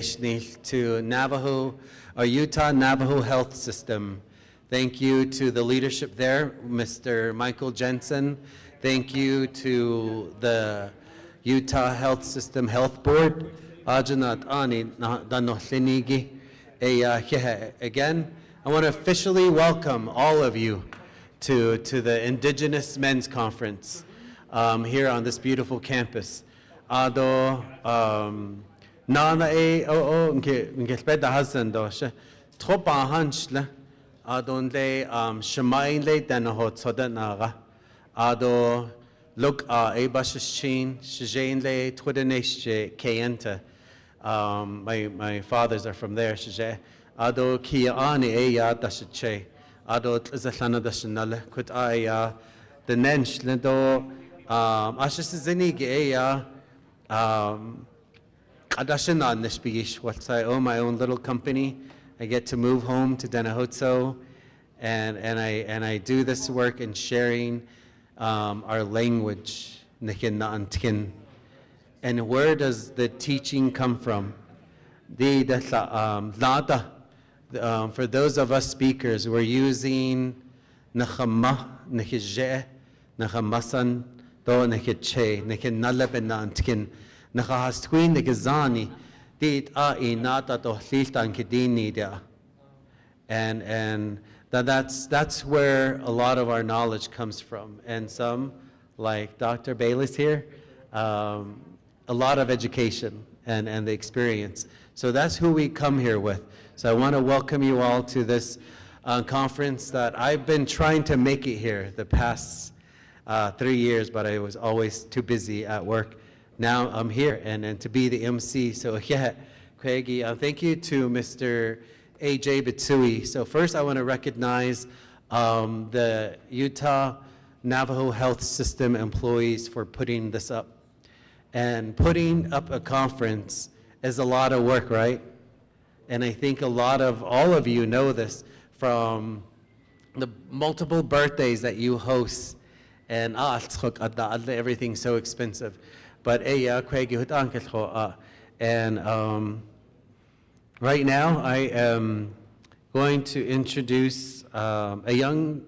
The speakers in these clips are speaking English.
to Navajo, or Utah Navajo Health System. Thank you to the leadership there, Mr. Michael Jensen. Thank you to the Utah Health System Health Board. Again, I want to officially welcome all of you to the Indigenous Men's Conference here on this beautiful campus. Nana nke speda hasan do she tropa hanchla adon le shamain le danaho tsoda naga ado look a bashchin shejain le twidenesh kayenta my fathers are from there sheje ado kia ani e ya dasche ado tlazalana dashnale kut aya the nench le do ashizini ge ya what's I own my own little company. I get to move home to Danahozo, and I do this work in sharing our language. And where does the teaching come from? For those of us speakers, we're using Nachama, Nechije, Nachamasan, Do Nechiche, Nechinalabenantkin. Nakahastwin the Gazani did nata to Hiltan Kedini dia. And that's where a lot of our knowledge comes from. And some, like Dr. Bayless here, a lot of education and the experience. So that's who we come here with. So I want to welcome you all to this conference that I've been trying to make it here the past 3 years, but I was always too busy at work. Now I'm here and to be the MC. So yeah, Craigie, thank you to Mr. A.J. Bitsui. So first I want to recognize the Utah Navajo Health System employees for putting this up. And putting up a conference is a lot of work, right? And I think all of you know this from the multiple birthdays that you host. And everything's so expensive. But Craig, and right now I am going to introduce a young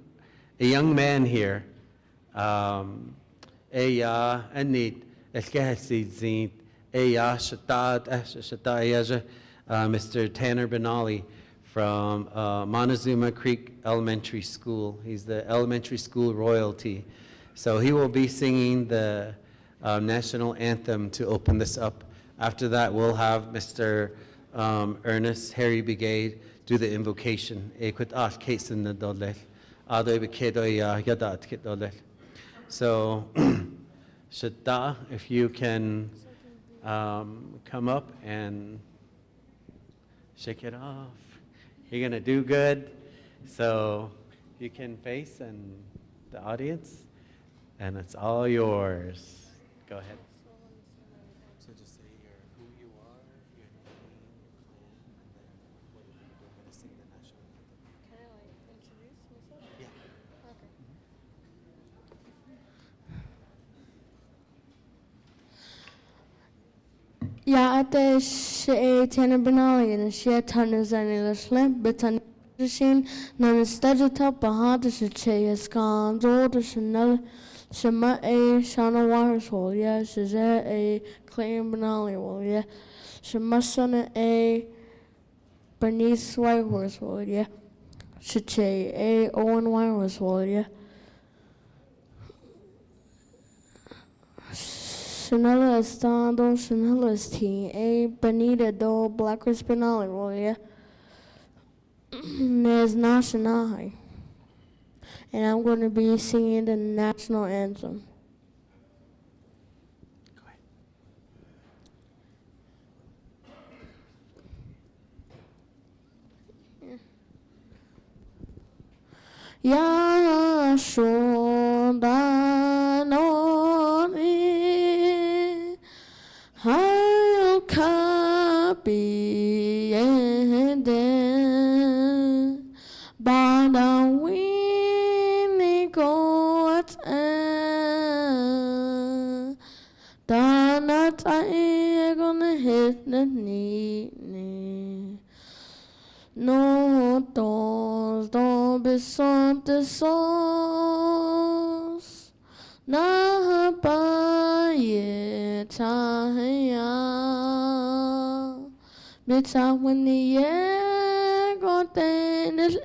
man here. Mr. Tanner Benali from Montezuma Creek Elementary School. He's the elementary school royalty. So he will be singing the national anthem to open this up. After that, we'll have Mr. Ernest Harry Brigade do the invocation. So, Shata, if you can come up and shake it off. You're gonna do good. So you can face and the audience, and it's all yours. Go ahead. So just say who you are, your name, your clan, and then we're going to sing the national anthem. Can I introduce myself? Yeah. Okay. Ja, det är Tanner Benali and she turns on the slim, but on the scene, none is studied up behind the chase gone, all the Chanel. Shema a Shana Wires hole, yeah, Shazza a Clay Benali hole, yeah. Shema Sana a Bernice Whitehorse hole, yeah. Shache a Owen Wirehorse hole, yeah. Chanela Estando, Chanela Tea, a Benita do Black Benali hole, yeah. There's Nashanai. And I'm going to be singing the national anthem. Go ahead. Ya shondanoni I'll copy and then Banda winning goat and Donut I gonna hit the knee no dos do besonte sos na ba ye ta ya bita when the ye go ten is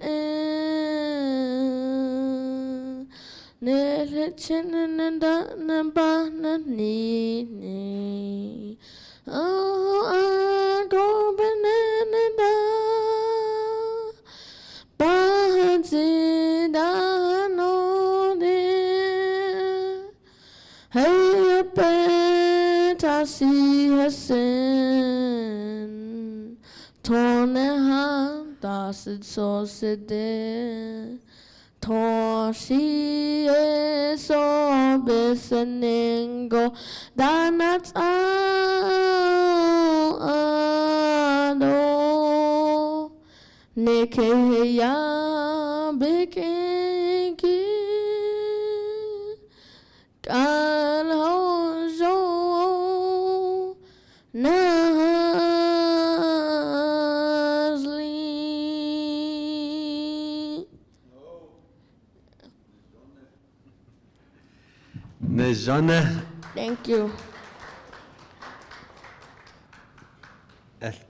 ne chin and da na ba na ni oh I go banana Bahati da no de hey peta si hasen tone ha da sit so sit de to si e so beseningo danat ado neke ya bekenki kan hojo nazli Nejana thank you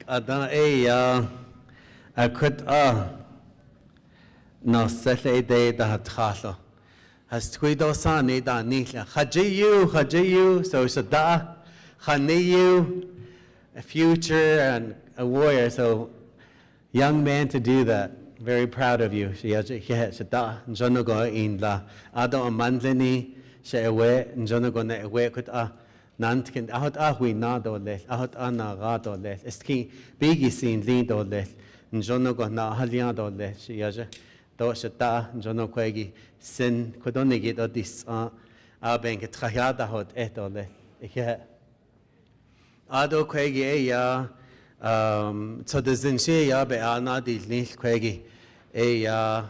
adana a kut no sele de da tkhalo has twido sani da nila khajiyu so sada khaniyu a future and a warrior so young man to do that very proud of you she sada njono go in la ado amandleni she ewe njono go na ewe kut nantkin ahot hui na do les ahot ana ga do les eski bigi sin lin do les njono go na halia do les she yaje do shata njono kwegi sin kodonigi do dis a ben ke trahada hot do les ik ado kwegi ya so de zinche ya be ana di nil kwegi ya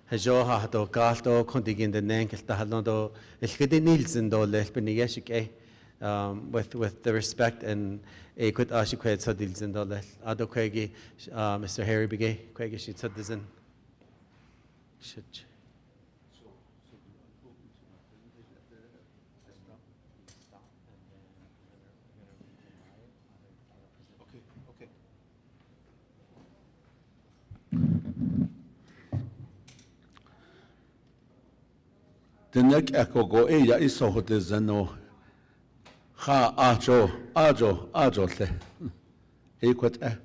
hajoha do galto kondigin de nenkel ta halno elkedi nilsen do les benigeshik with the respect and equit ashikwet sadil zindale ado kwegi Mr. Harry Bigay kwegi shit sadizin shit The neck echo go ya iso hotezano ha ajo le equat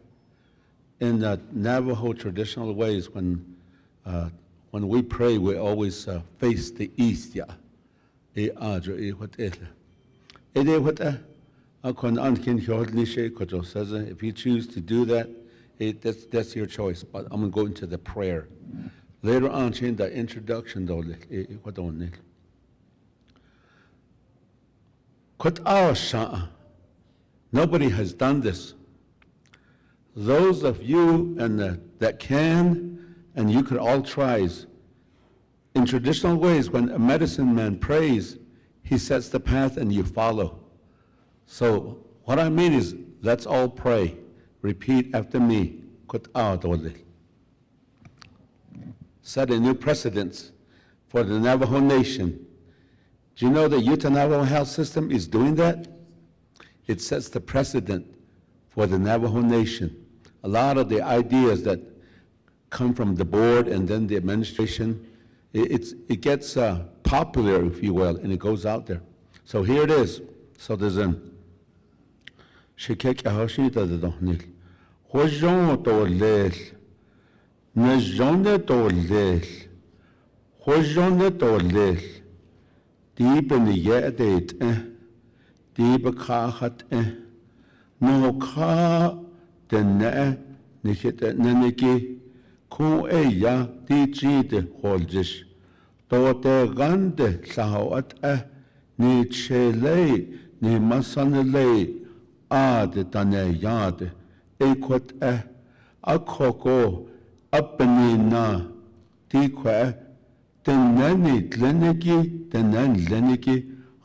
in the Navajo traditional ways when we pray we always face the east ya ajo equat ele what akon ankin hodli she kojo says if you choose to do that that's your choice but I'm going to go into the prayer later on in the introduction though what on nobody has done this. Those of you that can, and you could all try. In traditional ways, when a medicine man prays, he sets the path and you follow. So what I mean is, let's all pray. Repeat after me. Set a new precedence for the Navajo Nation. Do you know the Utah Navajo health system is doing that? It sets the precedent for the Navajo Nation. A lot of the ideas that come from the board and then the administration, it gets popular, if you will, and it goes out there. So here it is. So there's a Shikek Ahoshita the Donil. Hojon to lel. Nejone to lel. Hojone to lel. Deep in the yedate, deep a kahat, no ka the ne, nikit neniki, ku ya, di cheat holdish, to te gande sahoat ni chele, ni masanele, the tane yard, equat a coco, up and na, di qua. Tenani tleniki, tenan leniki,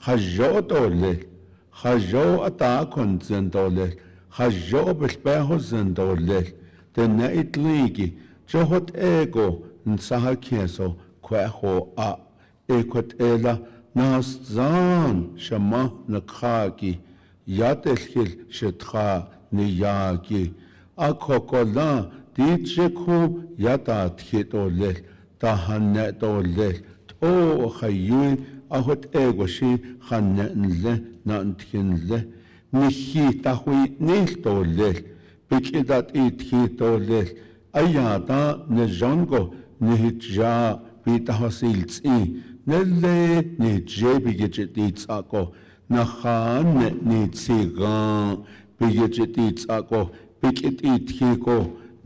hajo dole, hajo atakon zendole, hajo bespeho zendole, den na itligi, johot ego, nsaha kieso, kweho a, ekwet ela, nas zan, shama nakagi, yatelhil shetha niyagi, akokola, dicheku yata tchitolel, tahanetolel, to hayui, ahot ego shi, hanetle, nantinle, nihi tahui niltolel, bikidat itchitolel, ayata nejongo, nihja, bitahosiltsi, nelle nihje bigititsako, nahan nitsigan, bigititsako, bikititchiko,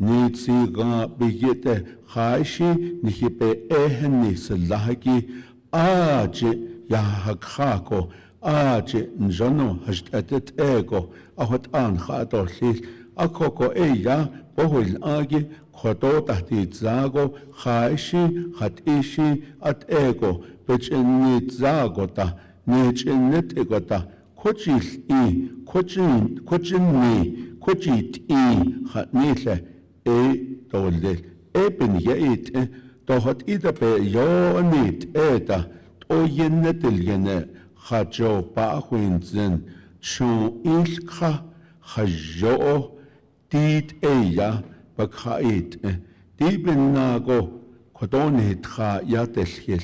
nitsiga bigite, haishi, nihipe ehni salahaki, aje yahakako, aje njono hashtatet ego, ahot anhatolil, akoko eya, bohul agi, khoto tahtitzago, haishi, hatishi, at ego, bechenitzago nechennetegota, kochil I, kochinni, kochit I, hatnile, dolel, ben yeit, tohot idape yonit eta, toyennetelgene, hajo pahuinzen, chon ilka, hajo, dit eya, bakhait, diben nago, kodonit ha yatelhil,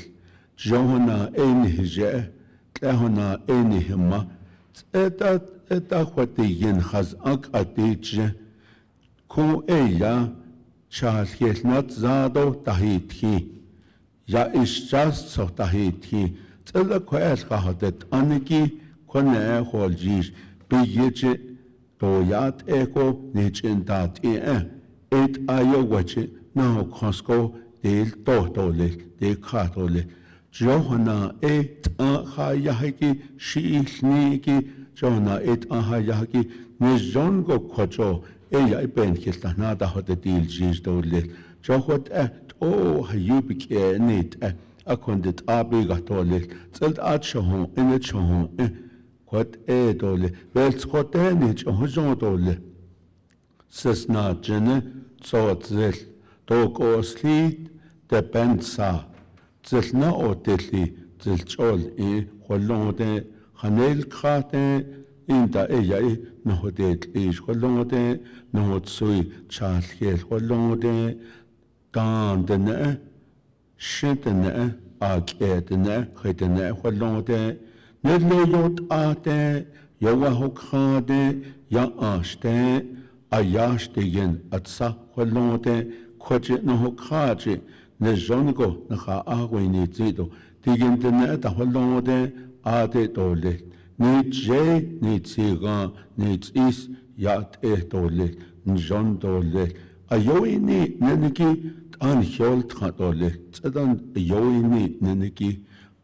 johona enihje, klehona enihma, eta hwatiyin has ak atije, ku eya, chalhilnat zado tahiti, ya ishjas so tahiti, tsela kwel kahadet aniki, kone holjish, biyeje, doyat eko, nichindat et ayo wache, naho kosko, del tohtole, de katole, Johana et ahayaki, shilniki, Johana et ahayaki, nijongo kocho, eya ben kiltanada hotetil jizdole, Johot et hayubik nit, akondit abigatole, zelt atshahon, in it shahon, quat edole, velskot enich, hojodole. Sesna jene, zozel, dog oslit, de bensa, zelna oteli, zelchol holonde, hanel krate, inda eya nohodet ish holonde, nohotsui, chalhiel holonde, dandene, shintene, aketene, hedene holonde, nedleyot ate, yawahokade, ya ashte, ayashtigen atsa holonde, koje nohokaje, nejongo naha ahwini zido, digintene da holonde, ade dole, ni je, ni tsiga, ni tsis, yat dole, njon dole, ayoini neniki, an hyol dole, tsedan ayoini neniki,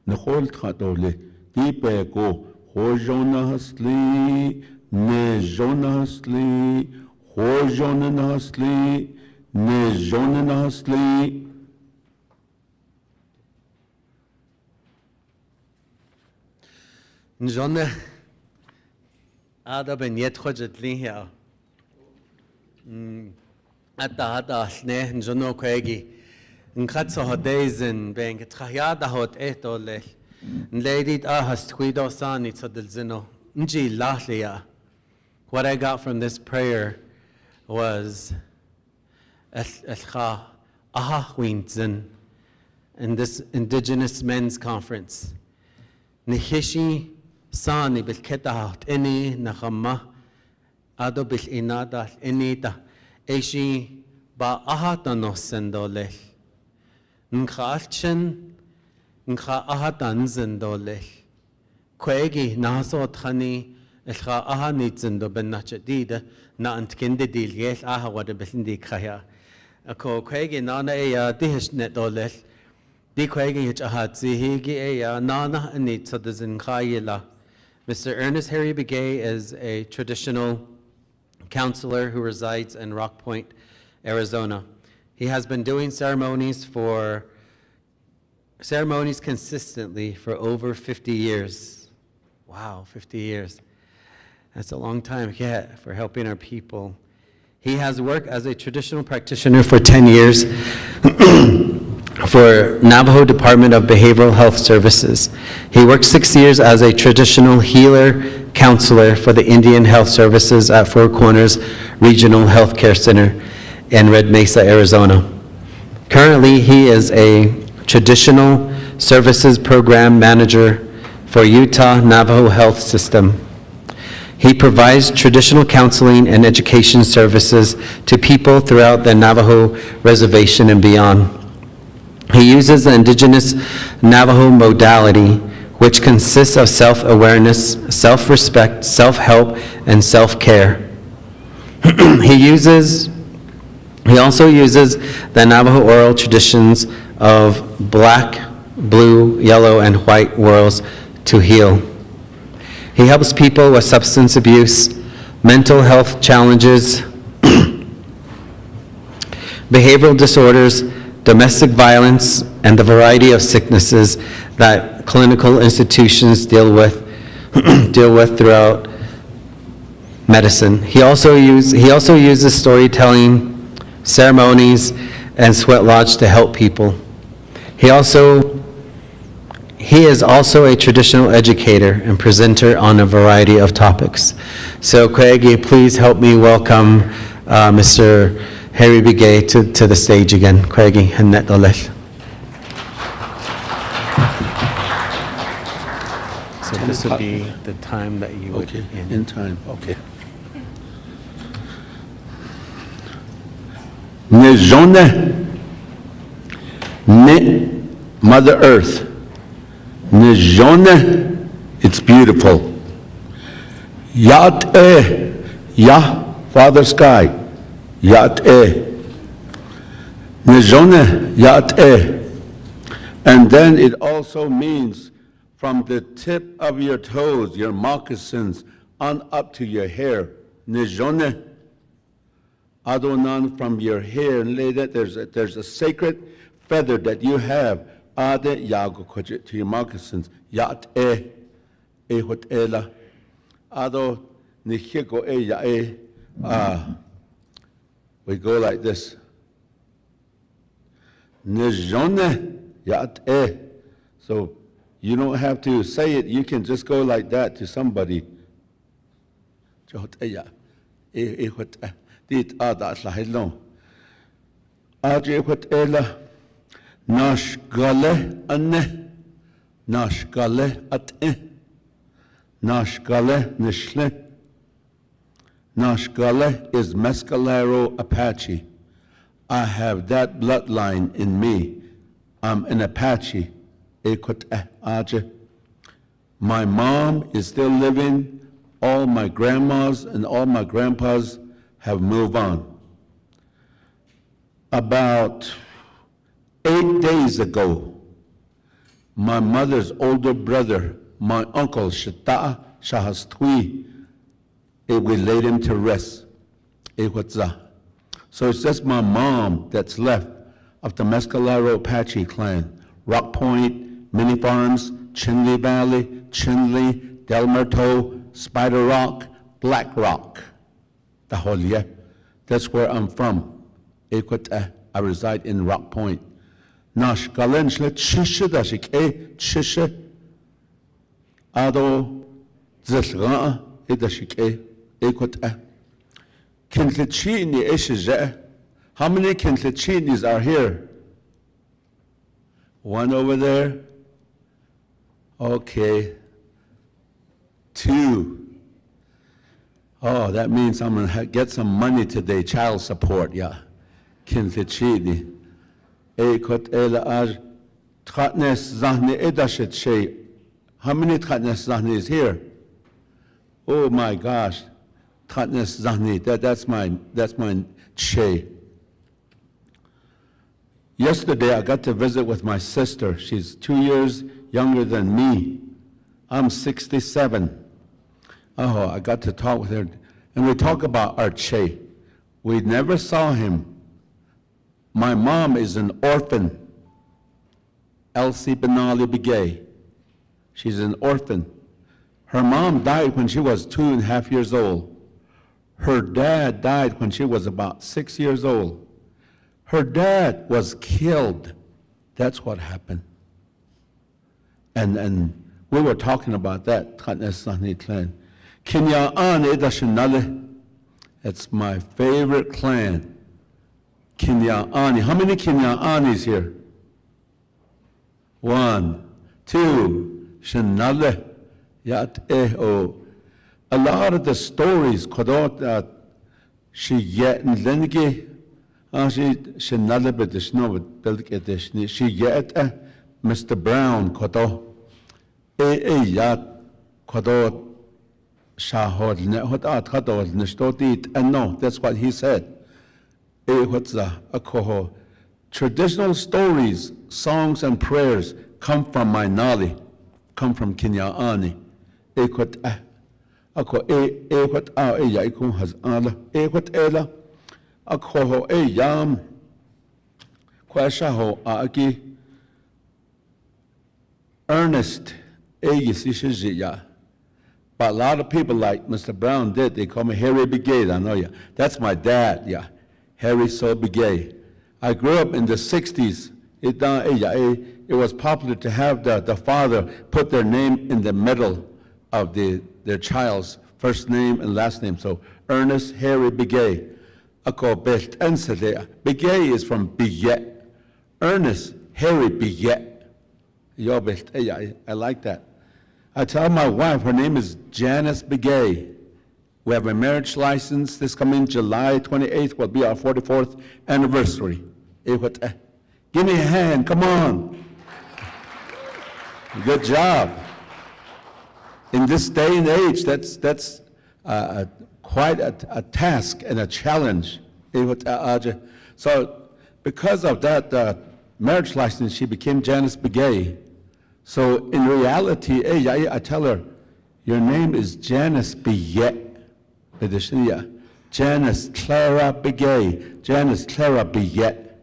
nehol dole, di peko, hojonasli, nejonasli, hojonasli, nejonasli. Njonne, ada ben yet khojet liya. Hada asne njono kwegi. Nkatso hodezen ben getrahada hot etole. Nledit ahas tquido sani tzadel zino. Nji lahliya. What I got from this prayer was elcha aha winzen in this Indigenous Men's Conference. Nihishi Sani bil ketahat ini nakama ado bil inada inita eshi ba ahatanos sendolel nkhalchen nkha ahatan zendolel kwegi nasot khani elkha ahanit zendo benachadida na antkinde dilyel aha wada bilindi khaya ako kwegi nana eya dihishnet dolel di kwegi hich ahatzi higi eya nana anit sadazin khayila. Mr. Ernest Harry Begay is a traditional counselor who resides in Rock Point, Arizona. He has been doing ceremonies consistently for over 50 years. Wow, 50 years. That's a long time, yeah, for helping our people. He has worked as a traditional practitioner for 10 years for Navajo Department of Behavioral Health Services. He worked 6 years as a traditional healer counselor for the Indian Health Services at Four Corners Regional Healthcare Center in Red Mesa, Arizona. Currently, he is a traditional services program manager for Utah Navajo Health System. He provides traditional counseling and education services to people throughout the Navajo reservation and beyond. He uses the Indigenous Navajo modality, which consists of self-awareness, self-respect, self-help, and self-care. He also uses the Navajo oral traditions of black, blue, yellow, and white worlds to heal. He helps people with substance abuse, mental health challenges, behavioral disorders, domestic violence, and the variety of sicknesses that clinical institutions deal with throughout medicine. He also uses storytelling, ceremonies, and sweat lodge to help people. He is also a traditional educator and presenter on a variety of topics. So Kwegi, please help me welcome Mr. Harry Bigay to the stage again. Kwegi, Hannet Olech. So this would be the time that you would Okay, end. in time, okay. Ne Jone, ne Mother Earth, ne Jone, it's beautiful. Yat Yah, Father Sky, Yat ne Jone, Yat and then it also means from the tip of your toes, your moccasins, on up to your hair, ne Jone. Adonan from your hair, and lay that there's a sacred feather that you have. Ade yago kojet to your moccasins. Yat hot ela. Ado nichiko ya we go like this. Nejone yat So you don't have to say it. You can just go like that to somebody. Hot ya hot dit adat la hello. Aje hot ela. Nash gale anne. Nash gale at Nash gale nishle. Nash gale is Mescalero Apache. I have that bloodline in me. I'm an Apache. My mom is still living. All my grandmas and all my grandpas have moved on. About 8 days ago, my mother's older brother, my uncle Shata Shahastui, we laid him to rest. So it's just my mom that's left of the Mescalero Apache clan. Rock Point, Mini Farms, Chinle Valley, Chinle, Del Muerto, Spider Rock, Black Rock. The whole year. That's where I'm from. I reside in Rock Point. Nash Galen Shle Chisha Dashik Chisha Ado Zesra Edashik Kintlechini Eshe. How many Kintlechinis are here? One over there. Okay. 2. Oh, that means I'm going to get some money today, child support, yeah. Kintlechini. Ekot ela aj tratnes zahne edashet shay. How many tratnes zahne is here? Oh my gosh. Tratnes zahne, that's my shay. Yesterday I got to visit with my sister. She's 2 years younger than me. I'm 67. Oh, I got to talk with her. And we talk about our Che. We never saw him. My mom is an orphan. Elsie Benali Begay. She's an orphan. Her mom died when she was 2.5 years old. Her dad died when she was about 6 years old. Her dad was killed. That's what happened. And we were talking about that. It's my favorite clan. Kinya'ani. How many Kinya'anis here? 1, 2, Shinale. Yat eho. A lot of the stories, kodot she yet and lengi, she Shinale bedishno delicate, she yet Mr. Brown kodo. Yat kodot. Shahod nehotat kadol nishtotit, and no, that's what he said. Traditional stories, songs, and prayers come from my Nali, come from Kinya'ani. Ernest, but a lot of people like Mr. Brown did, they call me Harry Begay, I know ya. That's my dad, yeah. Harry So Begay. I grew up in the 60s. It was popular to have the father put their name in the middle of their child's first name and last name. So Ernest Harry Begay. Begay is from Biyet. Ernest Harry Biyet. I like that. I tell my wife, her name is Janice Begay. We have a marriage license. This coming July 28th will be our 44th anniversary. Give me a hand, come on. Good job. In this day and age, that's quite a task and a challenge. So because of that marriage license, she became Janice Begay. So in reality, I tell her, your name is Janice Biyet. Janice Clara Begay. Janice Clara Biyet.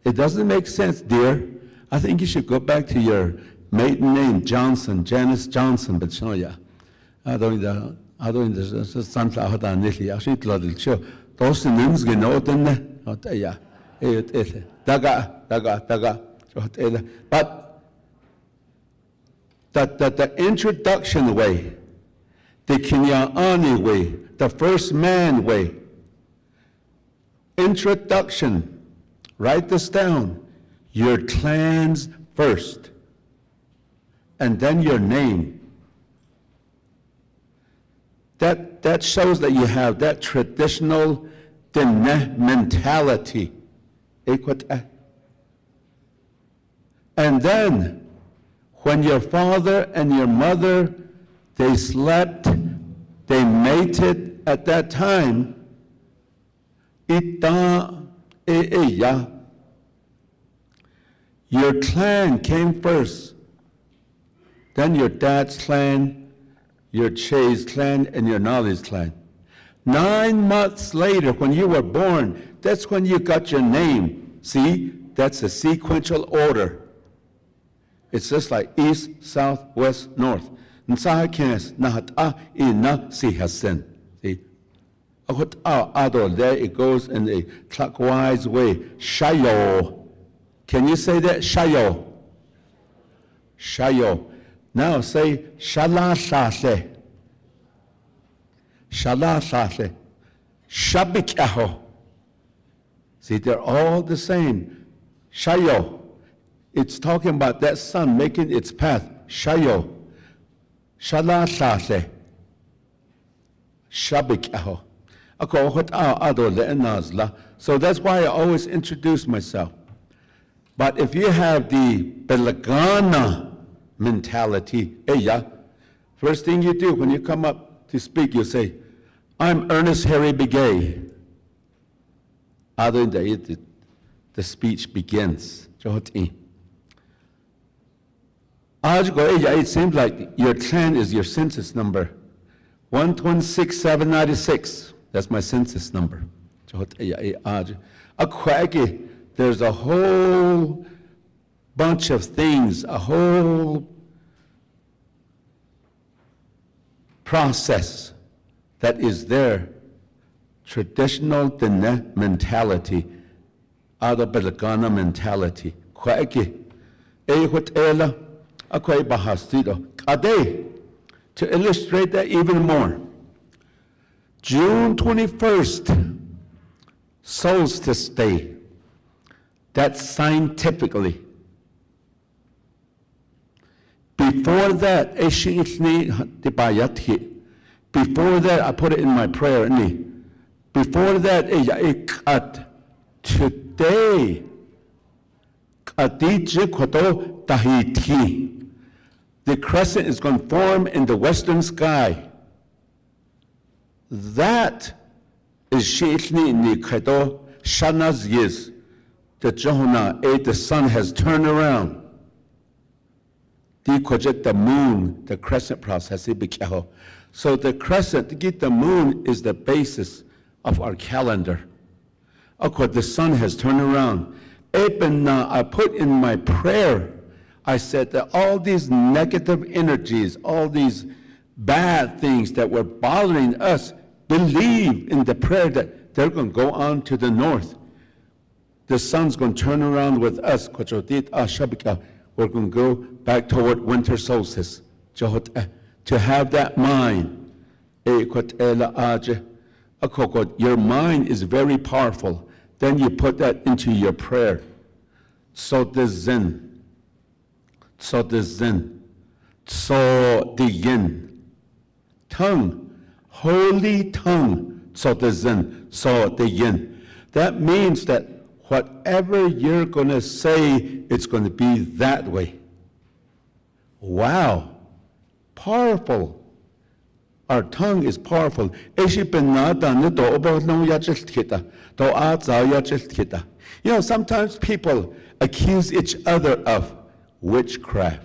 It doesn't make sense, dear. I think you should go back to your maiden name, Johnson, Janice Johnson. But I don't but the introduction way, the Kinya'ani way, the first man way. Introduction, write this down. Your clans first, and then your name. That shows that you have that traditional mentality. And then, when your father and your mother, they slept, they mated at that time, your clan came first, then your dad's clan, your Che's clan, and your Nali's clan. 9 months later, when you were born, that's when you got your name. See, that's a sequential order. It's just like east, south, west, north. See? There it goes in a clockwise way. Shayo. Can you say that? Shayo. Shayo. Now say shalasase. Shalasase. Shabikaho. See, they're all the same. Shayo. It's talking about that sun making its path. Shayo. Shalasase. Shabikaho. So that's why I always introduce myself. But if you have the Belagana mentality, first thing you do when you come up to speak, you say, I'm Ernest Harry Begay. Other than that, the speech begins. It seems like your clan is your census number. 126,796. That's my census number. There's a whole bunch of things, a whole process that is there, traditional dene mentality, other Belagana mentality. Kwaeki, Ehutela, Akwai Bahastido. Ade, to illustrate that even more, June 21st, Solstice Day. That's scientifically. Before that, before that, I put it in my prayer. Before that, today, the crescent is going to form in the western sky. That is Shana's years. The sun has turned around. The moon, the crescent process. So the crescent, the moon is the basis of our calendar. The sun has turned around. I put in my prayer, I said that all these negative energies, all these bad things that were bothering us, believe in the prayer that they're going to go on to the north. The sun's going to turn around with us. We're going to go back toward winter solstice. To have that mind. Your mind is very powerful. Then you put that into your prayer. So the yin. So the yin. Tongue. Holy tongue. So the yin. So the yin. That means that whatever you're going to say, it's going to be that way. Wow. Powerful. Our tongue is powerful. Sometimes people accuse each other of witchcraft.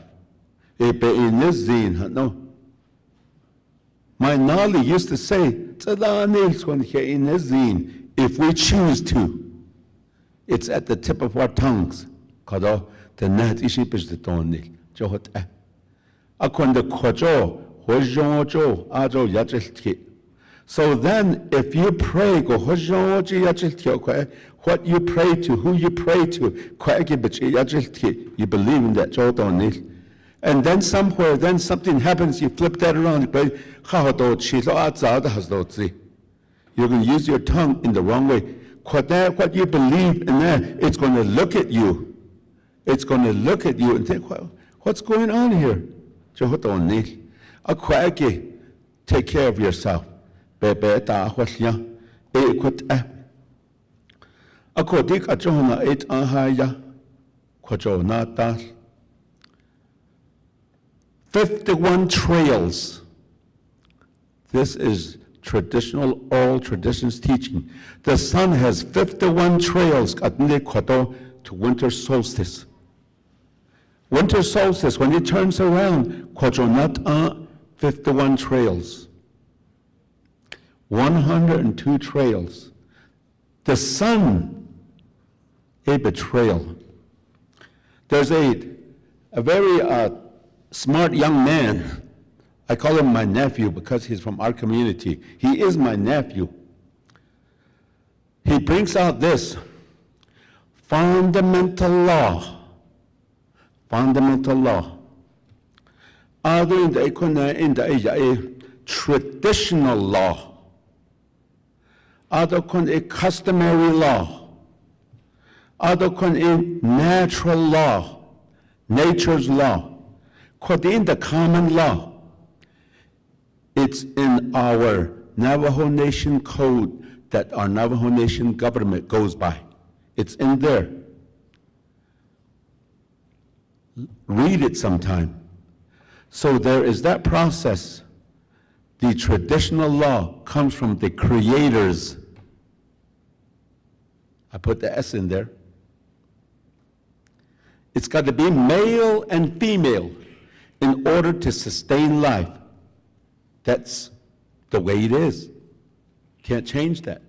My Nali used to say, if we choose to, it's at the tip of our tongues. So then, if you pray, what you pray to, who you pray to, you believe in that. And then somewhere, then something happens, you flip that around, you're going to use your tongue in the wrong way. What you believe in that, it's going to look at you. It's going to look at you and think, well, what's going on here? Take care of yourself. "51 trails." This is traditional, all traditions teaching. The sun has 51 trails to winter solstice. Winter solstice, when it turns around, 51 trails. 102 trails. The sun, a betrayal. There's a very smart young man. I call him my nephew because he's from our community. He is my nephew. He brings out this fundamental law. Fundamental law. Other in the traditional law. Other a customary law. Other a natural law. Nature's law. In the common law. It's in our Navajo Nation code that our Navajo Nation government goes by. It's in there. Read it sometime. So there is that process. The traditional law comes from the creators. I put the S in there. It's got to be male and female in order to sustain life. That's the way it is. Can't change that.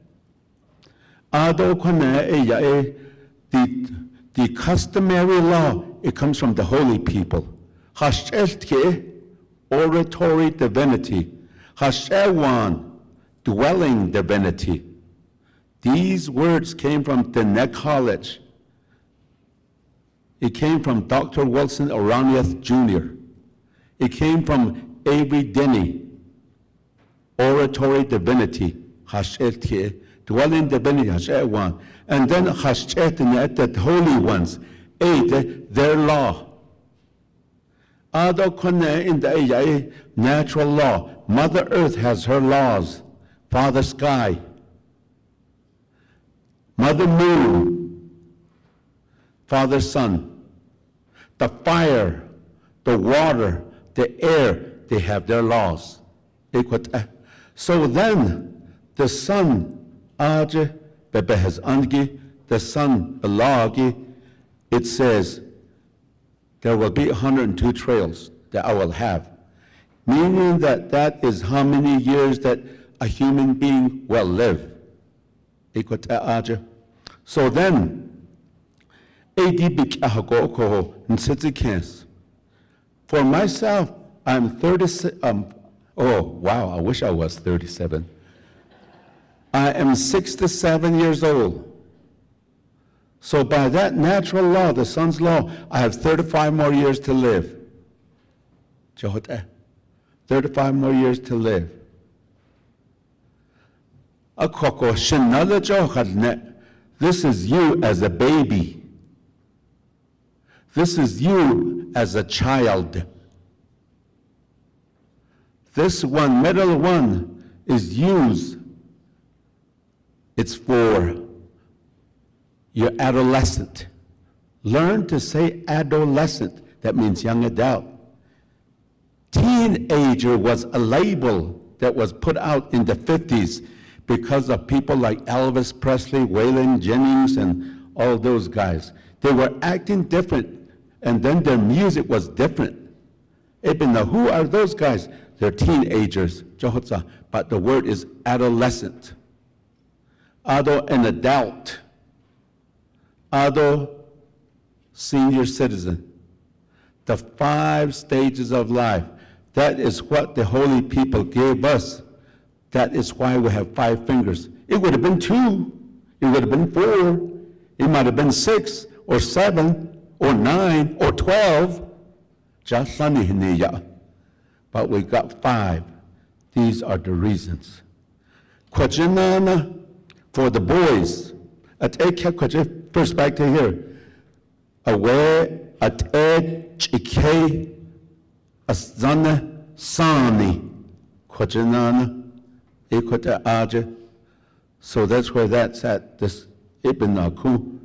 The customary law, it comes from the holy people. Oratory divinity. Hashewan, dwelling divinity. These words came from the Neck College. It came from Dr. Wilson Oraniath Jr. It came from Avery Denny, oratory divinity, dwelling divinity, and then the holy ones, their law. In the natural law, Mother Earth has her laws, Father Sky, Mother Moon, Father Sun, the fire, the water, the air, they have their laws. So then, the sun, the sun, it says, there will be 102 trails that I will have. Meaning that that is how many years that a human being will live. So then, for myself, I'm 37. Oh, wow, I wish I was 37. I am 67 years old. So by that natural law, the sun's law, I have 35 more years to live. 35 more years to live. This is you as a baby. This is you as a child. This one, middle one, is used. It's for your adolescent. Learn to say adolescent. That means young adult. Teenager was a label that was put out in the 50s because of people like Elvis Presley, Waylon Jennings, and all those guys. They were acting different, and then their music was different. Who are those guys? They're teenagers, but the word is adolescent. Ado, an adult. Ado, senior citizen. The 5 stages of life. That is what the holy people gave us. That is why we have 5 fingers. It would have been 2. It would have been 4. It might have been 6 or 7 or 9 or 12. But we got 5. These are the reasons. Kwajinana for the boys. First back to here. Aware at chike asana sani. Kwajinana ekwata aja. So that's where that's at, this Ibn Aku.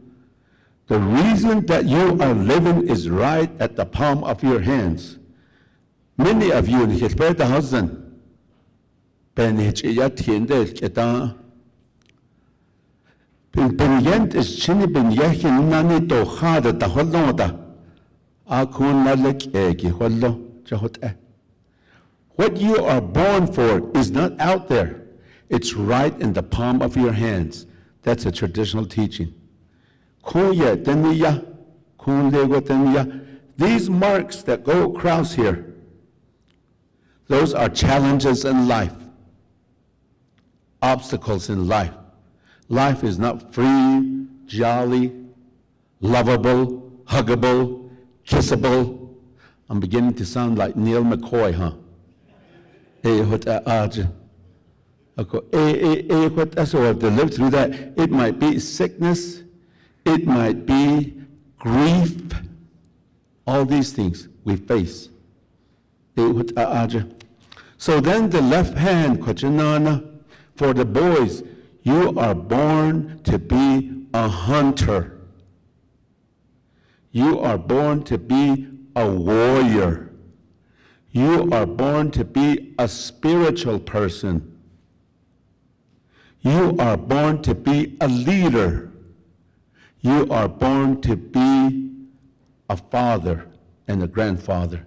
The reason that you are living is right at the palm of your hands. Many of you, the husband, is chini ben yahin nani to hada da holoda. Akun nalik egi holo jahot. What you are born for is not out there. It's right in the palm of your hands. That's a traditional teaching. These marks that go across here, those are challenges in life, obstacles in life. Life is not free, jolly, lovable, huggable, kissable. I'm beginning to sound like Neil McCoy, huh? So to live through that, it might be sickness, it might be grief, all these things we face. So then the left hand, for the boys, you are born to be a hunter. You are born to be a warrior. You are born to be a spiritual person. You are born to be a leader. You are born to be a father and a grandfather.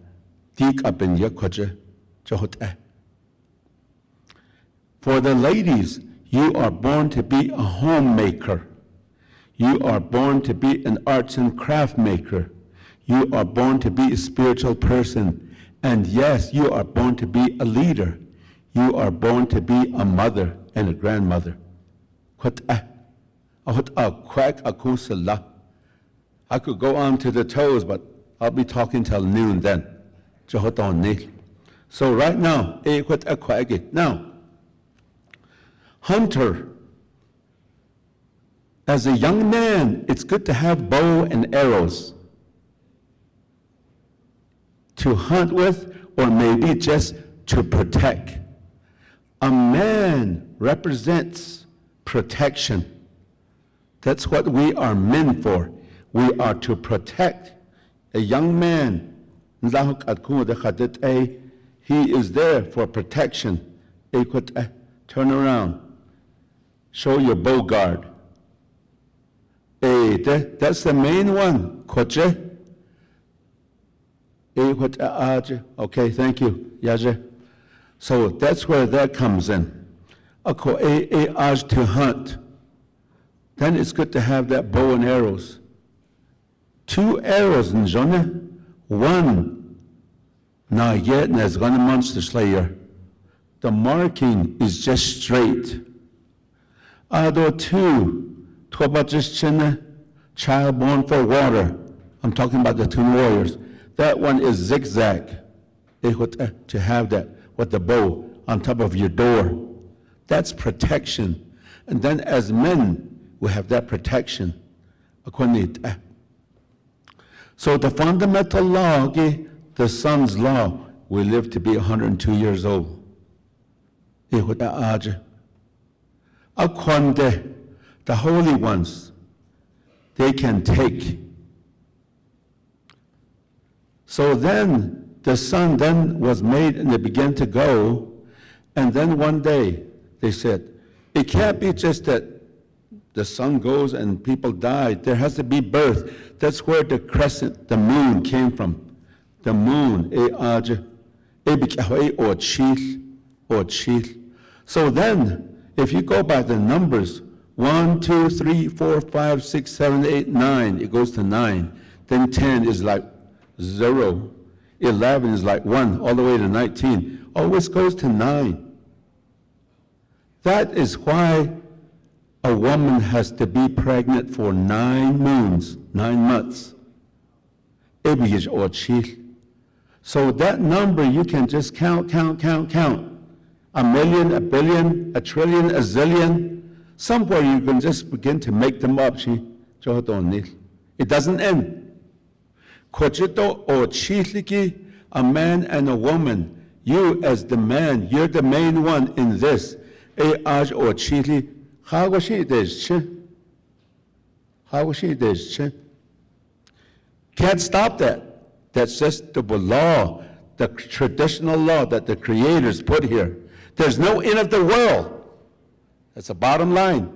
For the ladies, you are born to be a homemaker. You are born to be an arts and craft maker. You are born to be a spiritual person. And yes, you are born to be a leader. You are born to be a mother and a grandmother. I could go on to the toes, but I'll be talking till noon then. So right now, now, Hunter, as a young man, it's good to have bow and arrows to hunt with, or maybe just to protect. A man represents protection. That's what we are men for. We are to protect. A young man, he is there for protection. Turn around. Show your bow guard. That's the main one. Okay, thank you. So that's where that comes in. To hunt. Then it's good to have that bow and arrows. 2 arrows in Jonah. One, not yet, and it's gonna monster slayer. The marking is just straight. Although 2, child born for water. I'm talking about the twin warriors. That one is zigzag. To have that with the bow on top of your door. That's protection. And then as men, we have that protection. So the fundamental law, the son's law, we live to be 102 years old. The holy ones, they can take. So then the son then was made and they began to go. And then one day they said, it can't be just that the sun goes and people die. There has to be birth. That's where the crescent, the moon came from. The moon. So then, if you go by the numbers, 1, 2, 3, 4, 5, 6, 7, 8, 9, it goes to 9. Then 10 is like 0. 11 is like 1, all the way to 19. Always goes to 9. That is why a woman has to be pregnant for 9 moons, 9 months. So that number you can just count. 1 million, 1 billion, 1 trillion, 1 zillion. Somewhere you can just begin to make them up. It doesn't end. A man and a woman, you as the man, you're the main one in this. Can't stop that. That's just the law, the traditional law that the creators put here. There's no end of the world. That's the bottom line.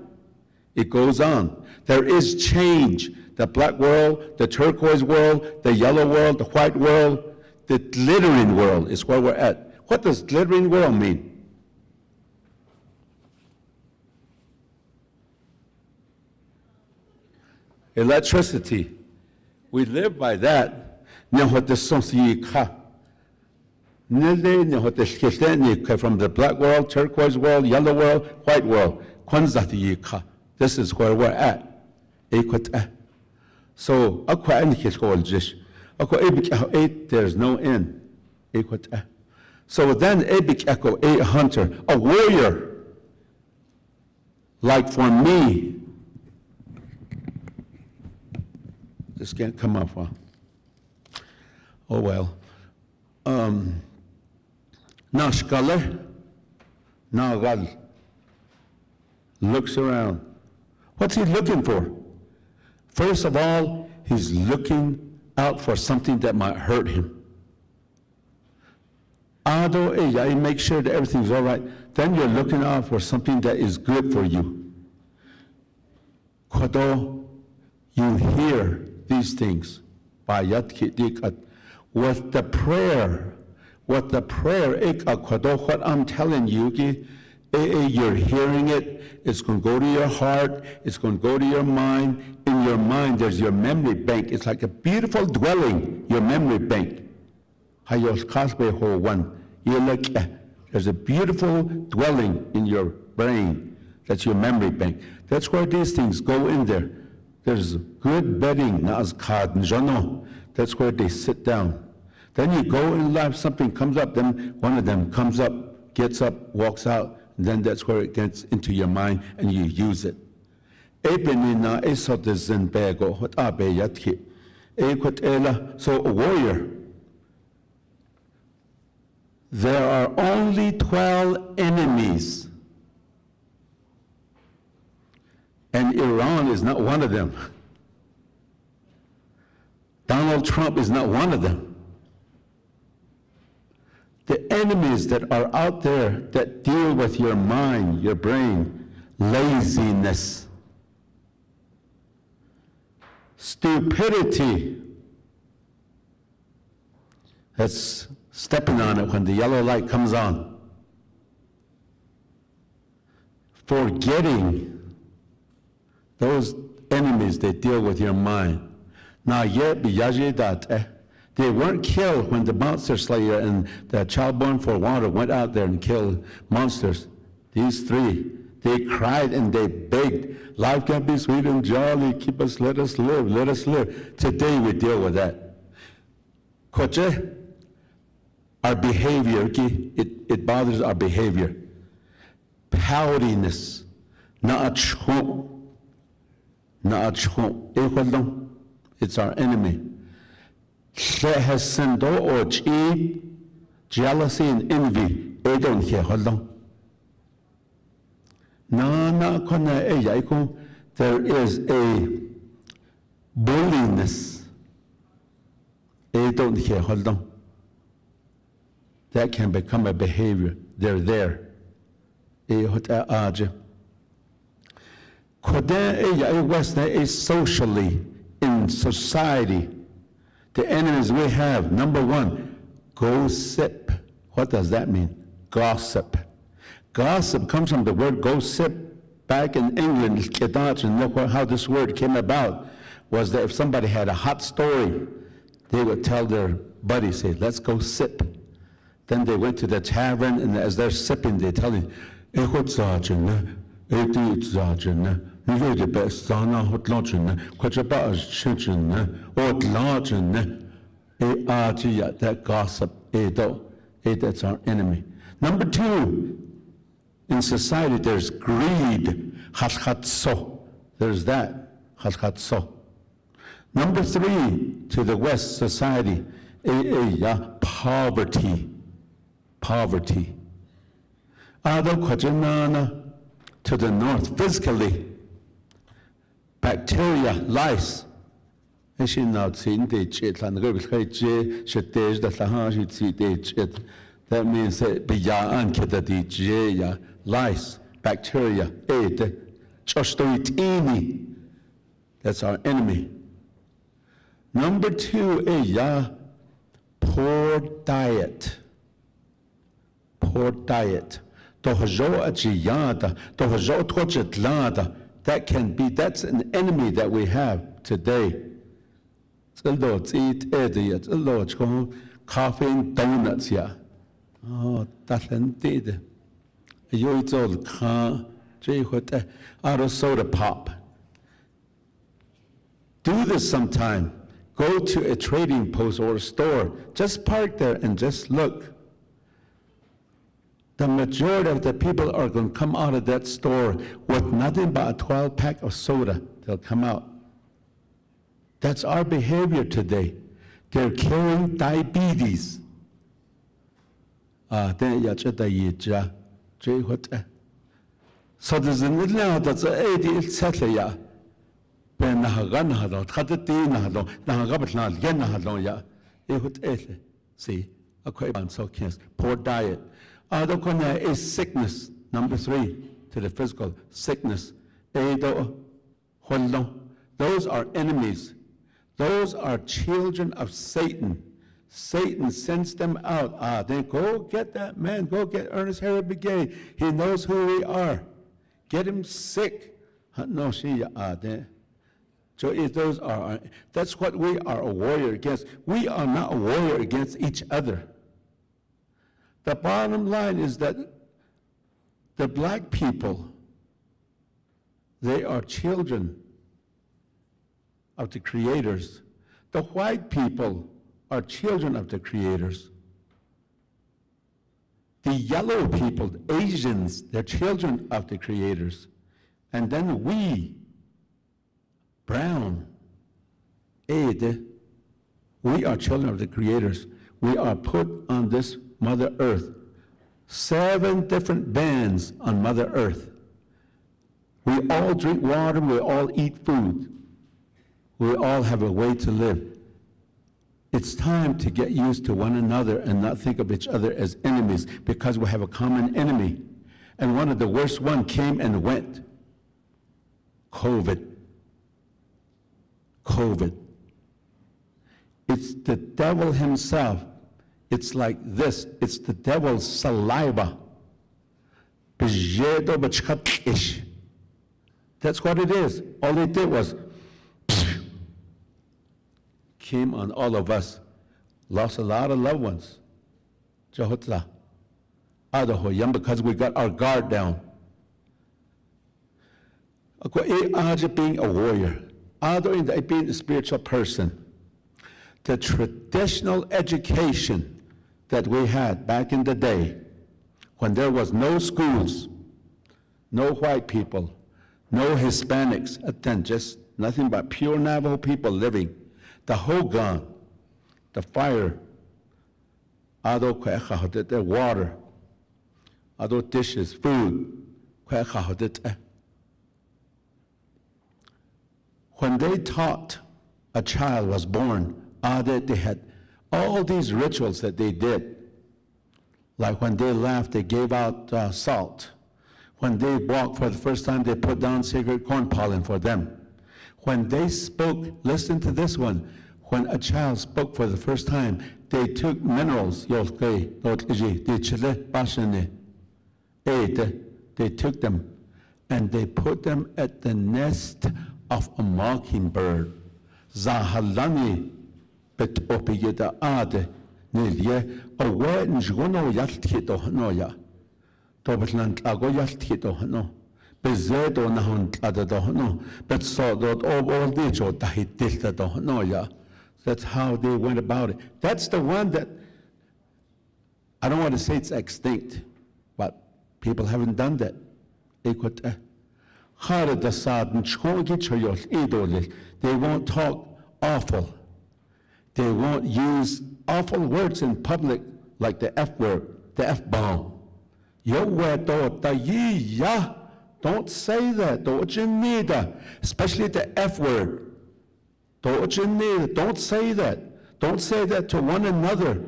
It goes on. There is change. The black world, the turquoise world, the yellow world, the white world, the glittering world is where we're at. What does glittering world mean? Electricity. We live by that. From the black world, turquoise world, yellow world, white world. This is where we're at. So, there's no end. So then, a hunter, a warrior, like for me. This can't come off, huh? Oh well. Nashkale, Nagal looks around. What's he looking for? First of all, he's looking out for something that might hurt him. Make sure that everything's all right. Then you're looking out for something that is good for you. Kodo, you hear these things. With the prayer, what I'm telling you, you're hearing it, it's going to go to your heart, it's going to go to your mind. In your mind, there's your memory bank. It's like a beautiful dwelling, your memory bank. There's a beautiful dwelling in your brain. That's your memory bank. That's where these things go in there. There's good bedding, that's where they sit down. Then you go in life, something comes up, then one of them comes up, gets up, walks out, and then that's where it gets into your mind and you use it. So a warrior, there are only 12 enemies. And Iran is not one of them. Donald Trump is not one of them. The enemies that are out there that deal with your mind, your brain, laziness, stupidity, that's stepping on it when the yellow light comes on, forgetting. Those enemies, they deal with your mind. Now, yet, they weren't killed when the monster slayer and the child born for water went out there and killed monsters. These three, they cried and they begged, life can be sweet and jolly, keep us, let us live, let us live. Today we deal with that. Koche, our behavior, it bothers our behavior. Poutiness, it's our enemy. Jealousy and envy, there is a bulliness. That can become a behavior. They're there. Is socially, in society, the enemies we have, number one, gossip. What does that mean? Gossip. Gossip comes from the word gossip. Back in England, and look how this word came about, was that if somebody had a hot story, they would tell their buddies, say, let's go sip. Then they went to the tavern, and as they're sipping, they tell him, that gossip, that's our enemy. Number two, in society, there's greed, there's that, Number three, to the West society, poverty. To the North, physically, bacteria, lice. That means that lice, bacteria, that's our enemy. Number two, poor diet. That can be, that's an enemy that we have today. Coffee and donuts, yeah. Oh, that's indeed. Out of soda pop. Do this sometime. Go to a trading post or a store. Just park there and just look. The majority of the people are going to come out of that store with nothing but a 12-pack of soda. They'll come out. That's our behavior today. They're carrying diabetes. So there's a little that's a see, poor diet. Is sickness, number three, to the physical, sickness. Those are enemies. Those are children of Satan. Satan sends them out. Then go get that man, go get Ernest Harry Begay. He knows who we are. Get him sick. No, those are, that's what we are a warrior against. We are not a warrior against each other. The bottom line is that The black people, they are children of the creators. The white people are children of the creators. The yellow people, the Asians, they're children of the creators. And then we, brown, Ede, we are children of the creators. We are put on this Mother Earth. 7 different bands on Mother Earth. We all drink water, we all eat food. We all have a way to live. It's time to get used to one another and not think of each other as enemies, because we have a common enemy. And one of the worst one came and went. COVID. COVID. It's the devil himself. It's like this. It's the devil's saliva. That's what it is. All it did was came on all of us. Lost a lot of loved ones. Because we got our guard down. Being a warrior, being a spiritual person, the traditional education that we had back in the day, when there was no schools, no white people, no Hispanics, just nothing but pure Navajo people living, the hogan, the fire, the water, dishes, food. When they taught a child was born, they had all these rituals that they did. Like when they laughed, they gave out salt. When they walked for the first time, they put down sacred corn pollen for them. When they spoke, listen to this one. When a child spoke for the first time, they took minerals, they took them and they put them at the nest of a mockingbird. Zahalani bet opigeda ade nilye a wen jgono yaltkito hnoya. Tobetlan tlago yaltkito hno. Bezedo nahon tlada hno. Bet sodot all dicho tahitilta hnoya. That's how they went about it. That's the one that, I don't want to say it's extinct, but people haven't done that. They won't talk awful. They won't use awful words in public like the F word, the F-bomb. Don't say that. Especially the F word. Don't say that. Don't say that to one another.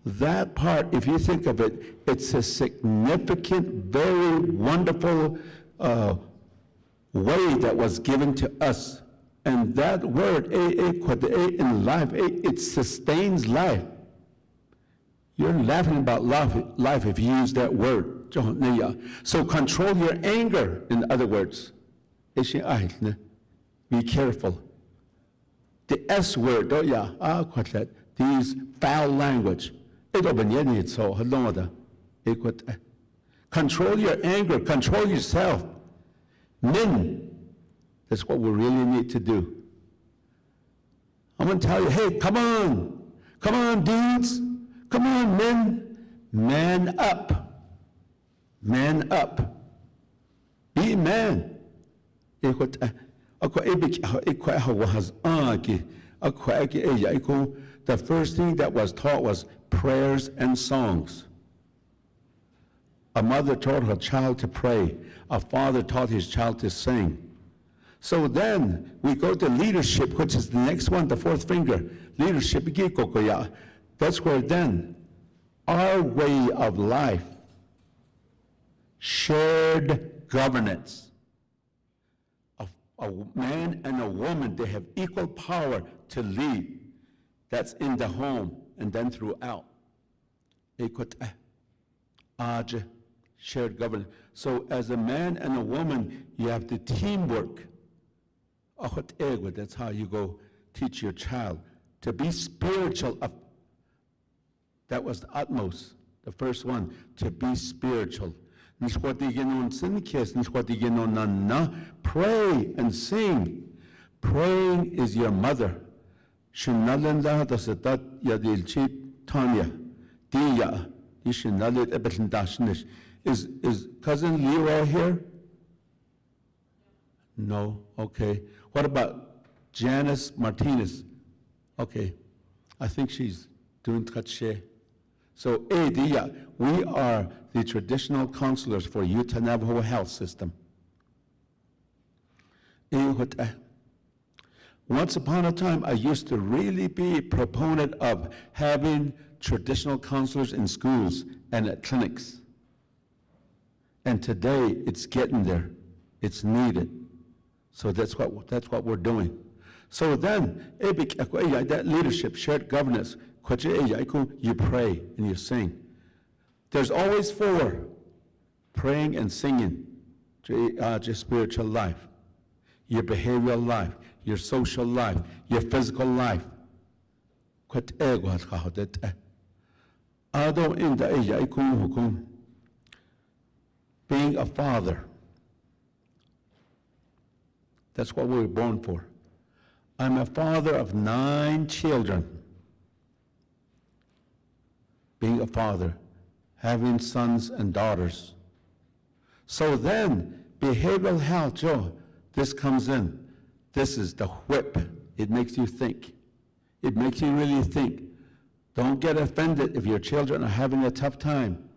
That part, if you think of it, it's a significant, very wonderful way that was given to us. And that word, in life, it sustains life. You're laughing about life if you use that word. So control your anger, in other words. Be careful. The S word, these foul language. Control your anger, control yourself. Men, that's what we really need to do. I'm going to tell you, hey, come on, dudes, come on, men, man up, be man. The first thing that was taught was prayers and songs. A mother taught her child to pray. A father taught his child to sing. So then we go to leadership, which is the next one, the fourth finger. Leadership. That's where then our way of life, shared governance. A man and a woman, they have equal power to lead. That's in the home and then throughout. Shared governance. So as a man and a woman, you have to teamwork. That's how you go teach your child to be spiritual. That was the utmost, the first one, to be spiritual. Pray and sing. Praying is your mother. Shinalenda dasadat yadilchi Tanya. Dia. Ishinalit ebetendashnish. Is cousin Leroy here? No. Okay. What about Janice Martinez? Okay. I think she's doing katshe. So, Dia, we are the traditional counselors for Utah Navajo Health System. Once upon a time, I used to really be a proponent of having traditional counselors in schools and at clinics. And today, it's getting there. It's needed. So that's what we're doing. So then, that leadership, shared governance, you pray and you sing. There's always 4, praying and singing, your spiritual life, your behavioral life, your social life, your physical life. Being a father, that's what we were born for. I'm a father of 9 children. Being a father, having sons and daughters. So then, behavioral health, Joe, this comes in. This is the whip. It makes you think. It makes you really think. Don't get offended if your children are having a tough time.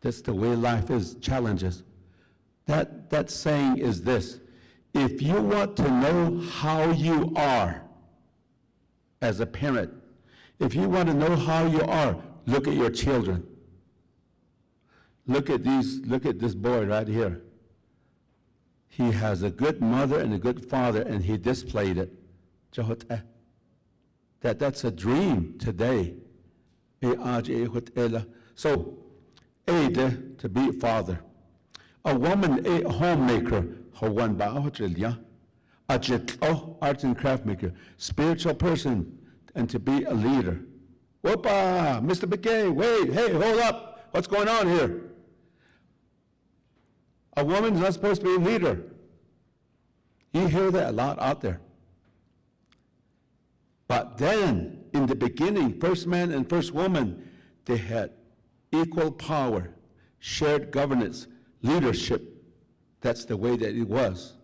That's the way life is, challenges. That saying is this: if you want to know how you are as a parent, if you want to know how you are, look at your children. Look at this boy right here. He has a good mother and a good father, and he displayed it. That's a dream today. So, to be a father. A woman, a homemaker, a arts and craft maker, spiritual person, and to be a leader. Whoopa, Mr. McKay, wait, hey, hold up. What's going on here? A woman's not supposed to be a leader. You hear that a lot out there. But then, in the beginning, first man and first woman, they had equal power, shared governance, leadership. That's the way that it was.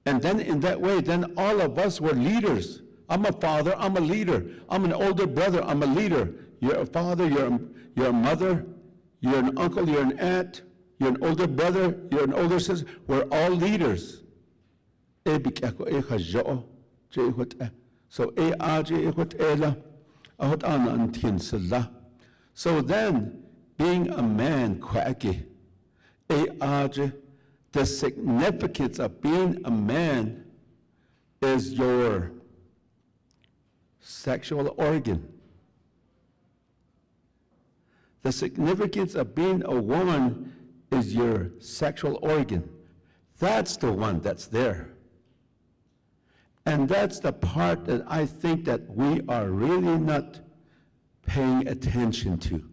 And then in that way, then all of us were leaders. I'm a father, I'm a leader. I'm an older brother, I'm a leader. You're a father, you're a mother, you're an uncle, you're an aunt, you're an older brother, you're an older sister. We're all leaders. So then, being a man, the significance of being a man is your sexual organ. The significance of being a woman is your sexual organ. That's the one that's there. And that's the part that I think that we are really not paying attention to.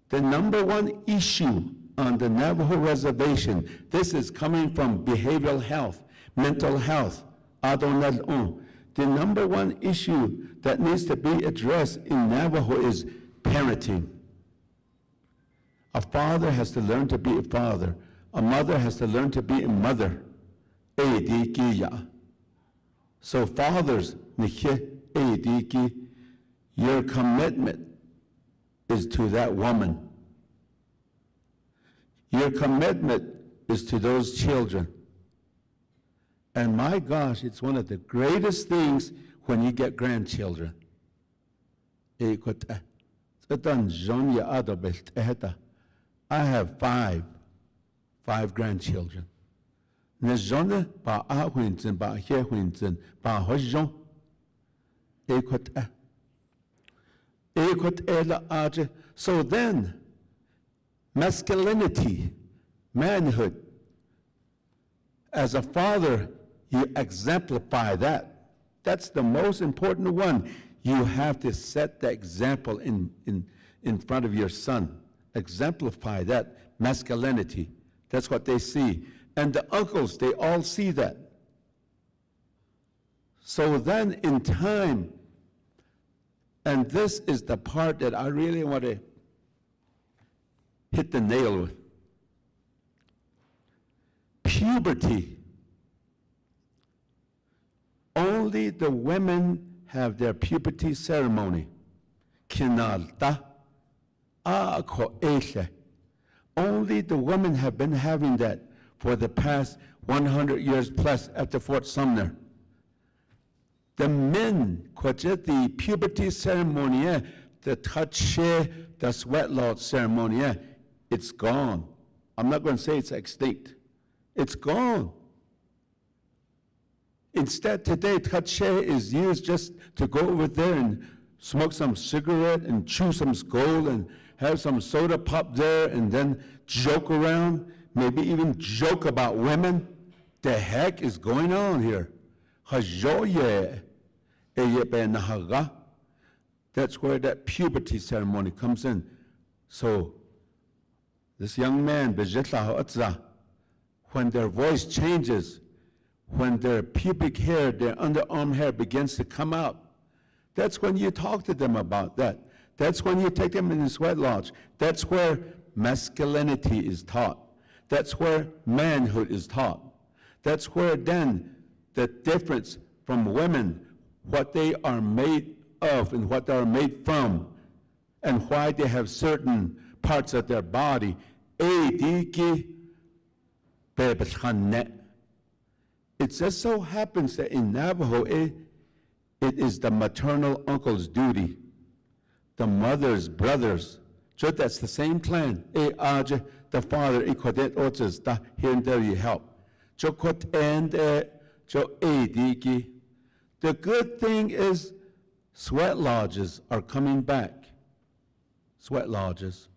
The number one issue on the Navajo reservation, this is coming from behavioral health, mental health, the number one issue that needs to be addressed in Navajo is parenting. A father has to learn to be a father. A mother has to learn to be a mother. So fathers, your commitment is to that woman. Your commitment is to those children. And my gosh, it's one of the greatest things when you get grandchildren. I have five grandchildren. So then, masculinity, manhood, as a father, you exemplify that. That's the most important one. You have to set the example in in front of your son. Exemplify that masculinity. That's what they see. And the uncles, they all see that. So then in time, and this is the part that I really want to hit the nail with. Puberty. Only the women have their puberty ceremony. Kinalta. Only the women have been having that for the past 100 years plus after Fort Sumner. The men, the puberty ceremony, the touch, the sweat lodge ceremony, it's gone. I'm not going to say it's extinct. It's gone. Instead, today, touch is used just to go over there and smoke some cigarette and chew some skull and have some soda pop there and then joke around, maybe even joke about women. The heck is going on here? That's where that puberty ceremony comes in. So this young man, when their voice changes, when their pubic hair, their underarm hair begins to come out, that's when you talk to them about that. That's when you take them in the sweat lodge. That's where masculinity is taught. That's where manhood is taught. That's where then the difference from women, what they are made of and what they are made from, and why they have certain parts of their body. It just so happens that in Navajo, it is the maternal uncle's duty, the mother's brothers. So that's the same clan. The father, here and there you help. The good thing is sweat lodges are coming back. Sweat lodges.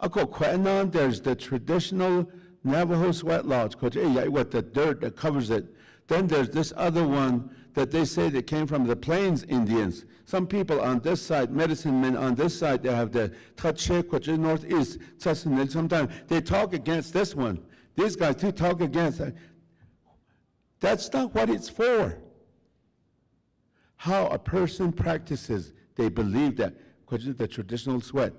There's the traditional Navajo sweat lodge, with the dirt that covers it. Then there's this other one that they say that came from the Plains Indians. Some people on this side, medicine men on this side, they have the Tache, which is northeast. Sometimes they talk against this one. These guys too talk against it. That's not what it's for. How a person practices, they believe that, which is the traditional sweat.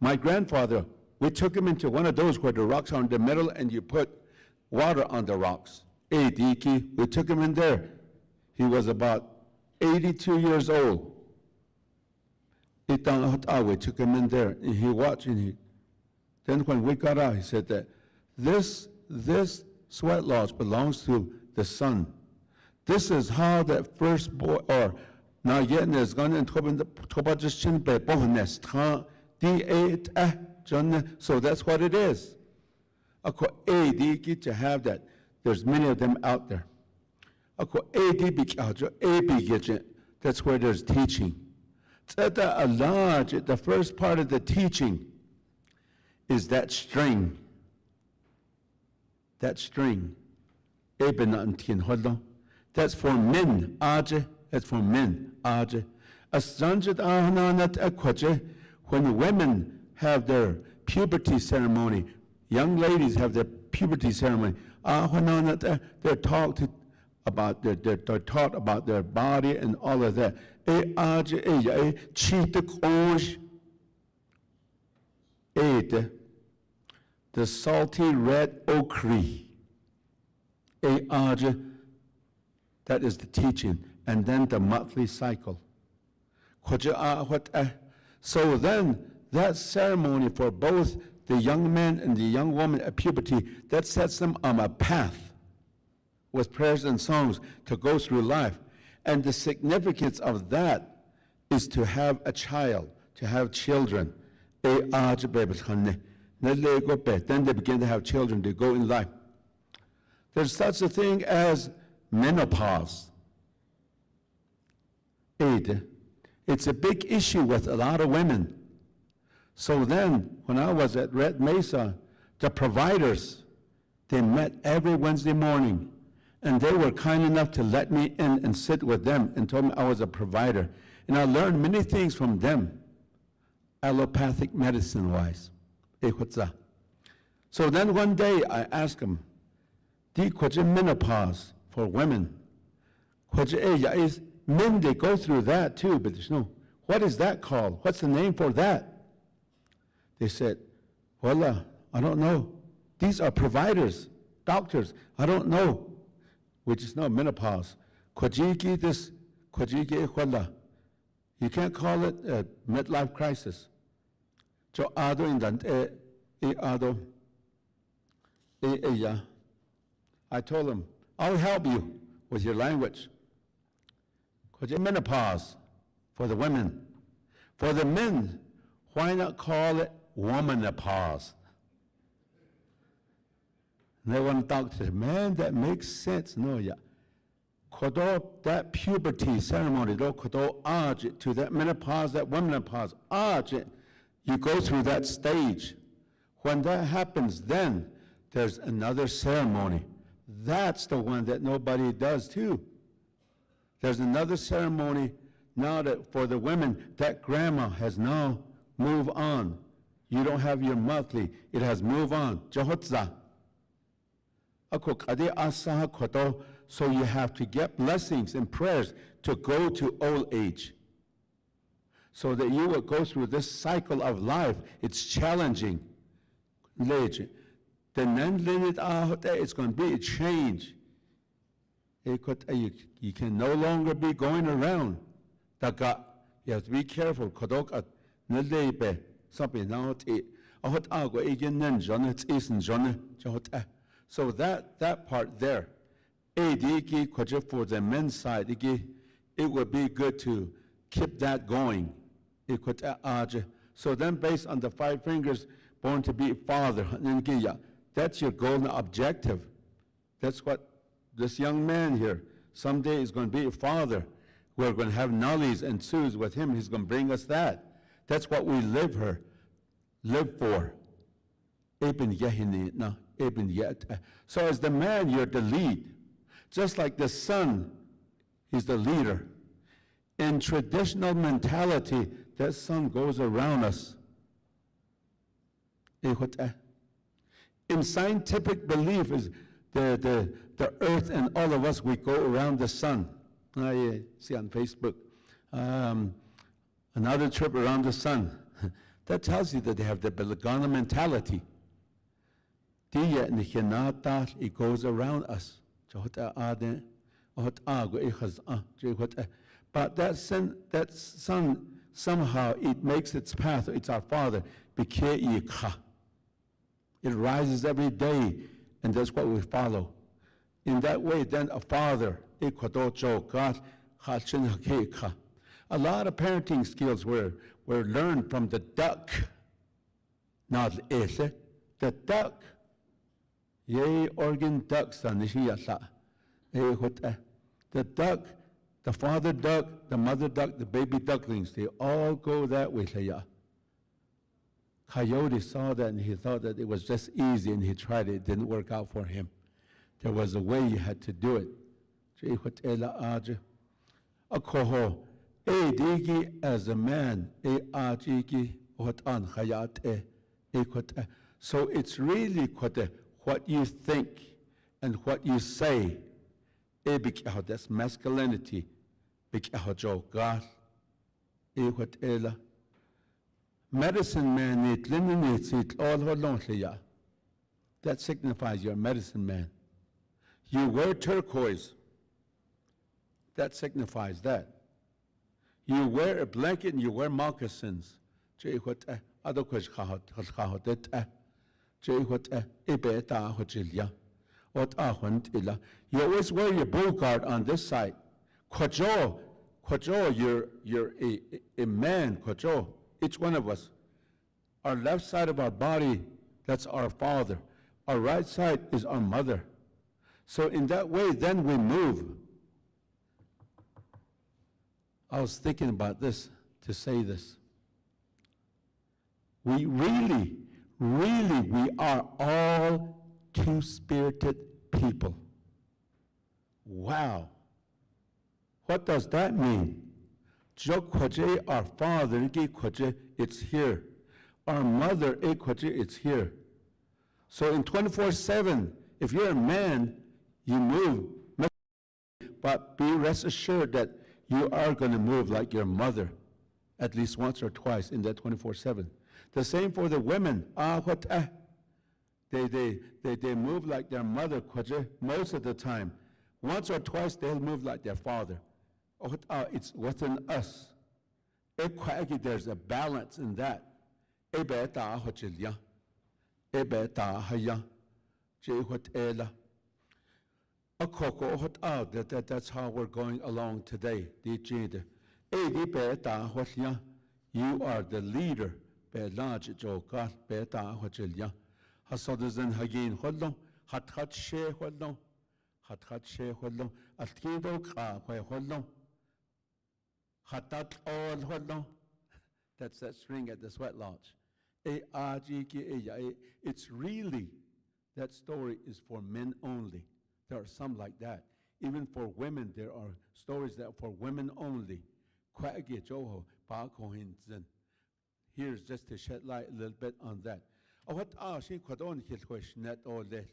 My grandfather, we took him into one of those where the rocks are in the middle and you put water on the rocks. We took him in there. He was about 82 years old. We took him in there and he watched. Then when we got out, he said that this sweat lodge belongs to the son. This is how that first boy, or now yet is going to so that's what it is. To have that. There's many of them out there. That's where there's teaching. The first part of the teaching is that string. That string. That's for men. That's for men. When women have their puberty ceremony, young ladies have their puberty ceremony. They're taught about their body and all of that. The salty red ochre. That is the teaching. And then the monthly cycle. So then, that ceremony for both the young man and the young woman at puberty, that sets them on a path with prayers and songs to go through life. And the significance of that is to have a child, to have children. Then they begin to have children, they go in life. There's such a thing as menopause. It's a big issue with a lot of women. So then, when I was at Red Mesa, the providers, they met every Wednesday morning, and they were kind enough to let me in and sit with them and told me I was a provider. And I learned many things from them. allopathic medicine-wise. So then one day I asked him, "Di kwaje menopause for women? Kwaje men, they go through that too, but there's no. What is that called? What's the name for that?" They said, "Well, I don't know. These are providers, doctors. I don't know." We just know menopause. Kwajiki this, kwajiki wala. You can't call it a midlife crisis. Jo ado indant ado ya. I told him, "I'll help you with your language." Kwaje menopause for the women. For the men, why not call it womanopause? And they want to talk to the man, that makes sense. No, yeah. Kodo, that puberty ceremony, kodo to that menopause, that womanopause, you go through that stage. When that happens, then there's another ceremony. That's the one that nobody does too. There's another ceremony now that for the women, that grandma has now moved on. You don't have your monthly, it has moved on. Jahotza. So you have to get blessings and prayers to go to old age. So that you will go through this cycle of life. It's challenging. Then it's going to be a change. You can no longer be going around. You have to be careful. So that part there, for the men's side, it would be good to keep that going. So then based on the 5 fingers, born to be father, that's your golden objective. That's what this young man here, someday is going to be a father. We're going to have nullies and sues with him. He's going to bring us that. That's what we live for. So as the man, you're the lead. Just like the son is the leader. In traditional mentality, that son goes around us. In scientific belief is the earth and all of us, we go around the sun. I see on Facebook, another trip around the sun. That tells you that they have the Belagana mentality. It goes around us. But that sun, somehow it makes its path, it's our father. It rises every day, and that's what we follow. In that way, then a father, a lot of parenting skills were learned from the duck. Not the duck. Yea, organ ducks, the duck, the father duck, the mother duck, the baby ducklings, they all go that way. Coyote saw that and he thought that it was just easy and he tried it. It didn't work out for him. There was a way you had to do it. As a man, so it's really what you think and what you say. That's masculinity. Medicine man, that signifies you're a medicine man. You wear turquoise, that signifies that. You wear a blanket and you wear moccasins. You always wear your bull guard on this side. Kwajo, you're a man, kwajo. Each one of us. Our left side of our body, that's our father. Our right side is our mother. So in that way, then we move. I was thinking about this, to say this. We really, we are all two-spirited people. Wow. What does that mean? Jo kwaje, our father, it's here. Our mother, it's here. So in 24/7, if you're a man, you move. But be rest assured that you are going to move like your mother at least once or twice in that 24/7. The same for the women. They move like their mother most of the time. Once or twice they'll move like their father. It's within us. There's a balance in that. That's how we're going along today. You are the leader. Hasodazan hagin hodlo, hat she hodlo, hat she hodlo, alkido ka hodlo, hatat all hodlo. That's that string at the sweat lodge. It's really, that story is for men only. There are some like that. Even for women, there are stories that are for women only. Here's just to shed light a little bit on that. She could only hit question that all that.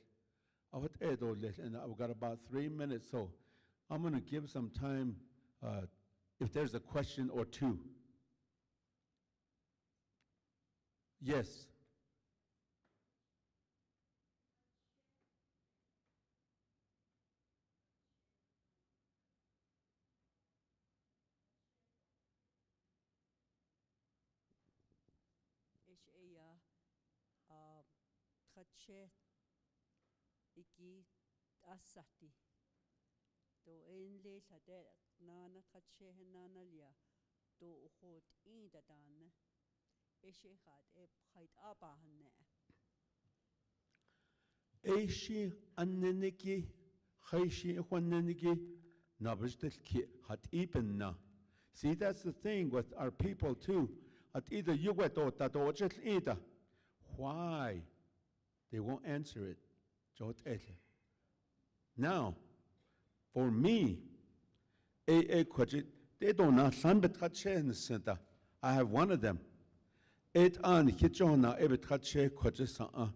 And I've got about 3 minutes, so I'm going to give some time if there's a question or two. Yes. Khache iki asati to enle sade nana khache nana lia to hot in da dan eshe khat e khait aba hanne Eishi anneniki, khaishi khwanneniki, nabishtelki hat ipenna. See, that's the thing with our people too. At either you wet or that or just either. Why? They won't answer it. Now, for me, they don't know sambit khache in the center. I have one of them. It an hitchona ebit khache khache sa.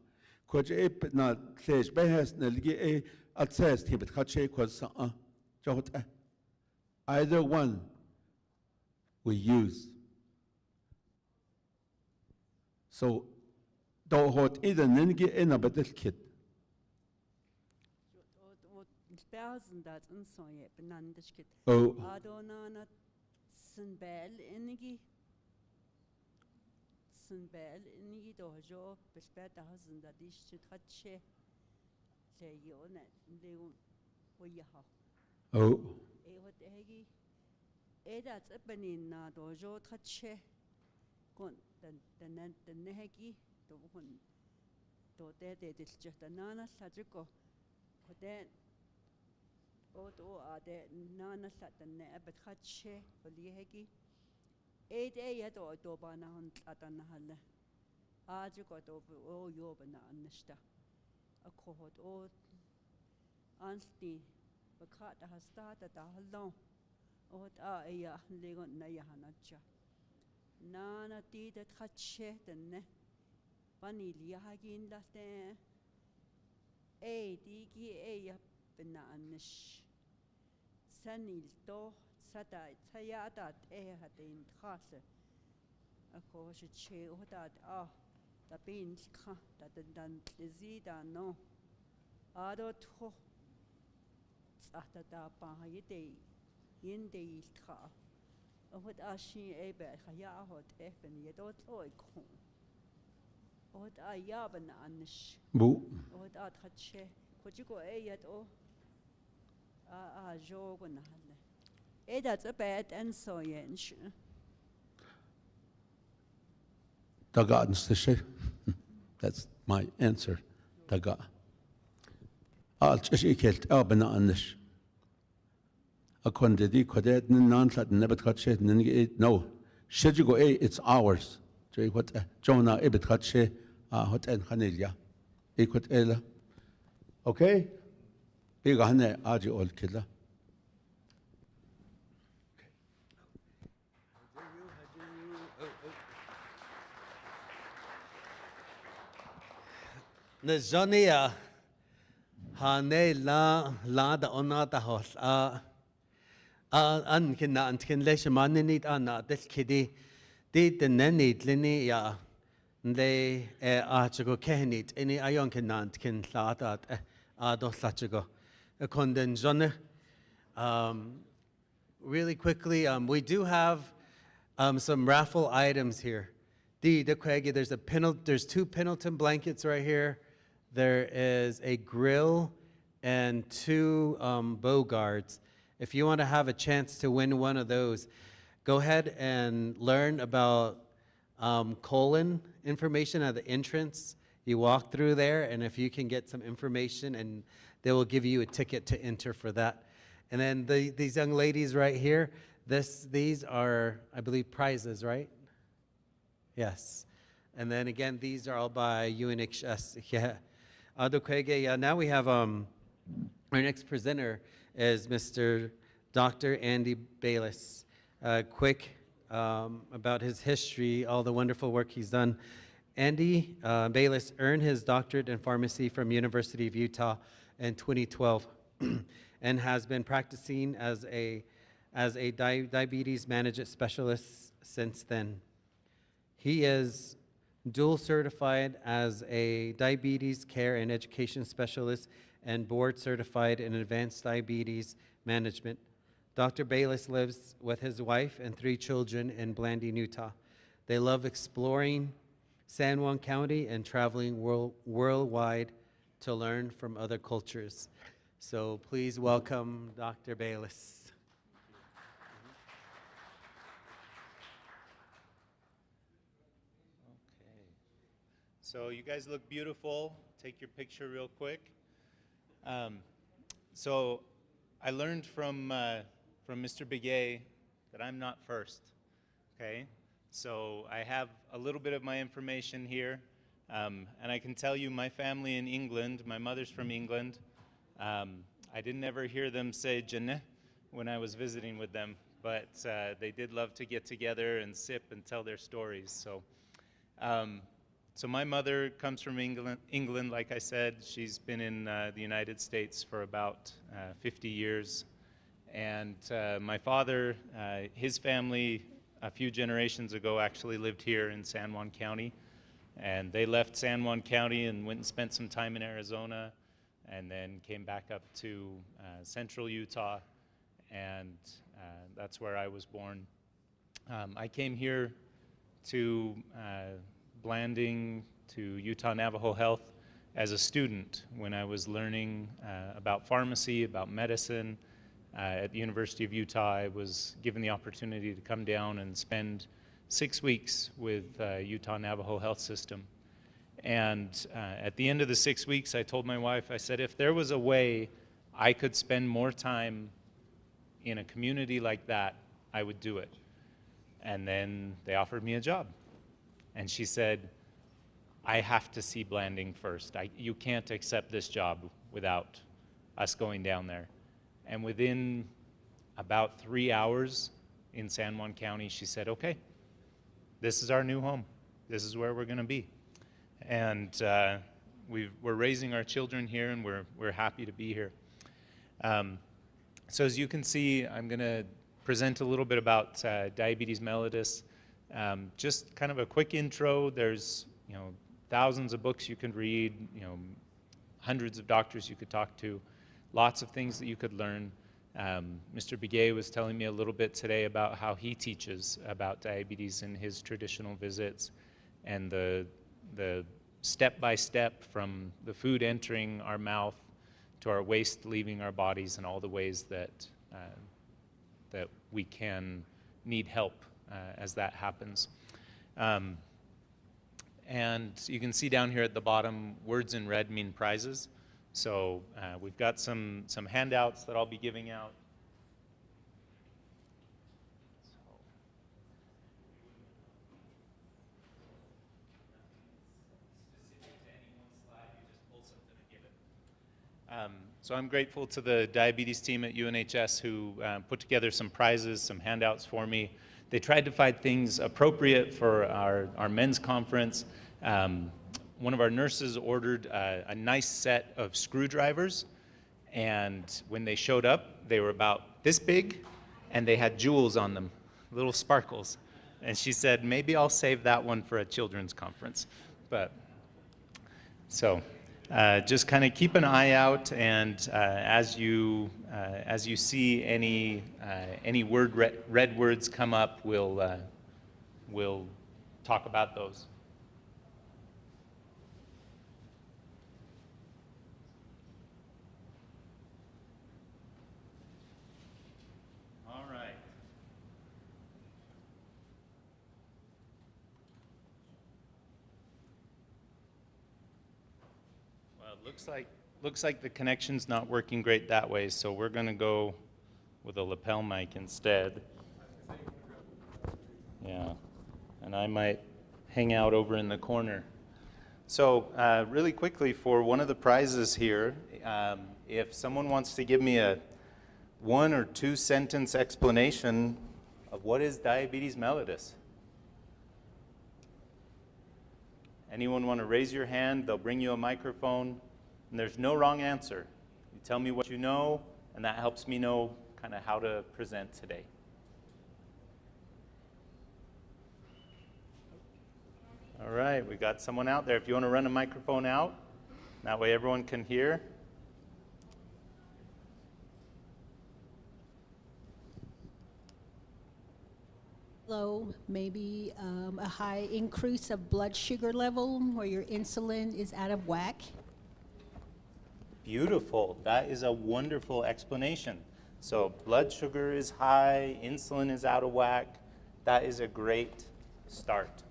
Khache ep na tlesh behas na ligi at says tibit khache khache sa. Either one we use. So don't hold either ningi in a better kid. thousand that and so ye benandishkit Oh, adonana sunbel inigi dojo bespet thousand that is to touch say you net leo oyaha oh, what hegi that's a benin dojo touch gon the nehegi to hun to de just anana sajiko then de nana satan but khache bolihegi yet or dobana hunt atana halle a주 got over yobana annishta a cohort or ansti bakata has started a halon what ya legon na yahanacha nana ti that khache then vanilla hagin laste digi ya benanish sanil to sata tayadat hatin khase a course che that the beans that the dan zida no ado to after da pa yide in the kha what ashi ebe khaya hot efen yedot oikhu what ayaban anish boo. what at khache kujiko yet o jogon halle that's a bad and so yench That's my answer. Daga. Alchishikelt abana anish. A condedi codet non-sat never khache no. Should you go it's ours. What Jonah ebit khache hot and hanilia. Equat ella. Okay? Big hane aji old killer. Na Johnny Hane la da ona da hos an kina an kin lesh manini ana des kidi di the nenit lini ya they article kenit any ayon kinant kin lata do sachigo a konden Johnny really quickly we do have some raffle items here. There's two Pendleton blankets right here. There is a grill and two bow guards. If you want to have a chance to win one of those, go ahead and learn about colon information at the entrance. You walk through there, and if you can get some information, and they will give you a ticket to enter for that. And then these young ladies right here, these are, I believe, prizes, right? Yes. And then again, these are all by UNHS. Yeah. Now we have our next presenter is Mr. Dr. Andy Bayless. Quick about his history, all the wonderful work he's done. Andy Bayless earned his doctorate in pharmacy from University of Utah in 2012 and has been practicing as a diabetes management specialist since then. He is dual certified as a diabetes care and education specialist and board certified in advanced diabetes management. Dr. Bayless lives with his wife and 3 children in Blanding, Utah. They love exploring San Juan County and traveling worldwide to learn from other cultures. So please welcome Dr. Bayless. So you guys look beautiful. Take your picture real quick. So I learned from Mr. Biguet that I'm not first, okay? So I have a little bit of my information here, and I can tell you my family in England, my mother's from England. I didn't ever hear them say Janneh when I was visiting with them, but they did love to get together and sip and tell their stories. So my mother comes from England, like I said. She's been in the United States for about 50 years. And my father, his family, a few generations ago, actually lived here in San Juan County. And they left San Juan County and went and spent some time in Arizona, and then came back up to central Utah. And that's where I was born. I came here to Blanding, to Utah Navajo Health as a student when I was learning about pharmacy, about medicine. At the University of Utah, I was given the opportunity to come down and spend 6 weeks with Utah Navajo Health System. And at the end of the 6 weeks, I told my wife, I said, if there was a way I could spend more time in a community like that, I would do it. And then they offered me a job. And she said, I have to see Blanding first. You can't accept this job without us going down there. And within about 3 hours in San Juan County, she said, okay, this is our new home. This is where we're going to be. And we're raising our children here, and we're happy to be here. So as you can see, I'm going to present a little bit about diabetes mellitus. Just kind of a quick intro. There's, thousands of books you can read, hundreds of doctors you could talk to, lots of things that you could learn. Mr. Biguet was telling me a little bit today about how he teaches about diabetes in his traditional visits, and the step-by-step from the food entering our mouth to our waste leaving our bodies, and all the ways that we can need help as that happens. And you can see down here at the bottom, words in red mean prizes. So we've got some handouts that I'll be giving out. So I'm grateful to the diabetes team at UNHS who put together some prizes, some handouts for me. They tried to find things appropriate for our men's conference. one of our nurses ordered a nice set of screwdrivers, and when they showed up, they were about this big, and they had jewels on them, little sparkles. And she said, maybe I'll save that one for a children's conference. But so just kind of keep an eye out, and as you see any red words come up, we'll talk about those. All right. Well, it looks like the connection's not working great that way, so we're going to go with a lapel mic instead. Yeah, and I might hang out over in the corner. So really quickly, for one of the prizes here, if someone wants to give me a 1 or 2 sentence explanation of what is diabetes mellitus. Anyone want to raise your hand? They'll bring you a microphone, and there's no wrong answer. You tell me what you know, and that helps me know kind of how to present today. All right, we got someone out there. If you want to run a microphone out, that way everyone can hear. Low, maybe a high increase of blood sugar level where your insulin is out of whack. Beautiful. That is a wonderful explanation. So blood sugar is high, insulin is out of whack. That is a great start.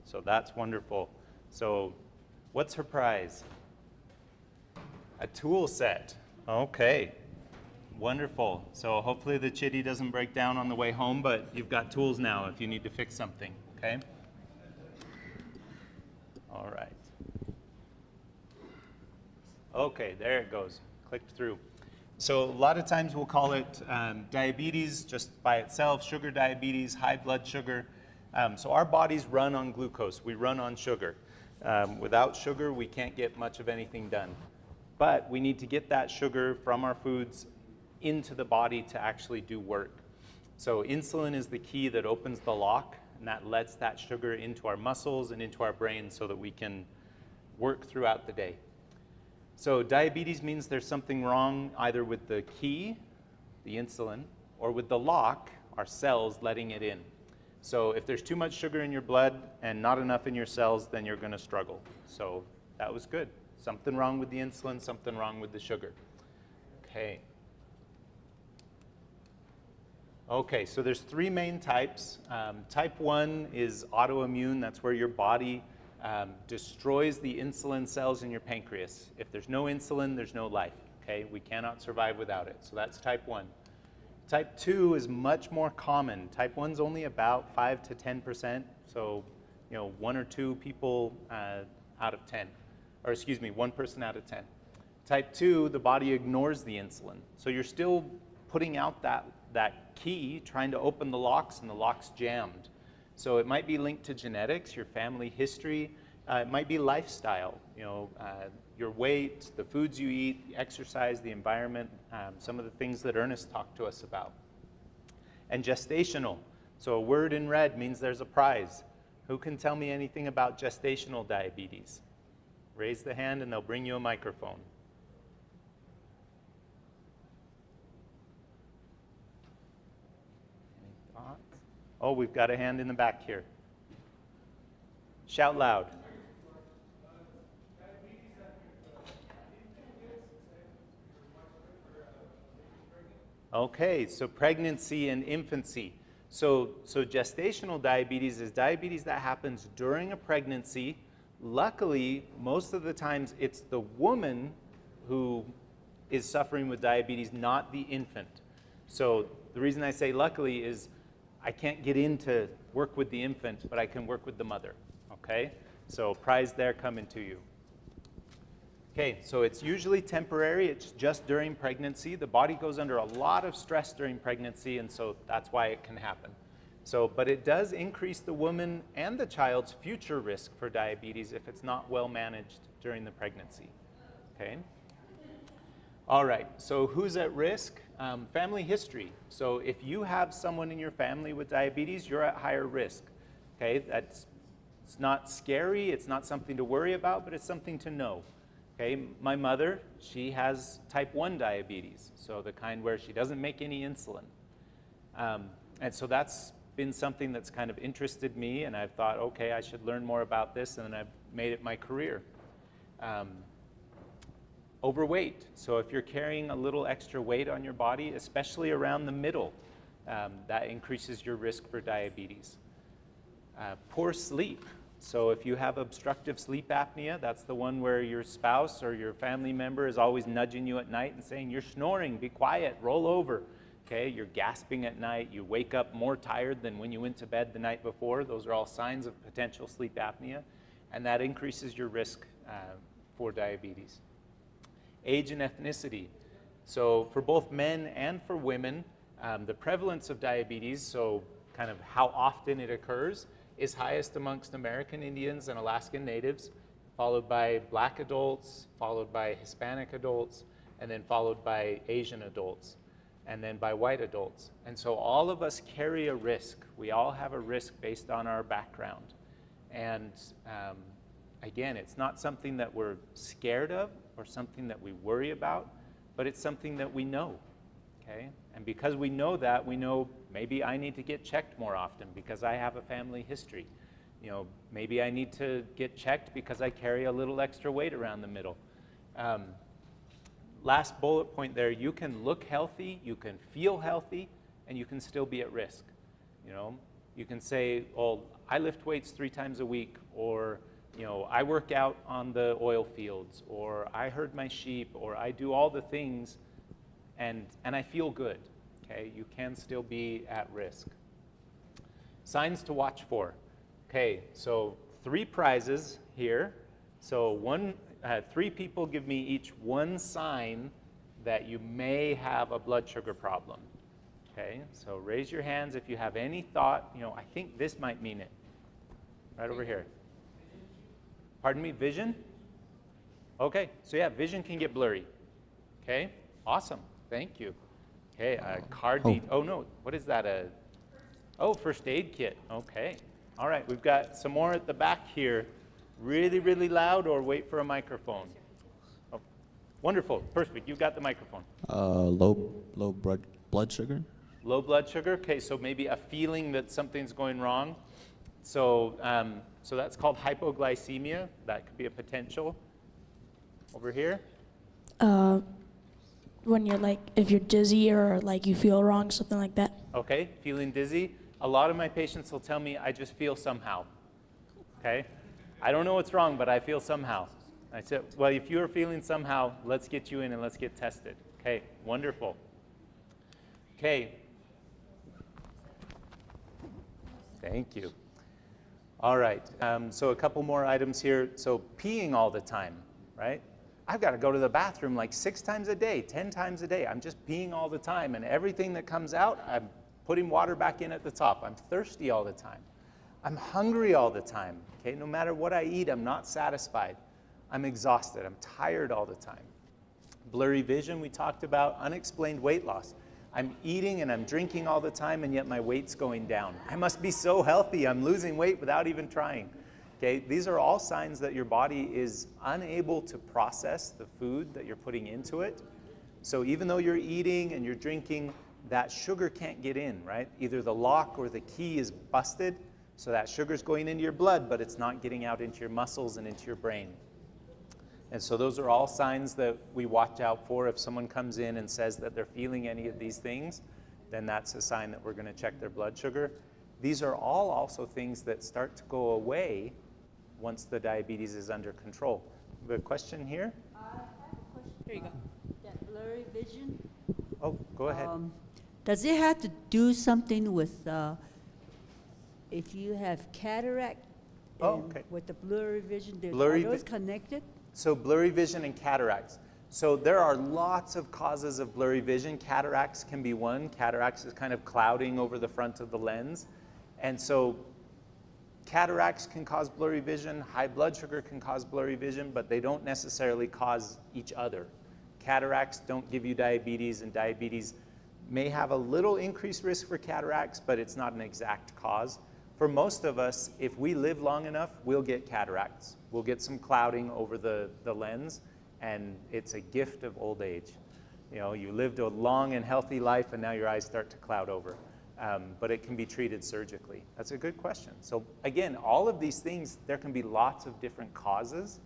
So that's wonderful. So what's her prize? A tool set. Okay. Wonderful. So hopefully the chitty doesn't break down on the way home, but you've got tools now if you need to fix something, okay? All right. Okay, there it goes. Clicked through. So a lot of times we'll call it diabetes just by itself, sugar diabetes, high blood sugar. So our bodies run on glucose. We run on sugar. Without sugar, we can't get much of anything done. But we need to get that sugar from our foods into the body to actually do work. So insulin is the key that opens the lock, and that lets that sugar into our muscles and into our brain so that we can work throughout the day. So diabetes means there's something wrong either with the key, the insulin, or with the lock, our cells letting it in. So if there's too much sugar in your blood and not enough in your cells, then you're going to struggle. So that was good. Something wrong with the insulin, something wrong with the sugar. Okay. Okay, so there's 3 main types. Type 1 is autoimmune. That's where your body destroys the insulin cells in your pancreas. If there's no insulin, there's no life. Okay, we cannot survive without it. So that's type 1. Type 2 is much more common. Type 1 is only about 5 to 10%. So, 1 or 2 people out of 10, or excuse me, 1 person out of 10. Type 2, the body ignores the insulin. So you're still putting out that key, trying to open the locks, and the lock's jammed. So it might be linked to genetics, your family history. It might be lifestyle, your weight, the foods you eat, the exercise, the environment, some of the things that Ernest talked to us about. And gestational. So a word in red means there's a prize. Who can tell me anything about gestational diabetes? Raise the hand and they'll bring you a microphone. Any thoughts? Oh, we've got a hand in the back here. Shout loud. Okay, so pregnancy and infancy. So gestational diabetes is diabetes that happens during a pregnancy. Luckily, most of the times it's the woman who is suffering with diabetes, not the infant. So the reason I say luckily is I can't get in to work with the infant, but I can work with the mother, okay? So prize there coming to you. Okay, so it's usually temporary. It's just during pregnancy. The body goes under a lot of stress during pregnancy, and so that's why it can happen. So, but it does increase the woman and the child's future risk for diabetes if it's not well managed during the pregnancy, okay? All right, so who's at risk? Family history. So if you have someone in your family with diabetes, you're at higher risk, okay? It's not scary, it's not something to worry about, but it's something to know, okay? My mother, she has type 1 diabetes, so the kind where she doesn't make any insulin. And so that's been something that's kind of interested me, and I've thought, okay, I should learn more about this, and then I've made it my career. Overweight. So if you're carrying a little extra weight on your body, especially around the middle, that increases your risk for diabetes. Poor sleep. So if you have obstructive sleep apnea, that's the one where your spouse or your family member is always nudging you at night and saying, you're snoring, be quiet, roll over. Okay, you're gasping at night, you wake up more tired than when you went to bed the night before. Those are all signs of potential sleep apnea, and that increases your risk for diabetes. Age and ethnicity. So for both men and for women, the prevalence of diabetes, so kind of how often it occurs, is highest amongst American Indians and Alaskan Natives, followed by Black adults, followed by Hispanic adults, and then followed by Asian adults, and then by white adults. And so all of us carry a risk. We all have a risk based on our background. And again, it's not something that we're scared of or something that we worry about, but it's something that we know, okay? And because we know that, we know maybe I need to get checked more often because I have a family history. You know, maybe I need to get checked because I carry a little extra weight around the middle. Last bullet point there, you can look healthy, you can feel healthy, and you can still be at risk. You know, you can say, oh, I lift weights 3 times a week, or you know, I work out on the oil fields, or I herd my sheep, or I do all the things, and I feel good, okay? You can still be at risk. Signs to watch for. Okay, so 3 prizes here. So 3 people give me each 1 sign that you may have a blood sugar problem. Okay, so raise your hands if you have any thought, you know, I think this might mean it. Right over here. Pardon me, vision? Okay, so yeah, vision can get blurry. Okay, awesome, thank you. Okay, card beat, oh no, what is that? Oh, first aid kit, okay. All right, we've got some more at the back here. Really, really loud, or wait for a microphone? Oh, wonderful, perfect, you got the microphone. Low blood sugar. Low blood sugar, okay, so maybe a feeling that something's going wrong. So, so that's called hypoglycemia. That could be a potential. Over here. When you're like, if you're dizzy or like you feel wrong, something like that. Okay, feeling dizzy. A lot of my patients will tell me, I just feel somehow. Okay, I don't know what's wrong, but I feel somehow. I said, well, if you're feeling somehow, let's get you in and let's get tested. Okay, wonderful. Okay. Thank you. All right, so a couple more items here. So peeing all the time, right? I've got to go to the bathroom like 6 times a day, 10 times a day. I'm just peeing all the time, and everything that comes out, I'm putting water back in at the top. I'm thirsty all the time. I'm hungry all the time, okay? No matter what I eat, I'm not satisfied. I'm exhausted, I'm tired all the time. Blurry vision, we talked about. Unexplained weight loss. I'm eating and I'm drinking all the time, and yet my weight's going down. I must be so healthy. I'm losing weight without even trying. Okay, these are all signs that your body is unable to process the food that you're putting into it. So even though you're eating and you're drinking, that sugar can't get in, right? Either the lock or the key is busted, so that sugar's going into your blood, but it's not getting out into your muscles and into your brain. And so those are all signs that we watch out for. If someone comes in and says that they're feeling any of these things, then that's a sign that we're going to check their blood sugar. These are all also things that start to go away once the diabetes is under control. We have a question here? I have a question. Here you go. That blurry vision. Oh, go ahead. Does it have to do something with if you have cataract with the blurry vision? Are those connected? So blurry vision and cataracts. So there are lots of causes of blurry vision. Cataracts can be one. Cataracts is kind of clouding over the front of the lens. And so cataracts can cause blurry vision, high blood sugar can cause blurry vision, but they don't necessarily cause each other. Cataracts don't give you diabetes, and diabetes may have a little increased risk for cataracts, but it's not an exact cause. For most of us, if we live long enough, we'll get cataracts. We'll get some clouding over the lens, and it's a gift of old age. You know, you lived a long and healthy life, and now your eyes start to cloud over. But it can be treated surgically. That's a good question. So again, all of these things, there can be lots of different causes,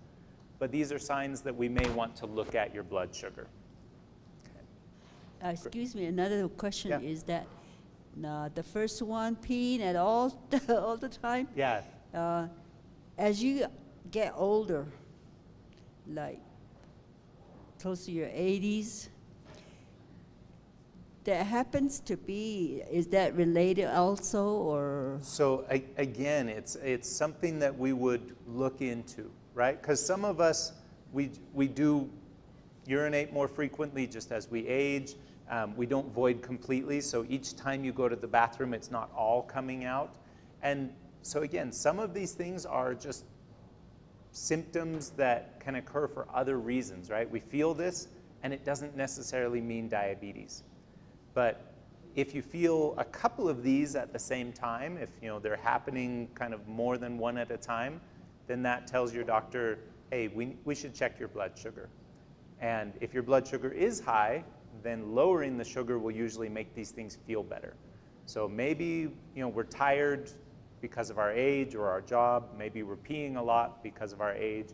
but these are signs that we may want to look at your blood sugar. Excuse me, another question Yeah. is that the first one peeing at all all the time. Yeah. As you get older, like close to your 80s, that happens to be, is that related also, or? So again, it's something that we would look into, right? Because some of us, we do urinate more frequently just as we age. We don't void completely, so each time you go to the bathroom, it's not all coming out. And so again, some of these things are just symptoms that can occur for other reasons, right? We feel this, and it doesn't necessarily mean diabetes. But if you feel a couple of these at the same time, if they're happening kind of more than one at a time, then that tells your doctor, hey, we should check your blood sugar. And if your blood sugar is high, then lowering the sugar will usually make these things feel better. So maybe we're tired because of our age or our job. Maybe we're peeing a lot because of our age.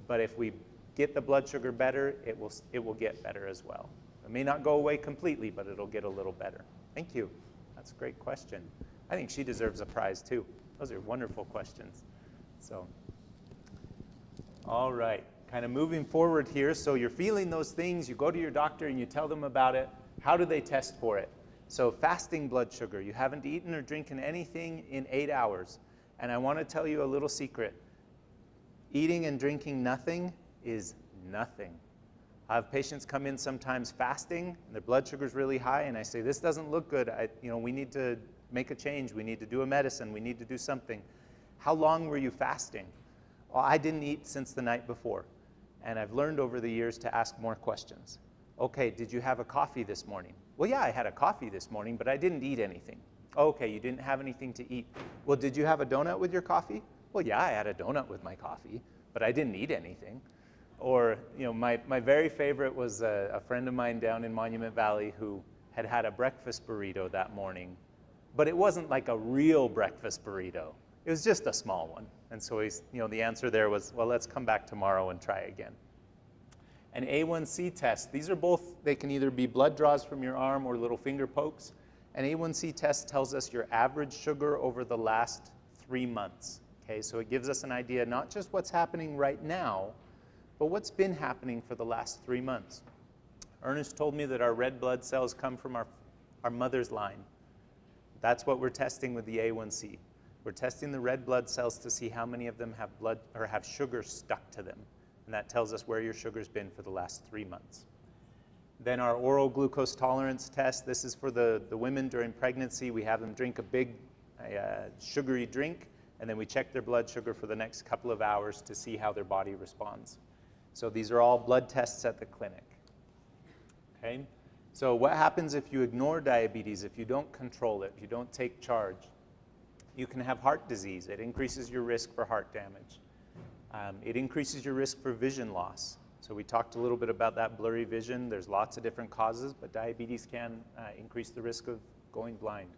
But if we get the blood sugar better, it will get better as well. It may not go away completely, but it'll get a little better. Thank you. That's a great question. I think she deserves a prize too. Those are wonderful questions. So, all right, kind of moving forward here. So you're feeling those things, you go to your doctor and you tell them about it. How do they test for it? So fasting blood sugar, you haven't eaten or drinking anything in 8 hours. And I want to tell you a little secret. Eating and drinking nothing is nothing. I have patients come in sometimes fasting, and their blood sugar is really high, and I say, this doesn't look good. We need to make a change. We need to do a medicine. We need to do something. How long were you fasting? Well, I didn't eat since the night before. And I've learned over the years to ask more questions. Okay, did you have a coffee this morning? Well, yeah, I had a coffee this morning, but I didn't eat anything. Okay, you didn't have anything to eat. Well, did you have a donut with your coffee? Well, yeah, I had a donut with my coffee, but I didn't eat anything. Or, my very favorite was a friend of mine down in Monument Valley who had a breakfast burrito that morning, but it wasn't like a real breakfast burrito. It was just a small one. And so the answer there was, well, let's come back tomorrow and try again. An A1C test, these are both, they can either be blood draws from your arm or little finger pokes. An A1C test tells us your average sugar over the last 3 months. Okay, so it gives us an idea, not just what's happening right now, but what's been happening for the last 3 months. Ernest told me that our red blood cells come from our mother's line. That's what we're testing with the A1C. We're testing the red blood cells to see how many of them have blood or have sugar stuck to them. And that tells us where your sugar's been for the last 3 months. Then our oral glucose tolerance test, this is for the women during pregnancy. We have them drink a big sugary drink, and then we check their blood sugar for the next couple of hours to see how their body responds. So these are all blood tests at the clinic. Okay? So what happens if you ignore diabetes, if you don't control it, if you don't take charge? You can have heart disease. It increases your risk for heart damage. It increases your risk for vision loss. So we talked a little bit about that blurry vision. There's lots of different causes, but diabetes can increase the risk of going blind.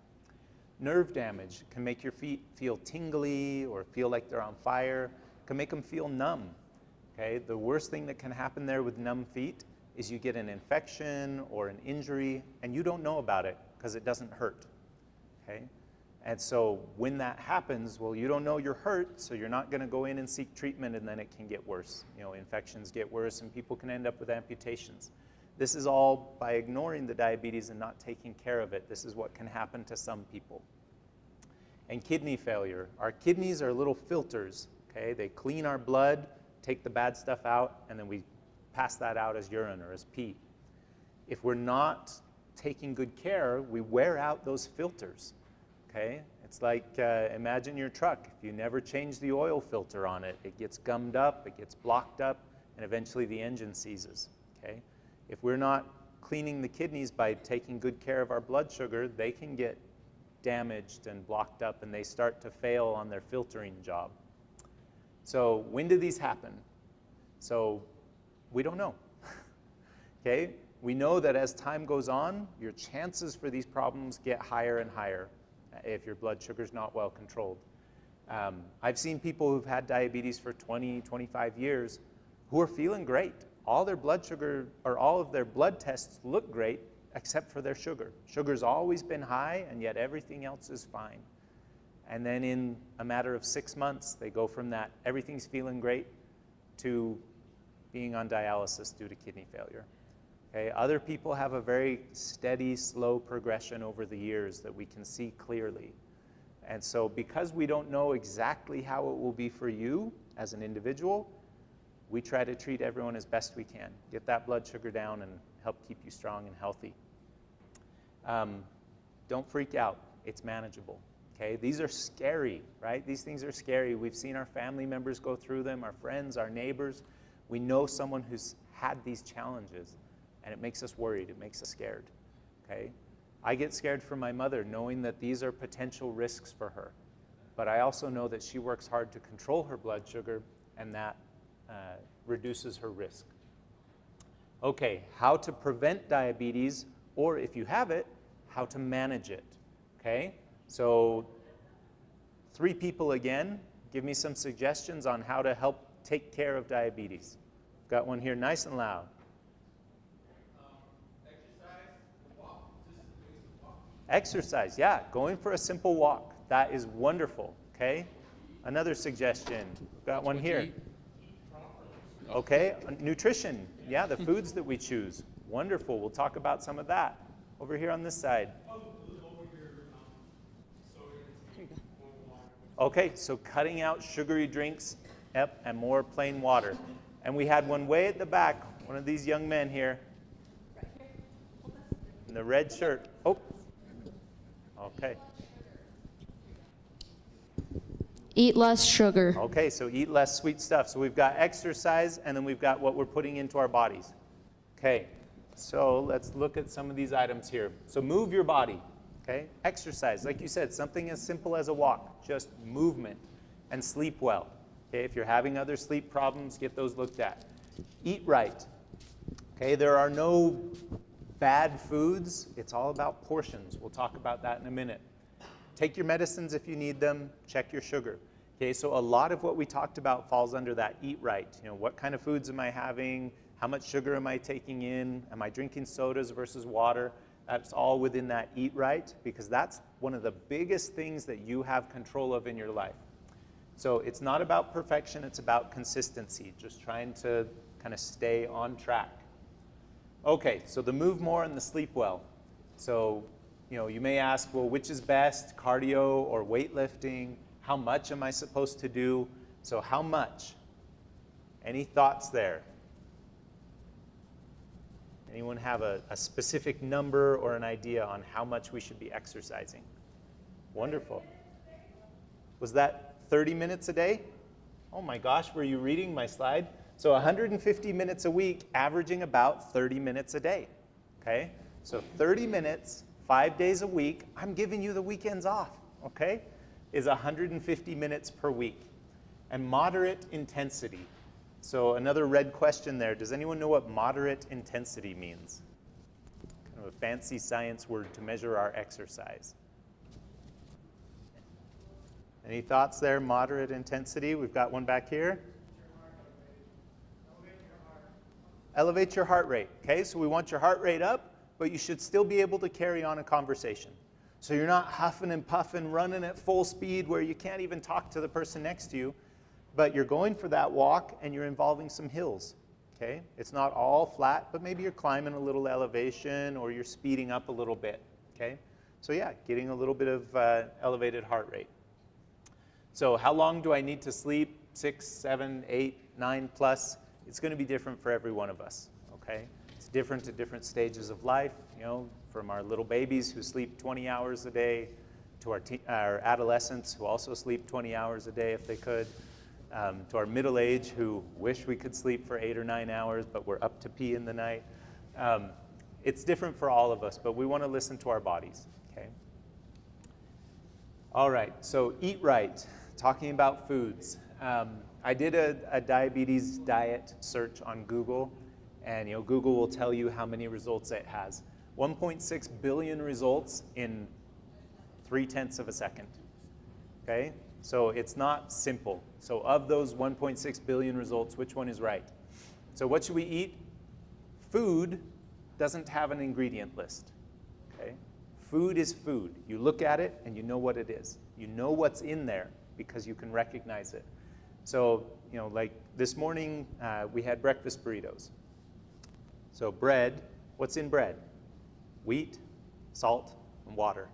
Nerve damage can make your feet feel tingly or feel like they're on fire. It can make them feel numb. Okay? The worst thing that can happen there with numb feet is you get an infection or an injury, and you don't know about it because it doesn't hurt. Okay? And so when that happens, well, you don't know you're hurt, so you're not going to go in and seek treatment, and then it can get worse. Infections get worse, and people can end up with amputations. This is all by ignoring the diabetes and not taking care of it. This is what can happen to some people. And kidney failure. Our kidneys are little filters. Okay? They clean our blood, take the bad stuff out, and then we pass that out as urine or as pee. If we're not taking good care, we wear out those filters. Okay? It's like, imagine your truck. If you never change the oil filter on it, it gets gummed up, it gets blocked up, and eventually the engine seizes, okay? If we're not cleaning the kidneys by taking good care of our blood sugar, they can get damaged and blocked up, and they start to fail on their filtering job. So when do these happen? So we don't know, okay? We know that as time goes on, your chances for these problems get higher and higher if your blood sugar is not well controlled. I've seen people who've had diabetes for 20, 25 years who are feeling great. All their blood sugar, or all of their blood tests look great except for their sugar. Sugar's always been high, and yet everything else is fine. And then in a matter of 6 months, they go from that everything's feeling great to being on dialysis due to kidney failure. Okay, other people have a very steady, slow progression over the years that we can see clearly. And so because we don't know exactly how it will be for you as an individual, we try to treat everyone as best we can. Get that blood sugar down and help keep you strong and healthy. Don't freak out. It's manageable. Okay, these are scary, right? These things are scary. We've seen our family members go through them, our friends, our neighbors. We know someone who's had these challenges, and it makes us worried. It makes us scared, okay? I get scared for my mother knowing that these are potential risks for her. But I also know that she works hard to control her blood sugar, and that reduces her risk. Okay, how to prevent diabetes, or if you have it, how to manage it, okay? So 3 people again, give me some suggestions on how to help take care of diabetes. I've got one here nice and loud. Exercise, yeah, going for a simple walk. That is wonderful, okay? Another suggestion, we've got one here. Okay, nutrition, yeah, the foods that we choose. Wonderful, we'll talk about some of that. Over here on this side. Okay, so cutting out sugary drinks, yep, and more plain water. And we had one way at the back, one of these young men here. In the red shirt. Oh. Okay. Eat less sugar. Okay, so eat less sweet stuff. So we've got exercise, and then we've got what we're putting into our bodies. Okay, so let's look at some of these items here. So move your body, okay? Exercise, like you said, something as simple as a walk, just movement, and sleep well. Okay, if you're having other sleep problems, get those looked at. Eat right. Okay, there are no bad foods. It's all about portions. We'll talk about that in a minute. Take your medicines if you need them. Check your sugar. Okay, so a lot of what we talked about falls under that eat right. You know, what kind of foods am I having? How much sugar am I taking in? Am I drinking sodas versus water? That's all within that eat right, because that's one of the biggest things that you have control of in your life. So it's not about perfection, it's about consistency, just trying to kind of stay on track. Okay, so the move more and the sleep well. So, you know, you may ask, well, which is best, cardio or weightlifting? How much am I supposed to do? So how much? Any thoughts there? Anyone have a specific number or an idea on how much we should be exercising? Wonderful. Was that 30 minutes a day? Oh my gosh, were you reading my slide? So 150 minutes a week, averaging about 30 minutes a day, okay? So 30 minutes, 5 days a week, I'm giving you the weekends off, okay? Is 150 minutes per week. And moderate intensity. So another red question there, does anyone know what moderate intensity means? Kind of a fancy science word to measure our exercise. Any thoughts there, moderate intensity? We've got one back here. Elevate your heart rate, okay? So we want your heart rate up, but you should still be able to carry on a conversation. So you're not huffing and puffing, running at full speed where you can't even talk to the person next to you, but you're going for that walk and you're involving some hills, okay? It's not all flat, but maybe you're climbing a little elevation or you're speeding up a little bit, okay? So yeah, getting a little bit of elevated heart rate. So how long do I need to sleep? 6, 7, 8, 9 plus? It's going to be different for every one of us, okay? It's different at different stages of life, you know, from our little babies who sleep 20 hours a day to our adolescents who also sleep 20 hours a day if they could, to our middle age who wish we could sleep for 8 or 9 hours, but we're up to pee in the night. It's different for all of us, but we want to listen to our bodies, okay? All right, so eat right, talking about foods. I did a diabetes diet search on Google, and Google will tell you how many results it has. 1.6 billion results in 0.3 of a second, okay? So it's not simple. So of those 1.6 billion results, which one is right? So what should we eat? Food doesn't have an ingredient list, okay? Food is food. You look at it and you know what it is. You know what's in there because you can recognize it. So, like this morning, we had breakfast burritos. So bread, what's in bread? Wheat, salt, and water.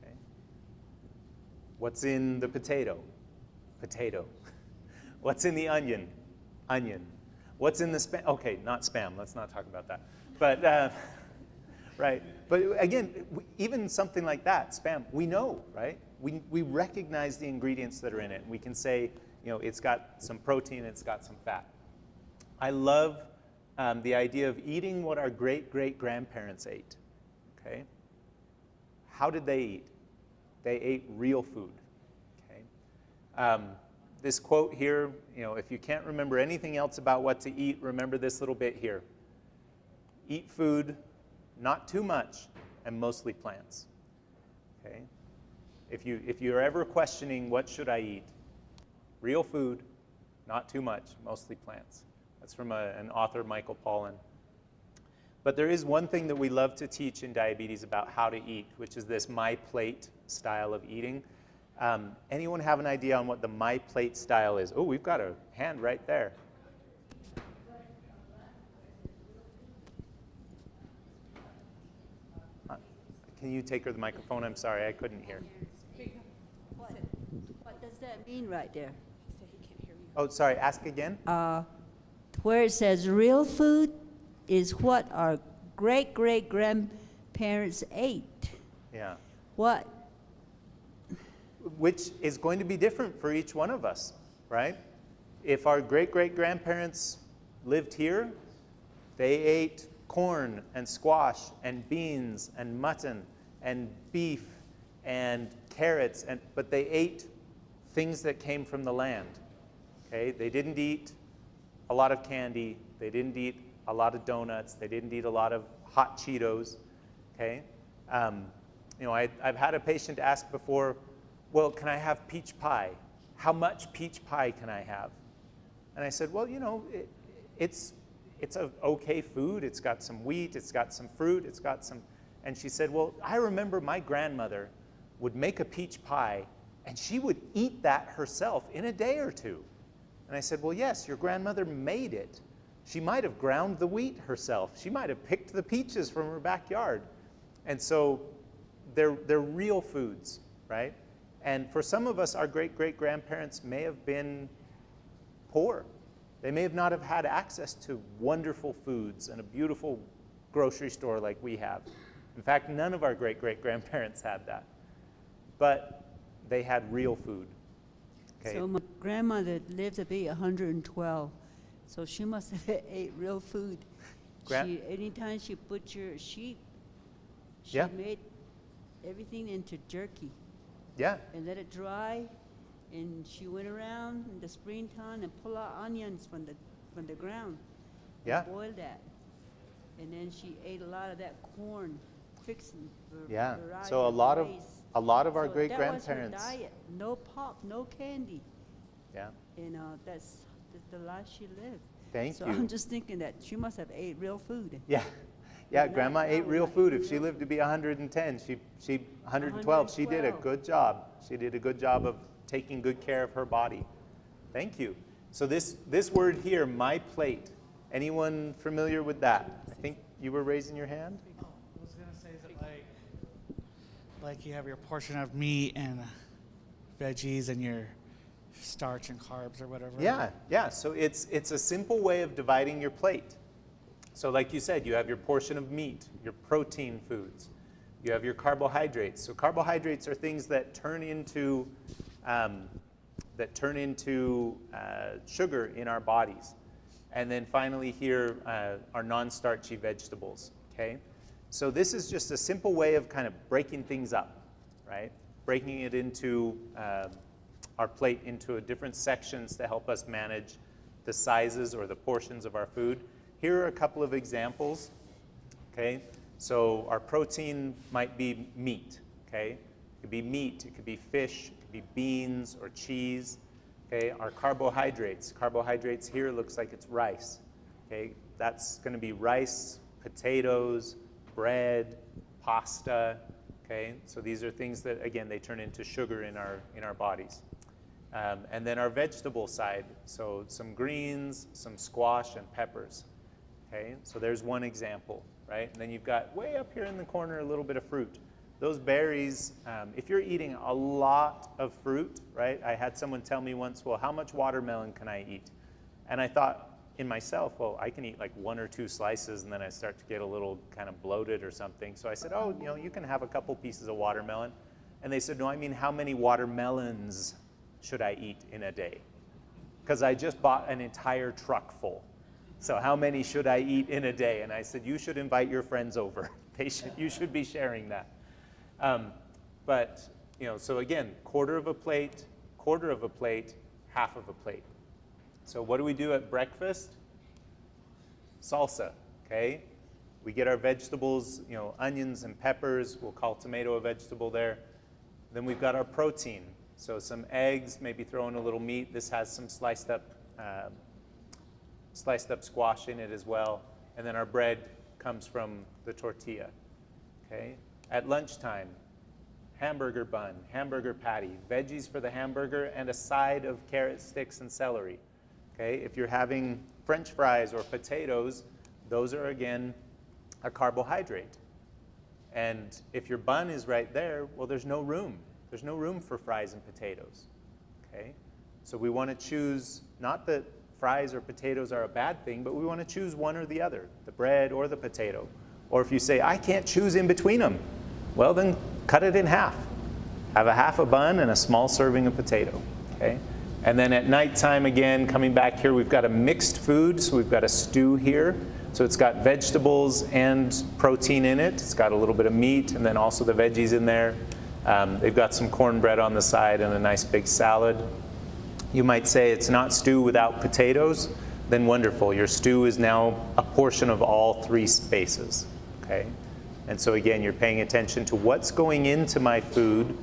Okay. What's in the potato? Potato. What's in the onion? Onion. What's in the spam? Okay, not spam. Let's not talk about that. But, right. But again, even something like that, spam, we know, right? We recognize the ingredients that are in it. And we can say, it's got some protein, it's got some fat. I love the idea of eating what our great-great-grandparents ate, okay? How did they eat? They ate real food, okay? This quote here, if you can't remember anything else about what to eat, remember this little bit here. Eat food, not too much, and mostly plants, okay? If you're ever questioning what should I eat, real food, not too much, mostly plants. That's from an author, Michael Pollan. But there is one thing that we love to teach in diabetes about how to eat, which is this My Plate style of eating. Anyone have an idea on what the My Plate style is? Oh, we've got a hand right there. Can you take her the microphone? I'm sorry, I couldn't hear. What does that mean right there? Oh, sorry, ask again. Where it says real food is what our great-great-grandparents ate. Yeah. What? Which is going to be different for each one of us, right? If our great-great-grandparents lived here, they ate corn and squash and beans and mutton and beef and carrots, but they ate things that came from the land, okay? They didn't eat a lot of candy. They didn't eat a lot of donuts. They didn't eat a lot of hot Cheetos, okay? I've had a patient ask before, well, can I have peach pie? How much peach pie can I have? And I said, well, it's an okay food. It's got some wheat. It's got some fruit. It's got some, and she said, well, I remember my grandmother would make a peach pie, and she would eat that herself in a day or two. And I said, well, yes, your grandmother made it. She might have ground the wheat herself. She might have picked the peaches from her backyard. And so they're real foods, right? And for some of us, our great-great-grandparents may have been poor. They may have not have had access to wonderful foods and a beautiful grocery store like we have. In fact, none of our great-great-grandparents had that. But they had real food. Okay. So my grandmother lived to be 112, so she must have ate real food. Anytime she butchered sheep, she made everything into jerky. Yeah. And let it dry, and she went around in the springtime and pull out onions from the ground. Yeah. And boil that, and then she ate a lot of that corn, fixing. Yeah. So a lot of our great-grandparents. That was her diet. No pop, no candy. Yeah. And that's the life she lived. Thank so you. I'm just thinking that she must have ate real food. Yeah. Yeah, Grandma ate real food. If she lived to be 110, she 112, she did a good job. She did a good job of taking good care of her body. Thank you. So this word here, my plate. Anyone familiar with that? I think you were raising your hand. I was gonna say that like you have your portion of meat and veggies and your starch and carbs or whatever. Yeah. So it's a simple way of dividing your plate. So like you said, you have your portion of meat, your protein foods. You have your carbohydrates. So carbohydrates are things that turn into sugar in our bodies. And then finally here are non-starchy vegetables, okay? So this is just a simple way of kind of breaking things up, right? Breaking it into our plate into different sections to help us manage the sizes or the portions of our food. Here are a couple of examples, okay? So our protein might be meat, okay? It could be meat, it could be fish, it could be beans or cheese, okay? Our carbohydrates here looks like it's rice, okay? That's gonna be rice, potatoes, bread, pasta, okay? So these are things that, again, they turn into sugar in our bodies. And then our vegetable side, so some greens, some squash, and peppers, okay? So there's one example, right? And then you've got way up here in the corner a little bit of fruit. Those berries, if you're eating a lot of fruit, right? I had someone tell me once, well, how much watermelon can I eat? And I thought in myself, well, I can eat like 1 or 2 slices and then I start to get a little kind of bloated or something. So I said, oh, you know, you can have a couple pieces of watermelon. And they said, no, I mean, how many watermelons should I eat in a day? Because I just bought an entire truck full. So how many should I eat in a day? And I said, you should invite your friends over. You should be sharing that. But, you know, so again, quarter of a plate, half of a plate. So what do we do at breakfast? Salsa, okay? We get our vegetables, you know, onions and peppers. We'll call tomato a vegetable there. Then we've got our protein. So some eggs, maybe throw in a little meat. This has some sliced up squash in it as well. And then our bread comes from the tortilla, okay? At lunchtime, hamburger bun, hamburger patty, veggies for the hamburger, and a side of carrot sticks and celery, okay? If you're having French fries or potatoes, those are, again, a carbohydrate. And if your bun is right there, well, there's no room. There's no room for fries and potatoes, okay? So we want to choose, not that fries or potatoes are a bad thing, but we want to choose one or the other, the bread or the potato. Or if you say, I can't choose in between them, well, then cut it in half. Have a half a bun and a small serving of potato, okay? And then at nighttime, again, coming back here, we've got a mixed food, so we've got a stew here. So it's got vegetables and protein in it. It's got a little bit of meat and then also the veggies in there. They've got some cornbread on the side and a nice big salad. You might say it's not stew without potatoes, then wonderful. Your stew is now a portion of all 3 spaces, okay? And so again, you're paying attention to what's going into my food.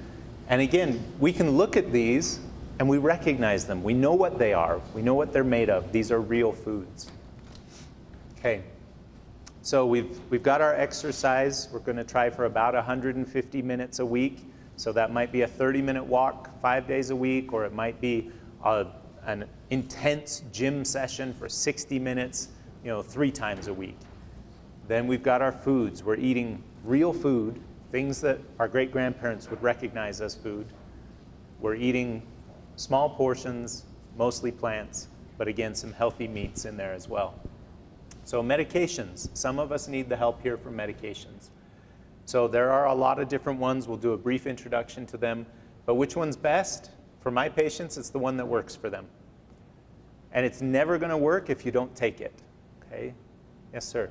And again, we can look at these and we recognize them. We know what they are. We know what they're made of. These are real foods. Okay, so we've got our exercise. We're going to try for about 150 minutes a week. So that might be a 30-minute walk 5 days a week, or it might be an intense gym session for 60 minutes, 3 times a week. Then we've got our foods. We're eating real food, things that our great-grandparents would recognize as food. We're eating small portions, mostly plants, but again, some healthy meats in there as well. So medications. Some of us need the help here for medications. So there are a lot of different ones. We'll do a brief introduction to them. But which one's best? For my patients, it's the one that works for them. And it's never going to work if you don't take it. Okay? Yes, sir.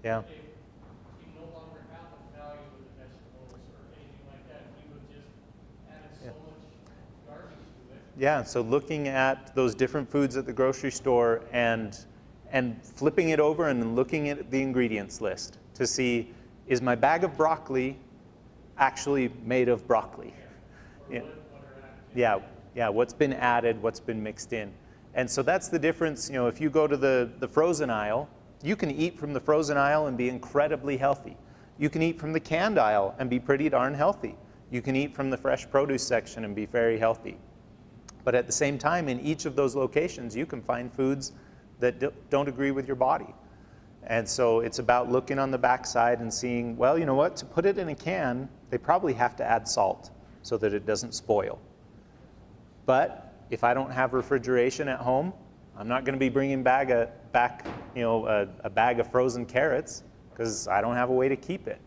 Yeah. You no longer have the value of the vegetables or anything like that. You would just add so much garbage to it. Yeah, so looking at those different foods at the grocery store and flipping it over and looking at the ingredients list to see, is my bag of broccoli actually made of broccoli? Yeah. Yeah, what's been added, what's been mixed in. And so that's the difference. If you go to the frozen aisle, you can eat from the frozen aisle and be incredibly healthy. You can eat from the canned aisle and be pretty darn healthy. You can eat from the fresh produce section and be very healthy. But at the same time, in each of those locations, you can find foods that don't agree with your body. And so it's about looking on the backside and seeing, well, you know what, to put it in a can, they probably have to add salt so that it doesn't spoil. But if I don't have refrigeration at home, I'm not going to be bringing back a bag of frozen carrots because I don't have a way to keep it.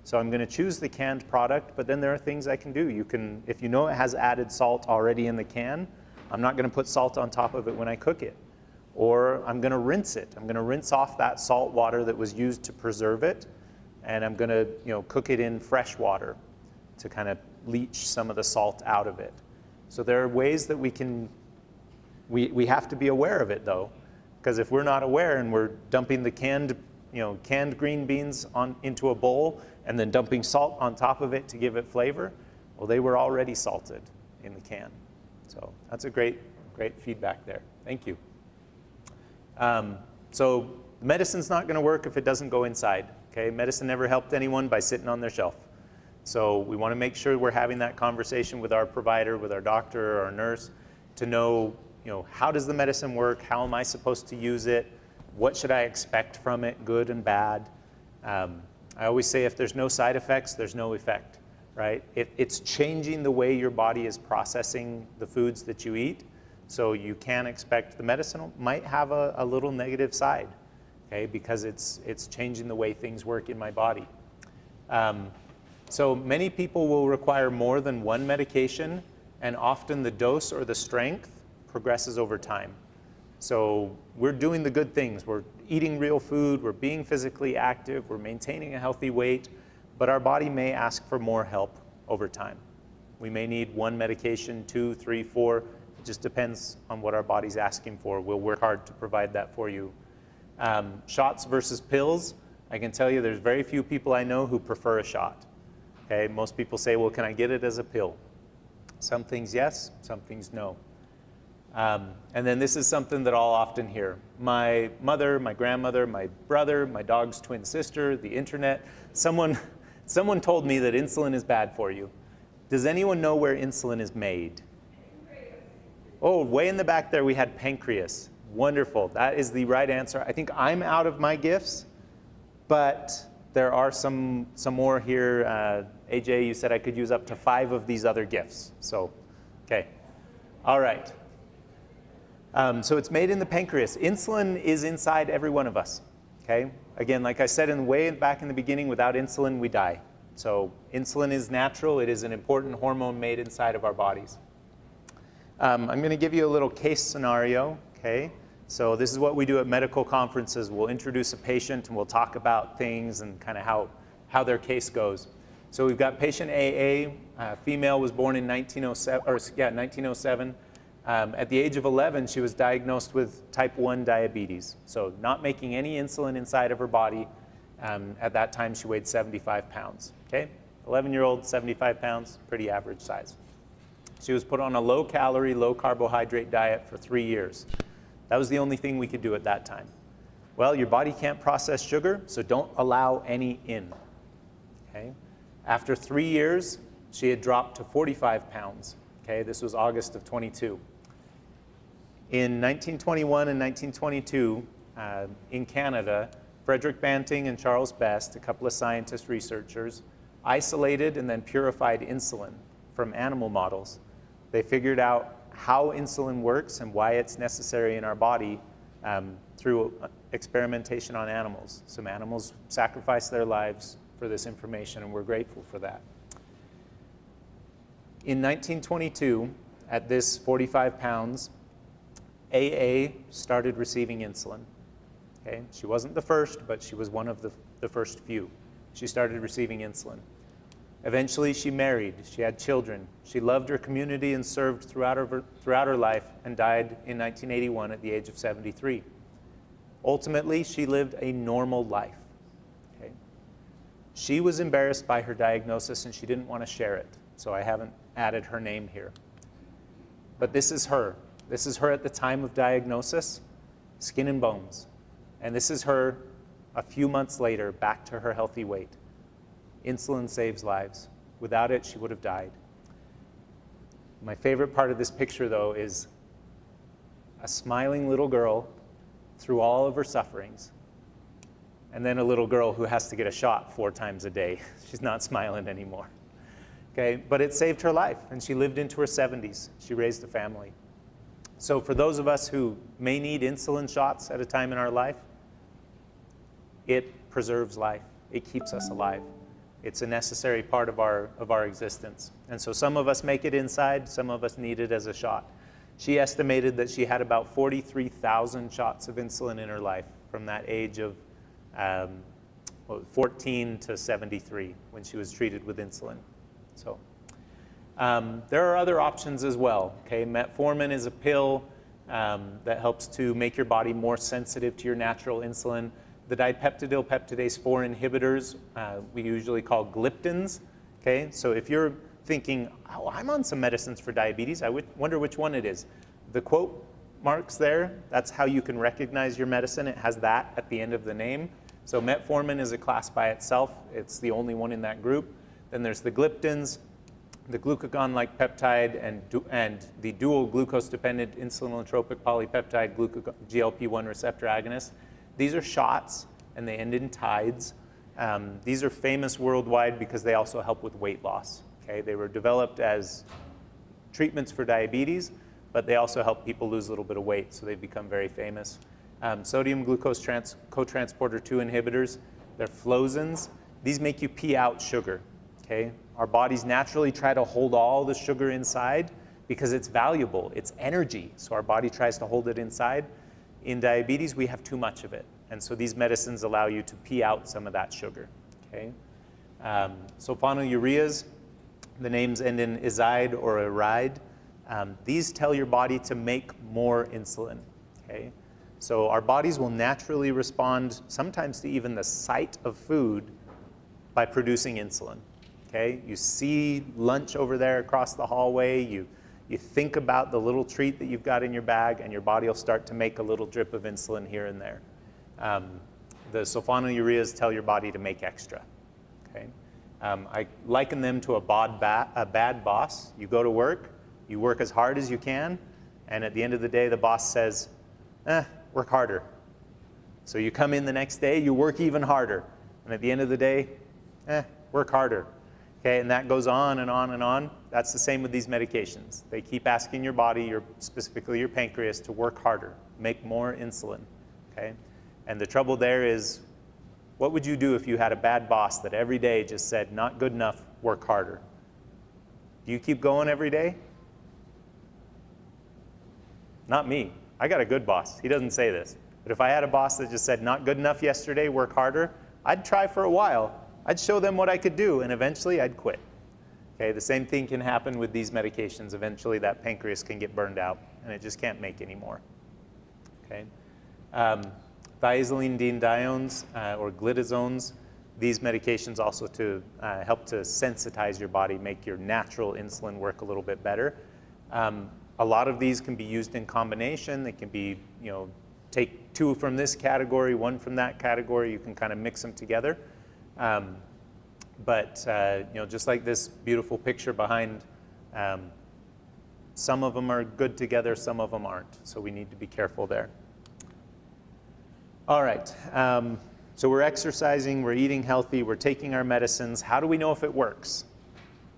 So I'm going to choose the canned product, but then there are things I can do. You can, if you know it has added salt already in the can, I'm not going to put salt on top of it when I cook it. Or I'm going to rinse it. I'm going to rinse off that salt water that was used to preserve it, and I'm going to cook it in fresh water to kind of leach some of the salt out of it. So there are ways that we have to be aware of it though, because if we're not aware and we're dumping the canned green beans into a bowl and then dumping salt on top of it to give it flavor, well, they were already salted in the can. So that's a great feedback there. Thank you. So medicine's not going to work if it doesn't go inside. Okay, medicine never helped anyone by sitting on their shelf. So we want to make sure we're having that conversation with our provider, with our doctor or our nurse, to know, how does the medicine work? How am I supposed to use it? What should I expect from it, good and bad? I always say if there's no side effects, there's no effect, right? It's changing the way your body is processing the foods that you eat. So you can expect the medicine might have a little negative side, okay, because it's changing the way things work in my body. So many people will require more than one medication, and often the dose or the strength progresses over time. So we're doing the good things. We're eating real food, we're being physically active, we're maintaining a healthy weight, but our body may ask for more help over time. We may need one medication, 2, 3, 4. It just depends on what our body's asking for. We'll work hard to provide that for you. Shots versus pills, I can tell you there's very few people I know who prefer a shot. Okay, most people say, well, can I get it as a pill? Some things yes, some things no. And then this is something that I'll often hear. My mother, my grandmother, my brother, my dog's twin sister, the internet, someone told me that insulin is bad for you. Does anyone know where insulin is made? Oh, way in the back there we had pancreas. Wonderful, that is the right answer. I think I'm out of my gifts, but there are some more here. AJ, you said I could use up to 5 of these other gifts. So, okay. All right. So it's made in the pancreas. Insulin is inside every one of us. Okay. Again, like I said way back in the beginning, without insulin, we die. So insulin is natural. It is an important hormone made inside of our bodies. I'm going to give you a little case scenario. Okay. So this is what we do at medical conferences. We'll introduce a patient and we'll talk about things and kind of how their case goes. So we've got patient AA, female, was born in 1907. At the age of 11, she was diagnosed with type 1 diabetes. So not making any insulin inside of her body. At that time, she weighed 75 pounds. Okay, 11-year-old, 75 pounds, pretty average size. She was put on a low-calorie, low-carbohydrate diet for 3 years. That was the only thing we could do at that time. Well, your body can't process sugar, so don't allow any in. Okay. After 3 years, she had dropped to 45 pounds. Okay, this was August of 22. In 1921 and 1922, in Canada, Frederick Banting and Charles Best, a couple of scientist researchers, isolated and then purified insulin from animal models. They figured out how insulin works and why it's necessary in our body through experimentation on animals. Some animals sacrificed their lives for this information, and we're grateful for that. In 1922, at this 45 pounds, AA started receiving insulin. Okay? She wasn't the first, but she was one of the first few. She started receiving insulin. Eventually, she married. She had children. She loved her community and served throughout her life and died in 1981 at the age of 73. Ultimately, she lived a normal life. Okay? She was embarrassed by her diagnosis, and she didn't want to share it. So I haven't added her name here. But this is her. This is her at the time of diagnosis, skin and bones. And this is her a few months later, back to her healthy weight. Insulin saves lives. Without it, she would have died. My favorite part of this picture, though, is a smiling little girl through all of her sufferings. and then a little girl who has to get a shot 4 times a day. She's not smiling anymore. Okay, but it saved her life, and she lived into her 70s. She raised a family. So for those of us who may need insulin shots at a time in our life, it preserves life. It keeps us alive. It's a necessary part of our existence. And so some of us make it inside, some of us need it as a shot. She estimated that she had about 43,000 shots of insulin in her life from that age of 14 to 73 when she was treated with insulin. So there are other options as well. Okay, metformin is a pill that helps to make your body more sensitive to your natural insulin. The dipeptidyl peptidase 4 inhibitors we usually call gliptins. Okay, so if you're thinking, oh, I'm on some medicines for diabetes, I wonder which one it is. The quote marks there, that's how you can recognize your medicine. It has that at the end of the name. So metformin is a class by itself. It's the only one in that group. Then there's the gliptins, the glucagon-like peptide, and the dual glucose-dependent insulinotropic polypeptide GLP-1 receptor agonist. These are shots, and they end in tides. These are famous worldwide because they also help with weight loss. Okay? They were developed as treatments for diabetes, but they also help people lose a little bit of weight, so they've become very famous. Sodium glucose cotransporter 2 inhibitors, they're flozins. These make you pee out sugar. Okay? Our bodies naturally try to hold all the sugar inside because it's valuable, it's energy, so our body tries to hold it inside. In diabetes, we have too much of it, and so these medicines allow you to pee out some of that sugar. Okay? Sulfonylureas, the names end in izide or iride. These tell your body to make more insulin. Okay? So our bodies will naturally respond sometimes to even the sight of food by producing insulin. Okay? You see lunch over there across the hallway, you think about the little treat that you've got in your bag, and your body will start to make a little drip of insulin here and there. The sulfonylureas tell your body to make extra. Okay? I liken them to a bad boss. You go to work, you work as hard as you can, and at the end of the day, the boss says, work harder. So you come in the next day, you work even harder, and at the end of the day, work harder. Okay, and that goes on and on and on. That's the same with these medications. They keep asking your body, specifically your pancreas, to work harder, make more insulin. Okay? And the trouble there is, what would you do if you had a bad boss that every day just said, not good enough, work harder? Do you keep going every day? Not me. I got a good boss. He doesn't say this. But if I had a boss that just said, not good enough yesterday, work harder, I'd try for a while. I'd show them what I could do, and eventually I'd quit. Okay, the same thing can happen with these medications. Eventually that pancreas can get burned out, and it just can't make any more. Okay? Thiazolidinediones or glitazones, these medications also to help to sensitize your body, make your natural insulin work a little bit better. A lot of these can be used in combination. They can be, take 2 from this category, 1 from that category. You can kind of mix them together. Just like this beautiful picture behind, some of them are good together, some of them aren't. So we need to be careful there. All right, so we're exercising, we're eating healthy, we're taking our medicines. How do we know if it works?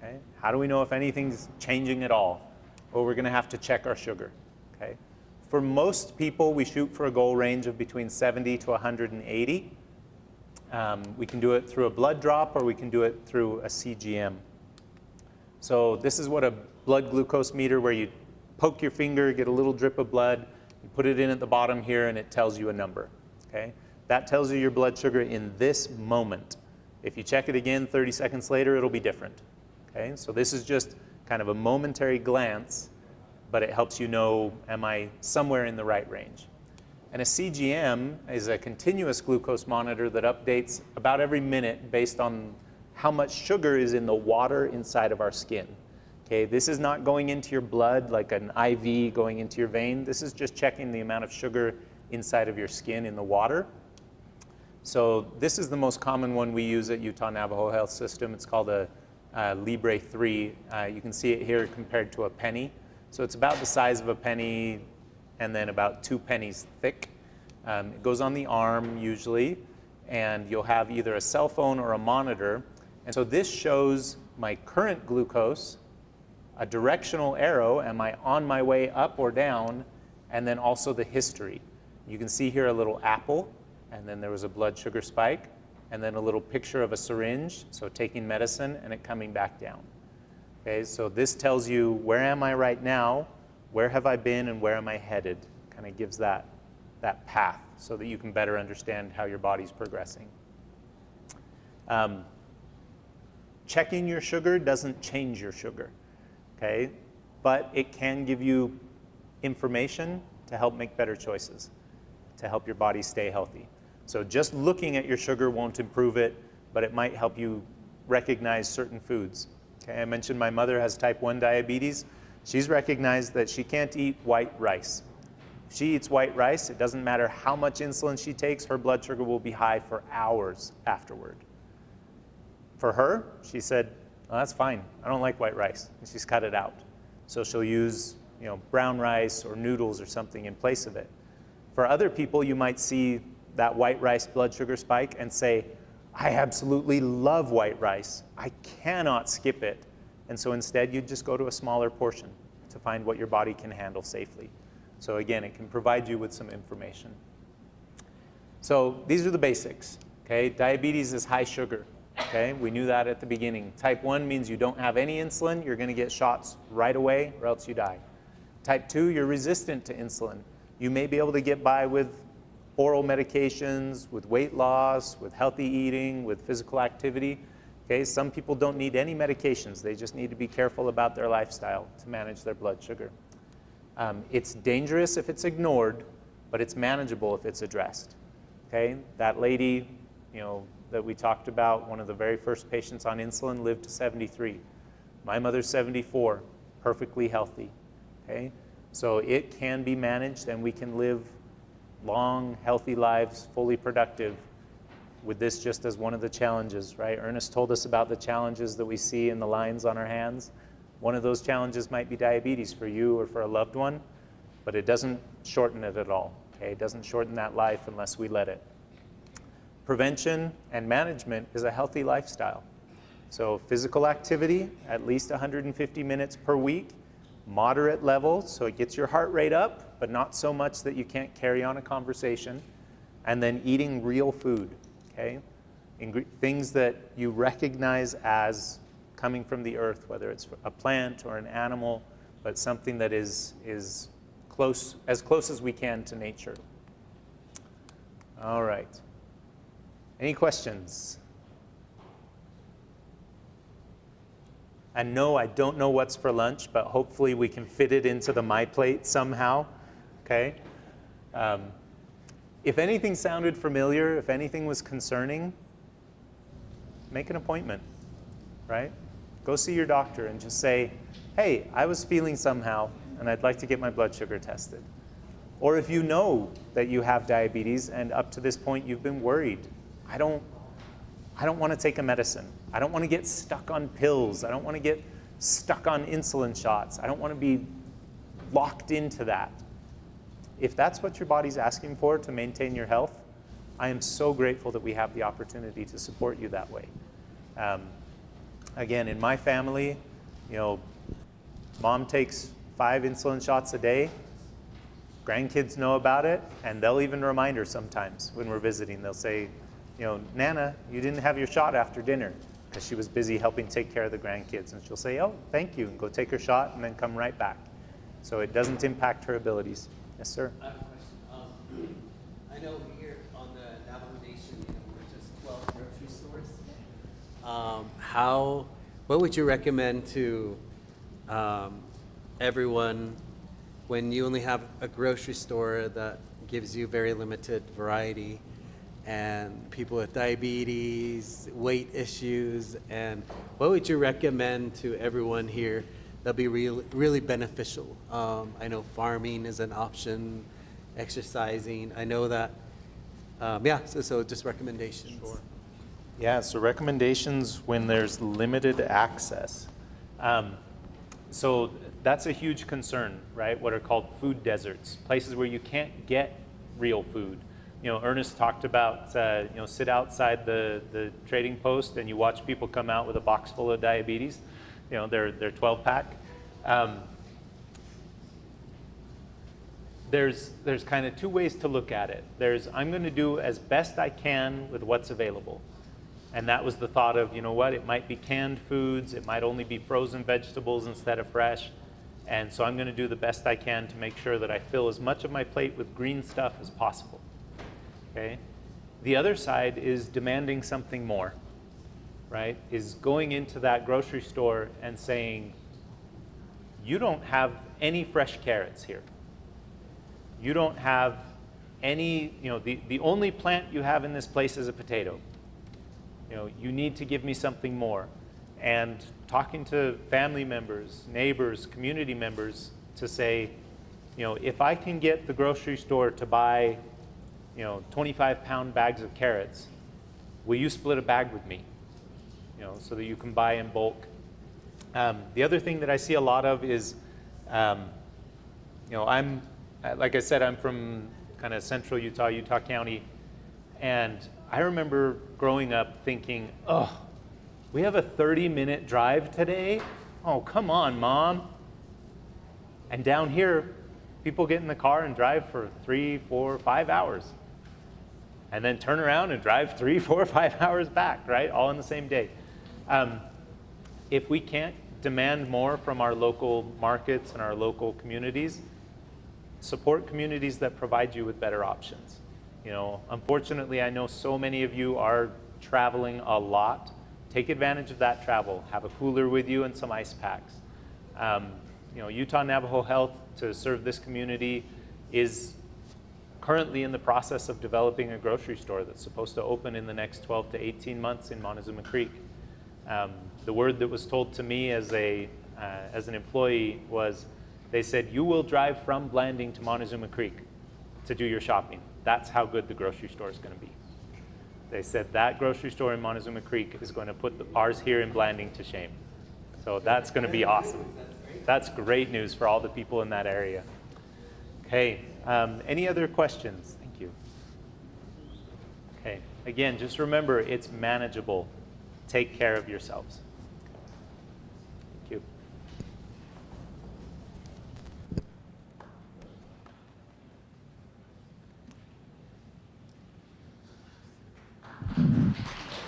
Okay? How do we know if anything's changing at all? Well, we're going to have to check our sugar. Okay? For most people, we shoot for a goal range of between 70 to 180. We can do it through a blood drop, or we can do it through a CGM. So this is what a blood glucose meter, where you poke your finger, get a little drip of blood, you put it in at the bottom here, and it tells you a number. Okay? That tells you your blood sugar in this moment. If you check it again 30 seconds later, it'll be different. Okay? So this is just kind of a momentary glance, but it helps you know, am I somewhere in the right range? And a CGM is a continuous glucose monitor that updates about every minute based on how much sugar is in the water inside of our skin. Okay, this is not going into your blood like an IV going into your vein. This is just checking the amount of sugar inside of your skin in the water. So this is the most common one we use at Utah Navajo Health System. It's called a Libre 3. You can see it here compared to a penny. So it's about the size of a penny, and then about 2 pennies thick. It goes on the arm usually, and you'll have either a cell phone or a monitor. And so this shows my current glucose, a directional arrow, am I on my way up or down, and then also the history. You can see here a little apple, and then there was a blood sugar spike, and then a little picture of a syringe, so taking medicine and it coming back down. Okay, so this tells you where am I right now, where have I been, and where am I headed. Kind of gives that path so that you can better understand how your body's progressing. Checking your sugar doesn't change your sugar, okay? But it can give you information to help make better choices, to help your body stay healthy. So just looking at your sugar won't improve it, but it might help you recognize certain foods. Okay, I mentioned my mother has type 1 diabetes. She's recognized that she can't eat white rice. If she eats white rice, it doesn't matter how much insulin she takes, her blood sugar will be high for hours afterward. For her, she said, well, that's fine. I don't like white rice. And she's cut it out. So she'll use, brown rice or noodles or something in place of it. For other people, you might see that white rice blood sugar spike and say, I absolutely love white rice. I cannot skip it. And so instead, you just go to a smaller portion to find what your body can handle safely. So again, it can provide you with some information. So these are the basics. Okay, diabetes is high sugar. Okay, we knew that at the beginning. Type 1 means you don't have any insulin. You're going to get shots right away or else you die. Type 2, you're resistant to insulin. You may be able to get by with oral medications, with weight loss, with healthy eating, with physical activity. Okay, some people don't need any medications. They just need to be careful about their lifestyle to manage their blood sugar. It's dangerous if it's ignored, but it's manageable if it's addressed. Okay, that lady, that we talked about, one of the very first patients on insulin, lived to 73. My mother's 74, perfectly healthy. Okay, so it can be managed, and we can live long, healthy lives, fully productive, with this just as one of the challenges, right? Ernest told us about the challenges that we see in the lines on our hands. One of those challenges might be diabetes for you or for a loved one, but it doesn't shorten it at all, okay? It doesn't shorten that life unless we let it. Prevention and management is a healthy lifestyle. So physical activity, at least 150 minutes per week, moderate level, so it gets your heart rate up, but not so much that you can't carry on a conversation. And then eating real food, okay? Things that you recognize as coming from the earth, whether it's a plant or an animal, but something that is close, as close as we can to nature. All right. Any questions? And no, I don't know what's for lunch, but hopefully we can fit it into the My Plate somehow, okay? If anything sounded familiar, if anything was concerning, make an appointment, right? Go see your doctor and just say, hey, I was feeling somehow, and I'd like to get my blood sugar tested. Or if you know that you have diabetes, and up to this point you've been worried, I don't want to take a medicine. I don't want to get stuck on pills. I don't want to get stuck on insulin shots. I don't want to be locked into that. If that's what your body's asking for to maintain your health, I am so grateful that we have the opportunity to support you that way. Again, in my family, mom takes 5 insulin shots a day. Grandkids know about it, and they'll even remind her sometimes when we're visiting. They'll say, Nana, you didn't have your shot after dinner, because she was busy helping take care of the grandkids. And she'll say, oh, thank you, and go take her shot and then come right back. So it doesn't impact her abilities. Yes, sir? I have a question. I know here on the Navajo Nation, we're just 12 grocery stores. What would you recommend to everyone when you only have a grocery store that gives you very limited variety, and people with diabetes, weight issues, and what would you recommend to everyone here that'll be really beneficial? I know farming is an option, exercising. I know that, so just recommendations. Sure. Yeah, so recommendations when there's limited access. So that's a huge concern, right? What are called food deserts, places where you can't get real food. Ernest talked about, sit outside the trading post and you watch people come out with a box full of diabetes, their 12-pack. There's kind of two ways to look at it. There's, I'm going to do as best I can with what's available. And that was the thought of, it might be canned foods, it might only be frozen vegetables instead of fresh. And so I'm going to do the best I can to make sure that I fill as much of my plate with green stuff as possible. Okay? The other side is demanding something more, right? Is going into that grocery store and saying, you don't have any fresh carrots here. You don't have any, the only plant you have in this place is a potato. You need to give me something more. And talking to family members, neighbors, community members to say, if I can get the grocery store to buy, 25-pound bags of carrots, will you split a bag with me? So that you can buy in bulk. The other thing that I see a lot of is, like I said, I'm from kind of central Utah, Utah County, and I remember growing up thinking, oh, we have a 30-minute drive today? Oh, come on, Mom. And down here, people get in the car and drive for 3, 4, 5 hours. And then turn around and drive 3, 4, 5 hours back, right? All in the same day. If we can't demand more from our local markets and our local communities, support communities that provide you with better options. Unfortunately, I know so many of you are traveling a lot. Take advantage of that travel. Have a cooler with you and some ice packs. Utah Navajo Health, to serve this community, is currently in the process of developing a grocery store that's supposed to open in the next 12 to 18 months in Montezuma Creek. The word that was told to me as an employee was, they said, you will drive from Blanding to Montezuma Creek to do your shopping. That's how good the grocery store is going to be. They said that grocery store in Montezuma Creek is going to put ours here in Blanding to shame. So that's going to be awesome. That's great news for all the people in that area. Okay, any other questions? Thank you. Okay, again, just remember, it's manageable. Take care of yourselves. Thank you.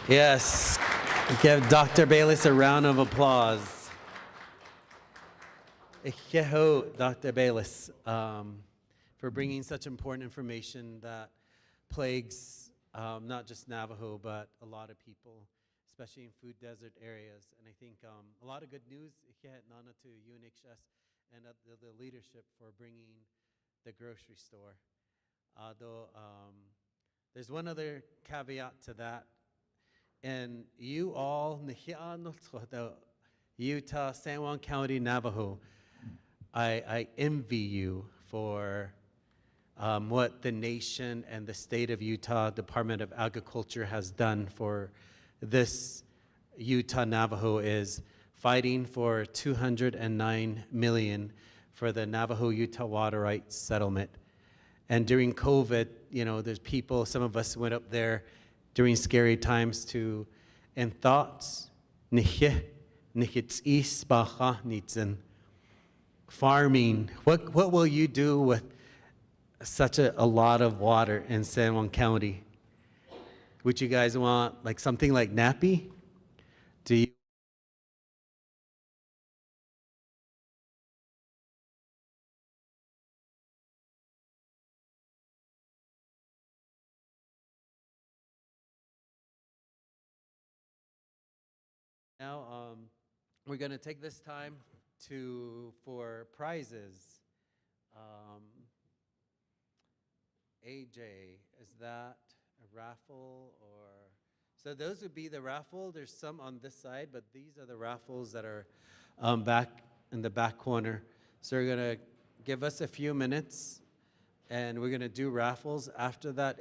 Yes, give Dr. Bayless a round of applause. Ikkeho, Dr. Bayless, for bringing such important information that plagues not just Navajo, but a lot of people, especially in food desert areas. And I think a lot of good news, Nana, to UNHS and the leadership for bringing the grocery store. Though there's one other caveat to that. And you all, Utah, San Juan County, Navajo, I envy you for what the nation and the state of Utah Department of Agriculture has done for this Utah Navajo, is fighting for $209 million for the Navajo Utah Water Rights Settlement. And during COVID, there's people, some of us went up there during scary times and thoughts, farming. What will you do with such a lot of water in San Juan County? Would you guys want something like Nappy? Do you? Now, we're going to take this time for prizes. AJ, is that a raffle or? So those would be the raffle. There's some on this side, but these are the raffles that are back in the back corner. So we're going to give us a few minutes, and we're going to do raffles. After that,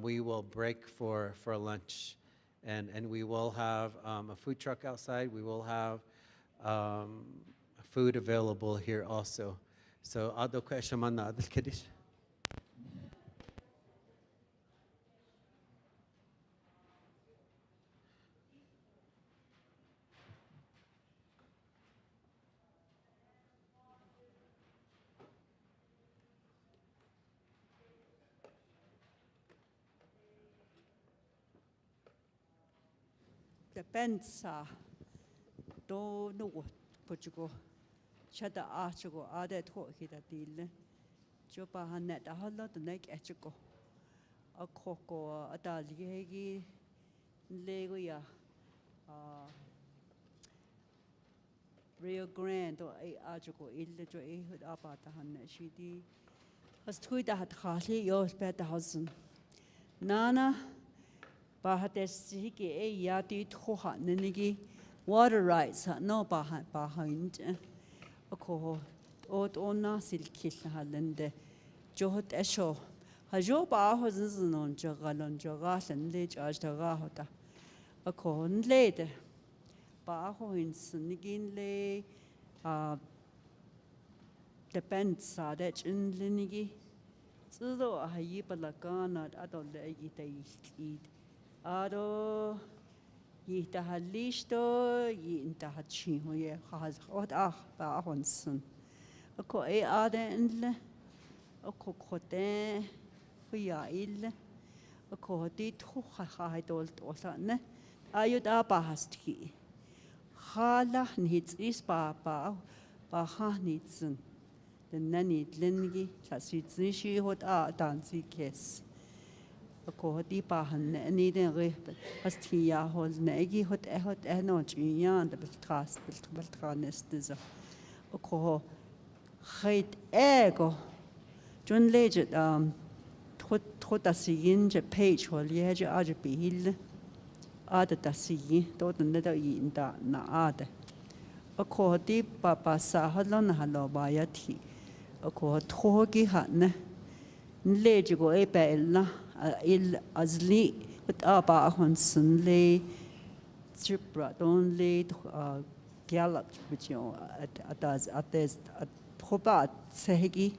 we will break for lunch. And we will have a food truck outside. We will have food available here also. So, Ado Kweshamana Adil Kedish. depends do no puchugo chada achugo ade to hita dille jopa hanet a holla the neck echugo a koko adali lego ya Rio Grande or achugo ille jo hud apata hanne shidi has tuida hat khali yo spet hausen nana Bahates hiki yati thoha nenigi water rights no behind ako od ona silkil halende johot esho hajo ba hozen non jagalon jagalan le jajdaga hota ako nlede ba hoins nigin le depends sa det in linigi zudo hayi balakana adol le yitay Ado yitaha listo yintaha chiho ye khaz od ba honsun ako ade enle ako khote huya ille ako dit kha dol tosane ayud ba hastki khala nit is ba ha nitsen den nani lengi tasitsi shi hot dansi kes ako di pahan ni den re hastia hol negi hot no chiyan de beltras des ako khait ego John legit tot asigin je page hol ye je aj bihil ada tasigi tot ne da inda na ada ako di papa sa halon halo bayati ako thogi hanne leje go e bella il azli but aba honsen le tripra don le galop which you at probat segi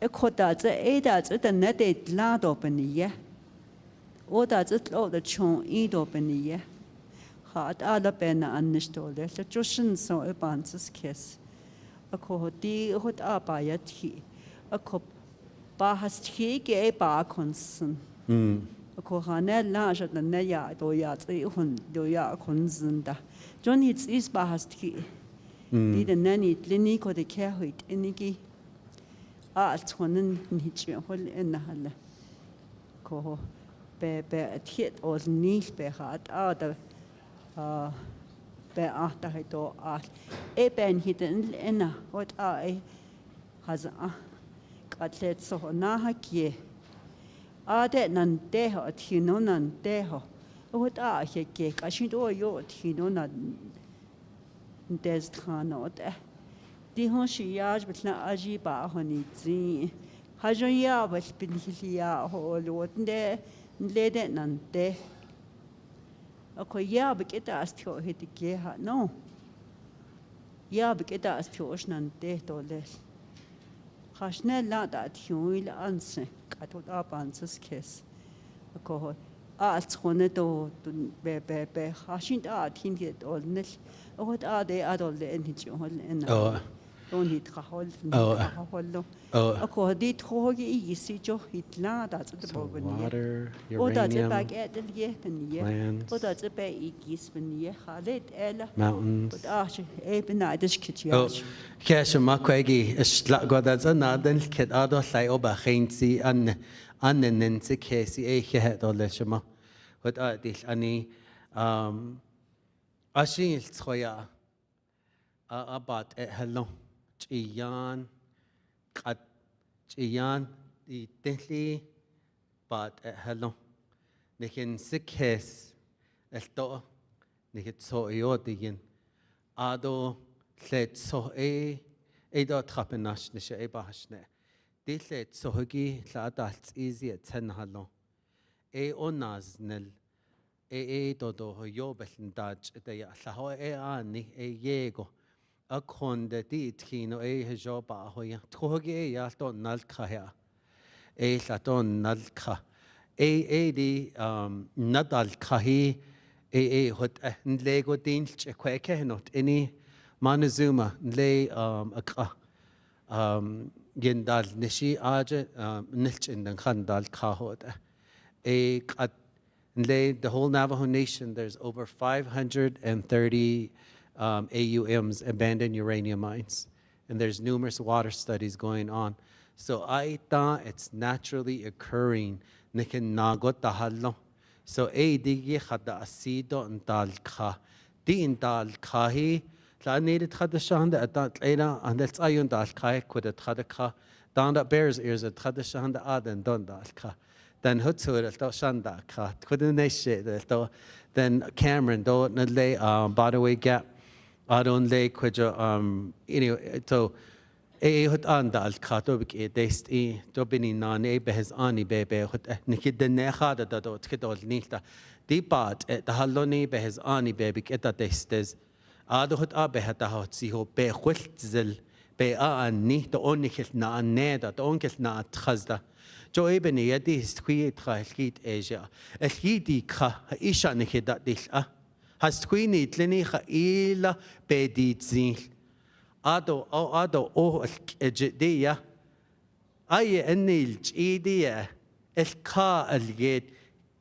ekota ze eda ze the net it la do beniye oda ze lo the chon e do beniye hat ala bena annistole le jushin so e banses kes ako di hot aba yati ako ba hast hege e ba konsen ko hane la ja na ne ya do ya tsi hun do ya konsen da Johnny is ba hast ki di de nani lini ko de ke hoit enigi a tsonen ni chi hol en hala ko be tiet os ni be hat da be ta do e ben hiten ena hot e has atlet so na hakie ade nan deho tino nan deho hot ke kashin do yo tino na des khanot di hon shi yaj bitna aji ba honi zi hajo ya bas bin hilia ho lot de lede nan de ako ya biketa astio hitike ha no ya biketa astio nan de to les Khashne la da thuil anse katot abanses kes ako atskone do be khashin da thin get olnel ot ade adol de enhi hol en don hit khol hollo ako di thogi isi jo hitla da de bogni Water, oda de uranium, bag edel ye beniye lands, oda de be igis beniye khalet ela mountains. oda e benaidish kitya Kesh makwegi isla godaza naden kid ado sai oba khainsi an nensi kesi e khet ole shma hot adil ani ashin khoya abat e hello chiyan qat chiyan di tehli bat e hello nekin sikhes elto nekit so yo digin ado let so e do trapenash ne she e bahshne di let so hogi la dalt easy at 10 hallo e onaznel e do yo beln daj de ya la ho e ani e yego a konde di tino e jo ba ho ya thogi ya to nal kha ya e la to nal kha e di nadal khahi e hot lego din kweke not any Manazuma le akra gendal nishi aje nilch in den khandal kahot e qat And the whole Navajo Nation, there's over 530 AUMs, abandoned uranium mines. And there's numerous water studies going on. So I thought it's naturally occurring. Nikin nagot tahalo. So digi khada asido ndal kha. Di ndal khahi. La needed khada shanda adat lena and it's ayun dal kha kuda khada kha. Down that bears ears at khada shanda adan don dal kha. Then Hutsur to Shanda ka couldn't they shit then Cameron do not lay Badaway gap I don't lay quidjo so hut anda al katobik dest dobini nane behes ani bebe hut nikid the nehada dot kidol nilta deepat the haloni behes ani bebe eta destes hut abehata hot siho be khultzel be ani to onikil na neda to onkil na khazda Jo ebeni yadi stqui tkhit Asia. Elhidi kha isha nikida dil has tquini tlini kha ila bedit zin. Ado ejidia. Ay enil idia el ka al yed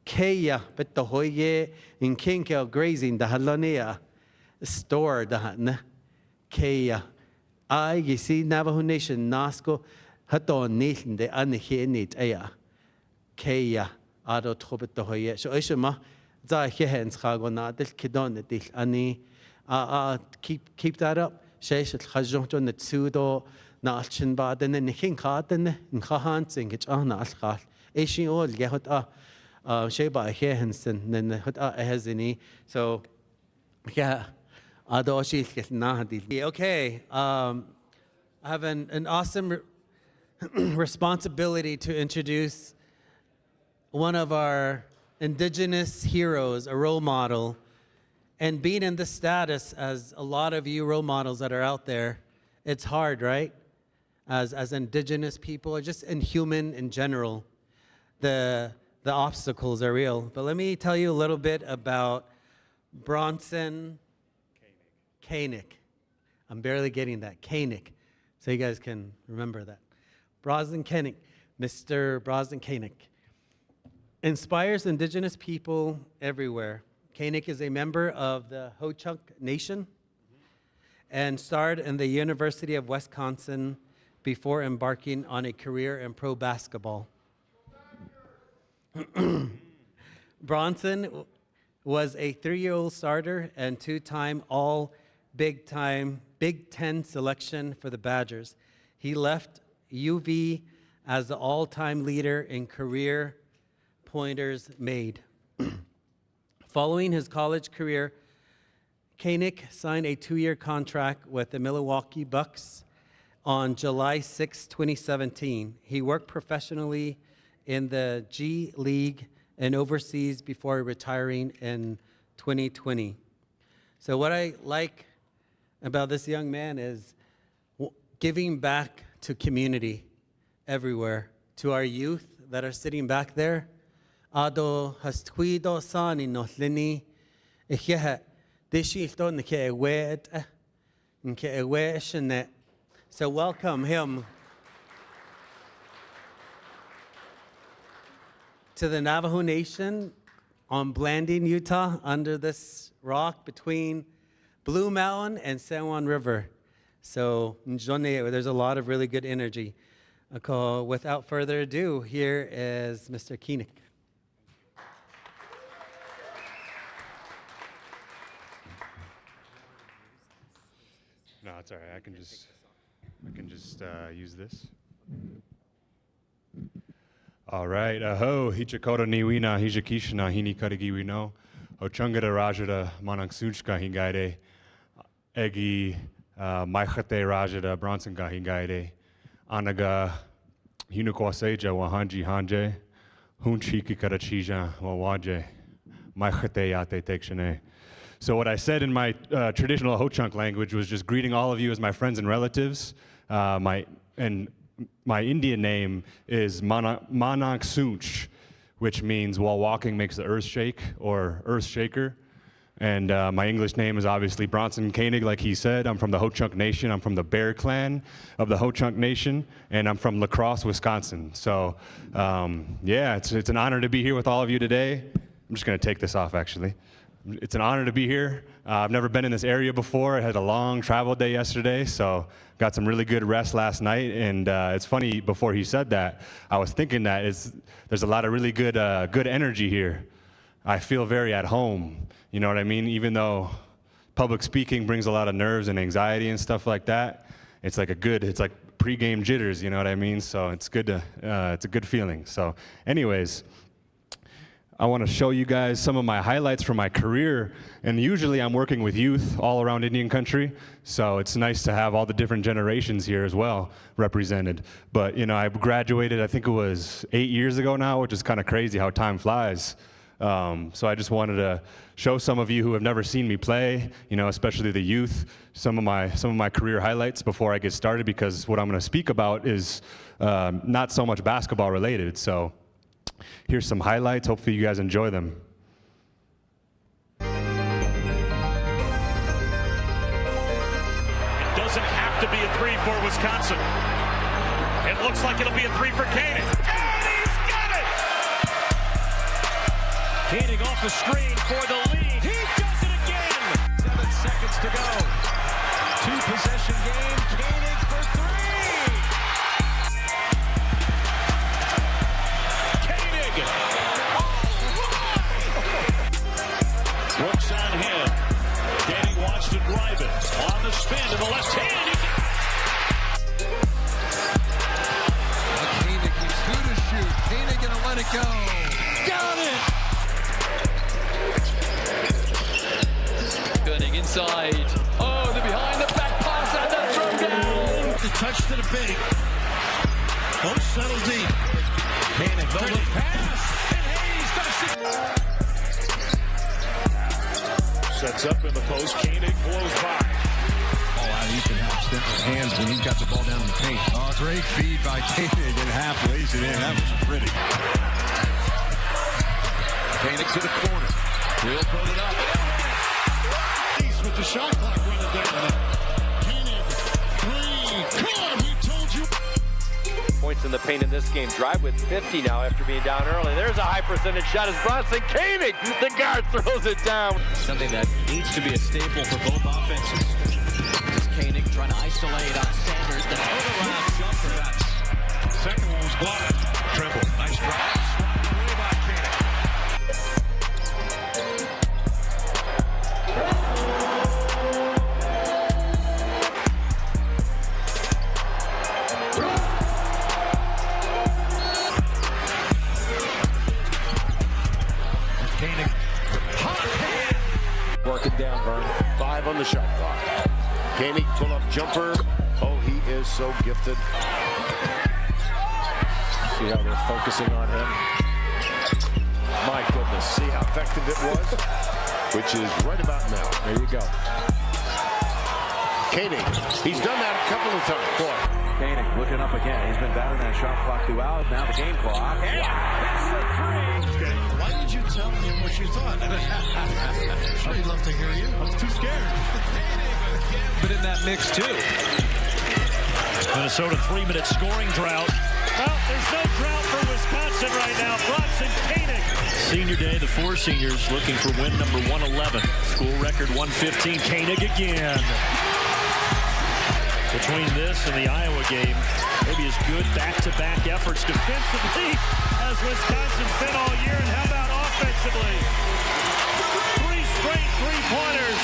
kaya but the hoye in kinkel grazing the halonia store the kaya. You see Navajo Nation Nasco. Hato nilin de anihi nit aya kaya ado trobet the hoye so ishma za hens khago del kidon dil ani keep that up shesh khajon to netsudo na alchin baden nihin khaden in khahan sing it ana al khal ishi ol yahot sheba hensen nen hot hazini so yeah ado shil na hadil okay I have an awesome responsibility to introduce one of our indigenous heroes, a role model, and being in the status as a lot of you role models that are out there, it's hard, right? As indigenous people, or just in human in general, the obstacles are real. But let me tell you a little bit about Bronson Koenig. I'm barely getting that, Koenig, so you guys can remember that. Bronson Koenig, Mr. Bronson Koenig, inspires indigenous people everywhere. Koenig is a member of the Ho-Chunk Nation and starred in the University of Wisconsin before embarking on a career in pro basketball. Bronson was a 3-year-old starter and 2-time All-Big Ten selection for the Badgers. He left UV as the all-time leader in career pointers made. Following his college career, Koenig signed a 2-year contract with the Milwaukee Bucks on July 6, 2017. He worked professionally in the G League and overseas before retiring in 2020. So what I like about this young man is giving back to community everywhere, to our youth that are sitting back there. Ado hastquido sani no lini ikhe dishilto nke wet nke weshne. So welcome him to the Navajo Nation on Blanding, Utah, under this rock between Blue Mountain and San Juan River. So there's a lot of really good energy. Without further ado, here is Mr. Koenig. No, it's all right. I can just use this. All right. Aho, hichakota niwina, hijakishna, hini karagiwino, ochungada rajada, manangsunchka hingaide, egi, maichate rajada, bronsonga hingaide, anaga, hinukwaseja, wahanji hanje, hunchiki karachija, wawaje, maichate yate tekshane. So what I said in my traditional Ho-Chunk language was just greeting all of you as my friends and relatives. My Indian name is Manang Sunch, which means while walking makes the earth shake, or earth shaker. And my English name is obviously Bronson Koenig, like he said. I'm from the Ho-Chunk Nation. I'm from the Bear Clan of the Ho-Chunk Nation, and I'm from La Crosse, Wisconsin. So yeah, it's an honor to be here with all of you today. just going to take this off, actually. It's an honor to be here. I've never been in this area before. I had a long travel day yesterday, so got some really good rest last night. And it's funny, before he said that, I was thinking that there's a lot of really good energy here. I feel very at home, you know what I mean? Even though public speaking brings a lot of nerves and anxiety and stuff like that, it's like pre-game jitters, you know what I mean? So it's good it's a good feeling. So anyways, I want to show you guys some of my highlights from my career. And usually I'm working with youth all around Indian country, so it's nice to have all the different generations here as well represented. But you know, I graduated, I think it was 8 years ago now, which is kind of crazy how time flies. So I just wanted to show some of you who have never seen me play, you know, especially the youth, some of my career highlights before I get started, because what I'm going to speak about is not so much basketball related. So here's some highlights. Hopefully you guys enjoy them. It doesn't have to be a 3 for Wisconsin. It looks like it'll be a 3 for Koenig. And he's got it! Koenig off the screen for the lead. He does it again! 7 seconds to go. 2-possession game. Koenig for 3! Brooks on him. Danny wants to drive it. On the spin to the left hand. Koenig, he's good to shoot. Koenig gonna let it go. Got it! Koenig inside. Oh, the behind the back pass and the throw down. The touch to the big. Both settle deep. Koenig, the pass. And Hayes does it. Sets up in the post. Koenig blows by. Oh, wow, he can have simple hands when he's got the ball down in the paint. Oh, great feed by Koenig and half lays it in. That was pretty. Koenig to the corner. He'll put it up. He's with the shot clock running down. Koenig, 3. Come on, we told you. Points in the paint in this game. Drive with 50 now after being down early. There's a high percentage shot as Bronson Koenig, the guard, throws it down. Something that needs to be a staple for both offenses. Just Koenig trying to isolate on Sanders. The turnaround jumper. Second one was blocked. Trimble, nice drive. Swatted away by Koenig. Working down, Vern. 5 on the shot clock. Koenig pull-up jumper. Oh, he is so gifted. See how they're focusing on him. My goodness, see how effective it was? Which is right about now. There you go. Koenig, he's done that a couple of times. Boy. Koenig looking up again. He's been batting that shot clock throughout. Now the game clock. Why did you tell him what you thought? Sure, he'd love to hear you. I was too scared. But in that mix, too. Minnesota 3-minute scoring drought. Well, there's no drought for Wisconsin right now. Bronson Koenig. Senior day, the 4 seniors looking for win number 111. School record 115. Koenig again. Between this and the Iowa game, maybe his good back-to-back efforts defensively as Wisconsin's been all year. And how about offensively? 3 straight 3-pointers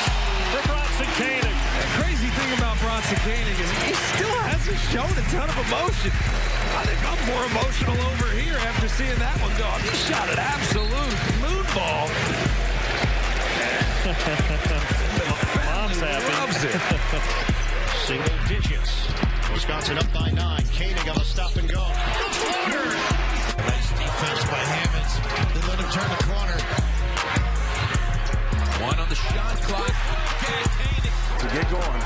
for Bronson Koenig. The crazy thing about Bronson Koenig is he still hasn't shown a ton of emotion. I think I'm more emotional over here after seeing that one go. He shot an absolute moon ball. Mom's happy. Loves it. Single digits. Wisconsin up by 9. Koenig on the stop and go. Nice defense by Hammonds. They let him turn the corner. 1 on the shot clock. To get going.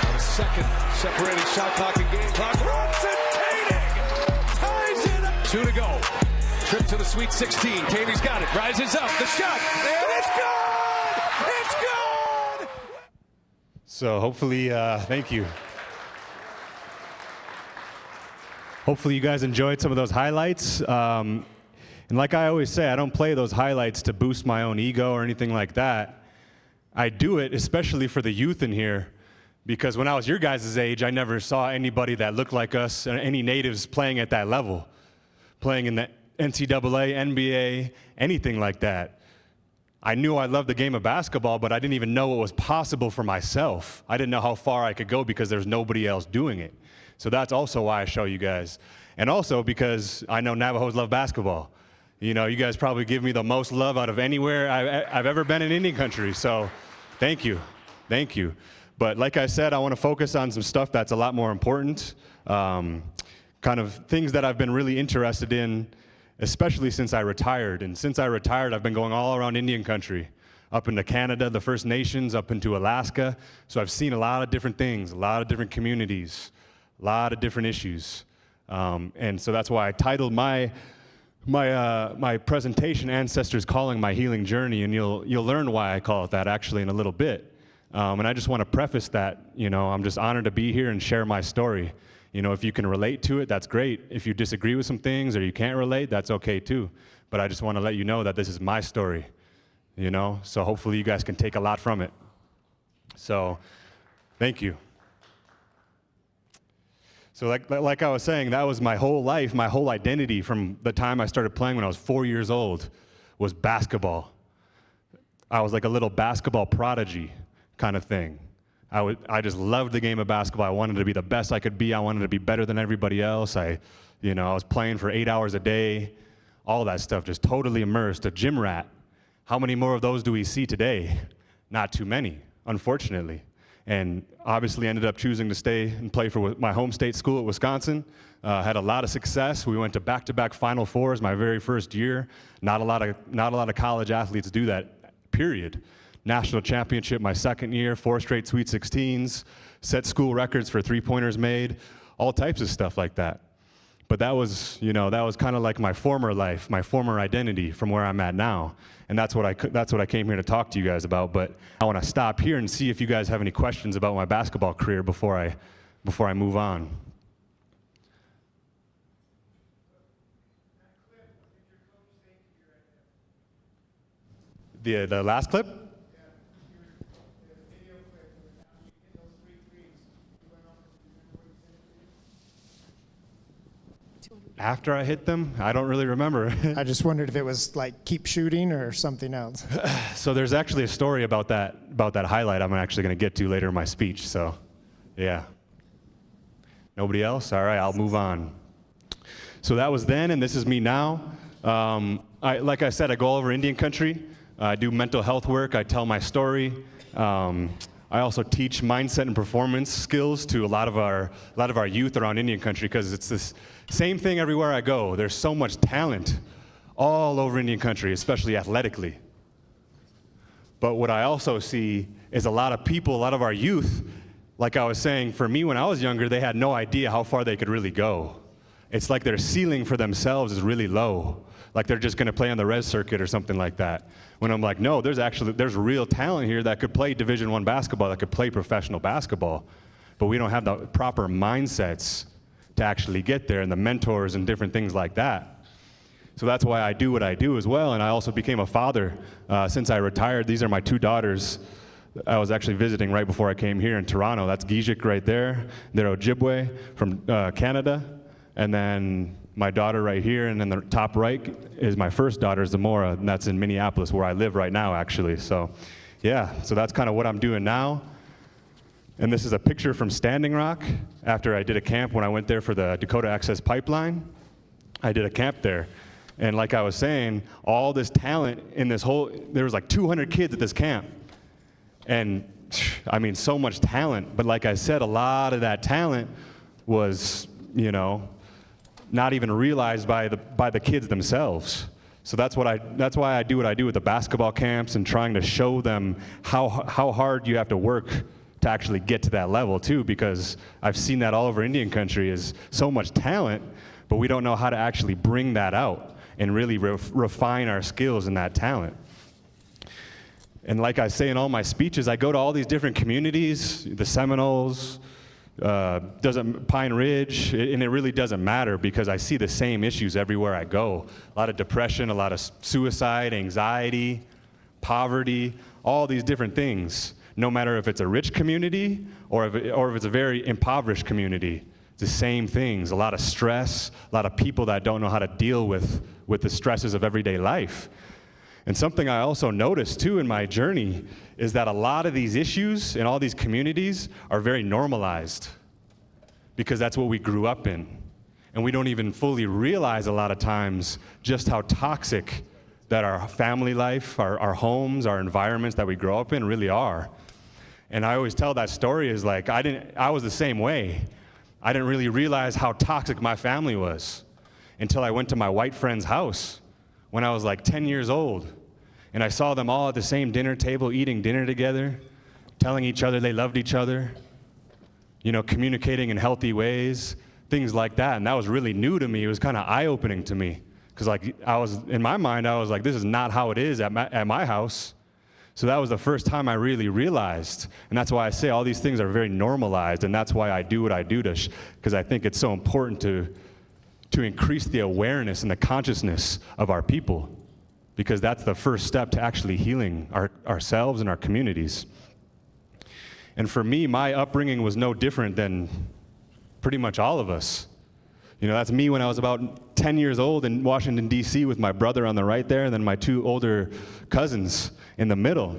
On a second separating shot clock and game clock. Bronson Koenig ties it up. 2 to go. Trip to the Sweet 16. Koenig's got it. Rises up. The shot. And it's good! It's good! So hopefully, thank you. Hopefully you guys enjoyed some of those highlights. And like I always say, I don't play those highlights to boost my own ego or anything like that. I do it especially for the youth in here, because when I was your guys' age, I never saw anybody that looked like us, any natives playing at that level, playing in the NCAA, NBA, anything like that. I knew I loved the game of basketball, but I didn't even know what was possible for myself. I didn't know how far I could go because there's nobody else doing it. So that's also why I show you guys. And also because I know Navajos love basketball. You know, you guys probably give me the most love out of anywhere I've ever been in Indian country. So thank you. Thank you. But like I said, I want to focus on some stuff that's a lot more important, kind of things that I've been really interested in, especially since I retired. And since I retired, I've been going all around Indian country, up into Canada, the First Nations, up into Alaska. So I've seen a lot of different things, a lot of different communities, a lot of different issues. And so that's why I titled my presentation, Ancestors Calling My Healing Journey, and you'll learn why I call it that actually in a little bit. And I just want to preface that, you know, I'm just honored to be here and share my story. You know, if you can relate to it, that's great. If you disagree with some things or you can't relate, that's okay too. But I just want to let you know that this is my story, you know, so hopefully you guys can take a lot from it. So, thank you. So like I was saying, that was my whole life, my whole identity from the time I started playing when I was 4 years old, was basketball. I was like a little basketball prodigy kind of thing. I just loved the game of basketball. I wanted to be the best I could be. I wanted to be better than everybody else. I was playing for 8 hours a day, all that stuff, just totally immersed, a gym rat. How many more of those do we see today? Not too many, unfortunately. And obviously ended up choosing to stay and play for my home state school at Wisconsin. Had a lot of success. We went to back-to-back Final Fours my very first year. Not a lot of college athletes do that, period. National championship my second year, 4 straight Sweet 16s, set school records for three-pointers made, all types of stuff like that. But that was kind of like my former life, my former identity from where I'm at now. And that's what I came here to talk to you guys about. But I want to stop here and see if you guys have any questions about my basketball career before I move on. The last clip? After I hit them, I don't really remember. I just wondered if it was like keep shooting or something else. So there's actually a story about that highlight I'm actually going to get to later in my speech. So, yeah. Nobody else? All right, I'll move on. So that was then, and this is me now. Like I said, I go all over Indian country. I do mental health work. I tell my story. I also teach mindset and performance skills to a lot of our youth around Indian country, because it's this same thing everywhere I go. There's so much talent all over Indian country, especially athletically. But what I also see is a lot of people, a lot of our youth, like I was saying, for me when I was younger, they had no idea how far they could really go. It's like their ceiling for themselves is really low. Like they're just gonna play on the res circuit or something like that. When I'm like, no, there's real talent here that could play Division I basketball, that could play professional basketball. But we don't have the proper mindsets to actually get there, and the mentors and different things like that. So that's why I do what I do as well, and I also became a father since I retired. These are my 2 daughters. I was actually visiting right before I came here in Toronto. That's Gijik right there. They're Ojibwe from Canada. And then my daughter right here, and then the top right is my first daughter, Zamora, and that's in Minneapolis, where I live right now, actually. So, yeah, so that's kind of what I'm doing now. And this is a picture from Standing Rock after I did a camp when I went there for the Dakota Access Pipeline. I did a camp there. And like I was saying, all this talent in this there was like 200 kids at this camp. And I mean, so much talent. But like I said, a lot of that talent was, not even realized by the kids themselves. So that's why I do what I do with the basketball camps and trying to show them how hard you have to work to actually get to that level too, because I've seen that all over Indian country is so much talent, but we don't know how to actually bring that out and really refine our skills in that talent. And like I say in all my speeches, I go to all these different communities, the Seminoles, Pine Ridge, and it really doesn't matter because I see the same issues everywhere I go. A lot of depression, a lot of suicide, anxiety, poverty, all these different things. No matter if it's a rich community or if it's a very impoverished community, it's the same things. A lot of stress, a lot of people that don't know how to deal with the stresses of everyday life. And something I also noticed too in my journey is that a lot of these issues in all these communities are very normalized because that's what we grew up in. And we don't even fully realize a lot of times just how toxic that our family life, our homes, our environments that we grow up in really are. And I always tell that story is like, I was the same way. I didn't really realize how toxic my family was until I went to my white friend's house when I was like 10 years old. And I saw them all at the same dinner table, eating dinner together, telling each other they loved each other, communicating in healthy ways, things like that. And that was really new to me. It was kind of eye-opening to me. Because in my mind, I was like, this is not how it is at my house. So that was the first time I really realized. And that's why I say all these things are very normalized. And that's why I do what I do, because I think it's so important to increase the awareness and the consciousness of our people, because that's the first step to actually healing ourselves and our communities. And for me, my upbringing was no different than pretty much all of us. That's me when I was about 10 years old in Washington, D.C. with my brother on the right there, and then my two older cousins in the middle.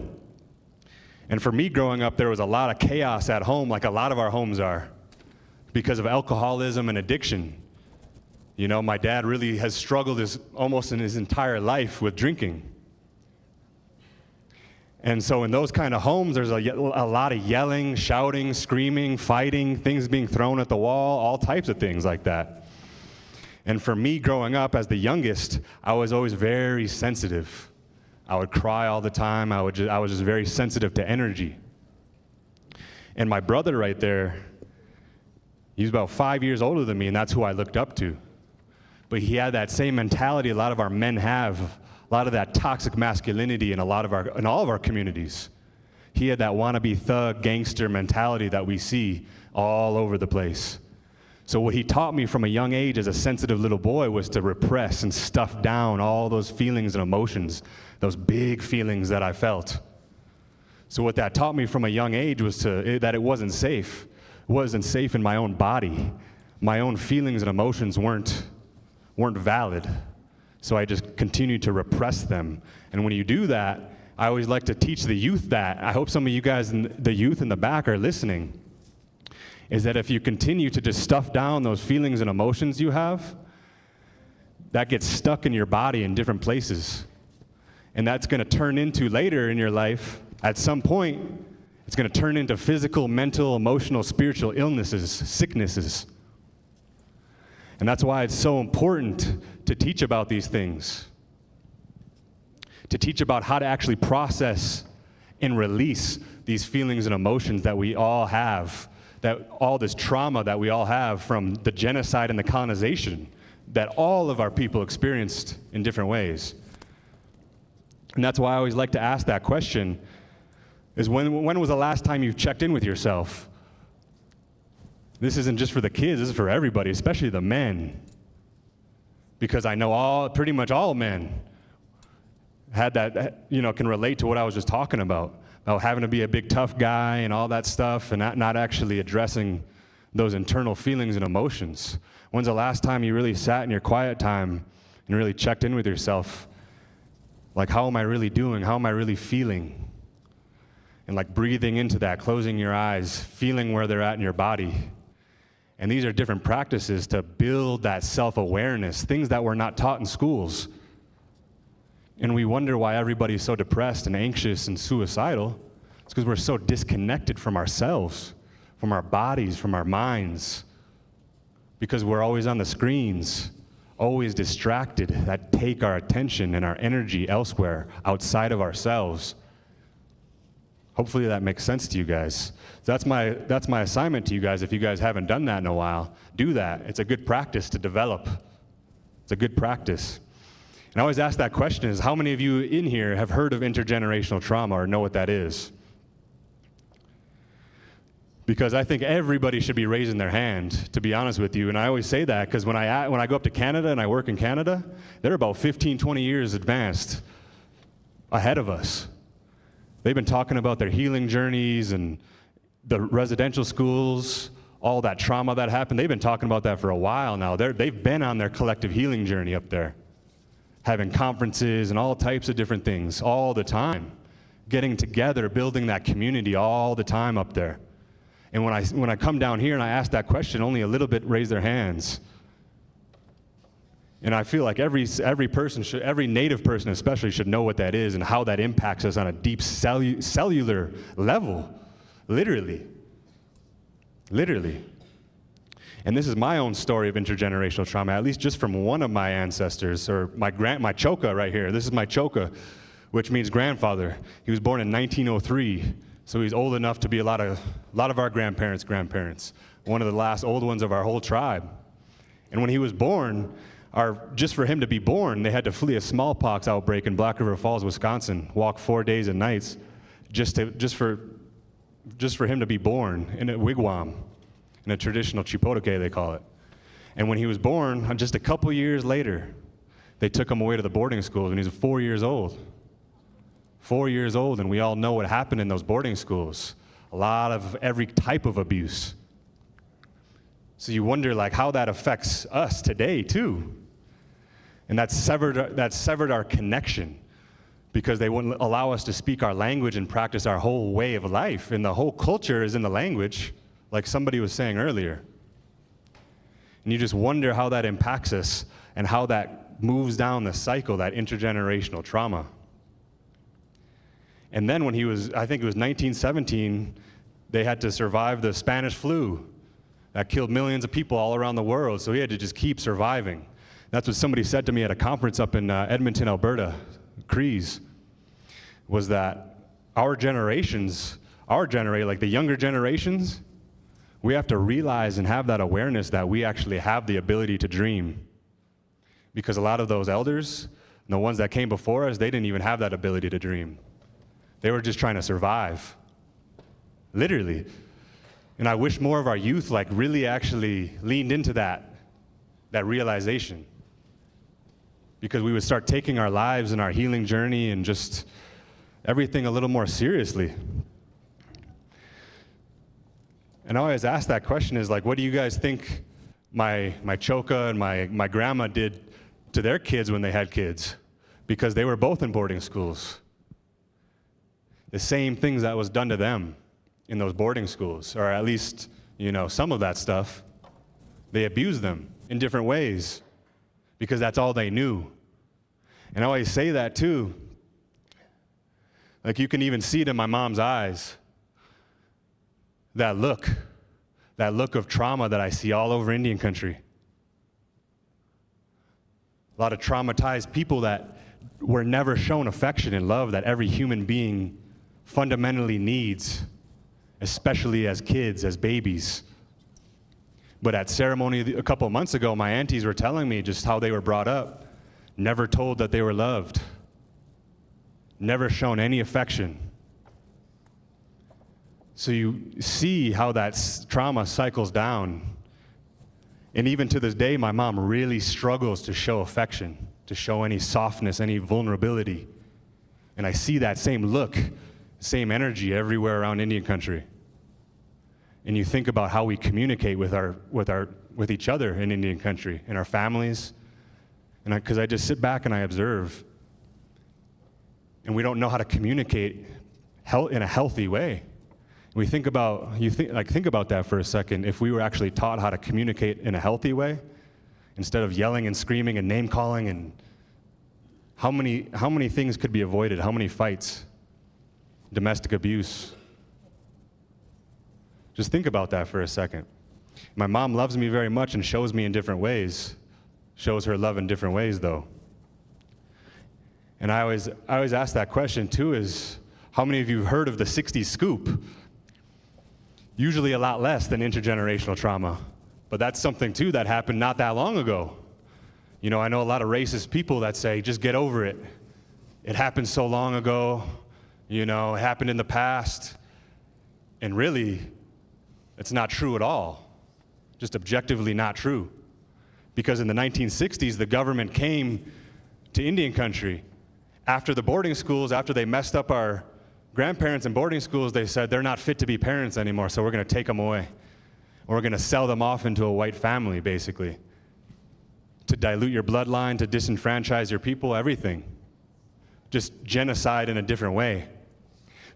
And for me growing up, there was a lot of chaos at home, like a lot of our homes are, because of alcoholism and addiction. My dad really has struggled almost in his entire life with drinking. And so in those kind of homes, there's a lot of yelling, shouting, screaming, fighting, things being thrown at the wall, all types of things like that. And for me growing up as the youngest, I was always very sensitive. I would cry all the time. I was just very sensitive to energy. And my brother right there, he was about 5 years older than me, and that's who I looked up to. But he had that same mentality a lot of our men have, a lot of that toxic masculinity in all of our communities. He had that wannabe thug, gangster mentality that we see all over the place. So what he taught me from a young age as a sensitive little boy was to repress and stuff down all those feelings and emotions, those big feelings that I felt. So what that taught me from a young age was that it wasn't safe. It wasn't safe in my own body. My own feelings and emotions weren't valid. So I just continued to repress them. And when you do that, I always like to teach the youth that. I hope some of you guys, the youth in the back, are listening. Is that if you continue to just stuff down those feelings and emotions you have, that gets stuck in your body in different places. And that's going to turn into later in your life, at some point, it's going to turn into physical, mental, emotional, spiritual illnesses, sicknesses. And that's why it's so important to teach about these things. To teach about how to actually process and release these feelings and emotions that we all have, that all this trauma that we all have from the genocide and the colonization that all of our people experienced in different ways. And that's why I always like to ask that question, is when was the last time you've checked in with yourself? This isn't just for the kids, this is for everybody, especially the men. Because I know pretty much all men had that, can relate to what I was just talking about having to be a big tough guy and all that stuff, and not actually addressing those internal feelings and emotions. When's the last time you really sat in your quiet time and really checked in with yourself? Like, how am I really doing? How am I really feeling? And like breathing into that, closing your eyes, feeling where they're at in your body. And these are different practices to build that self-awareness, things that were not taught in schools. And we wonder why everybody's so depressed and anxious and suicidal. It's because we're so disconnected from ourselves, from our bodies, from our minds. Because we're always on the screens, always distracted, that take our attention and our energy elsewhere, outside of ourselves. Hopefully that makes sense to you guys. So that's my assignment to you guys. If you guys haven't done that in a while, do that. It's a good practice to develop. It's a good practice. And I always ask that question is, how many of you in here have heard of intergenerational trauma or know what that is? because I think everybody should be raising their hand, to be honest with you. And I always say that because when I go up to Canada and I work in Canada, they're about 15, 20 years advanced ahead of us. They've been talking about their healing journeys and the residential schools, all that trauma that happened. They've been talking about that for a while now. They've been on their collective healing journey up there, having conferences and all types of different things all the time, getting together, building that community all the time up there. And when I come down here and I ask that question, only a little bit raise their hands. And I feel like every person should, every Native person especially, should know what that is and how that impacts us on a deep cellular level, literally. And this is my own story of intergenerational trauma, at least just from one of my ancestors, or my choka right here. This is my choka, which means grandfather. He was born in 1903. So he's old enough to be a lot of our grandparents' grandparents, one of the last old ones of our whole tribe. And when he was born, just for him to be born, they had to flee a smallpox outbreak in Black River Falls, Wisconsin, walk 4 days and nights just for him to be born in a wigwam, in a traditional chipotle, they call it. And when he was born, just a couple years later, they took him away to the boarding school, and he was 4 years old. 4 years old, and we all know what happened in those boarding schools. A lot of every type of abuse. So you wonder like how that affects us today too. And that severed our connection, because they wouldn't allow us to speak our language and practice our whole way of life. And the whole culture is in the language, like somebody was saying earlier. And you just wonder how that impacts us and how that moves down the cycle, that intergenerational trauma. And then when he was, I think it was 1917, they had to survive the Spanish flu that killed millions of people all around the world. So he had to just keep surviving. That's what somebody said to me at a conference up in Edmonton, Alberta, Crees, was that our generations, like the younger generations, we have to realize and have that awareness that we actually have the ability to dream. Because a lot of those elders, and the ones that came before us, they didn't even have that ability to dream. They were just trying to survive, literally. And I wish more of our youth like really actually leaned into that realization, because we would start taking our lives and our healing journey and just everything a little more seriously. And I always ask that question is like, what do you guys think my choka and my grandma did to their kids when they had kids? Because they were both in boarding schools. The same things that was done to them in those boarding schools, or at least, some of that stuff, they abused them in different ways because that's all they knew. And I always say that too. Like you can even see it in my mom's eyes, that look of trauma that I see all over Indian country. A lot of traumatized people that were never shown affection and love that every human being fundamentally needs, especially as kids, as babies. But at ceremony a couple months ago, my aunties were telling me just how they were brought up, never told that they were loved, never shown any affection. So you see how that trauma cycles down. And even to this day, my mom really struggles to show affection, to show any softness, any vulnerability. And I see that same look, same energy everywhere around Indian country. And you think about how we communicate with each other in Indian country, in our families. And because I just sit back and I observe. And we don't know how to communicate in a healthy way. We think about that for a second. If we were actually taught how to communicate in a healthy way, instead of yelling and screaming and name calling, and how many things could be avoided? How many fights? Domestic abuse. Just think about that for a second. My mom loves me very much and shows me in different ways. Shows her love in different ways, though. And I always ask that question too, is how many of you have heard of the 60s scoop? Usually a lot less than intergenerational trauma. But that's something too that happened not that long ago. I know a lot of racist people that say, just get over it. It happened so long ago. It happened in the past. And really, It's not true at all. Just objectively not true. Because in the 1960s, the government came to Indian country. After the boarding schools, after they messed up our grandparents in boarding schools, they said they're not fit to be parents anymore, so we're going to take them away. We're going to sell them off into a white family, basically, to dilute your bloodline, to disenfranchise your people, everything. Just genocide in a different way.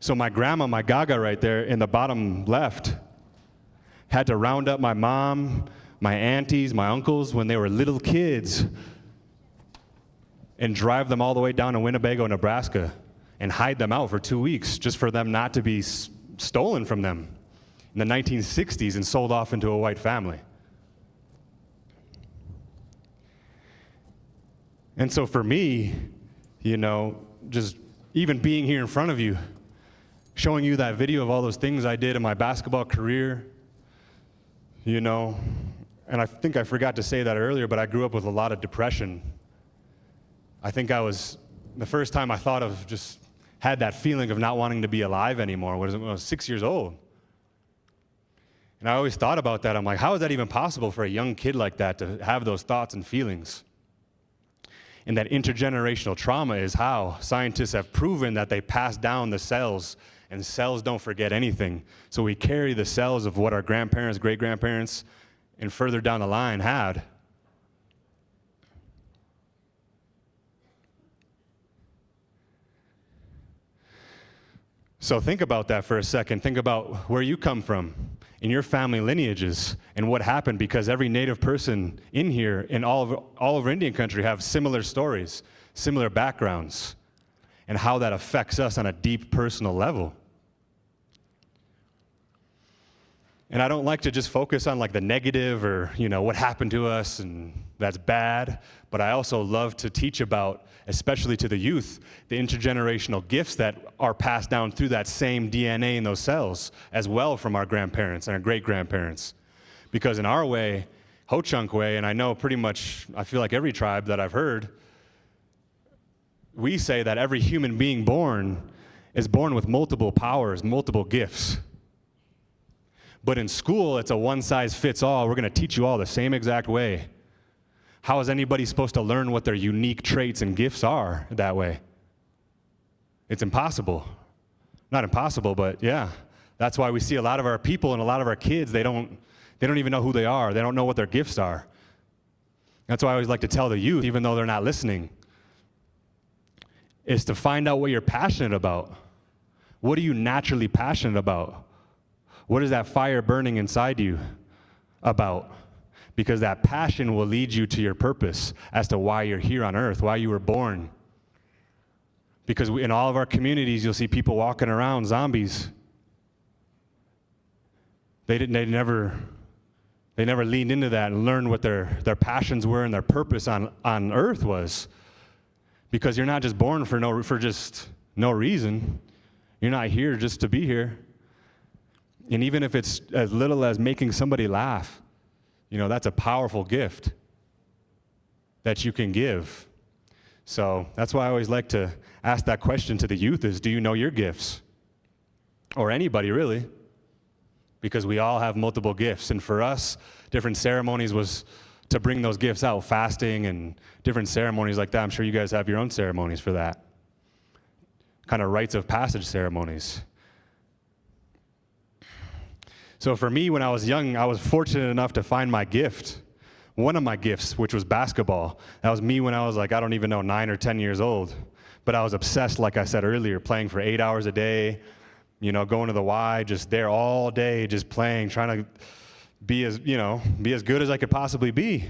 So my grandma, my gaga right there in the bottom left, had to round up my mom, my aunties, my uncles when they were little kids and drive them all the way down to Winnebago, Nebraska, and hide them out for 2 weeks just for them not to be stolen from them in the 1960s and sold off into a white family. And so for me, you know, just even being here in front of you, showing you that video of all those things I did in my basketball career, you know, and I think I forgot to say that earlier, but I grew up with a lot of depression. I think the first time I thought of just had that feeling of not wanting to be alive anymore when I was 6 years old. And I always thought about that. I'm like, how is that even possible for a young kid like that to have those thoughts and feelings? And that intergenerational trauma is how scientists have proven that they pass down the cells, and cells don't forget anything. So we carry the cells of what our grandparents, great-grandparents, and further down the line had. So think about that for a second. Think about where you come from in your family lineages and what happened, because every Native person in here in all over Indian country have similar stories, similar backgrounds, and how that affects us on a deep personal level. And I don't like to just focus on like the negative or, you know, what happened to us and that's bad, but I also love to teach about, especially to the youth, the intergenerational gifts that are passed down through that same DNA in those cells as well from our grandparents and our great-grandparents. Because in our way, Ho-Chunk way, and I know pretty much, I feel like every tribe that I've heard, we say that every human being born is born with multiple powers, multiple gifts. But in school, it's a one-size-fits-all. We're going to teach you all the same exact way. How is anybody supposed to learn what their unique traits and gifts are that way? It's impossible. Not impossible, but yeah. That's why we see a lot of our people and a lot of our kids, they don't even know who they are. They don't know what their gifts are. That's why I always like to tell the youth, even though they're not listening, is to find out what you're passionate about. What are you naturally passionate about? What is that fire burning inside you about? Because that passion will lead you to your purpose as to why you're here on earth, why you were born. Because in all of our communities, you'll see people walking around, zombies. They never leaned into that and learned what their passions were and their purpose on earth was. Because you're not just born for just no reason. You're not here just to be here. And even if it's as little as making somebody laugh, you know, that's a powerful gift that you can give. So that's why I always like to ask that question to the youth is, do you know your gifts? Or anybody, really. Because we all have multiple gifts. And for us, different ceremonies was to bring those gifts out, fasting and different ceremonies like that. I'm sure you guys have your own ceremonies for that. Kind of rites of passage ceremonies. So for me, when I was young, I was fortunate enough to find my gift. One of my gifts, which was basketball. That was me when I was like, I don't even know, 9 or 10 years old. But I was obsessed, like I said earlier, playing for 8 hours a day, you know, going to the Y, just there all day, just playing, trying to be as good as I could possibly be.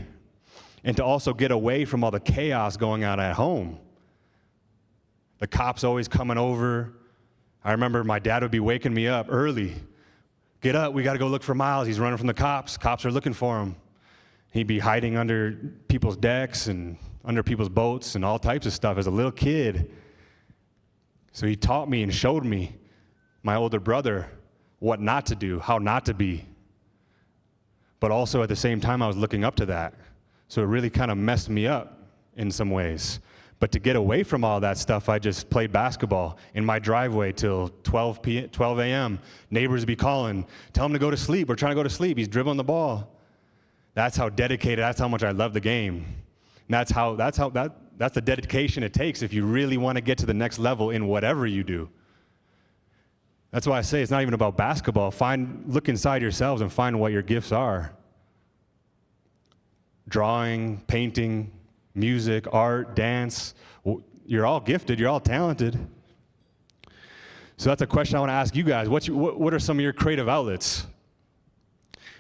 And to also get away from all the chaos going on at home. The cops always coming over. I remember my dad would be waking me up early. Get up, we got to go look for Miles. He's running from the cops. Cops are looking for him. He'd be hiding under people's decks and under people's boats and all types of stuff as a little kid. So he taught me and showed me, my older brother, what not to do, how not to be. But also at the same time, I was looking up to that. So it really kind of messed me up in some ways. But to get away from all that stuff, I just played basketball in my driveway till 12 a.m. Neighbors would be calling, tell him to go to sleep. We're trying to go to sleep. He's dribbling the ball. That's how dedicated, that's how much I love the game. And that's the dedication it takes if you really want to get to the next level in whatever you do. That's why I say it's not even about basketball. Look inside yourselves and find what your gifts are. Drawing, painting, music, art, dance. You're all gifted, you're all talented. So that's a question I want to ask you guys. What are some of your creative outlets?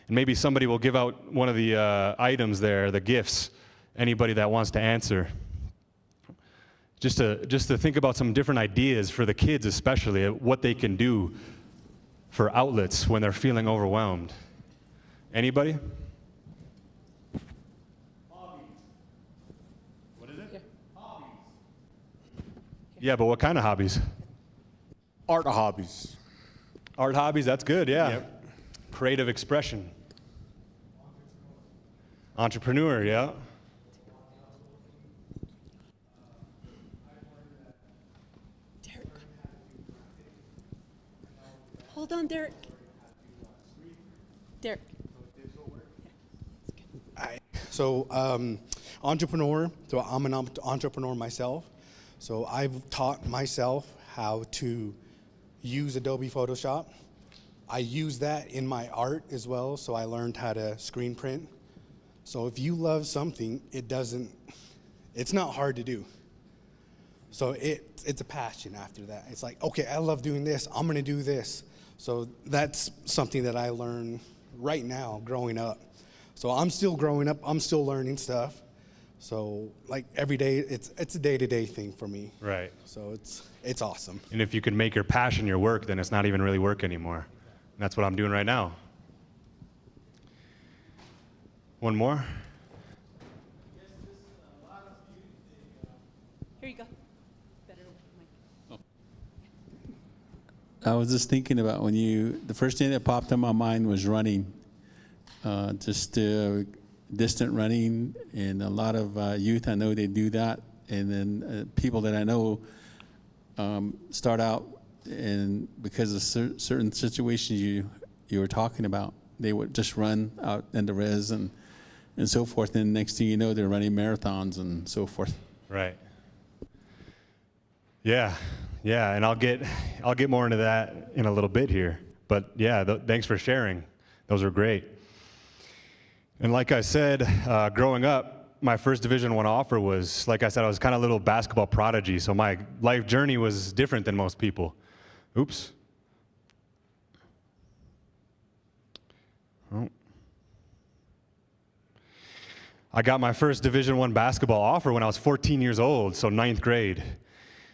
And maybe somebody will give out one of the items there, the gifts. Anybody that wants to answer. Just to think about some different ideas for the kids especially, what they can do for outlets when they're feeling overwhelmed. Anybody? Yeah, but what kind of hobbies? Art hobbies. Art hobbies, that's good, yeah. Yep. Creative expression. Entrepreneur, yeah. Hold on, Derek. Derek. Entrepreneur. So I'm an entrepreneur myself. So I've taught myself how to use Adobe Photoshop. I use that in my art as well, so I learned how to screen print. So if you love something, it's not hard to do. So it's a passion after that. It's like, okay, I love doing this, I'm gonna do this. So that's something that I learn right now growing up. So I'm still growing up, I'm still learning stuff. So like every day, it's a day-to-day thing for me. Right. So it's awesome. And if you can make your passion your work, then it's not even really work anymore. And that's what I'm doing right now. One more? Here you go. I was just thinking about the first thing that popped in my mind was running. Distant running, and a lot of youth I know they do that, and then people that I know start out, and because of certain situations you were talking about, they would just run out in the res and so forth, and next thing you know, they're running marathons and so forth. Right. Yeah, and I'll get more into that in a little bit here, but yeah, thanks for sharing. Those are great. And like I said, growing up, my first Division I offer was, like I said, I was kind of a little basketball prodigy, so my life journey was different than most people. Oops. Oh. I got my first Division I basketball offer when I was 14 years old, so 9th grade.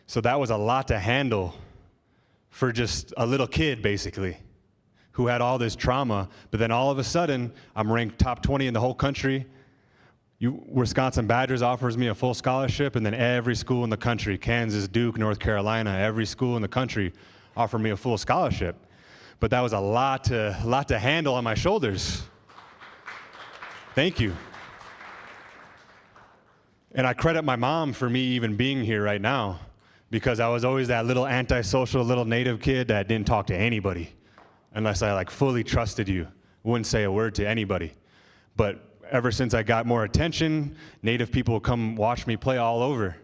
So that was a lot to handle for just a little kid, basically, who had all this trauma, but then all of a sudden, I'm ranked top 20 in the whole country. Wisconsin Badgers offers me a full scholarship, and then every school in the country, Kansas, Duke, North Carolina, every school in the country offered me a full scholarship. But that was a lot to handle on my shoulders. Thank you. And I credit my mom for me even being here right now, because I was always that little antisocial little native kid that didn't talk to anybody. Unless I fully trusted you, wouldn't say a word to anybody. But ever since I got more attention, Native people would come watch me play all over.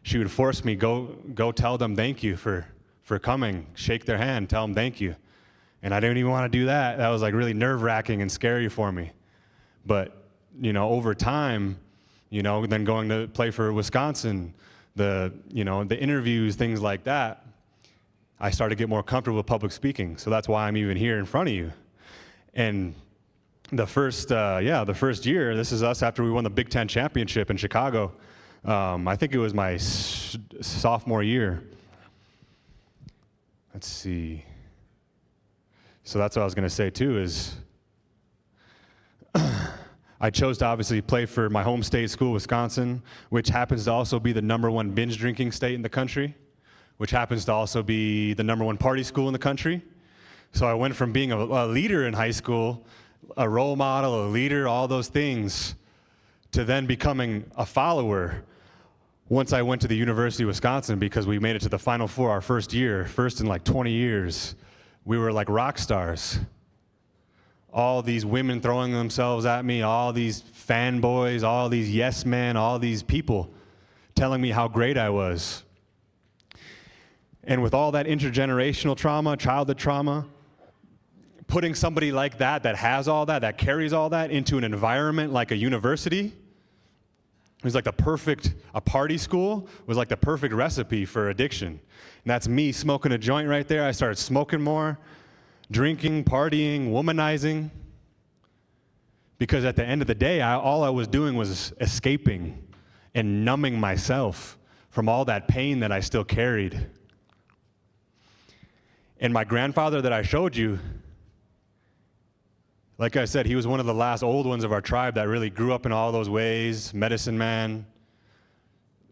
She would force me, go tell them thank you for coming, shake their hand, tell them thank you. And I didn't even want to do that. That was really nerve-wracking and scary for me. But, over time, then going to play for Wisconsin, the interviews, things like that, I started to get more comfortable with public speaking. So that's why I'm even here in front of you. And the first year, this is us after we won the Big Ten championship in Chicago. I think it was my sophomore year. Let's see. So that's what I was going to say too is I chose to obviously play for my home state school, Wisconsin, which happens to also be the #1 binge drinking state in the country, which happens to also be the #1 party school in the country. So I went from being a leader in high school, a role model, a leader, all those things, to then becoming a follower, once I went to the University of Wisconsin, because we made it to the Final Four our first year, first in like 20 years, we were like rock stars. All these women throwing themselves at me, all these fanboys, all these yes men, all these people telling me how great I was. And with all that intergenerational trauma, childhood trauma, putting somebody like that, that has all that, that carries all that, into an environment like a university, it was like a party school was like the perfect recipe for addiction. And that's me smoking a joint right there. I started smoking more, drinking, partying, womanizing. Because at the end of the day, all I was doing was escaping and numbing myself from all that pain that I still carried. And my grandfather that I showed you, like I said, he was one of the last old ones of our tribe that really grew up in all those ways, medicine man,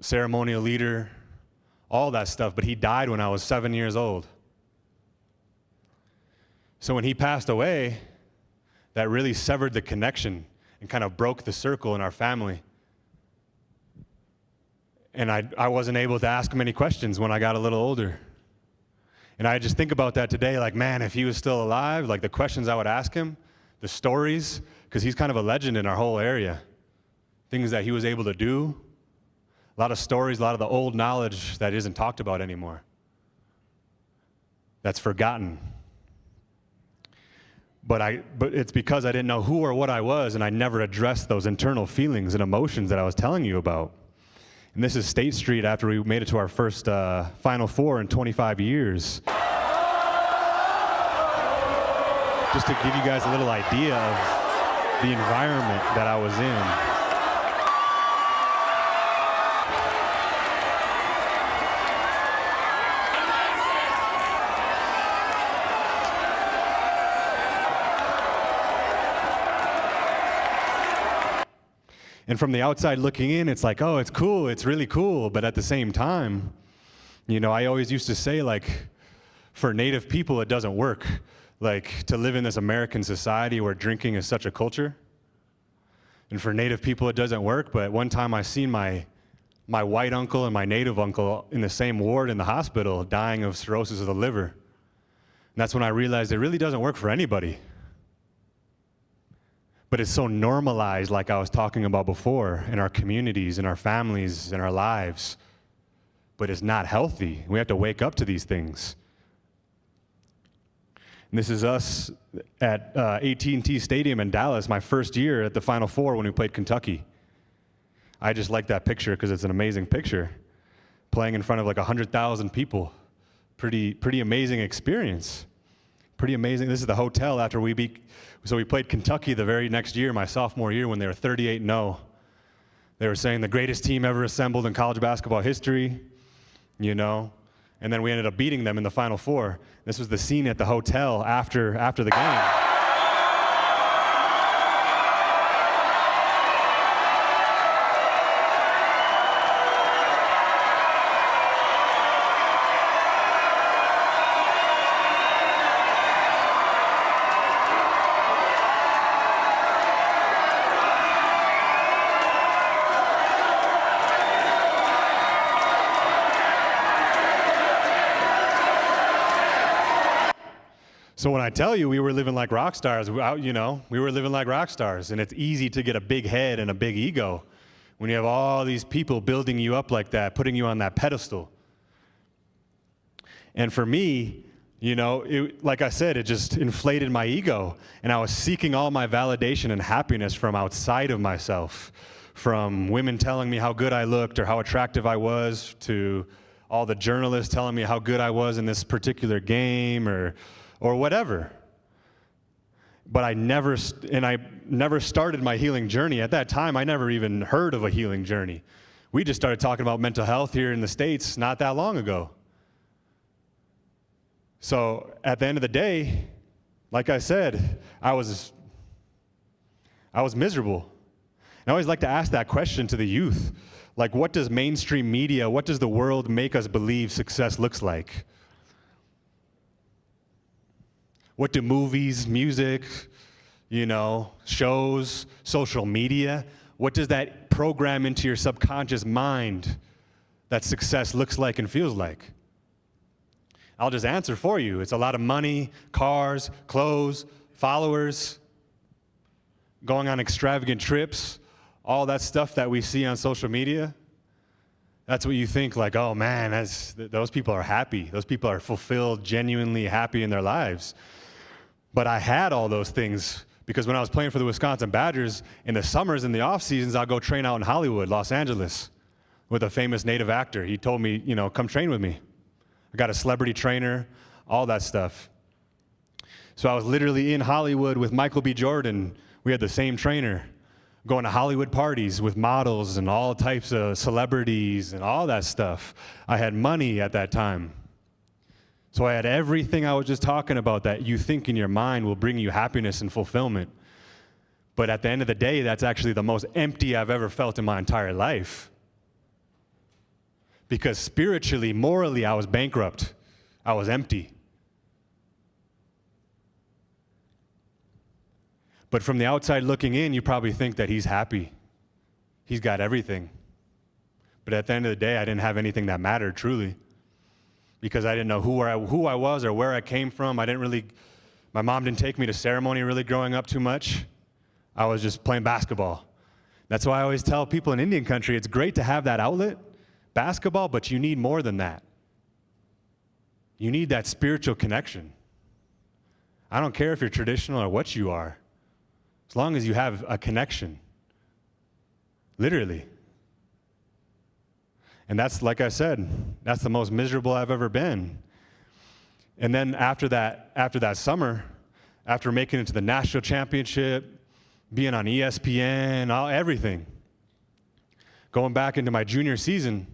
ceremonial leader, all that stuff, but he died when I was 7 years old. So when he passed away, that really severed the connection and kind of broke the circle in our family. And I wasn't able to ask him any questions when I got a little older. And I just think about that today, like, man, if he was still alive, like the questions I would ask him, the stories, because he's kind of a legend in our whole area. Things that he was able to do, a lot of stories, a lot of the old knowledge that isn't talked about anymore. That's forgotten. But it's because I didn't know who or what I was, and I never addressed those internal feelings and emotions that I was telling you about. And this is State Street after we made it to our first Final Four in 25 years. Just to give you guys a little idea of the environment that I was in. And from the outside looking in, it's like, oh, it's cool, it's really cool. But at the same time, you know, I always used to say, like, for Native people, it doesn't work. Like, to live in this American society where drinking is such a culture. And for Native people, it doesn't work. But one time I seen my white uncle and my Native uncle in the same ward in the hospital dying of cirrhosis of the liver. And that's when I realized it really doesn't work for anybody. But it's so normalized, like I was talking about before, in our communities, in our families, in our lives. But it's not healthy. We have to wake up to these things. And this is us at AT&T Stadium in Dallas, my first year at the Final Four when we played Kentucky. I just like that picture because it's an amazing picture. Playing in front of like 100,000 people. Pretty amazing experience. Pretty amazing. This is the hotel after we played Kentucky the very next year, my sophomore year, when they were 38-0. They were saying the greatest team ever assembled in college basketball history, you know. And then we ended up beating them in the Final Four. This was the scene at the hotel after the game. So when I tell you we were living like rock stars, we were living like rock stars. And it's easy to get a big head and a big ego when you have all these people building you up like that, putting you on that pedestal. And for me, you know, like I said, it just inflated my ego. And I was seeking all my validation and happiness from outside of myself, from women telling me how good I looked or how attractive I was, to all the journalists telling me how good I was in this particular game or whatever. But I never started my healing journey. At that time, I never even heard of a healing journey. We just started talking about mental health here in the States not that long ago. So at the end of the day, like I said, I was miserable. And I always like to ask that question to the youth. Like, what does mainstream media, what does the world make us believe success looks like? What do movies, music, you know, shows, social media, what does that program into your subconscious mind that success looks like and feels like? I'll just answer for you. It's a lot of money, cars, clothes, followers, going on extravagant trips, all that stuff that we see on social media. That's what you think, like, oh man, those people are happy. Those people are fulfilled, genuinely happy in their lives. But I had all those things because when I was playing for the Wisconsin Badgers, in the summers and the off seasons, I'll go train out in Hollywood, Los Angeles, with a famous native actor. He told me, come train with me. I got a celebrity trainer, all that stuff. So I was literally in Hollywood with Michael B. Jordan. We had the same trainer, going to Hollywood parties with models and all types of celebrities and all that stuff. I had money at that time. So I had everything I was just talking about that you think in your mind will bring you happiness and fulfillment. But at the end of the day, that's actually the most empty I've ever felt in my entire life. Because spiritually, morally, I was bankrupt. I was empty. But from the outside looking in, you probably think that he's happy. He's got everything. But at the end of the day, I didn't have anything that mattered, truly. Because I didn't know who I was or where I came from. My mom didn't take me to ceremony really growing up too much. I was just playing basketball. That's why I always tell people in Indian country, it's great to have that outlet, basketball, but you need more than that. You need that spiritual connection. I don't care if you're traditional or what you are, as long as you have a connection, literally. And that's, like I said, that's the most miserable I've ever been. And then after that summer, after making it to the national championship, being on ESPN, everything, going back into my junior season,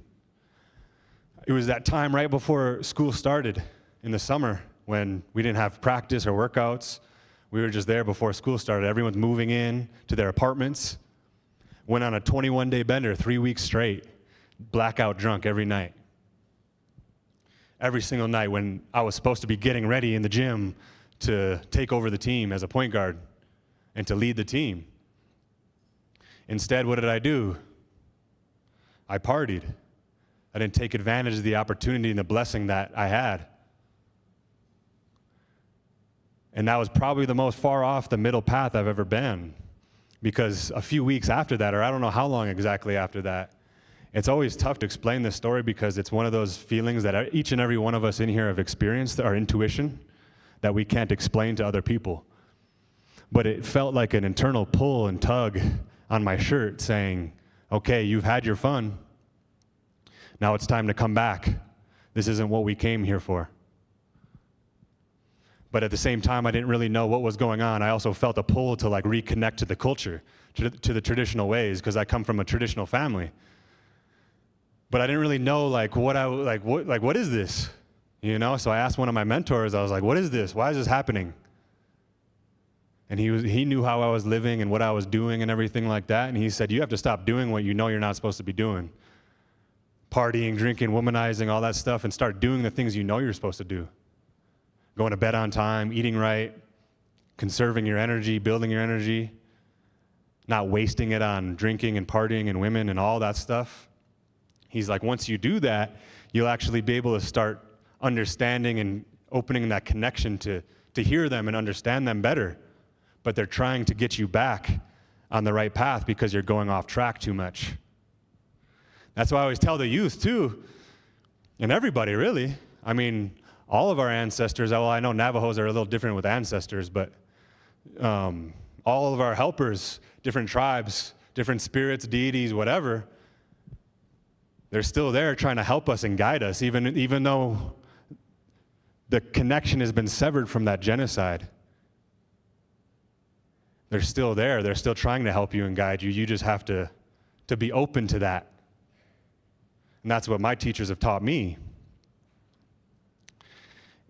it was that time right before school started in the summer when we didn't have practice or workouts. We were just there before school started. Everyone's moving in to their apartments. Went on a 21-day bender, 3 weeks straight. Blackout drunk every night. Every single night when I was supposed to be getting ready in the gym to take over the team as a point guard and to lead the team. Instead, what did I do? I partied. I didn't take advantage of the opportunity and the blessing that I had. And that was probably the most far off the middle path I've ever been. Because a few weeks after that, or I don't know how long exactly after that, it's always tough to explain this story because it's one of those feelings that each and every one of us in here have experienced, our intuition, that we can't explain to other people. But it felt like an internal pull and tug on my shirt saying, okay, you've had your fun. Now it's time to come back. This isn't what we came here for. But at the same time, I didn't really know what was going on. I also felt a pull to reconnect to the culture, to the traditional ways, because I come from a traditional family. But I didn't really know what is this? So I asked one of my mentors, I was like, what is this? Why is this happening? And he knew how I was living and what I was doing and everything like that. And he said, you have to stop doing what you know you're not supposed to be doing. Partying, drinking, womanizing, all that stuff, and start doing the things you know you're supposed to do. Going to bed on time, eating right, conserving your energy, building your energy, not wasting it on drinking and partying and women and all that stuff. He's like, once you do that, you'll actually be able to start understanding and opening that connection to hear them and understand them better. But they're trying to get you back on the right path because you're going off track too much. That's why I always tell the youth too, and everybody really. I mean, all of our ancestors, well, I know Navajos are a little different with ancestors, but all of our helpers, different tribes, different spirits, deities, whatever, they're still there trying to help us and guide us, even though the connection has been severed from that genocide. They're still there. They're still trying to help you and guide you. You just have to be open to that. And that's what my teachers have taught me.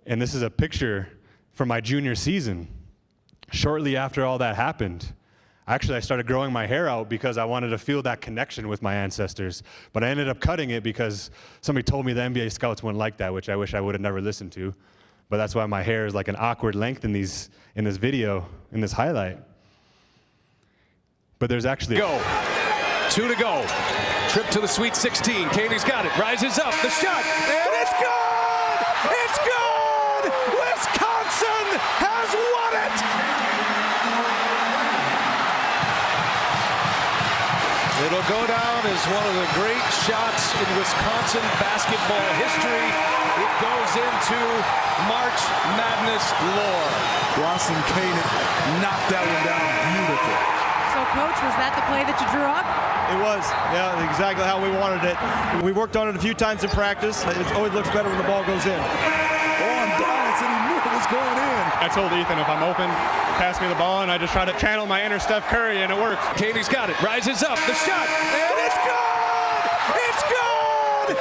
And this is a picture from my junior season. Shortly after all that happened, actually I started growing my hair out because I wanted to feel that connection with my ancestors. But I ended up cutting it because somebody told me the NBA scouts wouldn't like that, which I wish I would have never listened to. But that's why my hair is like an awkward length in this video, in this highlight. But there's actually... Go. 2 to go. Trip to the Sweet 16. Katie's got it. Rises up. The shot. And it's good! It's good! Wisconsin has won it! It'll go down as one of the great shots in Wisconsin basketball history. It goes into March Madness lore. Watson Koenig knocked that one down beautiful. So, Coach, was that the play that you drew up? It was, yeah, exactly how we wanted it. We worked on it a few times in practice. It always looks better when the ball goes in. On balance, and he knew it was going in. I told Ethan if I'm open, pass me the ball, and I just try to channel my inner Steph Curry, and it works. Katie's got it. Rises up. The shot. And it's good! It's good!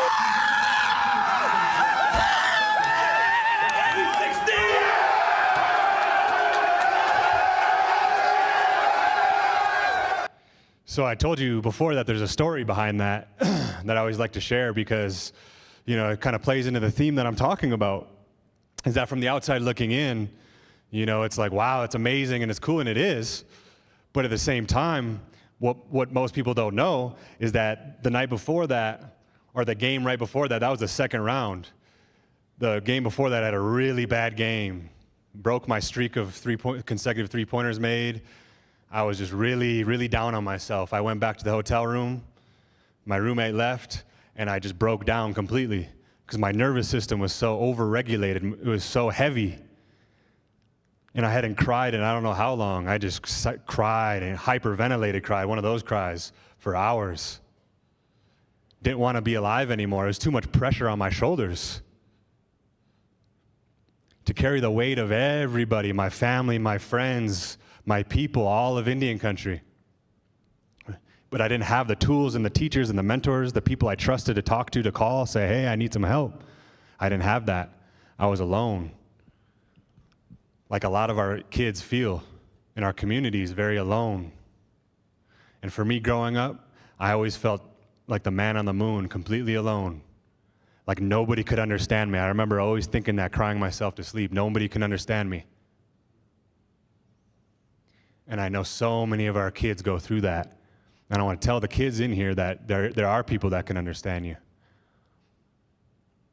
So I told you before that there's a story behind that that I always like to share because, you know, it kind of plays into the theme that I'm talking about. Is that from the outside looking in, you know, it's like, wow, it's amazing and it's cool, and it is. But at the same time, what most people don't know is that the night before that, or the game right before that, that was the second round. The game before that I had a really bad game. Broke my streak of consecutive three-pointers made. I was just really, really down on myself. I went back to the hotel room. My roommate left, and I just broke down completely because my nervous system was so overregulated. It was so heavy. And I hadn't cried in I don't know how long. I just cried and cried, one of those cries, for hours. Didn't want to be alive anymore. It was too much pressure on my shoulders to carry the weight of everybody, my family, my friends, my people, all of Indian country. But I didn't have the tools and the teachers and the mentors, the people I trusted to talk to call, say, hey, I need some help. I didn't have that. I was alone. Like a lot of our kids feel in our communities, very alone. And for me growing up, I always felt like the man on the moon, completely alone. Like nobody could understand me. I remember always thinking that, crying myself to sleep. Nobody can understand me. And I know so many of our kids go through that. And I want to tell the kids in here that there are people that can understand you.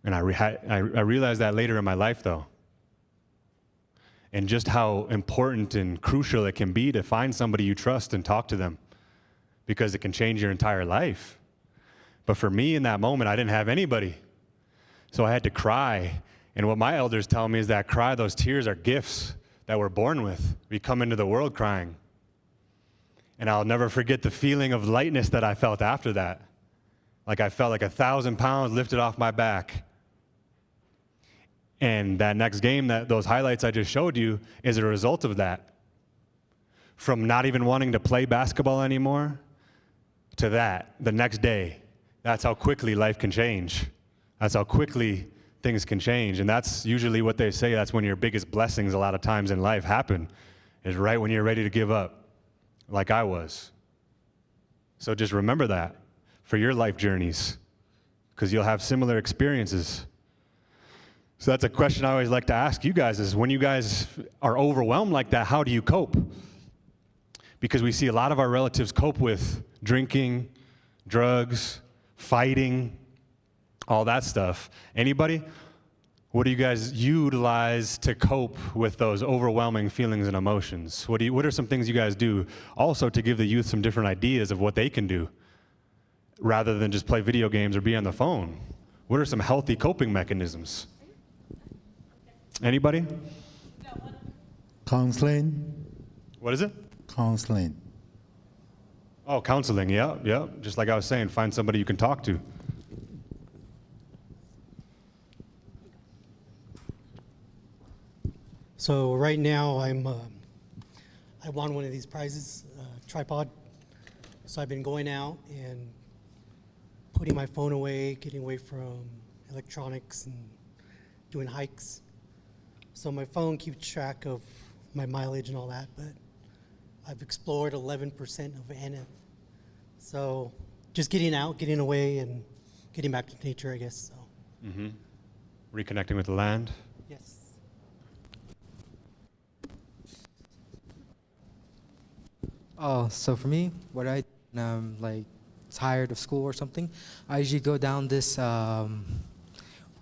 And I realized that later in my life, though. And just how important and crucial it can be to find somebody you trust and talk to them, because it can change your entire life. But for me in that moment, I didn't have anybody. So I had to cry. And what my elders tell me is that those tears are gifts that we're born with. We come into the world crying. And I'll never forget the feeling of lightness that I felt after that. Like I felt like 1,000 pounds lifted off my back. And that next game, those highlights I just showed you, is a result of that. From not even wanting to play basketball anymore to that, the next day. That's how quickly life can change. That's how quickly things can change. And that's usually what they say, that's when your biggest blessings a lot of times in life happen, is right when you're ready to give up, like I was. So just remember that for your life journeys, because you'll have similar experiences. So that's a question I always like to ask you guys, is when you guys are overwhelmed like that, how do you cope? Because we see a lot of our relatives cope with drinking, drugs, fighting, all that stuff. Anybody? What do you guys utilize to cope with those overwhelming feelings and emotions? What are some things you guys do also to give the youth some different ideas of what they can do rather than just play video games or be on the phone? What are some healthy coping mechanisms? Anybody? Counseling. What is it? Counseling. Oh, counseling, yeah. Just like I was saying, find somebody you can talk to. So right now I won one of these prizes, tripod. So I've been going out and putting my phone away, getting away from electronics and doing hikes. So my phone keeps track of my mileage and all that, but I've explored 11% of NF. So just getting out, getting away, and getting back to nature, I guess. So. Mm-hmm. Reconnecting with the land. Yes. Oh, so for me, what I like tired of school or something, I usually go down this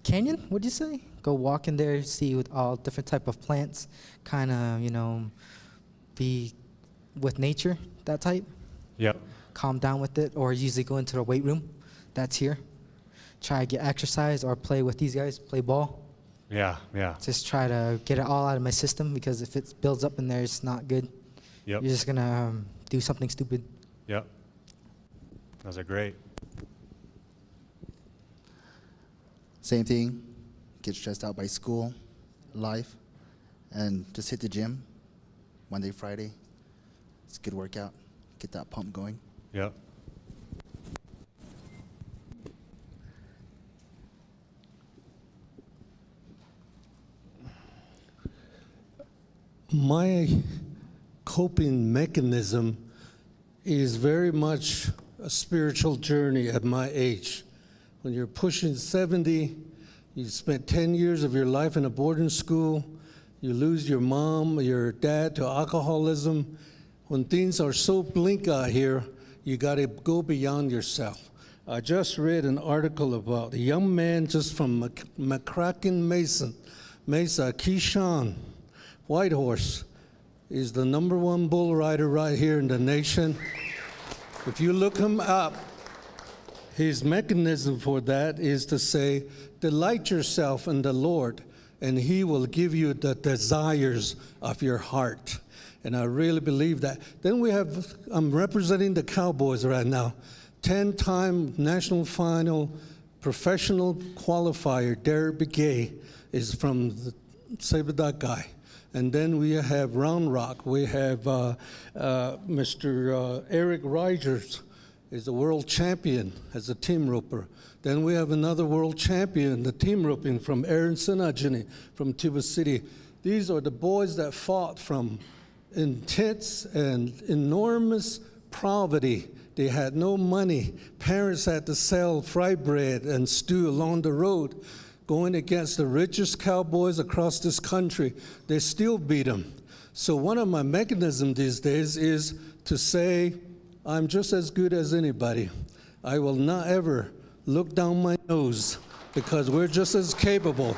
canyon, what'd you say? Go walk in there, see with all different type of plants, kind of, be with nature, that type. Yep. Calm down with it, or usually go into the weight room. That's here. Try to get exercise or play with these guys, play ball. Yeah, yeah. Just try to get it all out of my system, because if it builds up in there, it's not good. Yep. You're just going to do something stupid. Yep. Those are great. Same thing. Get stressed out by school, life, and just hit the gym Monday, Friday. It's a good workout. Get that pump going. Yep. My coping mechanism is very much a spiritual journey at my age. When you're pushing 70, you spent 10 years of your life in a boarding school, you lose your mom or your dad to alcoholism. When things are so bleak out here, you got to go beyond yourself. I just read an article about a young man just from McCracken Mesa, Keyshawn Whitehorse, is the #1 bull rider right here in the nation. If you look him up, his mechanism for that is to say, delight yourself in the Lord, and He will give you the desires of your heart. And I really believe that. Then I'm representing the Cowboys right now. 10-time national final professional qualifier, Derek Begay, is from the Saberduck guy. And then we have Round Rock. We have Mr. Eric Rogers is the world champion as a team roper. Then we have another world champion, the team roping from Aaron Sinajini from Tuba City. These are the boys that fought from intense and enormous poverty. They had no money. Parents had to sell fry bread and stew along the road. Going against the richest cowboys across this country, they still beat them. So one of my mechanisms these days is to say, I'm just as good as anybody. I will not ever look down my nose, because we're just as capable.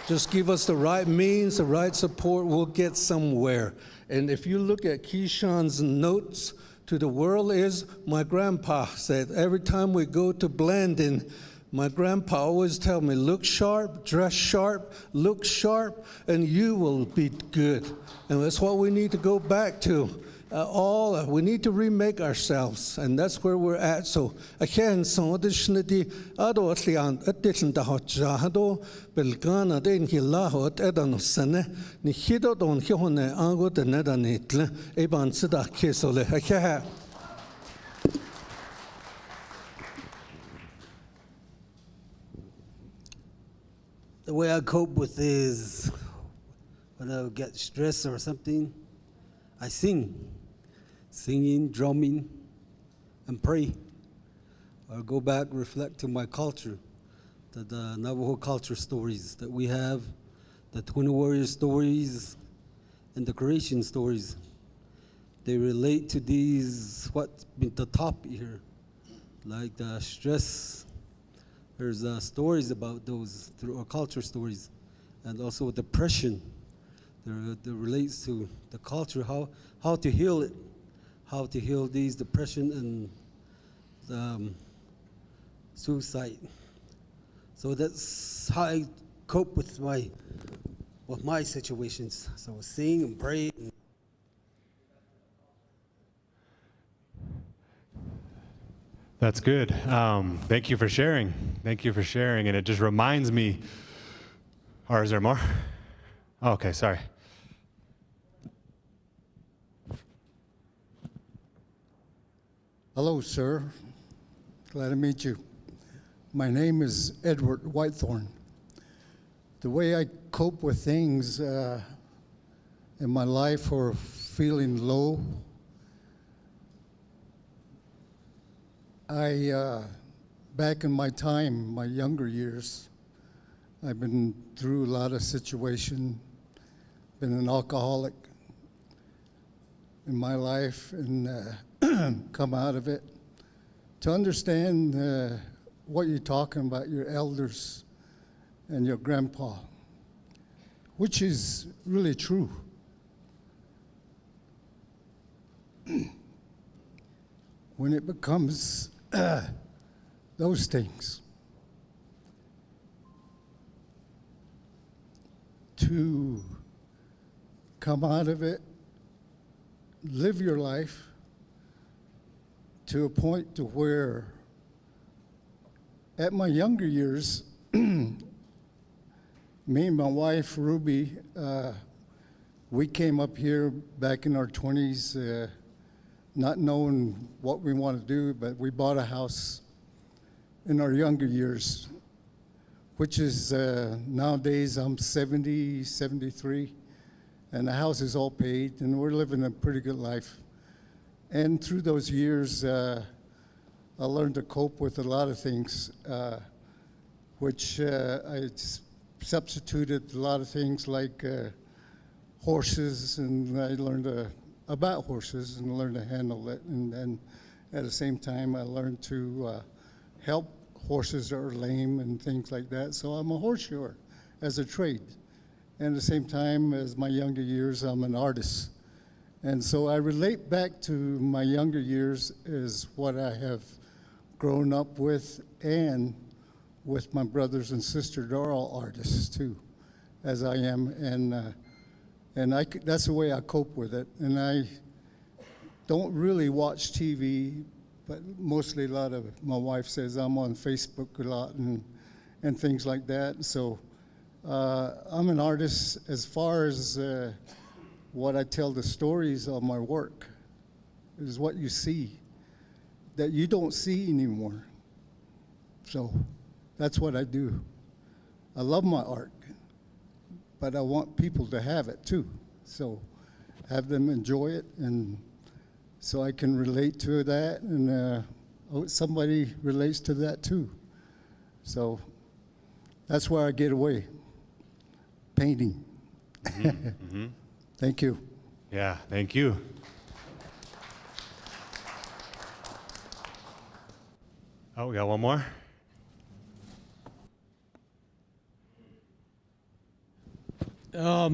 Just give us the right means, the right support, we'll get somewhere. And if you look at Keyshawn's notes to the world is, my grandpa said, every time we go to Blandon, my grandpa always tell me, look sharp, dress sharp, look sharp, and you will be good. And that's what we need to go back to. We need to remake ourselves, and that's where we're at. So again, so additionally, ado atlian addition da hojado belgana den hilaho edano sene ni hido don hihone ango de nedanitle eban sida kesole again. The way I cope with is when I get stressed or something, I sing. Singing, drumming, and pray. Or go back, reflect to my culture, the Navajo culture stories that we have, the Twin Warrior stories, and the creation stories. They relate to these, what's been the topic here, like the stress. There's stories about those through our culture stories, and also depression. That relates to the culture, how to heal it, how to heal these depression and suicide. So that's how I cope with my situations. So sing and pray. That's good. Thank you for sharing. Thank you for sharing. And it just reminds me, or is there more? Oh, okay, sorry. Hello, sir. Glad to meet you. My name is Edward Whitethorn. The way I cope with things in my life or feeling low, back in my time, my younger years, I've been through a lot of situations, been an alcoholic in my life and come out of it. to understand what you're talking about, your elders and your grandpa, which is really true. When it becomes those things, to come out of it, live your life to a point to where, at my younger years, me and my wife, Ruby, we came up here back in our 20s, not knowing what we want to do, but we bought a house in our younger years, which is nowadays I'm 70, 73, and the house is all paid, and we're living a pretty good life. And through those years, I learned to cope with a lot of things, which I substituted a lot of things like horses, and I learned about horses and learned to handle it. And then at the same time, I learned to help horses that are lame and things like that. So I'm a horseshoer as a trade. And at the same time, as my younger years, I'm an artist. And so I relate back to my younger years as what I have grown up with, and with my brothers and sisters. They're all artists too, as I am. And that's the way I cope with it. And I don't really watch TV, but mostly a lot of my wife says I'm on Facebook a lot and things like that. So I'm an artist as far as what I tell the stories of my work is what you see that you don't see anymore. So that's what I do. I love my art, but I want people to have it too. So have them enjoy it, and so I can relate to that, and somebody relates to that too. So that's where I get away, painting. Mm-hmm. Mm-hmm. Thank you. Yeah, thank you. Oh, we got one more. I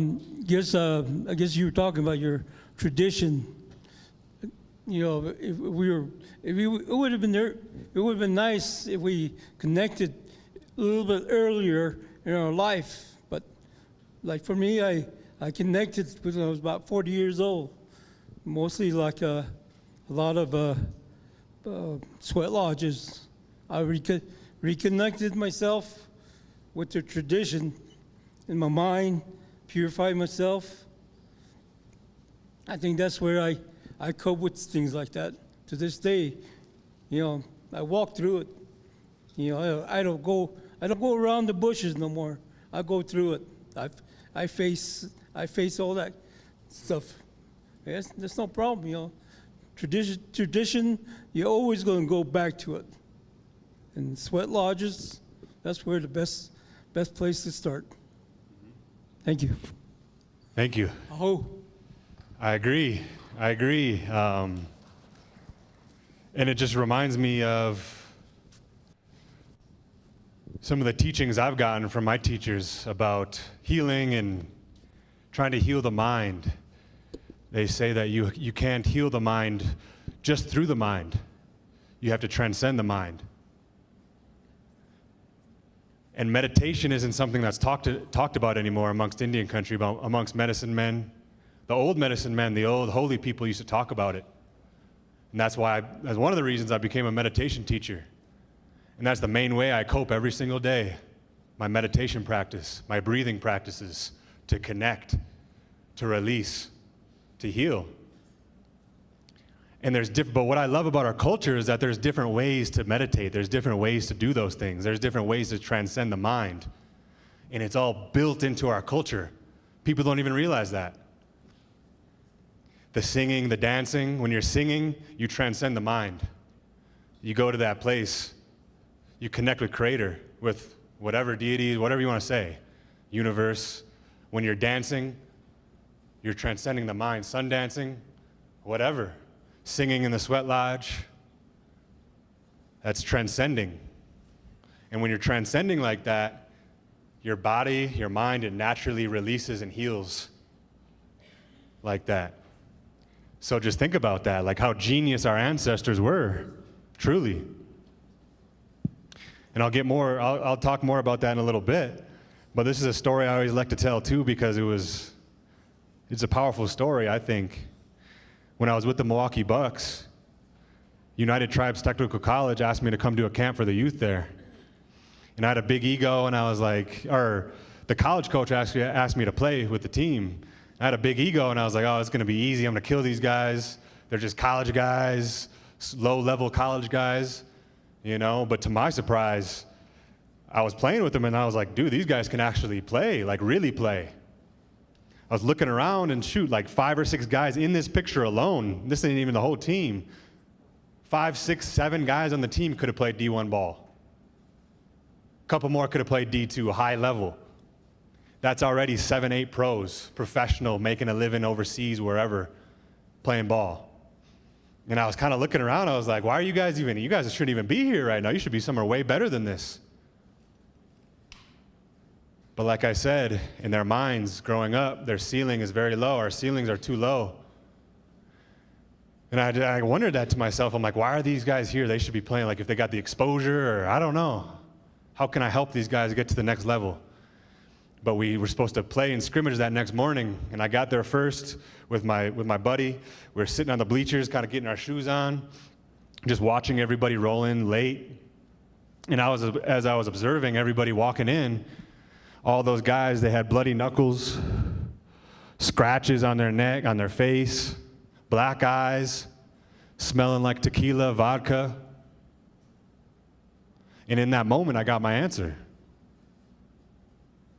guess you were talking about your tradition. You know, it would have been there. It would have been nice if we connected a little bit earlier in our life. But like for me, I connected when I was about 40 years old. Mostly like a lot of sweat lodges. I reconnected myself with the tradition in my mind, purified myself. I think that's where I cope with things like that. To this day, you know, I walk through it. You know, I don't go around the bushes no more. I go through it. I face all that stuff. Yes, there's no problem, you know. Tradition, you're always going to go back to it. And sweat lodges, that's where the best place to start. Thank you. Thank you. Aho. I agree. And it just reminds me of some of the teachings I've gotten from my teachers about healing and trying to heal the mind. They say that you can't heal the mind just through the mind. You have to transcend the mind. And meditation isn't something that's talked about anymore amongst Indian country, amongst medicine men. The old medicine men, the old holy people used to talk about it. And that's one of the reasons I became a meditation teacher. And that's the main way I cope every single day. My meditation practice, my breathing practices, to connect, to release, to heal. And but what I love about our culture is that there's different ways to meditate. There's different ways to do those things. There's different ways to transcend the mind. And it's all built into our culture. People don't even realize that. The singing, the dancing, when you're singing, you transcend the mind. You go to that place, you connect with Creator, with whatever deity, whatever you want to say, universe. When you're dancing, you're transcending the mind. Sun dancing, whatever. Singing in the sweat lodge. That's transcending. And when you're transcending like that, your body, your mind, it naturally releases and heals like that. So just think about that, like how genius our ancestors were, truly. And I'll talk more about that in a little bit. But this is a story I always like to tell too, because it's a powerful story, I think. When I was with the Milwaukee Bucks, United Tribes Technical College asked me to come do a camp for the youth there. And I had a big ego, and I was like, or the college coach actually asked me to play with the team. I had a big ego, and I was like, oh, it's going to be easy. I'm going to kill these guys. They're just college guys, low-level college guys, you know. But to my surprise, I was playing with them, and I was like, dude, these guys can actually play, like really play. I was looking around, and shoot, like 5 or 6 guys in this picture alone. This ain't even the whole team. 5, 6, 7 guys on the team could have played D1 ball. A couple more could have played D2, high level. That's already 7, 8 pros, professional, making a living overseas, wherever, playing ball. And I was kind of looking around, I was like, why are you guys shouldn't even be here right now. You should be somewhere way better than this. But like I said, in their minds, growing up, their ceiling is very low. Our ceilings are too low. And I wondered that to myself. I'm like, why are these guys here? They should be playing, like if they got the exposure, or I don't know. How can I help these guys get to the next level? But we were supposed to play in scrimmage that next morning, and I got there first with my buddy. We were sitting on the bleachers, kind of getting our shoes on, just watching everybody roll in late. And as I was observing everybody walking in, all those guys, they had bloody knuckles, scratches on their neck, on their face, black eyes, smelling like tequila, vodka. And in that moment, I got my answer.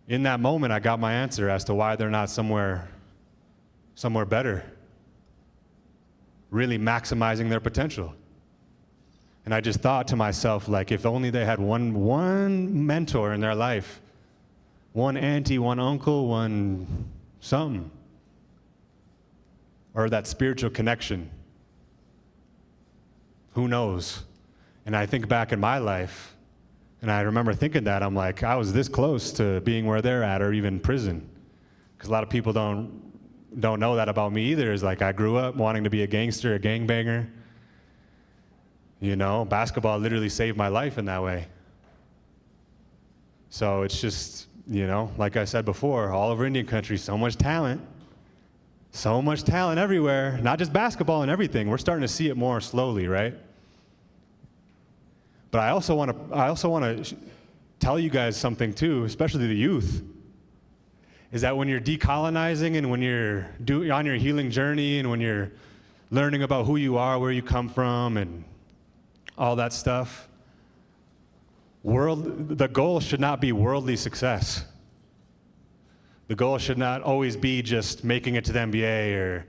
In that moment, I got my answer as to why they're not somewhere better, really maximizing their potential. And I just thought to myself, like, if only they had one mentor in their life, one auntie, one uncle, one something, or that spiritual connection. Who knows? And I think back in my life, and I remember thinking that, I'm like, I was this close to being where they're at, or even prison. Because a lot of people don't know that about me either. Is like, I grew up wanting to be a gangster, a gangbanger. You know, basketball literally saved my life in that way. So it's just, you know, like I said before, all over Indian country, so much talent everywhere, not just basketball and everything. We're starting to see it more slowly, right? But I also want to tell you guys something too, especially the youth, is that when you're decolonizing and when you're on your healing journey and when you're learning about who you are, where you come from, and all that stuff, the goal should not be worldly success. The goal should not always be just making it to the NBA or,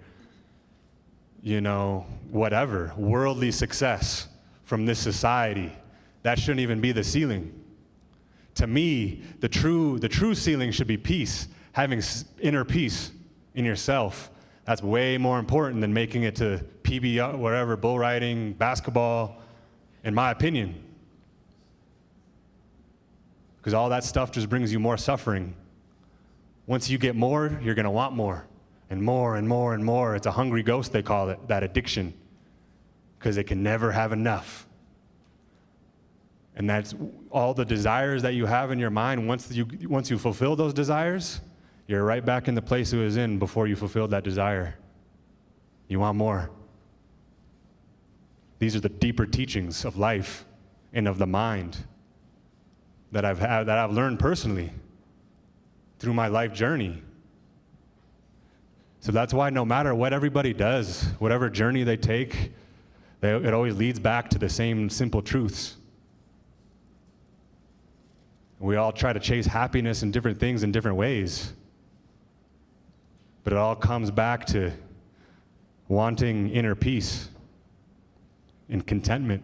you know, whatever, worldly success from this society. That shouldn't even be the ceiling. To me, the true ceiling should be peace, having inner peace in yourself. That's way more important than making it to PB, whatever, bull riding, basketball, in my opinion. Because all that stuff just brings you more suffering. Once you get more, you're gonna want more, and more and more and more. It's a hungry ghost, they call it, that addiction, because it can never have enough. And that's all the desires that you have in your mind. Once you fulfill those desires, you're right back in the place it was in before you fulfilled that desire. You want more. These are the deeper teachings of life and of the mind that I've learned personally through my life journey. So that's why no matter what everybody does, whatever journey they take, it always leads back to the same simple truths. We all try to chase happiness in different things in different ways. But it all comes back to wanting inner peace and contentment.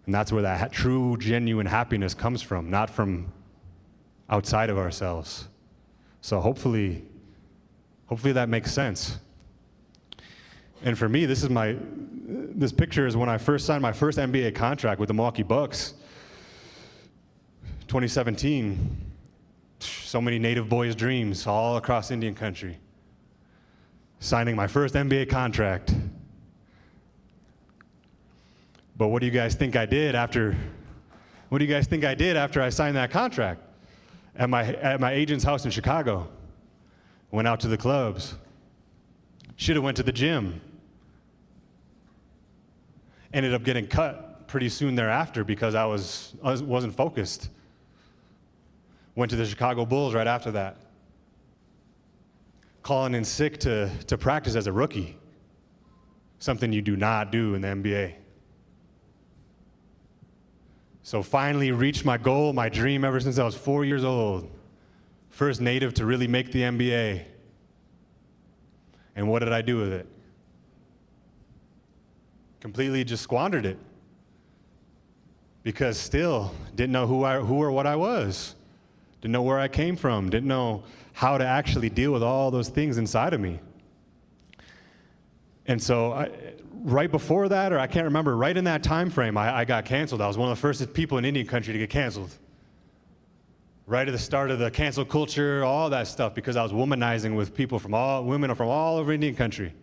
And that's where that true, genuine happiness comes from, not from outside of ourselves. So hopefully that makes sense. And for me, this picture is when I first signed my first NBA contract with the Milwaukee Bucks, 2017. So many native boys' dreams all across Indian country. Signing my first NBA contract. But what do you guys think I did after I signed that contract? At my agent's house in Chicago. Went out to the clubs. Should have went to the gym. Ended up getting cut pretty soon thereafter because I wasn't focused. Went to the Chicago Bulls right after that. Calling in sick to practice as a rookie. Something you do not do in the NBA. So finally reached my goal, my dream ever since I was 4 years old. First native to really make the NBA. And what did I do with it? Completely just squandered it. Because still didn't know who or what I was. Didn't know where I came from. Didn't know how to actually deal with all those things inside of me. And so right before that, or I can't remember, right in that time frame, I got canceled. I was one of the first people in Indian country to get canceled. Right at the start of the cancel culture, all that stuff, because I was womanizing with women from all over Indian country,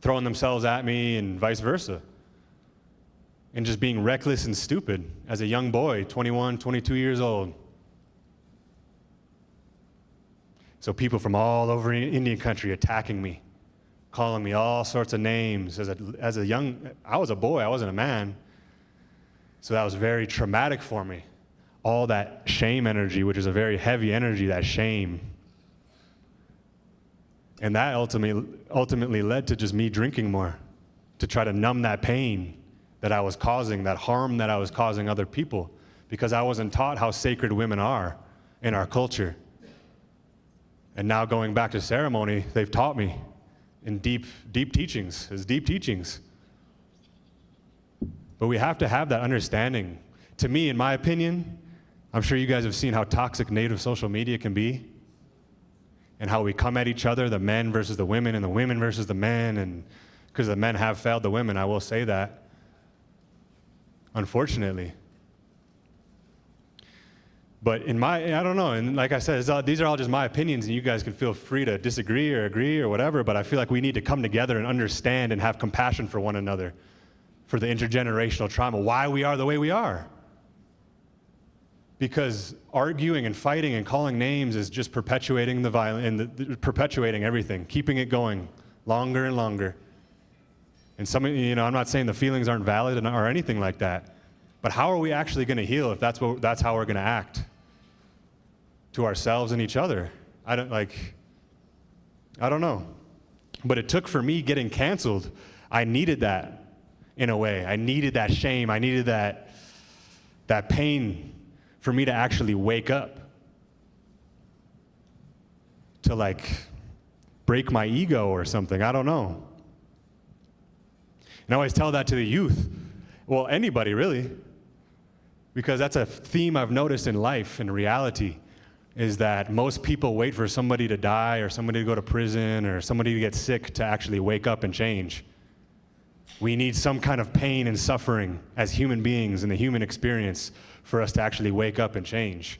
throwing themselves at me and vice versa. And just being reckless and stupid as a young boy, 21, 22 years old. So people from all over Indian country attacking me, calling me all sorts of names. I was a boy, I wasn't a man. So that was very traumatic for me. All that shame energy, which is a very heavy energy, that shame. And that ultimately led to just me drinking more, to try to numb that pain that I was causing, that harm that I was causing other people, because I wasn't taught how sacred women are in our culture. And now going back to ceremony, they've taught me in deep teachings. But we have to have that understanding. To me, in my opinion, I'm sure you guys have seen how toxic native social media can be, and how we come at each other, the men versus the women, and the women versus the men, and because the men have failed the women, I will say that, unfortunately. But I don't know, and like I said, these are all just my opinions, and you guys can feel free to disagree or agree or whatever, but I feel like we need to come together and understand and have compassion for one another, for the intergenerational trauma, why we are the way we are. Because arguing and fighting and calling names is just perpetuating the violence and perpetuating everything, keeping it going longer and longer. And I'm not saying the feelings aren't valid or anything like that, but how are we actually going to heal if that's how we're going to act to ourselves and each other? I don't know. But it took for me getting canceled. I needed that in a way. I needed that shame. I needed that pain for me to actually wake up, to break my ego or something. I don't know. And I always tell that to the youth. Well, anybody really. Because that's a theme I've noticed in life, in reality, is that most people wait for somebody to die or somebody to go to prison or somebody to get sick to actually wake up and change. We need some kind of pain and suffering as human beings in the human experience for us to actually wake up and change.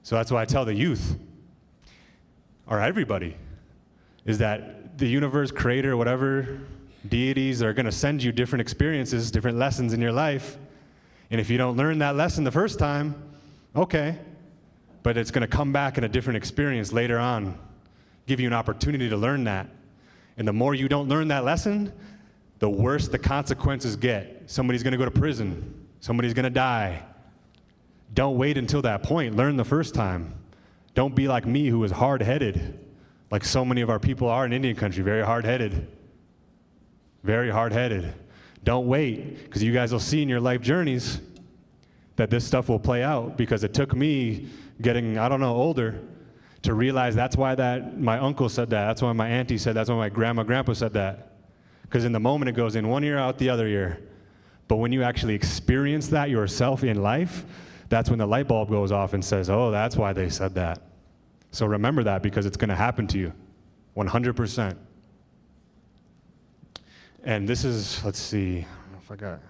So that's why I tell the youth, or everybody, is that the universe, creator, whatever, deities are going to send you different experiences, different lessons in your life. And if you don't learn that lesson the first time, okay, but it's going to come back in a different experience later on, give you an opportunity to learn that. And the more you don't learn that lesson, the worse the consequences get. Somebody's going to go to prison. Somebody's going to die. Don't wait until that point. Learn the first time. Don't be like me, who was hard-headed, like so many of our people are in Indian country, very hard-headed. Very hard-headed. Don't wait, because you guys will see in your life journeys that this stuff will play out, because it took me getting, older, to realize that's why my uncle said that, that's why my auntie said that, that's why my grandpa said that. Because in the moment it goes in one ear, out the other ear. But when you actually experience that yourself in life, that's when the light bulb goes off and says, oh, that's why they said that. So remember that, because it's going to happen to you, 100%. And this is, let's see, I don't know if I got,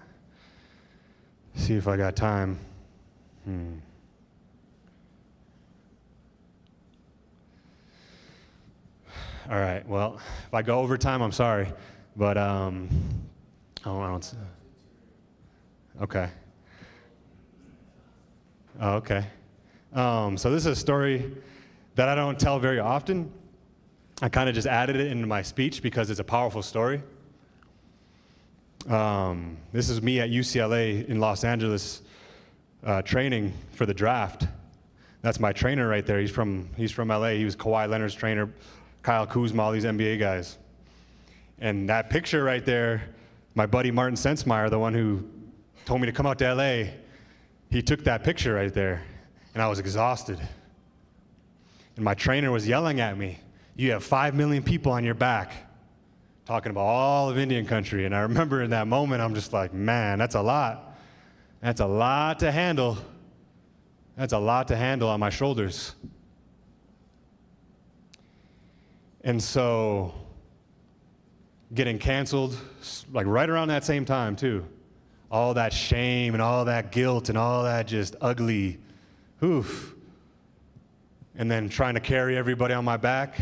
see if I got time. All right, well, if I go over time, I'm sorry, but, oh, I don't, okay. Oh, okay. So this is a story that I don't tell very often. I kind of just added it into my speech because it's a powerful story. This is me at UCLA in Los Angeles training for the draft. That's my trainer right there. He's from LA. He was Kawhi Leonard's trainer, Kyle Kuzma, all these NBA guys. And that picture right there, my buddy Martin Sensmeyer, the one who told me to come out to LA, he took that picture right there, and I was exhausted. And my trainer was yelling at me, "You have 5 million people on your back," talking about all of Indian country. And I remember in that moment, I'm just like, man, that's a lot. That's a lot to handle. That's a lot to handle on my shoulders. And so, getting canceled, like right around that same time too. All that shame and all that guilt and all that just ugly, oof. And then trying to carry everybody on my back.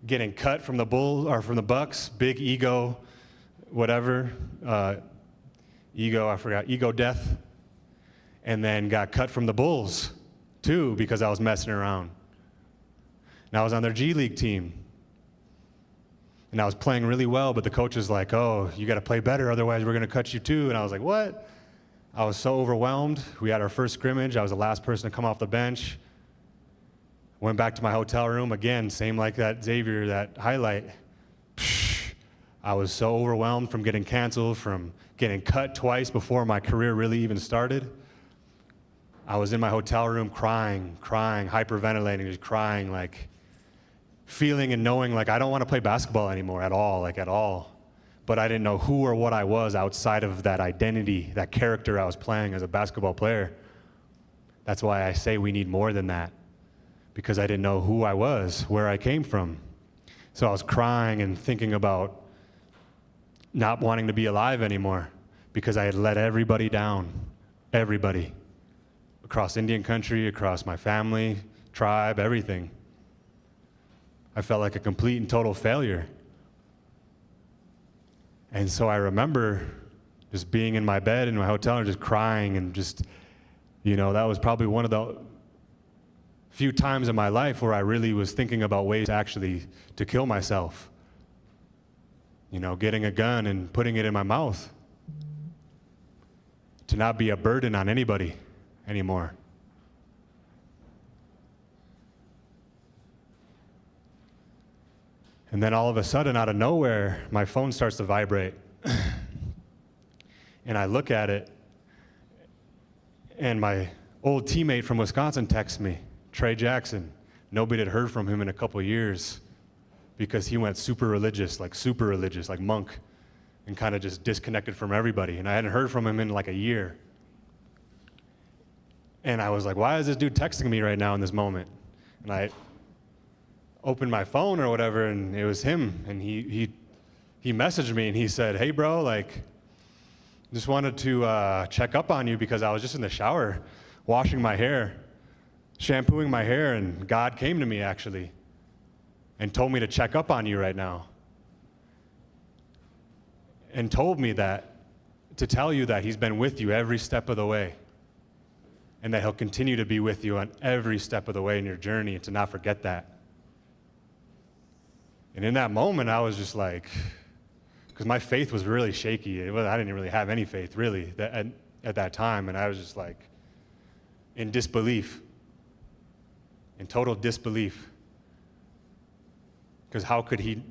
Getting cut from the Bulls or from the Bucks, big ego, whatever, ego death. And then got cut from the Bulls too because I was messing around. And I was on their G League team. And I was playing really well, but the coach was like, "Oh, you got to play better, otherwise we're going to cut you too." And I was like, "What?" I was so overwhelmed. We had our first scrimmage. I was the last person to come off the bench. Went back to my hotel room. Again, same like that Xavier, that highlight. I was so overwhelmed from getting canceled, from getting cut twice before my career really even started. I was in my hotel room crying, hyperventilating, just crying, like feeling and knowing like I don't want to play basketball anymore at all. But I didn't know who or what I was outside of that identity, that character I was playing as a basketball player. That's why I say we need more than that, because I didn't know who I was, where I came from. So I was crying and thinking about not wanting to be alive anymore because I had let everybody down, everybody, across Indian country, across my family, tribe, everything. I felt like a complete and total failure. And so I remember just being in my bed in my hotel and just crying and just, that was probably one of the few times in my life where I really was thinking about ways actually to kill myself. Getting a gun and putting it in my mouth. To not be a burden on anybody anymore. And then all of a sudden, out of nowhere, my phone starts to vibrate. And I look at it, and my old teammate from Wisconsin texts me, Trey Jackson. Nobody had heard from him in a couple of years because he went super religious, like monk, and kind of just disconnected from everybody. And I hadn't heard from him in like a year. And I was like, why is this dude texting me right now in this moment? And I opened my phone or whatever, and it was him. And he messaged me, and he said, "Hey, bro, just wanted to check up on you because I was just in the shower washing my hair, shampooing my hair, and God came to me, actually, and told me to check up on you right now. And told me to tell you that he's been with you every step of the way. And that he'll continue to be with you on every step of the way in your journey, and to not forget that." And in that moment, I was just like, because my faith was really shaky. I didn't really have any faith, really, at that time. And I was just like, in disbelief, in total disbelief. Because how could he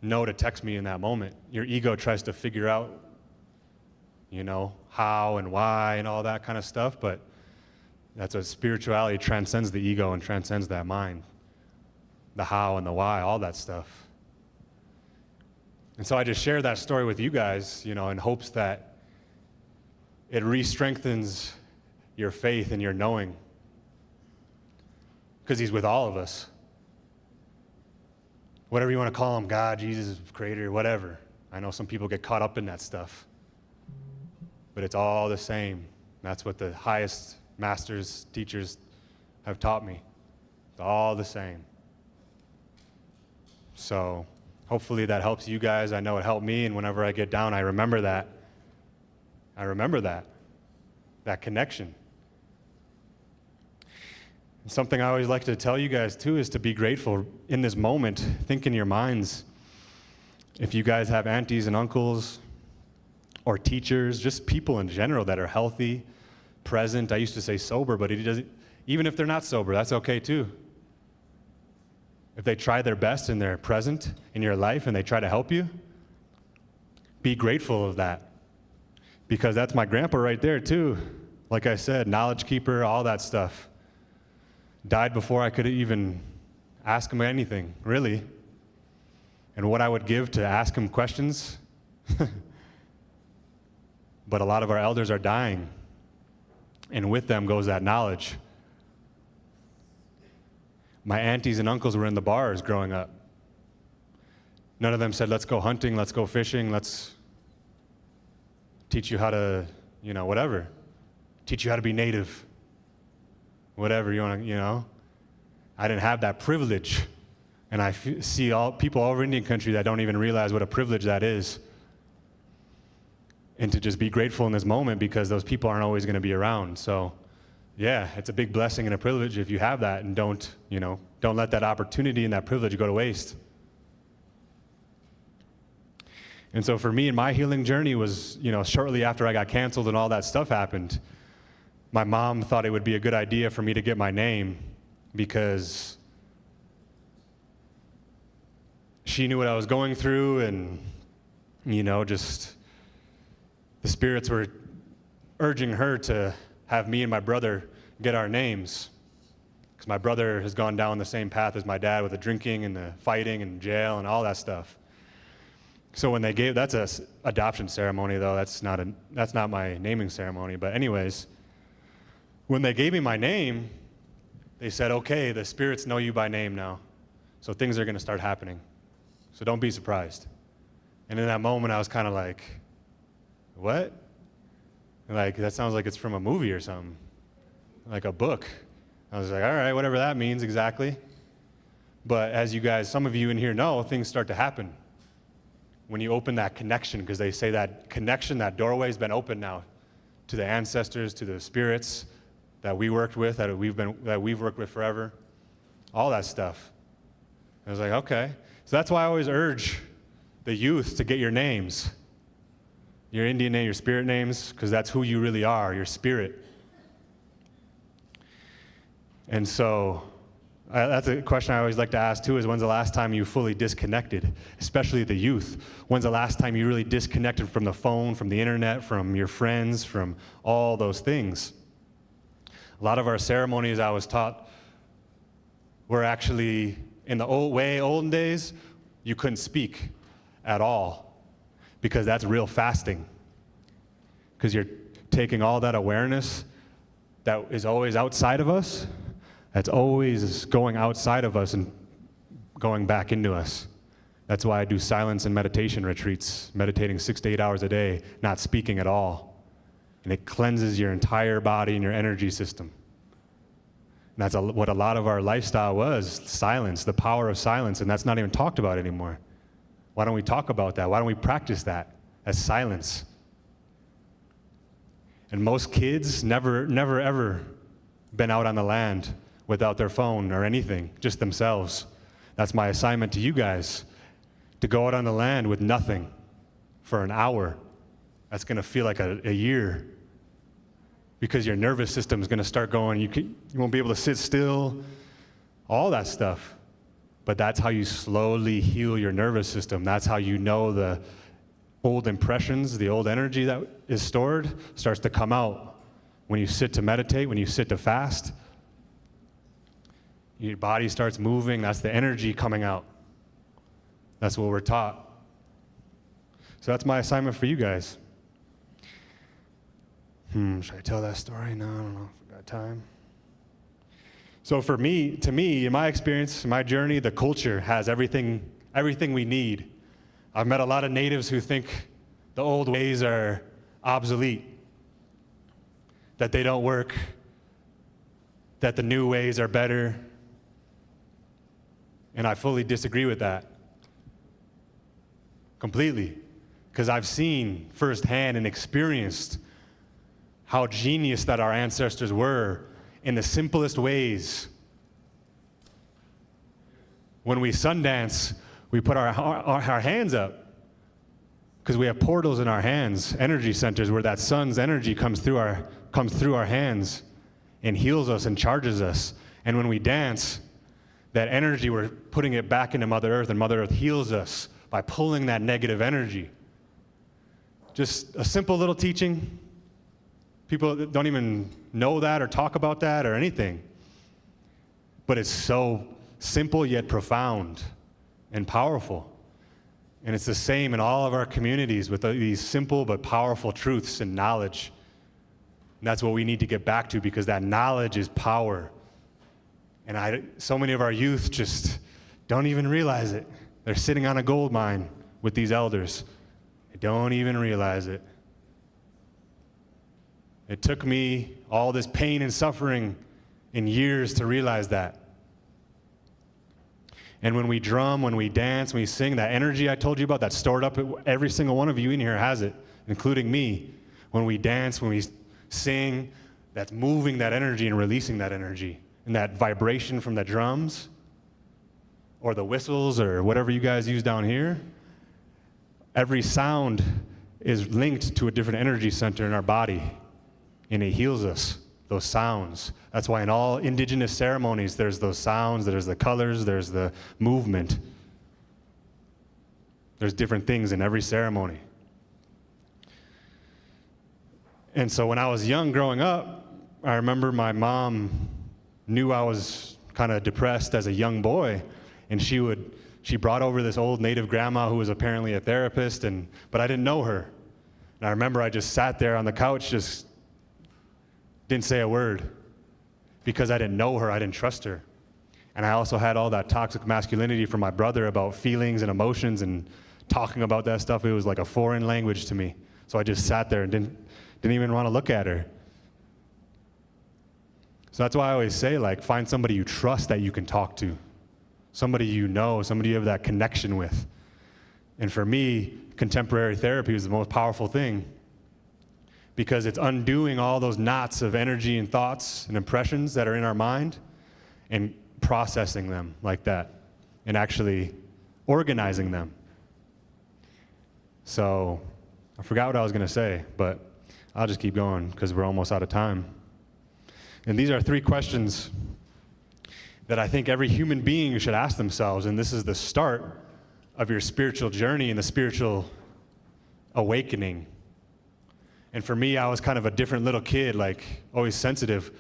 know to text me in that moment? Your ego tries to figure out, how and why and all that kind of stuff, but that's what spirituality transcends the ego and transcends that mind. The how and the why, all that stuff. And so I just share that story with you guys, in hopes that it re-strengthens your faith and your knowing. Because he's with all of us. whatever you want to call them, God, Jesus, Creator, whatever. I know some people get caught up in that stuff. But it's all the same. That's what the highest masters, teachers have taught me. It's all the same. So hopefully that helps you guys. I know it helped me, and whenever I get down, I remember that. I remember that connection. And something I always like to tell you guys too is to be grateful in this moment. Think in your minds. If you guys have aunties and uncles or teachers, just people in general that are healthy, present. I used to say sober, but it doesn't. Even if they're not sober, that's okay too. If they try their best and they're present in your life and they try to help you, be grateful of that. Because that's my grandpa right there too. Like I said, knowledge keeper, all that stuff. Died before I could even ask him anything, really. And what I would give to ask him questions. But a lot of our elders are dying. And with them goes that knowledge. My aunties and uncles were in the bars growing up. None of them said, let's go hunting, let's go fishing, let's teach you how to, whatever. Teach you how to be native. Whatever you want to, I didn't have that privilege. And I see people all over Indian country that don't even realize what a privilege that is. And to just be grateful in this moment because those people aren't always going to be around. So, yeah, it's a big blessing and a privilege if you have that, and don't let that opportunity and that privilege go to waste. And so for me, and my healing journey was, shortly after I got canceled and all that stuff happened, my mom thought it would be a good idea for me to get my name because she knew what I was going through, and, just the spirits were urging her to have me and my brother get our names. Because my brother has gone down the same path as my dad with the drinking and the fighting and jail and all that stuff. So when they gave, that's a adoption ceremony though, that's not my naming ceremony, but anyways, when they gave me my name, they said, okay, the spirits know you by name now, so things are gonna start happening. So don't be surprised. And in that moment, I was kind of like, what? Like, that sounds like it's from a movie or something, like a book. I was like, all right, whatever that means exactly. But as you guys, some of you in here know, things start to happen when you open that connection, because they say that connection, that doorway has been opened now to the ancestors, to the spirits that we worked with, that we've worked with forever, all that stuff. I was like, okay. So that's why I always urge the youth to get your names, your Indian name, your spirit names, because that's who you really are, your spirit. And so that's a question I always like to ask too, is when's the last time you fully disconnected, especially the youth? When's the last time you really disconnected from the phone, from the internet, from your friends, from all those things? A lot of our ceremonies I was taught were actually, in the olden days, you couldn't speak at all, because that's real fasting. Because you're taking all that awareness that is always outside of us, that's always going outside of us and going back into us. That's why I do silence and meditation retreats, meditating 6 to 8 hours a day, not speaking at all. And it cleanses your entire body and your energy system. And that's what a lot of our lifestyle was, silence, the power of silence, and that's not even talked about anymore. Why don't we talk about that? Why don't we practice that as silence? And most kids never ever been out on the land without their phone or anything, just themselves. That's my assignment to you guys, to go out on the land with nothing for an hour. That's gonna feel like a year, because your nervous system is gonna start going, you won't be able to sit still, all that stuff. But that's how you slowly heal your nervous system. That's how you know the old impressions, the old energy that is stored starts to come out when you sit to meditate, when you sit to fast. Your body starts moving, that's the energy coming out. That's what we're taught. So that's my assignment for you guys. Should I tell that story? No, I don't know if I got time. So to me, in my experience, in my journey, the culture has everything everything we need. I've met a lot of natives who think the old ways are obsolete, that they don't work, that the new ways are better. And I fully disagree with that. Completely. Because I've seen firsthand and experienced how genius that our ancestors were in the simplest ways. When we Sundance, we put our hands up because we have portals in our hands, energy centers where that sun's energy comes through our hands and heals us and charges us. And when we dance, that energy, we're putting it back into Mother Earth, and Mother Earth heals us by pulling that negative energy. Just a simple little teaching. People don't even know that or talk about that or anything. But it's so simple yet profound and powerful. And it's the same in all of our communities with these simple but powerful truths and knowledge. And that's what we need to get back to, because that knowledge is power. And so many of our youth just don't even realize it. They're sitting on a gold mine with these elders. They don't even realize it. It took me all this pain and suffering in years to realize that. And when we drum, when we dance, when we sing, that energy I told you about, that's stored up, every single one of you in here has it, including me. When we dance, when we sing, that's moving that energy and releasing that energy. And that vibration from the drums, or the whistles, or whatever you guys use down here, every sound is linked to a different energy center in our body, and it heals us, those sounds. That's why in all indigenous ceremonies, there's those sounds, there's the colors, there's the movement. There's different things in every ceremony. And so when I was young growing up, I remember my mom knew I was kind of depressed as a young boy, and she brought over this old native grandma who was apparently a therapist, but I didn't know her. And I remember I just sat there on the couch, just didn't say a word, because I didn't know her, I didn't trust her. And I also had all that toxic masculinity from my brother about feelings and emotions and talking about that stuff. It was like a foreign language to me. So I just sat there and didn't even want to look at her. So that's why I always say, like, find somebody you trust that you can talk to. Somebody you know, somebody you have that connection with. And for me, contemporary therapy is the most powerful thing, because it's undoing all those knots of energy and thoughts and impressions that are in our mind and processing them like that and actually organizing them. So I forgot what I was going to say, but I'll just keep going because we're almost out of time. And these are 3 questions that I think every human being should ask themselves, and this is the start of your spiritual journey and the spiritual awakening. And for me, I was kind of a different little kid, like always sensitive.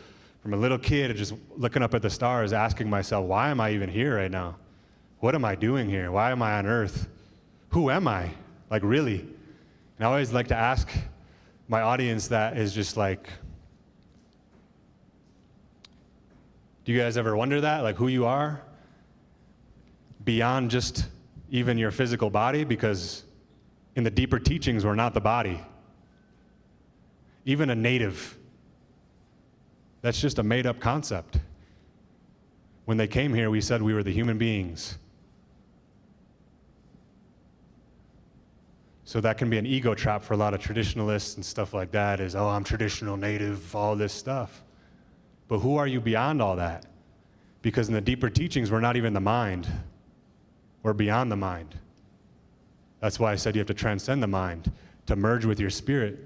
From a little kid, just looking up at the stars, asking myself, why am I even here right now? What am I doing here? Why am I on earth? Who am I? Like, really? And I always like to ask my audience that, is just like, do you guys ever wonder that, like who you are beyond just even your physical body? Because in the deeper teachings, we're not the body. Even a native, that's just a made-up concept. When they came here, we said we were the human beings. So that can be an ego trap for a lot of traditionalists and stuff like that, is, oh, I'm traditional, native, all this stuff. But who are you beyond all that? Because in the deeper teachings, we're not even the mind. We're beyond the mind. That's why I said you have to transcend the mind, to merge with your spirit,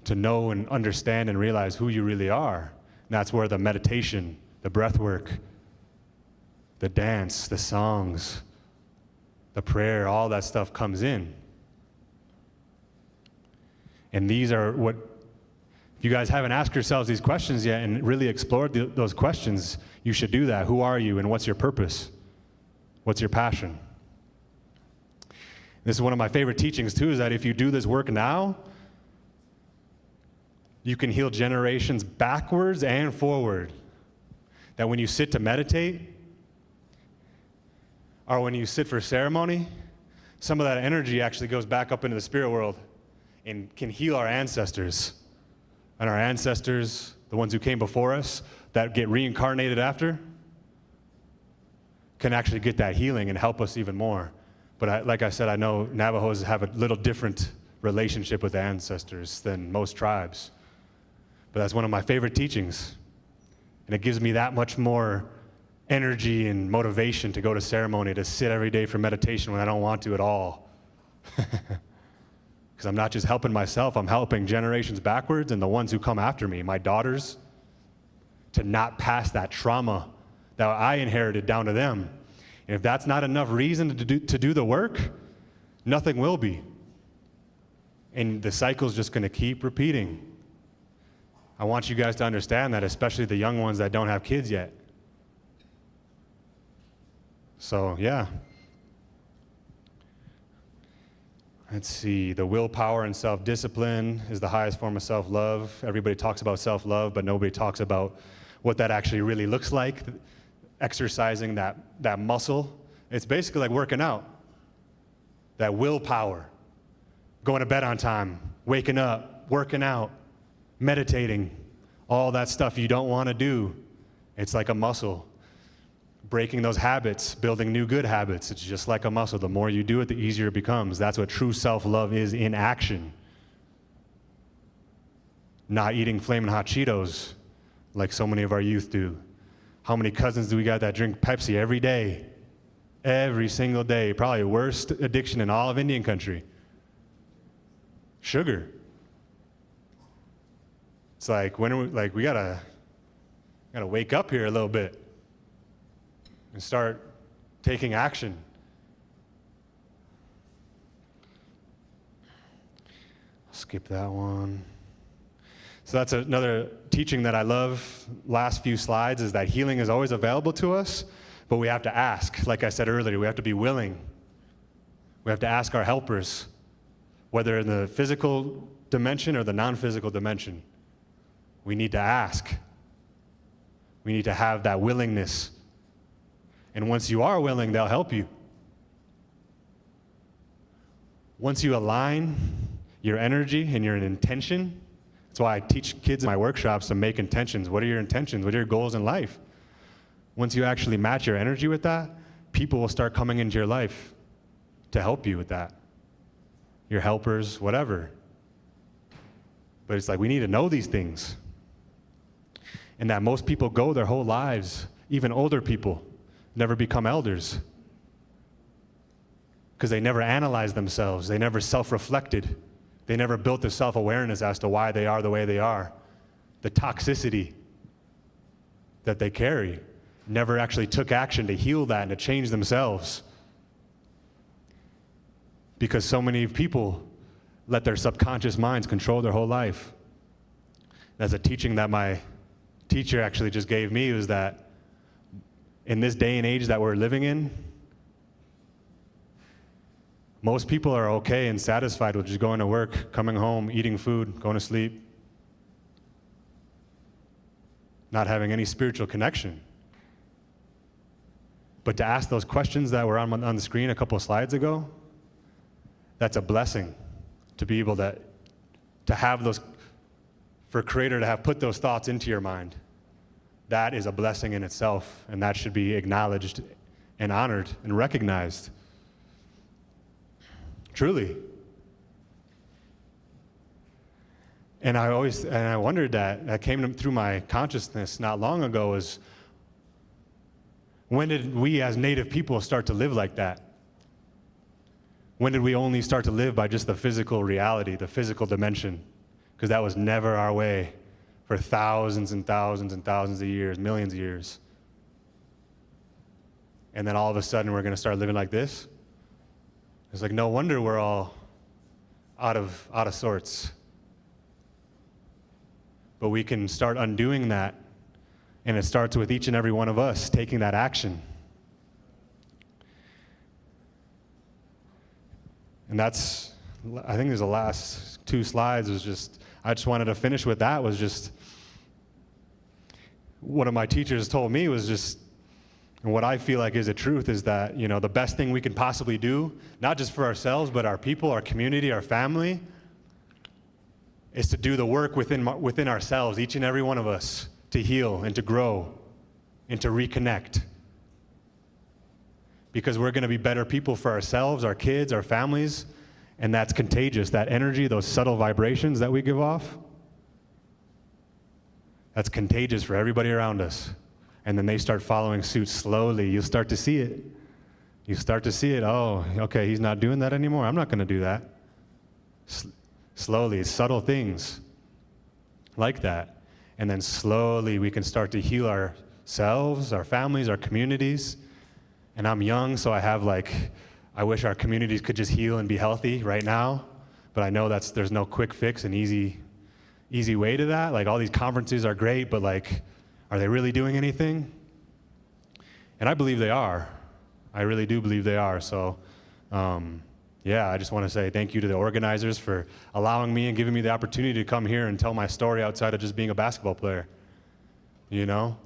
to know and understand and realize who you really are. And that's where the meditation, the breath work, the dance, the songs, the prayer, all that stuff comes in. And these are what, if you guys haven't asked yourselves these questions yet and really explored those questions, you should do that. Who are you and what's your purpose? What's your passion? This is one of my favorite teachings too, is that if you do this work now, you can heal generations backwards and forward. That when you sit to meditate, or when you sit for ceremony, some of that energy actually goes back up into the spirit world and can heal our ancestors. And our ancestors, the ones who came before us, that get reincarnated after, can actually get that healing and help us even more. But like I said, I know Navajos have a little different relationship with the ancestors than most tribes. But that's one of my favorite teachings. And it gives me that much more energy and motivation to go to ceremony, to sit every day for meditation when I don't want to at all. Because I'm not just helping myself, I'm helping generations backwards and the ones who come after me, my daughters, to not pass that trauma that I inherited down to them. And if that's not enough reason to do the work, nothing will be. And the cycle's just going to keep repeating. I want you guys to understand that, especially the young ones that don't have kids yet. So, yeah. Let's see. The willpower and self-discipline is the highest form of self-love. Everybody talks about self-love, but nobody talks about what that actually really looks like. Exercising that muscle. It's basically like working out. That willpower. Going to bed on time. Waking up. Working out. Meditating. All that stuff you don't want to do. It's like a muscle. Breaking those habits, building new good habits. It's just like a muscle. The more you do it, the easier it becomes. That's what true self-love is in action. Not eating flaming hot Cheetos like so many of our youth do. How many cousins do we got that drink Pepsi every day? Every single day. Probably the worst addiction in all of Indian country. Sugar. It's like, when are we gotta wake up here a little bit and start taking action. Skip that one. So that's another teaching that I love. Last few slides is that healing is always available to us, but we have to ask. Like I said earlier, we have to be willing. We have to ask our helpers, whether in the physical dimension or the non-physical dimension. We need to ask. We need to have that willingness. And once you are willing, they'll help you. Once you align your energy and your intention, that's why I teach kids in my workshops to make intentions. What are your intentions? What are your goals in life? Once you actually match your energy with that, people will start coming into your life to help you with that. Your helpers, whatever. But it's like we need to know these things. And that most people go their whole lives, even older people, never become elders. Because they never analyzed themselves. They never self-reflected. They never built the self-awareness as to why they are the way they are. The toxicity that they carry never actually took action to heal that and to change themselves. Because so many people let their subconscious minds control their whole life. That's a teaching that my teacher actually just gave me, was that in this day and age that we're living in, most people are okay and satisfied with just going to work, coming home, eating food, going to sleep, not having any spiritual connection. But to ask those questions that were on the screen a couple of slides ago, that's a blessing to be able to have those, for Creator to have put those thoughts into your mind. That is a blessing in itself, and that should be acknowledged and honored and recognized. Truly. And I wondered that came through my consciousness not long ago, is when did we as Native people start to live like that? When did we only start to live by just the physical reality, the physical dimension? Because that was never our way for thousands and thousands and thousands of years, millions of years. And then all of a sudden we're going to start living like this? It's like, no wonder we're all out of sorts. But we can start undoing that, and it starts with each and every one of us taking that action. And that's, I think there's the last two slides was just, I just wanted to finish with that, was just, one of my teachers told me was just, And what I feel like is the truth is that, you know, the best thing we can possibly do, not just for ourselves, but our people, our community, our family, is to do the work within ourselves, each and every one of us, to heal and to grow and to reconnect. Because we're going to be better people for ourselves, our kids, our families, and that's contagious. That energy, those subtle vibrations that we give off, that's contagious for everybody around us. And then they start following suit slowly. You'll start to see it. You start to see it. Oh, okay, he's not doing that anymore. I'm not going to do that. Slowly, subtle things like that. And then slowly we can start to heal ourselves, our families, our communities. And I'm young, so I wish our communities could just heal and be healthy right now. But I know there's no quick fix and easy way to that. Like, all these conferences are great, but like, are they really doing anything? And I believe they are. I really do believe they are. So, yeah, I just want to say thank you to the organizers for allowing me and giving me the opportunity to come here and tell my story outside of just being a basketball player, you know?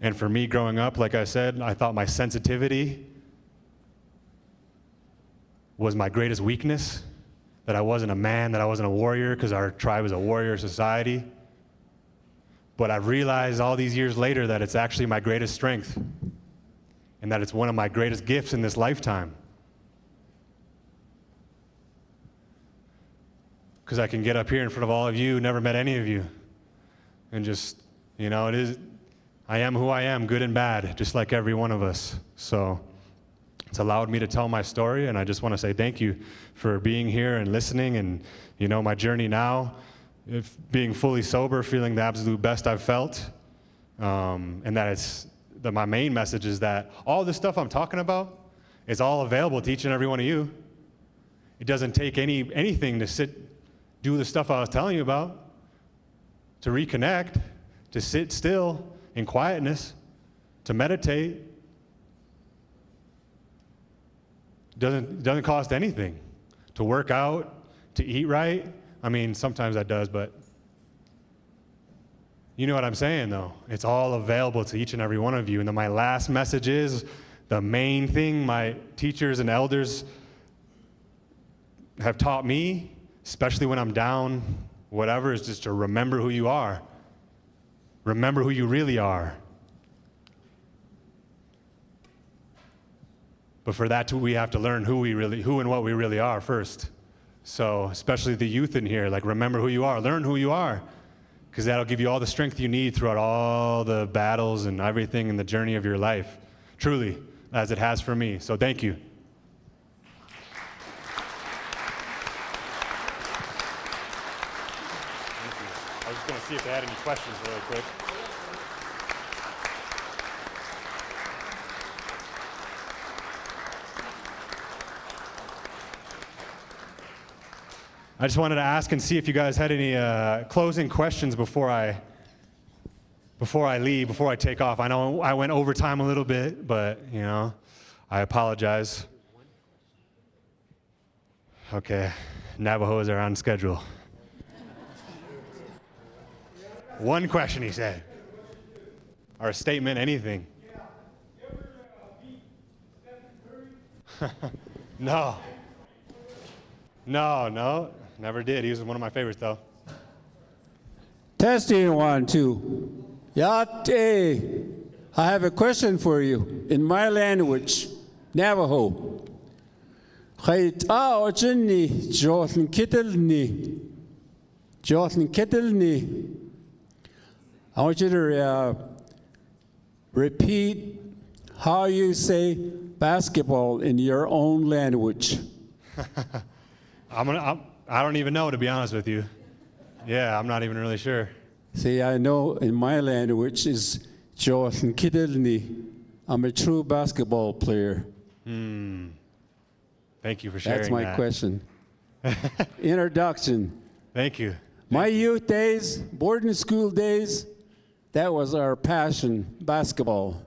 And for me growing up, like I said, I thought my sensitivity was my greatest weakness, that I wasn't a man, that I wasn't a warrior, because our tribe is a warrior society. But I've realized all these years later that it's actually my greatest strength, and that it's one of my greatest gifts in this lifetime. Because I can get up here in front of all of you, never met any of you, and just, you know, I am who I am, good and bad, just like every one of us. So it's allowed me to tell my story, and I just want to say thank you for being here and listening. And, you know, my journey now, if being fully sober, feeling the absolute best I've felt, and that my main message is that all this stuff I'm talking about is all available to each and every one of you. It doesn't take anything to do the stuff I was telling you about, to reconnect, to sit still in quietness, to meditate. It doesn't cost anything. To work out, to eat right. I mean, sometimes that does, but you know what I'm saying, though. It's all available to each and every one of you. And then my last message is, the main thing my teachers and elders have taught me, especially when I'm down, whatever, is just to remember who you are. Remember who you really are. But for that, we have to learn who and what we really are first. So, especially the youth in here, like, remember who you are. Learn who you are, because that'll give you all the strength you need throughout all the battles and everything in the journey of your life. Truly, as it has for me. So thank you. I was just going to see if they had any questions really quick. I just wanted to ask and see if you guys had any closing questions before I leave, before I take off. I know I went overtime a little bit, but, you know, I apologize. Okay, Navajos are on schedule. One question, he said. Or a statement, anything. No. No, never did. He was one of my favorites, though. Testing 1, 2. Yate. I have a question for you in my language, Navajo. I want you to repeat how you say basketball in your own language. I don't even know, to be honest with you. Yeah, I'm not even really sure. See, I know in my language is Johan Kidelni. I'm a true basketball player. Thank you for sharing that. That's my question. Introduction. Thank you. My youth days, boarding school days, that was our passion, basketball.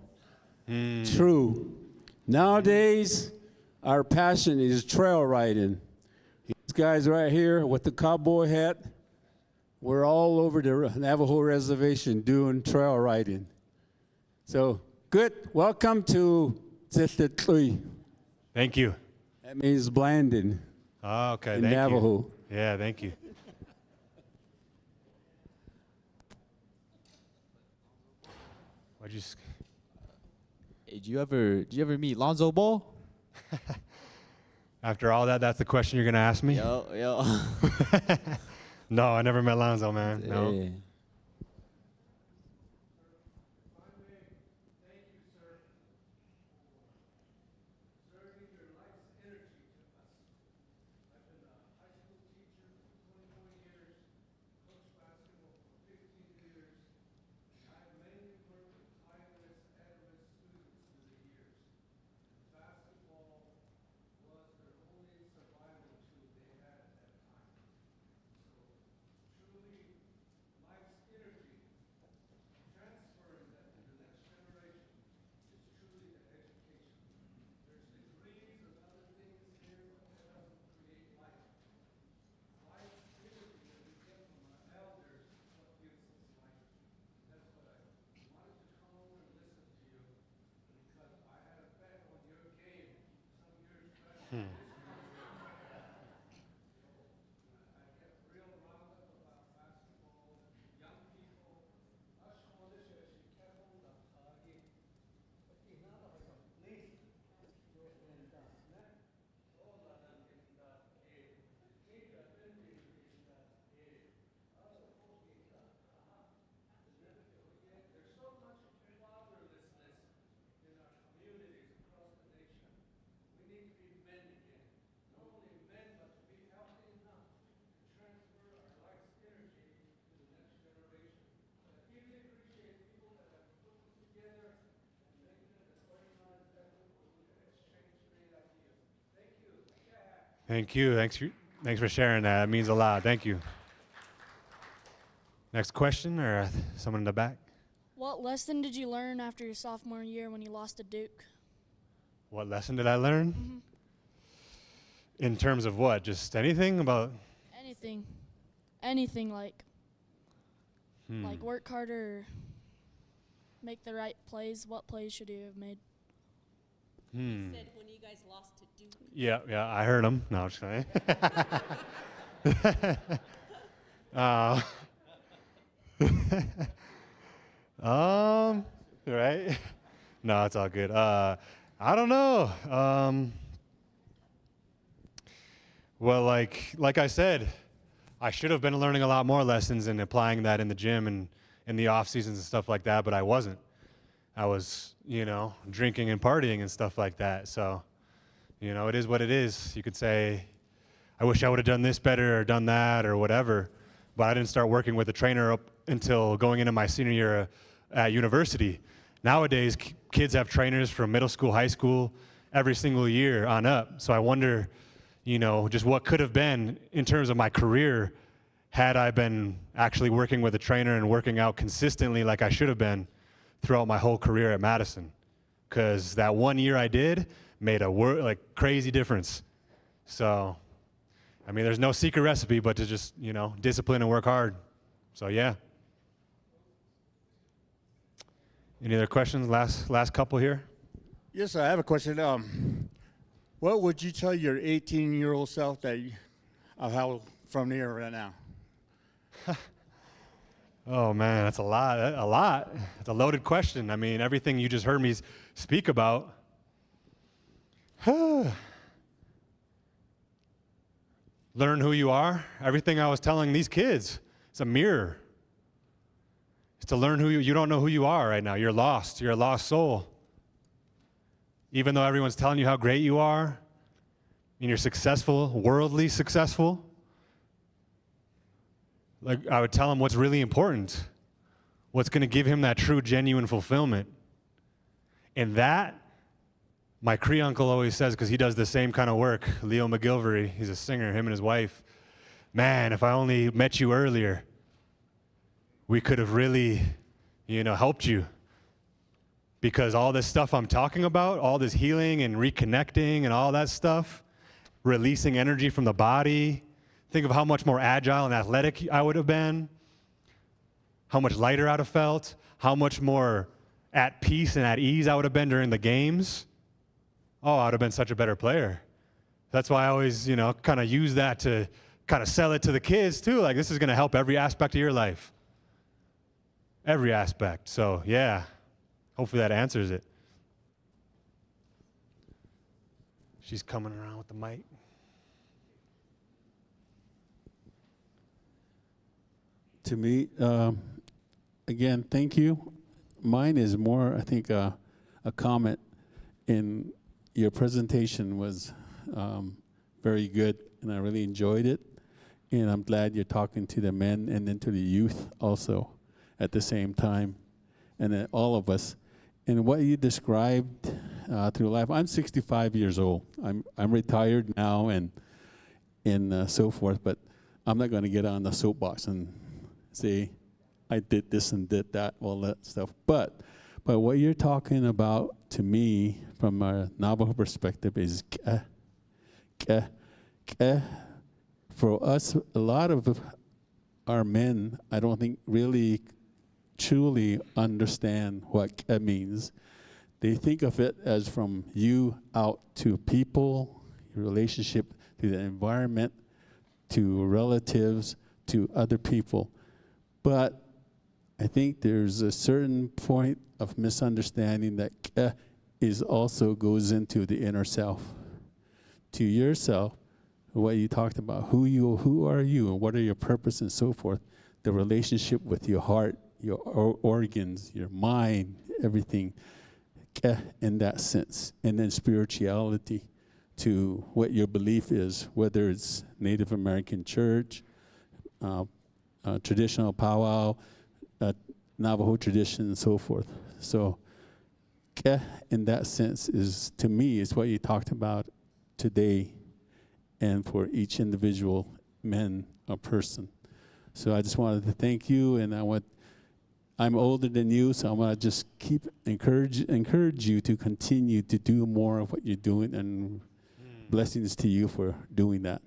True. Nowadays, our passion is trail riding. These guys right here with the cowboy hat, we're all over the Navajo reservation doing trail riding. So Good. Welcome to Zitlitlui. Thank you. That means blended. Oh, okay. In Thank Navajo. you. Yeah, thank you. Why'd you? Hey, did you ever meet Lonzo Ball? After all that, that's the question you're gonna ask me? Yo. No, I never met Lonzo, man. No. Yeah. Thank you. Thanks for sharing that. It means a lot. Thank you. Next question, or someone in the back? What lesson did you learn after your sophomore year when you lost to Duke? What lesson did I learn? Mm-hmm. In terms of what? Just anything about? Anything. Anything like work harder, make the right plays. What plays should you have made? He said when you guys lost to Duke. Yeah, I heard him. No, I'm just kidding. Right? No, it's all good. I don't know. Well, like I said, I should have been learning a lot more lessons and applying that in the gym and in the off seasons and stuff like that, but I wasn't. I was, drinking and partying and stuff like that. So, it is what it is. You could say, I wish I would have done this better or done that or whatever, but I didn't start working with a trainer up until going into my senior year at university. Nowadays, kids have trainers from middle school, high school, every single year on up. So I wonder, just what could have been in terms of my career had I been actually working with a trainer and working out consistently like I should have been throughout my whole career at Madison. Because that 1 year I did made a crazy difference. So, there's no secret recipe but to just, discipline and work hard. So, yeah. Any other questions? Last couple here. Yes, sir, I have a question. What would you tell your 18-year-old self of how from here right now? Oh man, that's a lot. It's a loaded question. Everything you just heard me speak about. Learn who you are. Everything I was telling these kids, it's a mirror. It's to learn who you don't know who you are right now. You're lost. You're a lost soul. Even though everyone's telling you how great you are, and you're successful, worldly successful, I would tell him what's really important, what's going to give him that true, genuine fulfillment. And that, my Cree uncle always says, because he does the same kind of work, Leo McGilvery, he's a singer, him and his wife, man, if I only met you earlier, we could have really, helped you. Because all this stuff I'm talking about, all this healing and reconnecting and all that stuff, releasing energy from the body, think of how much more agile and athletic I would have been, how much lighter I'd have felt, how much more at peace and at ease I would have been during the games, oh, I would have been such a better player. That's why I always, kind of use that to kind of sell it to the kids too. Like, this is going to help every aspect of your life. Every aspect. So, yeah, hopefully that answers it. She's coming around with the mic. To me, again, thank you. Mine is more, I think, a comment. In your presentation was very good, and I really enjoyed it. And I'm glad you're talking to the men and then to the youth also at the same time, and then all of us. And what you described through life, I'm 65 years old. I'm retired now and so forth, but I'm not going to get on the soapbox and say I did this and did that, all that stuff. But what you're talking about to me from a Navajo perspective is for us, a lot of our men, I don't think really truly understand what it means. They think of it as from you out to people, your relationship to the environment, to relatives, to other people. But I think there's a certain point of misunderstanding that is also goes into the inner self. To yourself, what you talked about, who are you, and what are your purpose and so forth, the relationship with your heart, your organs, your mind, everything, in that sense. And then spirituality to what your belief is, whether it's Native American church, traditional powwow, Navajo tradition, and so forth. So, in that sense, is to me is what you talked about today, and for each individual man or person. So I just wanted to thank you, and I'm older than you, so I want to just encourage you to continue to do more of what you're doing, and blessings to you for doing that.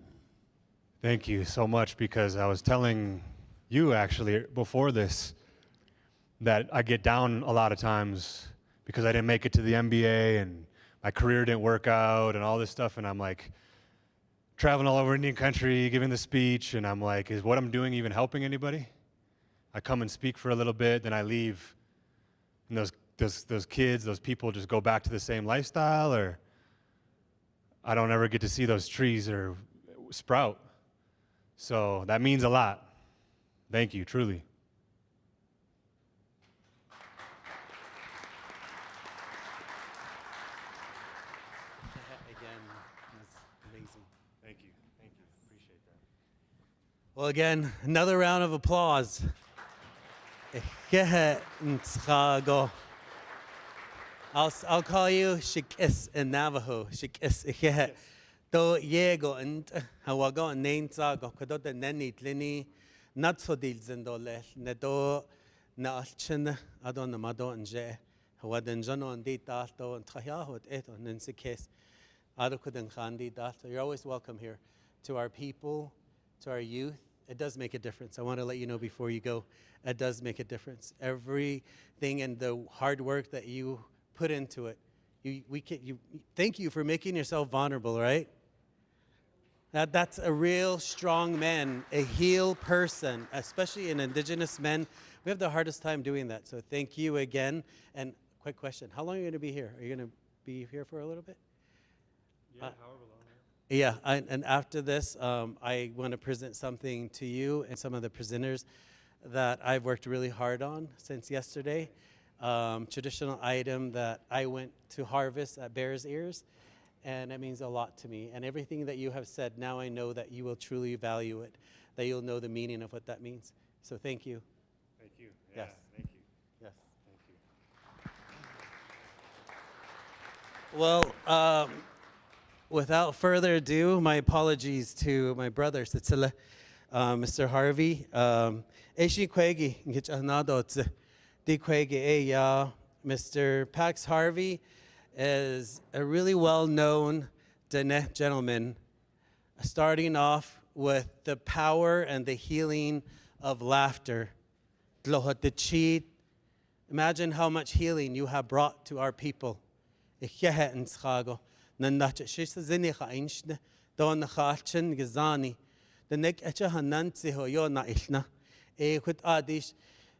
Thank you so much, because I was telling you actually before this that I get down a lot of times because I didn't make it to the NBA and my career didn't work out and all this stuff, and I'm like traveling all over Indian country, giving the speech, and I'm like, is what I'm doing even helping anybody? I come and speak for a little bit, then I leave, and those kids, those people just go back to the same lifestyle, or I don't ever get to see those trees or sprout. So that means a lot. Thank you, truly. Again, that's amazing. Thank you. Appreciate that. Well, again, another round of applause. I'll call you Shikis in Navajo. Shikis. To yego and hawago and nainza go kadota neni tlini not so deal zendole nedo na alchin adon the mado and je hawadan jono and dita to and trahahot eto ninsikes adokudan khandi data. You're always welcome here. To our people, to our youth, it does make a difference. I want to let you know before you go, it does make a difference. Everything and the hard work that you put into it, thank you for making yourself vulnerable, right? That's a real strong man, a heal person, especially in Indigenous men. We have the hardest time doing that. So thank you again. And quick question, how long are you going to be here? Are you going to be here for a little bit? Yeah, however long. Yeah, and after this, I want to present something to you and some of the presenters that I've worked really hard on since yesterday. Traditional item that I went to harvest at Bear's Ears, and it means a lot to me. And everything that you have said, now I know that you will truly value it, that you'll know the meaning of what that means. So thank you. Thank you. Yeah, Yes. Thank you. Yes. Thank you. Well, without further ado, my apologies to my brother, Mr. Harvey. Eshi kwegi ngichanado di kwegi Mr. Pax Harvey is a really well-known Dene gentleman, starting off with the power and the healing of laughter. Tlohotachit Imagine how much healing you have brought to our people. Ich gehe in Chicago. Nandacha shisa zinicha einschne. Don nachachin gezani. The neck etcha hananzi ho yo na ilna. Quid adish.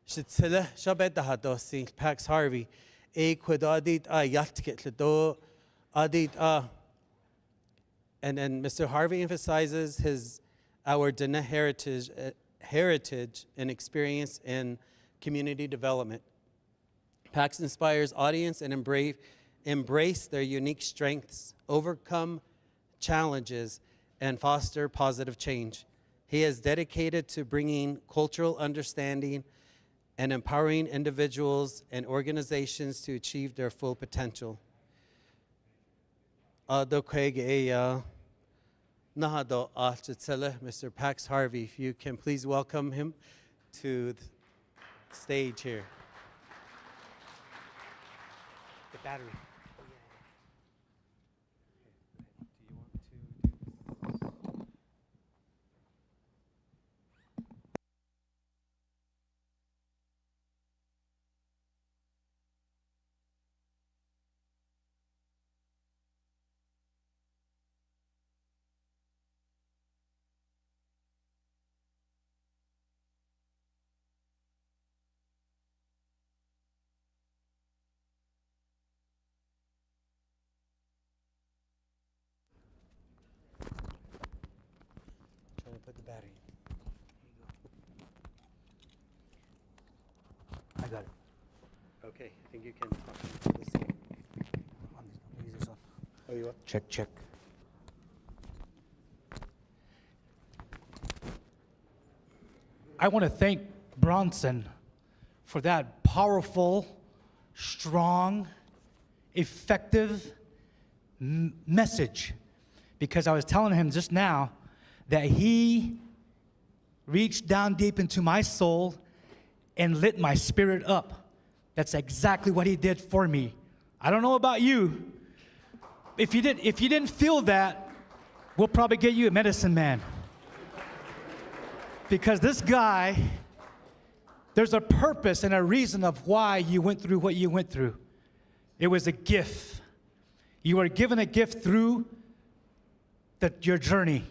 Shitsilla shabeta hadosi. Pax Harvey. Quid adit yatkit ledo. Adit And then Mr. Harvey emphasizes our Dene heritage and experience in community development. PAX inspires audience and embrace their unique strengths, overcome challenges, and foster positive change. He is dedicated to bringing cultural understanding and empowering individuals and organizations to achieve their full potential. Mr. Pax Harvey, if you can please welcome him to the stage here. The battery. Trying to put the battery in. I got it. Okay, I think you can talk to this one. Use this one. Oh, you are? Check. I want to thank Bronson for that powerful, strong, effective message. Because I was telling him just now that he reached down deep into my soul and lit my spirit up. That's exactly what he did for me. I don't know about you. If you didn't feel that, we'll probably get you a medicine man. Because this guy, there's a purpose and a reason of why you went through what you went through. It was a gift. You were given a gift through your journey.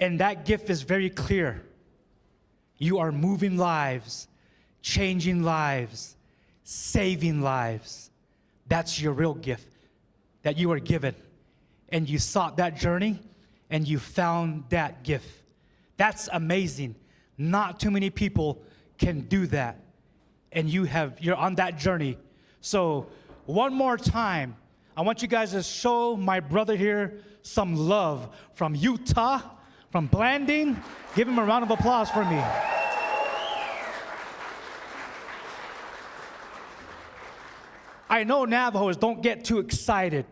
And that gift is very clear. You are moving lives, changing lives, saving lives. That's your real gift that you were given. And you sought that journey and you found that gift. That's amazing. Not too many people can do that. And you're on that journey. So one more time, I want you guys to show my brother here some love from Utah, from Blanding. Give him a round of applause for me. I know Navajos don't get too excited.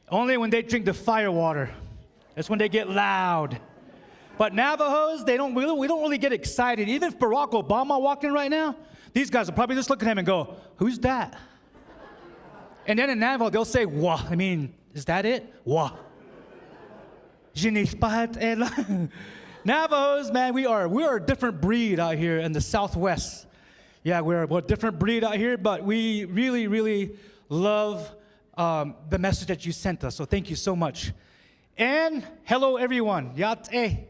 Only when they drink the fire water. That's when they get loud. But Navajos, we don't really get excited. Even if Barack Obama walked in right now, these guys will probably just look at him and go, "Who's that?" And then in Navajo, they'll say, "Wah." I mean, is that it? Wah. Navajos, man, we are a different breed out here in the Southwest. Yeah, we're a different breed out here, but we really, really love the message that you sent us. So thank you so much. And hello, everyone. Yate.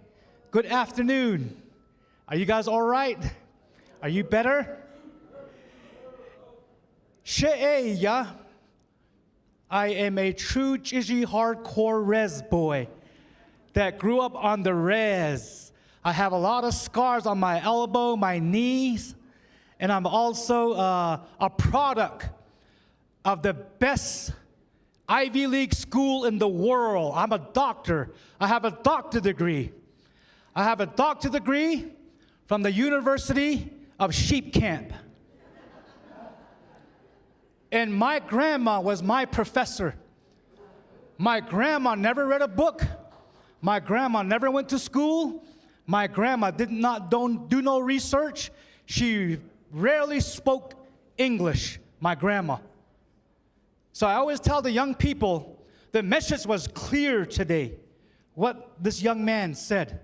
Good afternoon. Are you guys all right? Are you better? She'eya. I am a true Gigi hardcore res boy that grew up on the res. I have a lot of scars on my elbow, my knees, and I'm also a product of the best Ivy League school in the world. I'm a doctor. I have a doctorate degree. I have a doctorate degree from the University of Sheep Camp. And my grandma was my professor. My grandma never read a book. My grandma never went to school. My grandma don't do no research. She rarely spoke English, my grandma. So I always tell the young people, the message was clear today, what this young man said.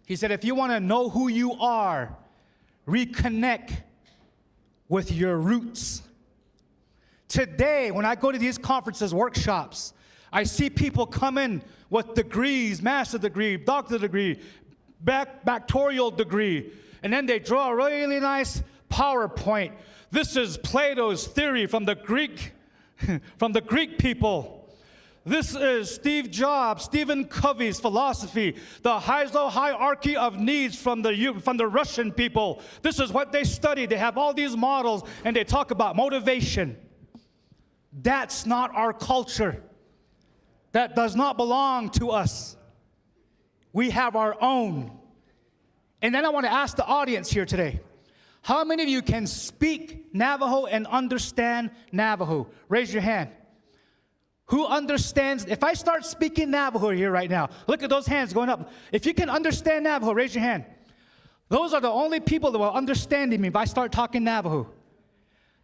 He said, if you want to know who you are, reconnect with your roots. Today, when I go to these conferences, workshops, I see people come in with degrees, master's degree, doctorate degree, doctoral degree, and then they draw a really nice PowerPoint. This is Plato's theory from the Greek people. This is Steve Jobs, Stephen Covey's philosophy, the hierarchy of needs from the Russian people. This is what they study. They have all these models, and they talk about motivation. That's not our culture. That does not belong to us. We have our own. And then I want to ask the audience here today, how many of you can speak Navajo and understand Navajo? Raise your hand. Who understands? If I start speaking Navajo here right now, look at those hands going up. If you can understand Navajo, raise your hand. Those are the only people that will understand me if I start talking Navajo.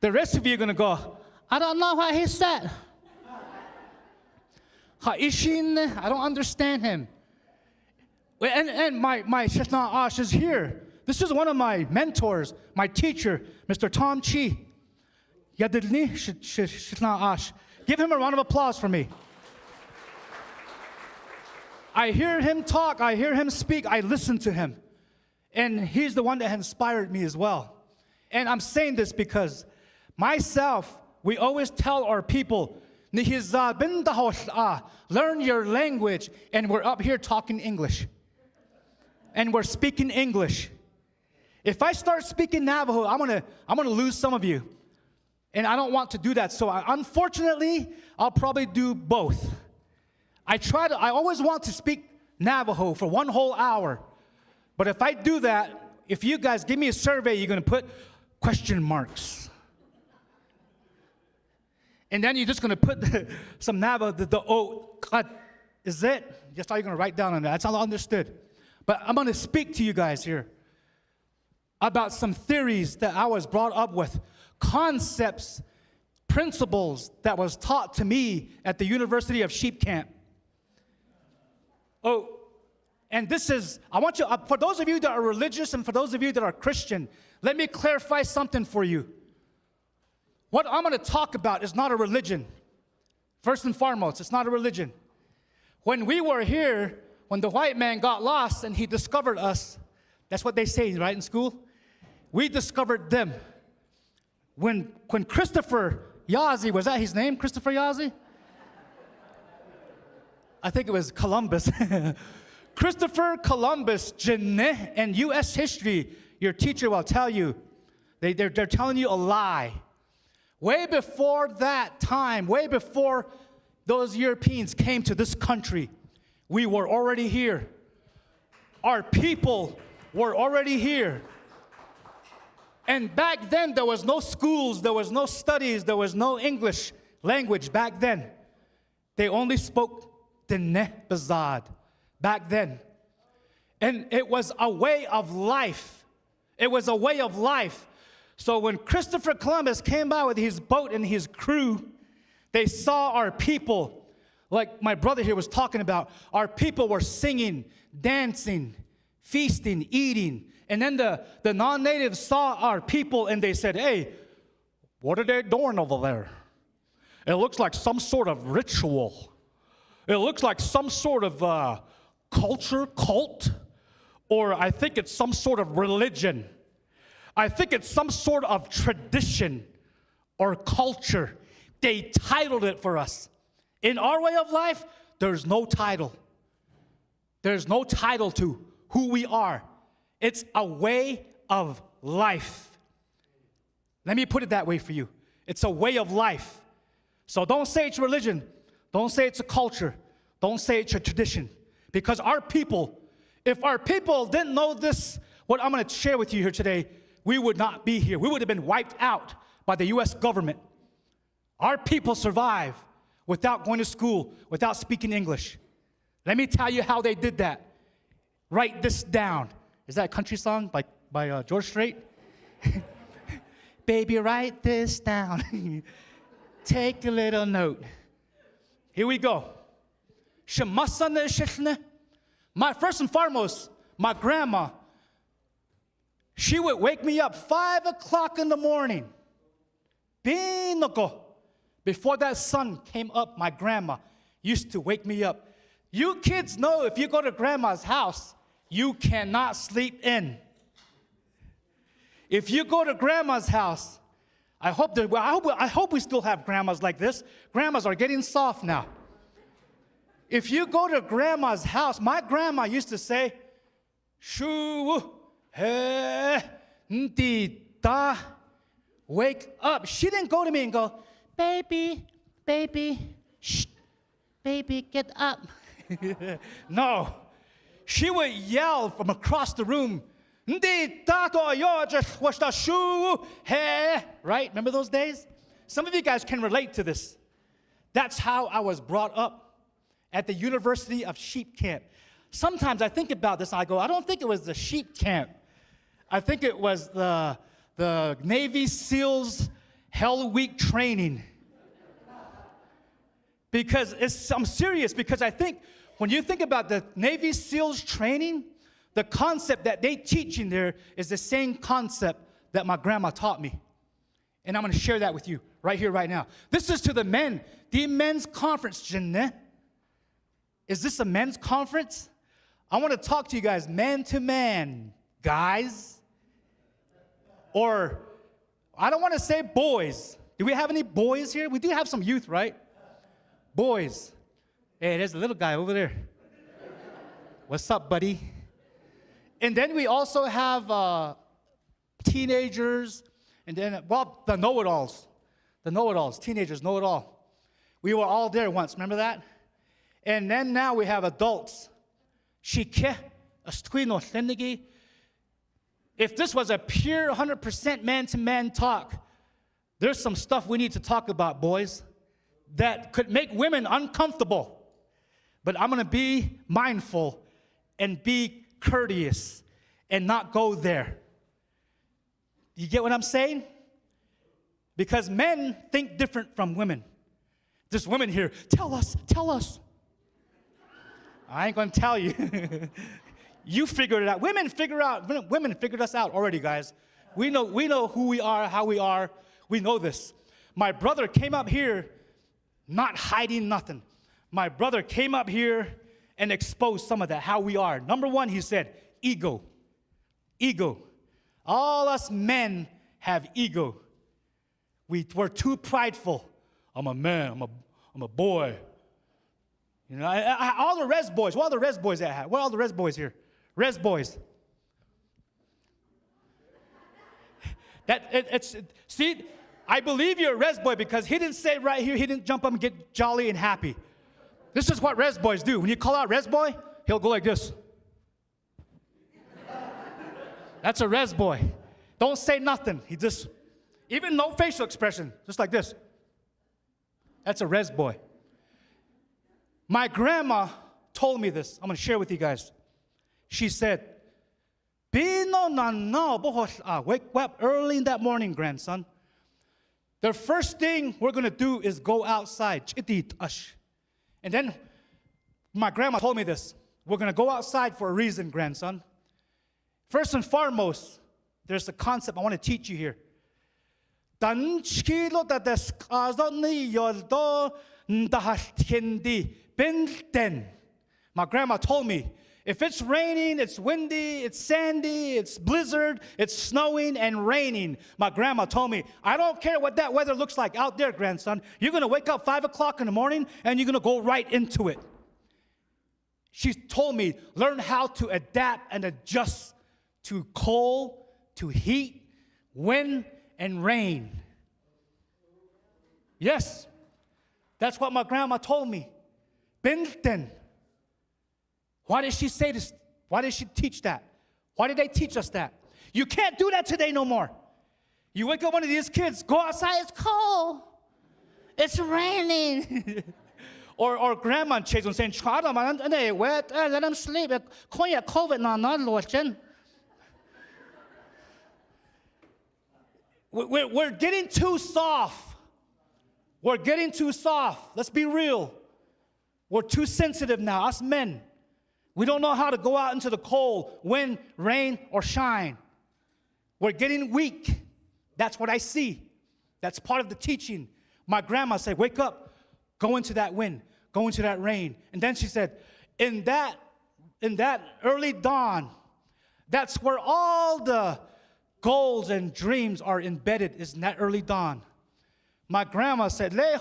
The rest of you are going to go, I don't know what he said. Ha'ishin, I don't understand him. And my Shishna Ash is here. This is one of my mentors, my teacher, Mr. Tom Chi. Yadidni Shishna Ash. Give him a round of applause for me. I hear him talk, I hear him speak, I listen to him. And he's the one that inspired me as well. And I'm saying this because myself, we always tell our people, learn your language, and we're up here talking English. And we're speaking English. If I start speaking Navajo, I'm gonna lose some of you. And I don't want to do that. So unfortunately, I'll probably do both. I always want to speak Navajo for one whole hour. But if I do that, if you guys give me a survey, you're gonna put question marks. And then you're just gonna put some Navajo, is it? Just all you're gonna write down on that. That's all understood. But I'm gonna speak to you guys here about some theories that I was brought up with. Concepts, principles that was taught to me at the University of Sheep Camp. Oh, and this is, I want you, for those of you that are religious and for those of you that are Christian, let me clarify something for you. What I'm going to talk about is not a religion. First and foremost, it's not a religion. When we were here, when the white man got lost and he discovered us, that's what they say, right, in school? We discovered them. When Christopher Yazzie, was that his name, Christopher Yazzie? I think it was Columbus. Christopher Columbus, Janneh, and U.S. history, your teacher will tell you, they're telling you a lie. Way before that time, way before those Europeans came to this country, we were already here. Our people were already here. And back then, there was no schools, there was no studies, there was no English language back then. They only spoke Diné Bazad back then. And it was a way of life. It was a way of life. So when Christopher Columbus came by with his boat and his crew, they saw our people, like my brother here was talking about. Our people were singing, dancing, feasting, eating. And then the non-natives saw our people and they said, hey, what are they doing over there? It looks like some sort of ritual. It looks like some sort of culture, cult, or I think it's some sort of religion. I think it's some sort of tradition or culture. They titled it for us. In our way of life, there's no title. There's no title to who we are. It's a way of life. Let me put it that way for you. It's a way of life. So don't say it's religion. Don't say it's a culture. Don't say it's a tradition. Because our people, if our people didn't know this, what I'm going to share with you here today, we would not be here. We would have been wiped out by the U.S. government. Our people survive without going to school, without speaking English. Let me tell you how they did that. Write this down. Is that a country song by George Strait? Baby, write this down. Take a little note. Here we go. My first and foremost, my grandma, She would wake me up 5 o'clock in the morning. Before that sun came up, my grandma used to wake me up. You kids know if you go to grandma's house, you cannot sleep in. If you go to grandma's house, I hope we still have grandmas like this. Grandmas are getting soft now. If you go to grandma's house, my grandma used to say, "Shoo, he, ndi, da, wake up." She didn't go to me and go, "Baby, baby, shh, baby, get up." No. She would yell from across the room, "Ndi, da, do, yo, just wash the shoe, he." Right? Remember those days? Some of you guys can relate to this. That's how I was brought up at the University of Sheep Camp. Sometimes I think about this and I go, I don't think it was the sheep camp. I think it was the Navy SEALs Hell Week training. Because I'm serious, because I think when you think about the Navy SEALs training, the concept that they teach in there is the same concept that my grandma taught me. And I'm going to share that with you right here, right now. This is to the men. The men's conference, Jinne. Is this a men's conference? I want to talk to you guys man to man, guys. Or, I don't want to say boys. Do we have any boys here? We do have some youth, right? Boys. Hey, there's a little guy over there. What's up, buddy? And then we also have teenagers, and then, well, the know-it-alls. The know-it-alls, teenagers know-it-all. We were all there once, remember that? And then now we have adults. If this was a pure 100% man-to-man talk, there's some stuff we need to talk about, boys, that could make women uncomfortable. But I'm going to be mindful and be courteous and not go there. You get what I'm saying? Because men think different from women. There's women here, tell us. I ain't going to tell you. You figured it out. Women figured us out already, guys. We know who we are, how we are. We know this. My brother came up here not hiding nothing. My brother came up here and exposed some of that, how we are. Number one, he said, ego. Ego. All us men have ego. We're too prideful. I'm a man. I'm a boy. You know, all the res boys. What are the res boys at? What are all the res boys here? Res boys. See, I believe you're a res boy because he didn't say right here, he didn't jump up and get jolly and happy. This is what res boys do. When you call out res boy, he'll go like this. That's a res boy. Don't say nothing. He just, even no facial expression, just like this. That's a res boy. My grandma told me this. I'm going to share with you guys. She said, wake up early in that morning, grandson. The first thing we're going to do is go outside. And then my grandma told me this. We're going to go outside for a reason, grandson. First and foremost, there's a concept I want to teach you here. My grandma told me, if it's raining, it's windy, it's sandy, it's blizzard, it's snowing and raining. My grandma told me, I don't care what that weather looks like out there, grandson. You're going to wake up 5 o'clock in the morning and you're going to go right into it. She told me, learn how to adapt and adjust to cold, to heat, wind, and rain. Yes, that's what my grandma told me. Binten. Why did she say this? Why did she teach that? Why did they teach us that? You can't do that today no more. You wake up one of these kids, go outside, it's cold. It's raining. or grandma chase and saying, let them sleep. We're getting too soft. We're getting too soft. Let's be real. We're too sensitive now, us men. We don't know how to go out into the cold, wind, rain, or shine. We're getting weak. That's what I see. That's part of the teaching. My grandma said, wake up, go into that wind, go into that rain. And then she said, in that early dawn, that's where all the goals and dreams are embedded, is in that early dawn. My grandma said, there's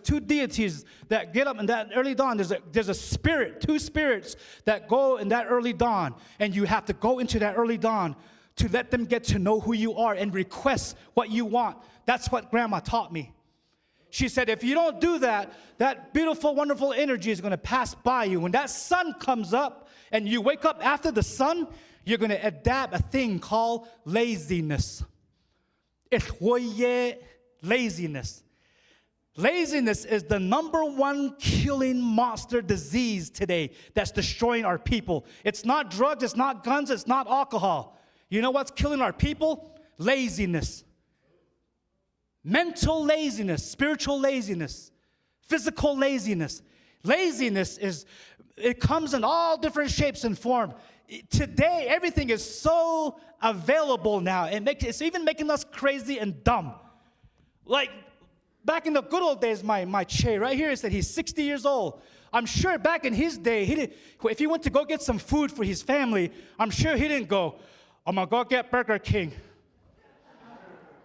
two deities that get up in that early dawn. There's a spirit, two spirits that go in that early dawn. And you have to go into that early dawn to let them get to know who you are and request what you want. That's what Grandma taught me. She said, if you don't do that, that beautiful, wonderful energy is going to pass by you. When that sun comes up and you wake up after the sun, you're going to adapt a thing called laziness. Laziness. Laziness is the #1 killing monster disease today that's destroying our people. It's not drugs, it's not guns, it's not alcohol. You know what's killing our people? Laziness. Mental laziness, spiritual laziness, physical laziness. Laziness it comes in all different shapes and forms. Today, everything is so available now. It's even making us crazy and dumb. Like, back in the good old days, my Che right here said he's 60 years old. I'm sure back in his day, if he went to go get some food for his family, I'm sure he didn't go, I'm going to go get Burger King.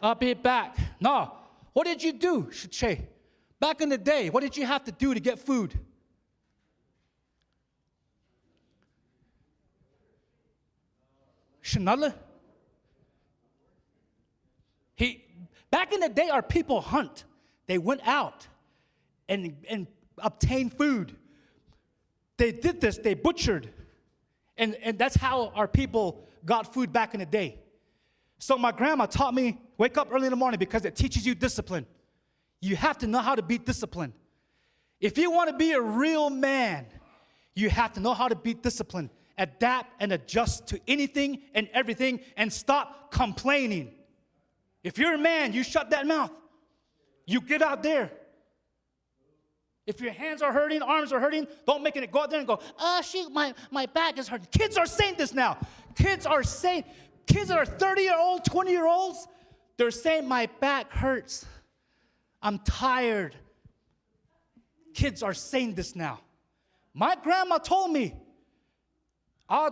I'll be back. No. What did you do, Che? Back in the day, what did you have to do to get food? Back in the day, our people hunt. They went out and obtained food. They did this, they butchered. And that's how our people got food back in the day. So my grandma taught me, wake up early in the morning because it teaches you discipline. You have to know how to be disciplined. If you want to be a real man, you have to know how to be disciplined. Adapt and adjust to anything and everything and stop complaining. If you're a man, you shut that mouth. You get out there. If your hands are hurting, arms are hurting, don't make it go out there and go, my back is hurting. Kids are saying this now. Kids that are 30-year-old, 20-year-olds, they're saying my back hurts. I'm tired. Kids are saying this now. My grandma told me, when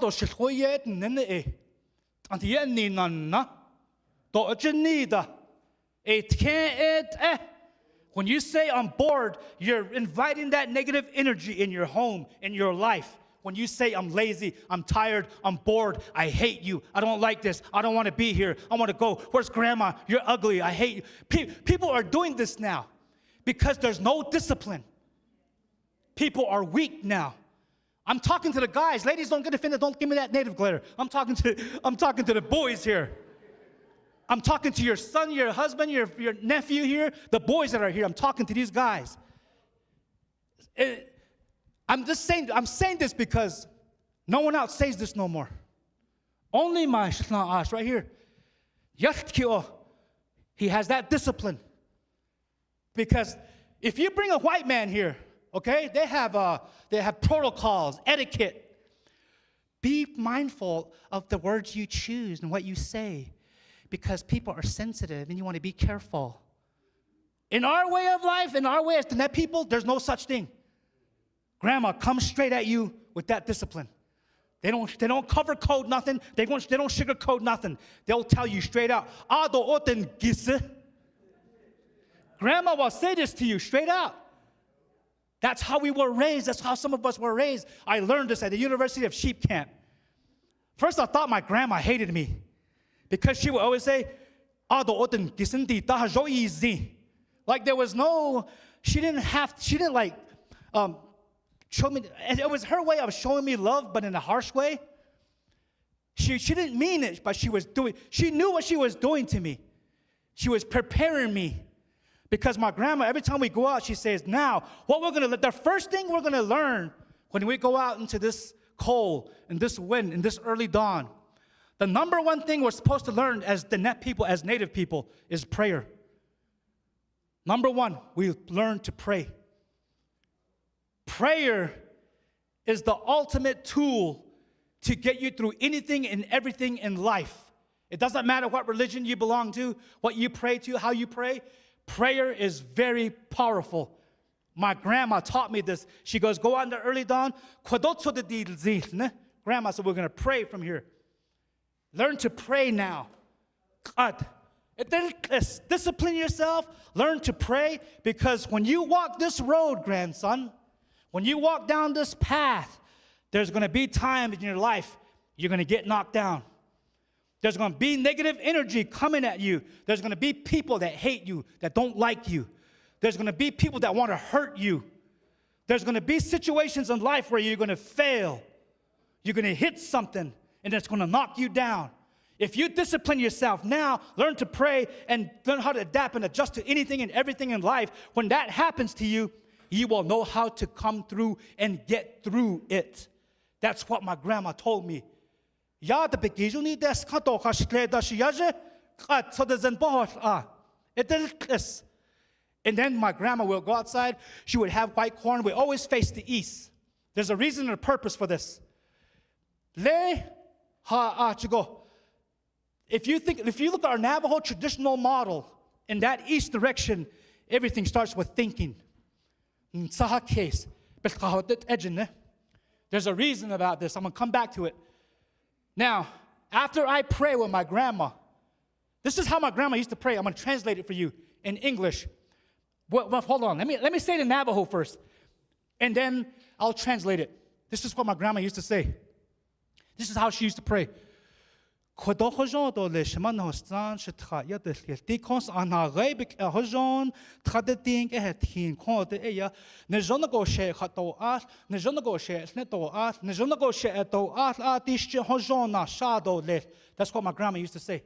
you say I'm bored, you're inviting that negative energy in your home, in your life. When you say I'm lazy, I'm tired, I'm bored, I hate you, I don't like this, I don't want to be here, I want to go. Where's grandma? You're ugly, I hate you. People are doing this now because there's no discipline. People are weak now. I'm talking to the guys. Ladies, don't get offended. Don't give me that native glare. I'm talking to the boys here. I'm talking to your son, your husband, your nephew here, the boys that are here. I'm talking to these guys. I'm saying this because no one else says this no more. Only my Shishna Ash right here. He has that discipline. Because if you bring a white man here, okay, they have protocols, etiquette. Be mindful of the words you choose and what you say, because people are sensitive and you want to be careful. In our way of life, in our way as the net people, there's no such thing. Grandma comes straight at you with that discipline. They don't cover code nothing. They don't sugarcoat nothing. They'll tell you straight out. Grandma will say this to you straight out. That's how we were raised. That's how some of us were raised. I learned this at the University of Sheep Camp. First, I thought my grandma hated me because she would always say, like there was no, she didn't like show me. It was her way of showing me love, but in a harsh way. She didn't mean it, but she knew what she was doing to me. She was preparing me. Because my grandma, every time we go out, she says, now, the first thing we're going to learn when we go out into this cold and this wind and this early dawn, The number one thing we're supposed to learn as the net people, as native people, is prayer. Number one, we learn to pray. Prayer is the ultimate tool to get you through anything and everything in life. It doesn't matter what religion you belong to, what you pray to, how you pray. Prayer is very powerful. My grandma taught me this. She goes, go out in the early dawn. Grandma said, we're going to pray from here. Learn to pray now. Discipline yourself. Learn to pray, because when you walk this road, grandson, when you walk down this path, there's going to be times in your life you're going to get knocked down. There's going to be negative energy coming at you. There's going to be people that hate you, that don't like you. There's going to be people that want to hurt you. There's going to be situations in life where you're going to fail. You're going to hit something, and it's going to knock you down. If you discipline yourself now, learn to pray, and learn how to adapt and adjust to anything and everything in life, when that happens to you, you will know how to come through and get through it. That's what my grandma told me. And then my grandma will go outside. She would have white corn. We always face the east. There's a reason and a purpose for this. If you look at our Navajo traditional model, in that east direction, everything starts with thinking. There's a reason about this. I'm going to come back to it. Now, after I pray with my grandma, this is how my grandma used to pray. I'm going to translate it for you in English. Well, hold on. Let me say it in Navajo first, and then I'll translate it. This is what my grandma used to say. This is how she used to pray. Now, that's what my grandma used to say.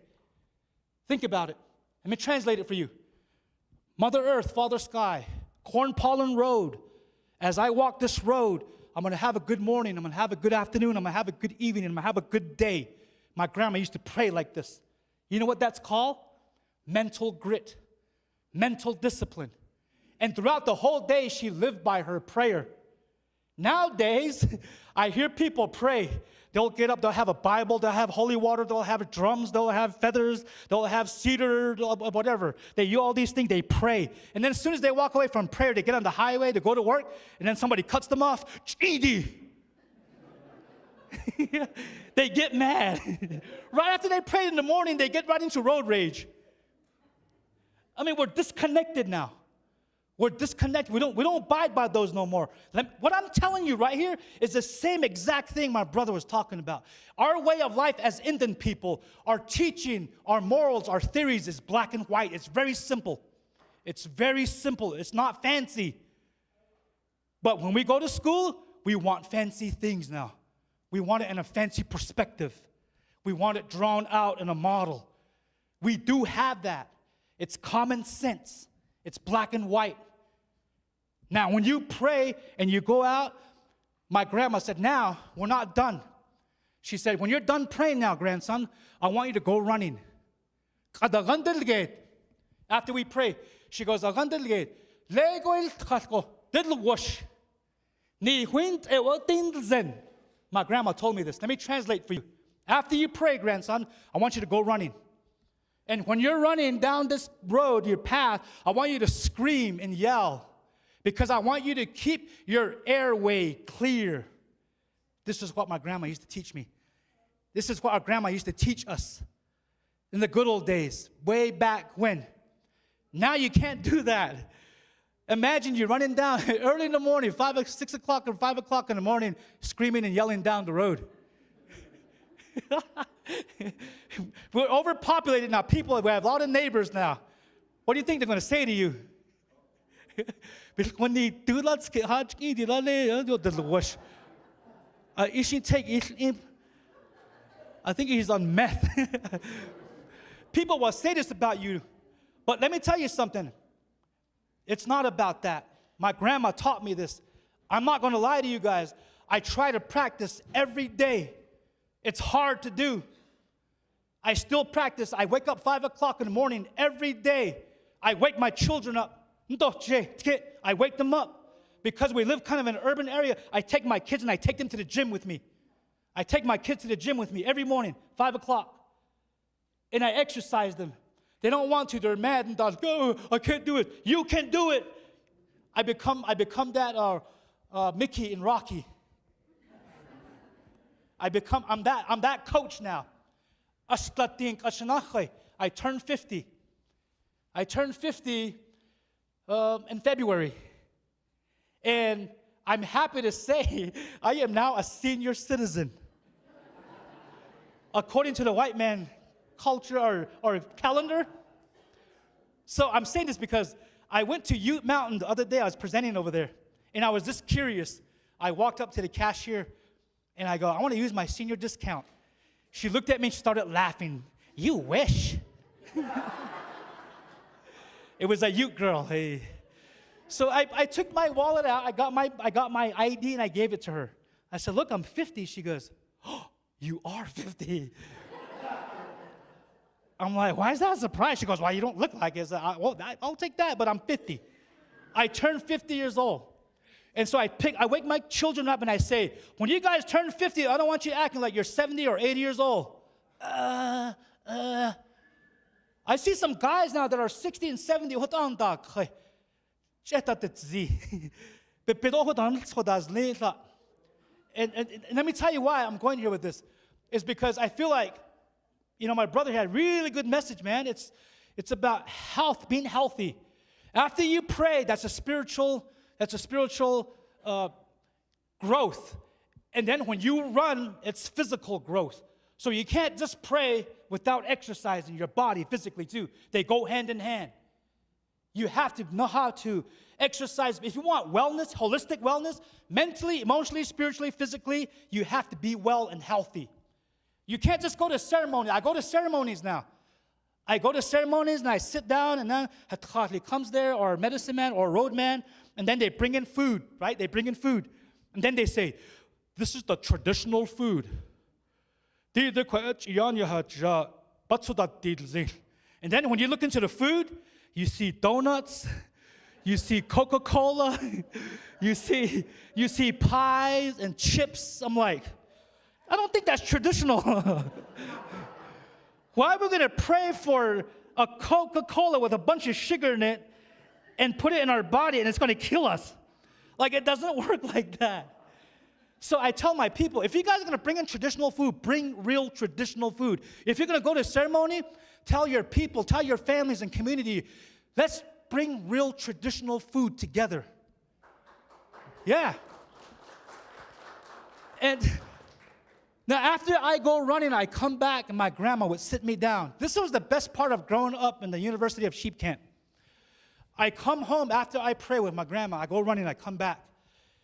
Think about it. Let me translate it for you. Mother Earth, Father Sky, corn pollen road. As I walk this road, I'm going to have a good morning, I'm going to have a good afternoon, I'm going to have a good evening, I'm going to have a good day. My grandma used to pray like this. You know what that's called? Mental grit, mental discipline. And throughout the whole day, she lived by her prayer. Nowadays, I hear people pray. They'll get up, they'll have a Bible, they'll have holy water, they'll have drums, they'll have feathers, they'll have cedar, whatever. They do all these things, they pray. And then as soon as they walk away from prayer, they get on the highway to go to work, and then somebody cuts them off. They get mad. Right after they prayed in the morning, they get right into road rage. I mean, we're disconnected now. We're disconnected. We don't abide by those no more. What I'm telling you right here is the same exact thing my brother was talking about. Our way of life as Indian people, our teaching, our morals, our theories is black and white. It's very simple. It's very simple. It's not fancy. But when we go to school, we want fancy things now. We want it in a fancy perspective. We want it drawn out in a model. We do have that. It's common sense. It's black and white. Now, when you pray and you go out, my grandma said, now, we're not done. She said, when you're done praying now, grandson, I want you to go running. After we pray, she goes, little wash. My grandma told me this. Let me translate for you. After you pray, grandson, I want you to go running. And when you're running down this road, your path, I want you to scream and yell, because I want you to keep your airway clear. This is what my grandma used to teach me. This is what our grandma used to teach us in the good old days, way back when. Now you can't do that. Imagine you're running down early in the morning, 6 o'clock or 5 o'clock in the morning, screaming and yelling down the road. We're overpopulated now. We have a lot of neighbors now. What do you think they're going to say to you? I think he's on meth. People will say this about you. But let me tell you something. It's not about that. My grandma taught me this. I'm not going to lie to you guys. I try to practice every day. It's hard to do. I still practice. I wake up 5 o'clock in the morning every day. I wake my children up. I wake them up. Because we live kind of in an urban area, I take my kids and I take them to the gym with me. I take my kids to the gym with me every morning, 5 o'clock. And I exercise them. They don't want to. They're mad and oh, I can't do it. You can do it. I become that Mickey in Rocky. I'm that coach now. I turned 50. I turned 50 in February. And I'm happy to say I am now a senior citizen. According to the white man culture or calendar. So I'm saying this because I went to Ute Mountain the other day. I was presenting over there. And I was just curious. I walked up to the cashier and I go, I want to use my senior discount. She looked at me and she started laughing. You wish. It was a Ute girl. Hey. So I took my wallet out. I got my ID and I gave it to her. I said, look, I'm 50. She goes, oh, you are 50. I'm like, why is that a surprise? She goes, well, you don't look like it. I said, I'll take that, but I'm 50. I turned 50 years old. And so I wake my children up and I say, when you guys turn 50, I don't want you acting like you're 70 or 80 years old. I see some guys now that are 60 and 70. And let me tell you why I'm going here with this. It's because I feel like, my brother had a really good message, man. It's about health, being healthy. After you pray, that's a spiritual growth. And then when you run, it's physical growth. So you can't just pray without exercising your body physically too. They go hand in hand. You have to know how to exercise. If you want wellness, holistic wellness, mentally, emotionally, spiritually, physically, you have to be well and healthy. You can't just go to ceremony. I go to ceremonies now. I go to ceremonies and I sit down and then Hatkhali comes there or medicine man or road man and then they bring in food, right? They bring in food. And then they say, this is the traditional food. And then when you look into the food, you see donuts, you see Coca-Cola, you see pies and chips. I'm like, I don't think that's traditional. Why are we going to pray for a Coca-Cola with a bunch of sugar in it and put it in our body and it's going to kill us? Like, it doesn't work like that. So I tell my people, if you guys are going to bring in traditional food, bring real traditional food. If you're going to go to a ceremony, tell your people, tell your families and community, let's bring real traditional food together. Yeah. And now after I go running, I come back and my grandma would sit me down. This was the best part of growing up in the University of Sheep Camp. I come home after I pray with my grandma. I go running, I come back.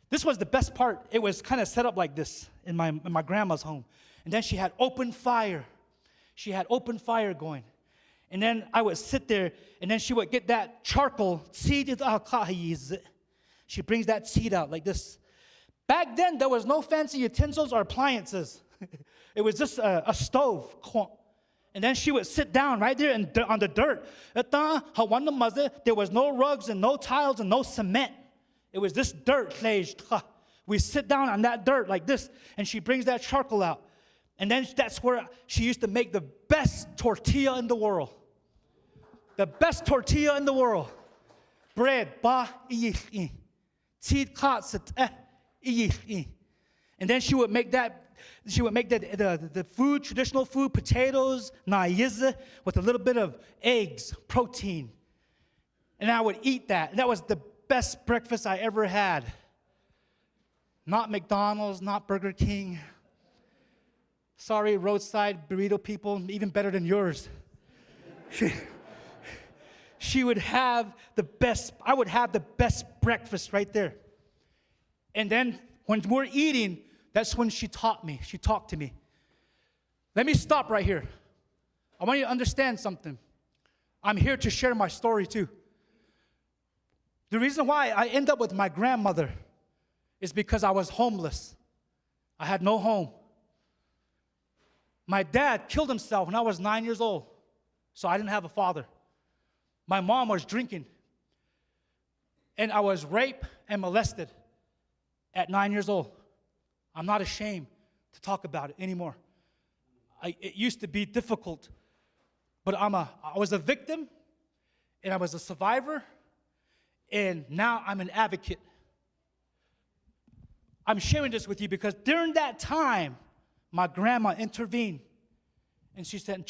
This was the best part. It was kind of set up like this in my grandma's home. And then she had open fire. She had open fire going. And then I would sit there, and then she would get that charcoal. She brings that seed out like this. Back then, there was no fancy utensils or appliances. It was just a stove. And then she would sit down right there on the dirt. There was no rugs and no tiles and no cement. It was this dirt. We sit down on that dirt like this, and she brings that charcoal out. And then that's where she used to make the best tortilla in the world. The best tortilla in the world. Bread. And then she would make the food, traditional food, potatoes, with a little bit of eggs, protein. And I would eat that. And that was the best breakfast I ever had. Not McDonald's, not Burger King. Sorry, roadside burrito people, even better than yours. She would have the best, I would have the best breakfast right there. And then when we're eating, that's when she taught me. She talked to me. Let me stop right here. I want you to understand something. I'm here to share my story too. The reason why I end up with my grandmother is because I was homeless. I had no home. My dad killed himself when I was 9 years old, so I didn't have a father. My mom was drinking, and I was raped and molested at 9 years old. I'm not ashamed to talk about it anymore. It used to be difficult, but I was a victim, and I was a survivor, and now I'm an advocate. I'm sharing this with you because during that time, my grandma intervened, and she said,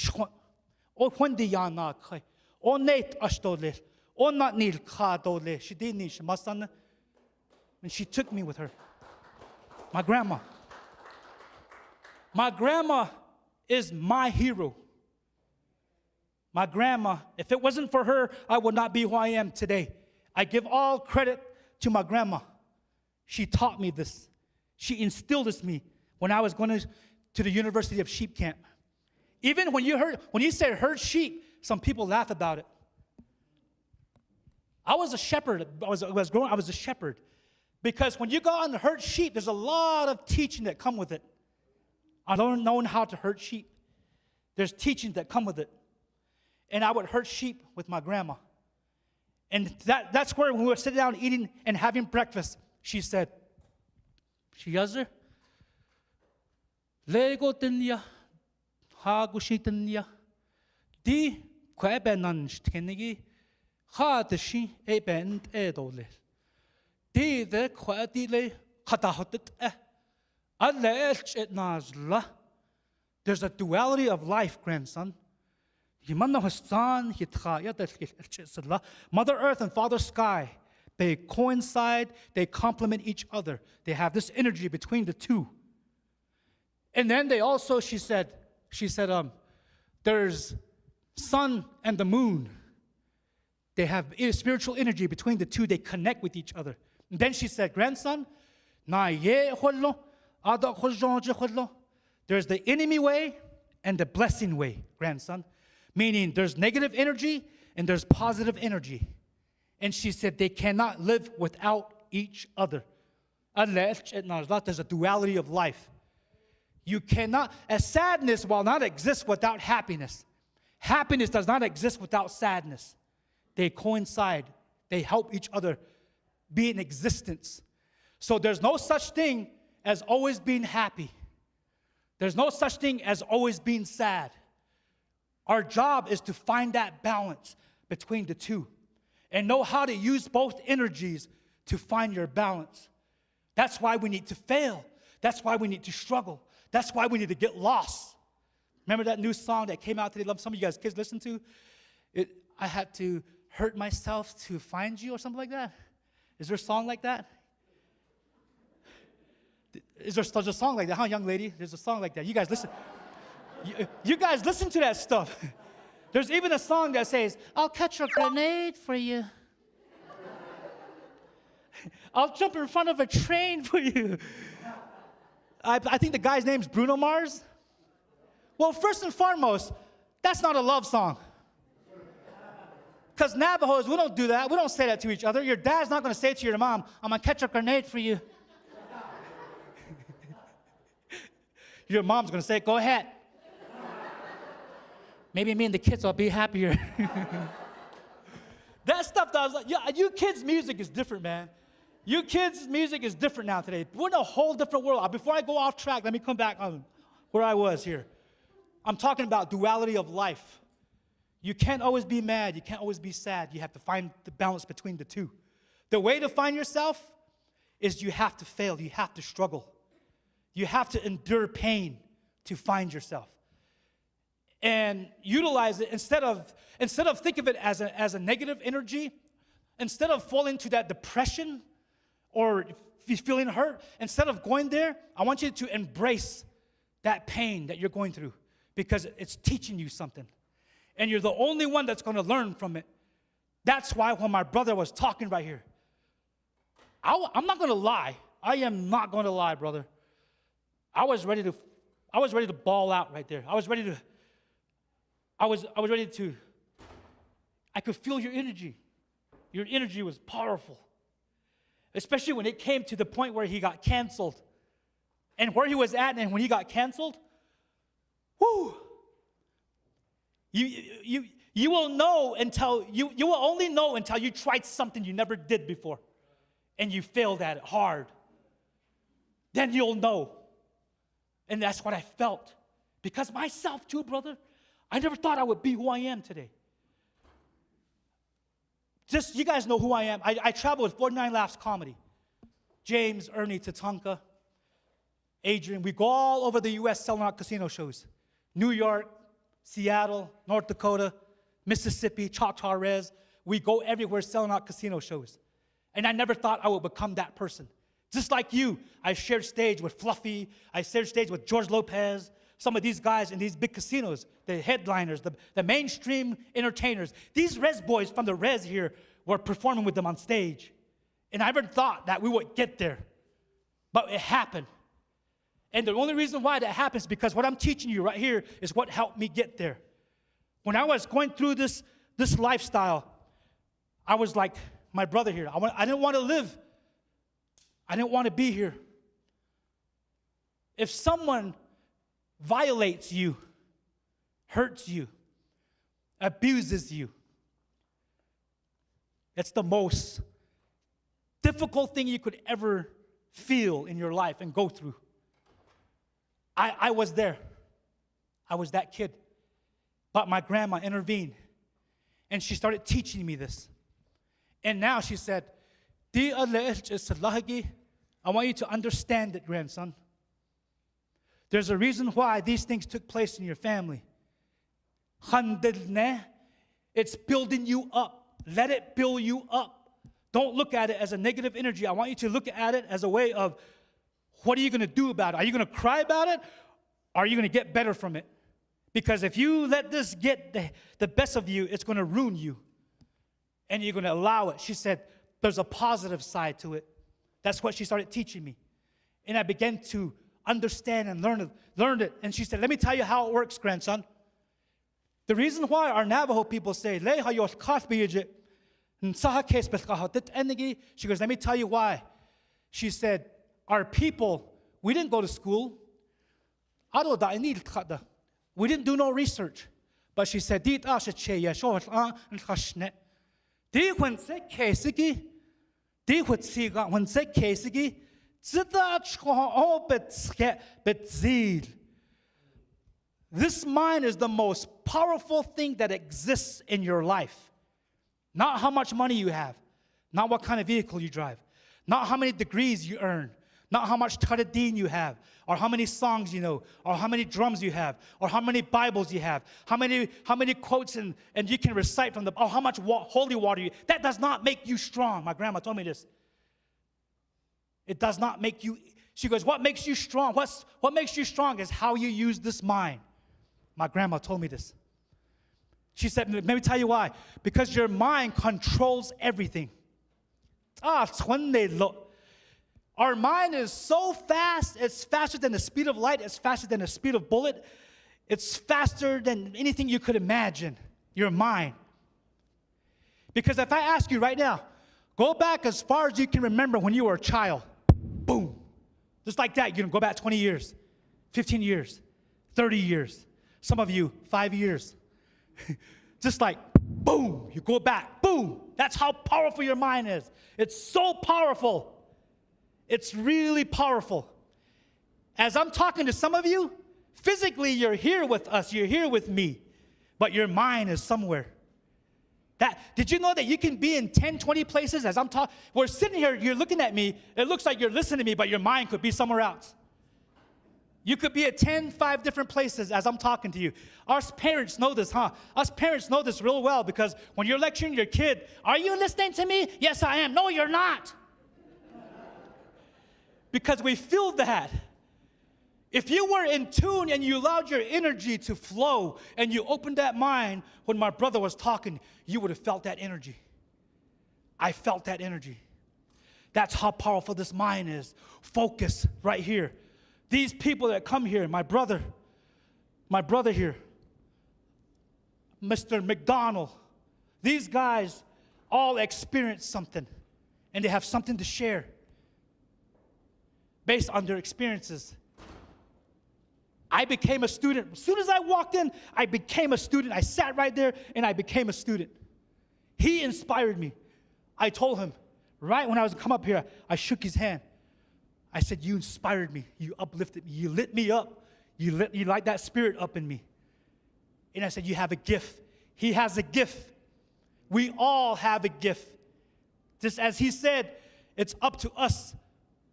"Oh, when the yana kai, oh nate ashtole, oh not nil ka dole." She did nish masan, and she took me with her. My grandma. My grandma is my hero. My grandma, if it wasn't for her, I would not be who I am today. I give all credit to my grandma. She taught me this. She instilled this in me when I was going to the University of Sheep Camp. Even when you say herd sheep, some people laugh about it. I was a shepherd. I was a shepherd. Because when you go out and herd sheep, there's a lot of teaching that come with it. I don't know how to herd sheep. There's teachings that come with it. And I would herd sheep with my grandma. And that's where when we were sitting down eating and having breakfast, she said, "Shiyazer, Lego tinya, hagushi tinya, di kwabenan shtkenigi, ha the she a bend edole. Di the kwadile katahotet eh. There's a duality of life, grandson. Mother Earth and Father Sky, they coincide, they complement each other. They have this energy between the two. And then they also, she said, there's sun and the moon. They have spiritual energy between the two. They connect with each other. And then she said, grandson, there's the enemy way and the blessing way, grandson. Meaning there's negative energy and there's positive energy. And she said they cannot live without each other. There's a duality of life. You cannot, as sadness will not exist without happiness. Happiness does not exist without sadness. They coincide. They help each other be in existence. So there's no such thing as always being happy. There's no such thing as always being sad. Our job is to find that balance between the two and know how to use both energies to find your balance. That's why we need to fail. That's why we need to struggle. That's why we need to get lost. Remember that new song that came out today? Some of you guys kids listen to? I had to hurt myself to find you or something like that. Is there a song like that? There's a song like that, huh, young lady? There's a song like that. You guys listen. You guys listen to that stuff. There's even a song that says, "I'll catch a grenade for you. I'll jump in front of a train for you." I think the guy's name's Bruno Mars. Well, first and foremost, that's not a love song. Because Navajos, we don't do that. We don't say that to each other. Your dad's not going to say to your mom, "I'm going to catch a grenade for you." Your mom's going to say, "Go ahead. Maybe me and the kids will be happier." That stuff that I was like, yeah, you kids' music is different, man. You kids' music is different now today. We're in a whole different world. Before I go off track, let me come back on where I was here. I'm talking about duality of life. You can't always be mad. You can't always be sad. You have to find the balance between the two. The way to find yourself is you have to fail. You have to struggle. You have to endure pain to find yourself. And utilize it instead of think of it as a negative energy, instead of falling to that depression or feeling hurt, instead of going there, I want you to embrace that pain that you're going through because it's teaching you something. And you're the only one that's going to learn from it. That's why when my brother was talking right here, I'm not going to lie. I am not going to lie, brother. I was ready to ball out right there. I was ready to. I could feel your energy. Your energy was powerful. Especially when it came to the point where he got canceled. And where he was at and when he got canceled, whoo. You will know until, you will only know until you tried something you never did before and you failed at it hard. Then you'll know. And that's what I felt. Because myself too, brother, I never thought I would be who I am today. Just, you guys know who I am. I travel with 49 Laughs Comedy. James, Ernie, Tatanka, Adrian. We go all over the U.S. selling out casino shows. New York, Seattle, North Dakota, Mississippi, Choctaw Res. We go everywhere selling out casino shows. And I never thought I would become that person. Just like you, I shared stage with Fluffy. I shared stage with George Lopez. Some of these guys in these big casinos, the headliners, the mainstream entertainers. These Res boys from the Res here were performing with them on stage. And I never thought that we would get there. But it happened. And the only reason why that happens is because what I'm teaching you right here is what helped me get there. When I was going through this lifestyle, I was like my brother here. I didn't want to live. I didn't want to be here. If someone violates you, hurts you, abuses you, it's the most difficult thing you could ever feel in your life and go through. I was there. I was that kid. But my grandma intervened, and she started teaching me this. And now she said, I want you to understand it, grandson. There's a reason why these things took place in your family. It's building you up. Let it build you up. Don't look at it as a negative energy. I want you to look at it as a way of, what are you going to do about it? Are you going to cry about it? Or are you going to get better from it? Because if you let this get the best of you, it's going to ruin you. And you're going to allow it. She said, there's a positive side to it. That's what she started teaching me. And I began to understand and learn it. And she said, let me tell you how it works, grandson. The reason why our Navajo people say, she goes, let me tell you why. She said, our people, we didn't go to school. We didn't do no research. But she said, this mind is the most powerful thing that exists in your life. Not how much money you have, not what kind of vehicle you drive, not how many degrees you earn, not how much taradeen you have, or how many songs you know, or how many drums you have, or how many Bibles you have, how many quotes and you can recite from or how much holy water you. That does not make you strong. My grandma told me this. It does not make you. She goes, what makes you strong? What makes you strong is how you use this mind. My grandma told me this. She said, let me tell you why. Because your mind controls everything. Our mind is so fast, it's faster than the speed of light, it's faster than the speed of bullet, it's faster than anything you could imagine, your mind. Because if I ask you right now, go back as far as you can remember when you were a child, boom. Just like that, you can go back 20 years, 15 years, 30 years. Some of you, 5 years. Just like, boom, you go back, boom. That's how powerful your mind is. It's so powerful. It's really powerful. As I'm talking to some of you, physically you're here with us, you're here with me, but your mind is somewhere. Did you know that you can be in 10, 20 places as I'm talking? We're sitting here, you're looking at me, it looks like you're listening to me, but your mind could be somewhere else. You could be at 5 different places as I'm talking to you. Us parents know this, huh? Us parents know this real well because when you're lecturing your kid, are you listening to me? Yes, I am. No, you're not. Because we feel that. If you were in tune and you allowed your energy to flow and you opened that mind when my brother was talking, you would have felt that energy. I felt that energy. That's how powerful this mind is. Focus right here. These people that come here, my brother here, Mr. McDonald, these guys all experience something and they have something to share based on their experiences. I became a student. As soon as I walked in, I became a student. I sat right there and I became a student. He inspired me. I told him, right when I was come up here, I shook his hand. I said, you inspired me. You uplifted me. You lit me up. You light that spirit up in me. And I said, you have a gift. He has a gift. We all have a gift. Just as he said, it's up to us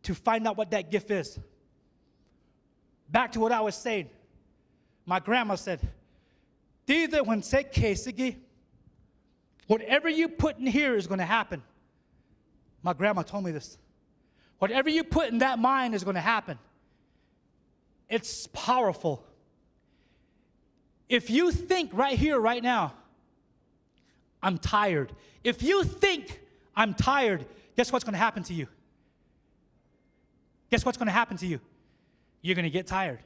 to find out what that gift is. Back to what I was saying. My grandma said, whatever you put in here is going to happen. My grandma told me this. Whatever you put in that mind is going to happen. It's powerful. If you think right here, right now, I'm tired. If you think I'm tired, guess what's going to happen to you? Guess what's going to happen to you? You're going to get tired.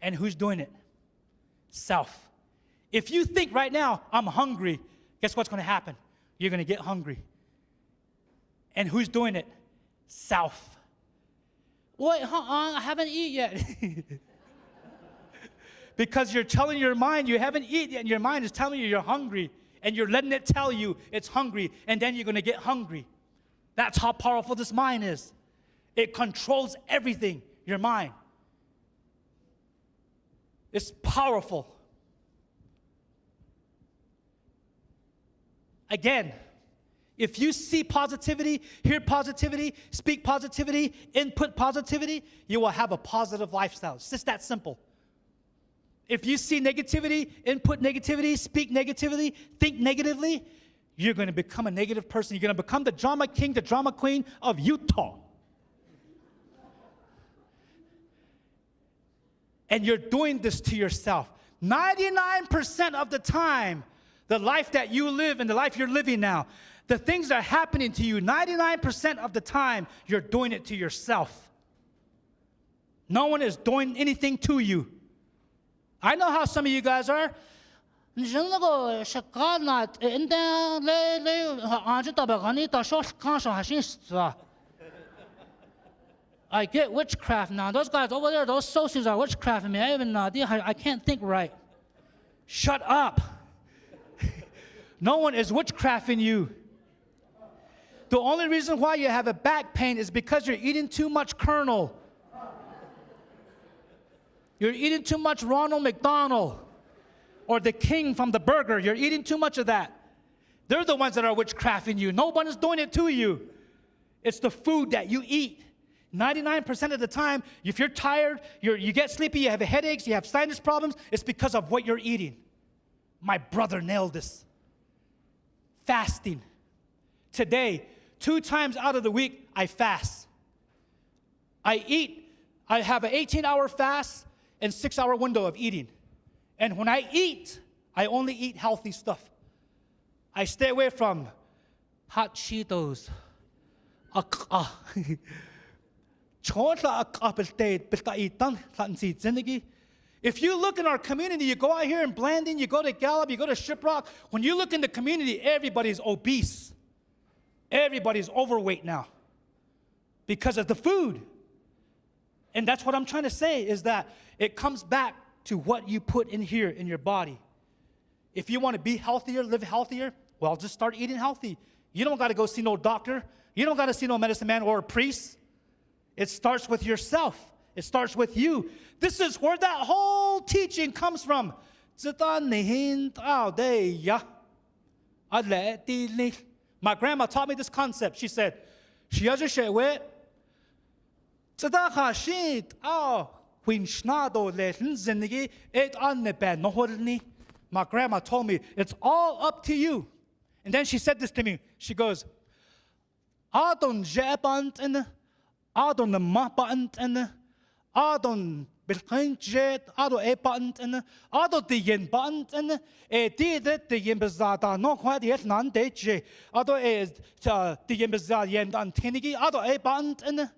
And who's doing it? Self. If you think right now, I'm hungry, guess what's going to happen? You're going to get hungry. And who's doing it? Self. Wait, I haven't eaten yet. Because you're telling your mind you haven't eaten yet, and your mind is telling you you're hungry, and you're letting it tell you it's hungry, and then you're going to get hungry. That's how powerful this mind is. It controls everything, your mind. It's powerful. Again, if you see positivity, hear positivity, speak positivity, input positivity, you will have a positive lifestyle. It's just that simple. If you see negativity, input negativity, speak negativity, think negatively, you're going to become a negative person. You're going to become the drama king, the drama queen of Utah. And you're doing this to yourself. 99% of the time, the life that you live and the life you're living now, the things that are happening to you, 99% of the time, you're doing it to yourself. No one is doing anything to you. I know how some of you guys are. I get witchcraft now. Those guys over there, those socials are witchcraft me. I can't think right. Shut up. No one is witchcrafting you. The only reason why you have a back pain is because you're eating too much kernel. You're eating too much Ronald McDonald or the king from the burger. You're eating too much of that. They're the ones that are witchcrafting you. No one is doing it to you. It's the food that you eat. 99% of the time, if you're tired, you get sleepy, you have headaches, you have sinus problems, it's because of what you're eating. My brother nailed this. Fasting. Today, 2 times out of the week, I fast. I have an 18-hour fast and 6-hour window of eating. And when I eat, I only eat healthy stuff. I stay away from hot Cheetos. If you look in our community, you go out here in Blanding, you go to Gallup, you go to Shiprock, when you look in the community, everybody's obese. Everybody's overweight now because of the food. And that's what I'm trying to say is that it comes back to what you put in here in your body. If you want to be healthier, live healthier, well, just start eating healthy. You don't got to go see no doctor. You don't got to see no medicine man or a priest. It starts with yourself. It starts with you. This is where that whole teaching comes from. My grandma taught me this concept. She said, my grandma told me, it's all up to you. And then she said this to me. She goes, Adon the mapant and Adon Bilkanjet, Ado epant and Ado the yen bant and did the yembazada, no quite yet none de j. Ado is the yembazad yen antenigi, Ado epant and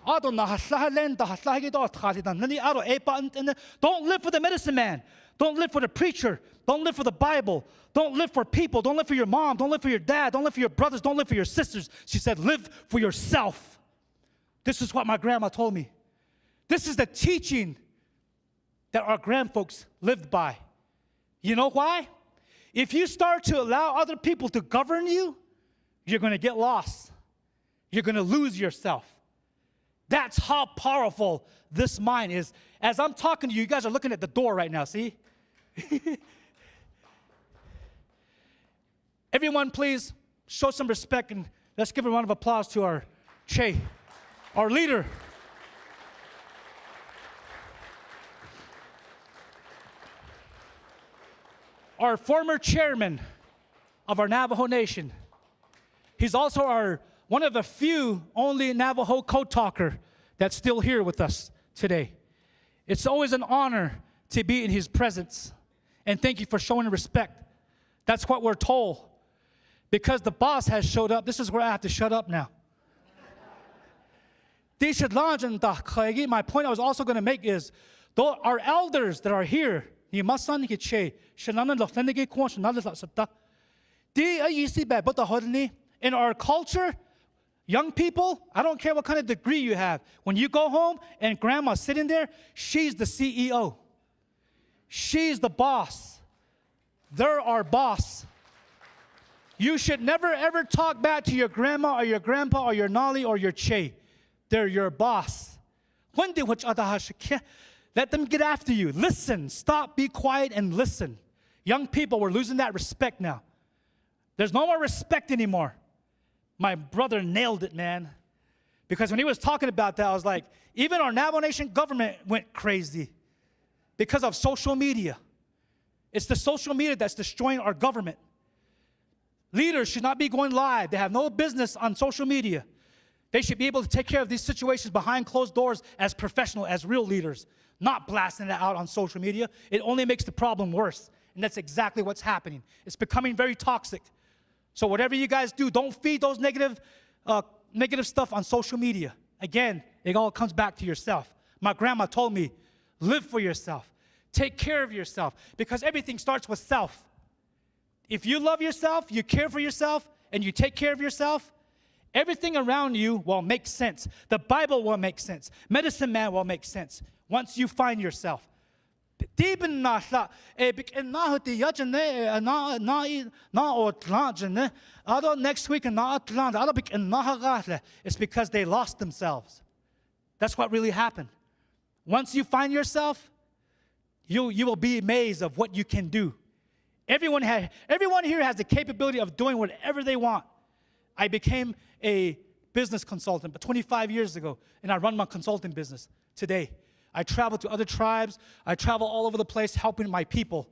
Ado Nahaland, the Haslagidot Halidan, Nani Ado epant and don't live for the medicine man. Don't live for the preacher. Don't live for the Bible. Don't live for people. Don't live for your mom. Don't live for your dad. Don't live for your brothers. Don't live for your sisters. She said, live for yourself. This is what my grandma told me. This is the teaching that our grandfolks lived by. You know why? If you start to allow other people to govern you, you're going to get lost. You're going to lose yourself. That's how powerful this mind is. As I'm talking to you, you guys are looking at the door right now, see? Everyone, please show some respect and let's give a round of applause to our Che, our leader. Our former chairman of our Navajo Nation. He's also one of the few only Navajo code talker that's still here with us today. It's always an honor to be in his presence. And thank you for showing respect. That's what we're told. Because the boss has showed up, this is where I have to shut up now. My point I was also going to make is, though our elders that are here, in our culture, young people, I don't care what kind of degree you have. When you go home and grandma's sitting there, she's the CEO. She's the boss. They're our boss. You should never ever talk back to your grandma or your grandpa or your nolly or your che. They're your boss. Let them get after you. Listen, stop, be quiet, and listen. Young people, we're losing that respect now. There's no more respect anymore. My brother nailed it, man. Because when he was talking about that, I was like, even our Navajo Nation government went crazy because of social media. It's the social media that's destroying our government. Leaders should not be going live. They have no business on social media. They should be able to take care of these situations behind closed doors as professional, as real leaders, not blasting it out on social media. It only makes the problem worse. And that's exactly what's happening. It's becoming very toxic. So whatever you guys do, don't feed those negative stuff on social media. Again, it all comes back to yourself. My grandma told me, live for yourself. Take care of yourself. Because everything starts with self. If you love yourself, you care for yourself, and you take care of yourself, everything around you will make sense. The Bible will make sense. Medicine man will make sense once you find yourself. Next week, it's because they lost themselves. That's what really happened. Once you find yourself, you will be amazed of what you can do. Everyone here has the capability of doing whatever they want. I became a business consultant, but 25 years ago, and I run my consulting business today. I travel to other tribes. I travel all over the place helping my people.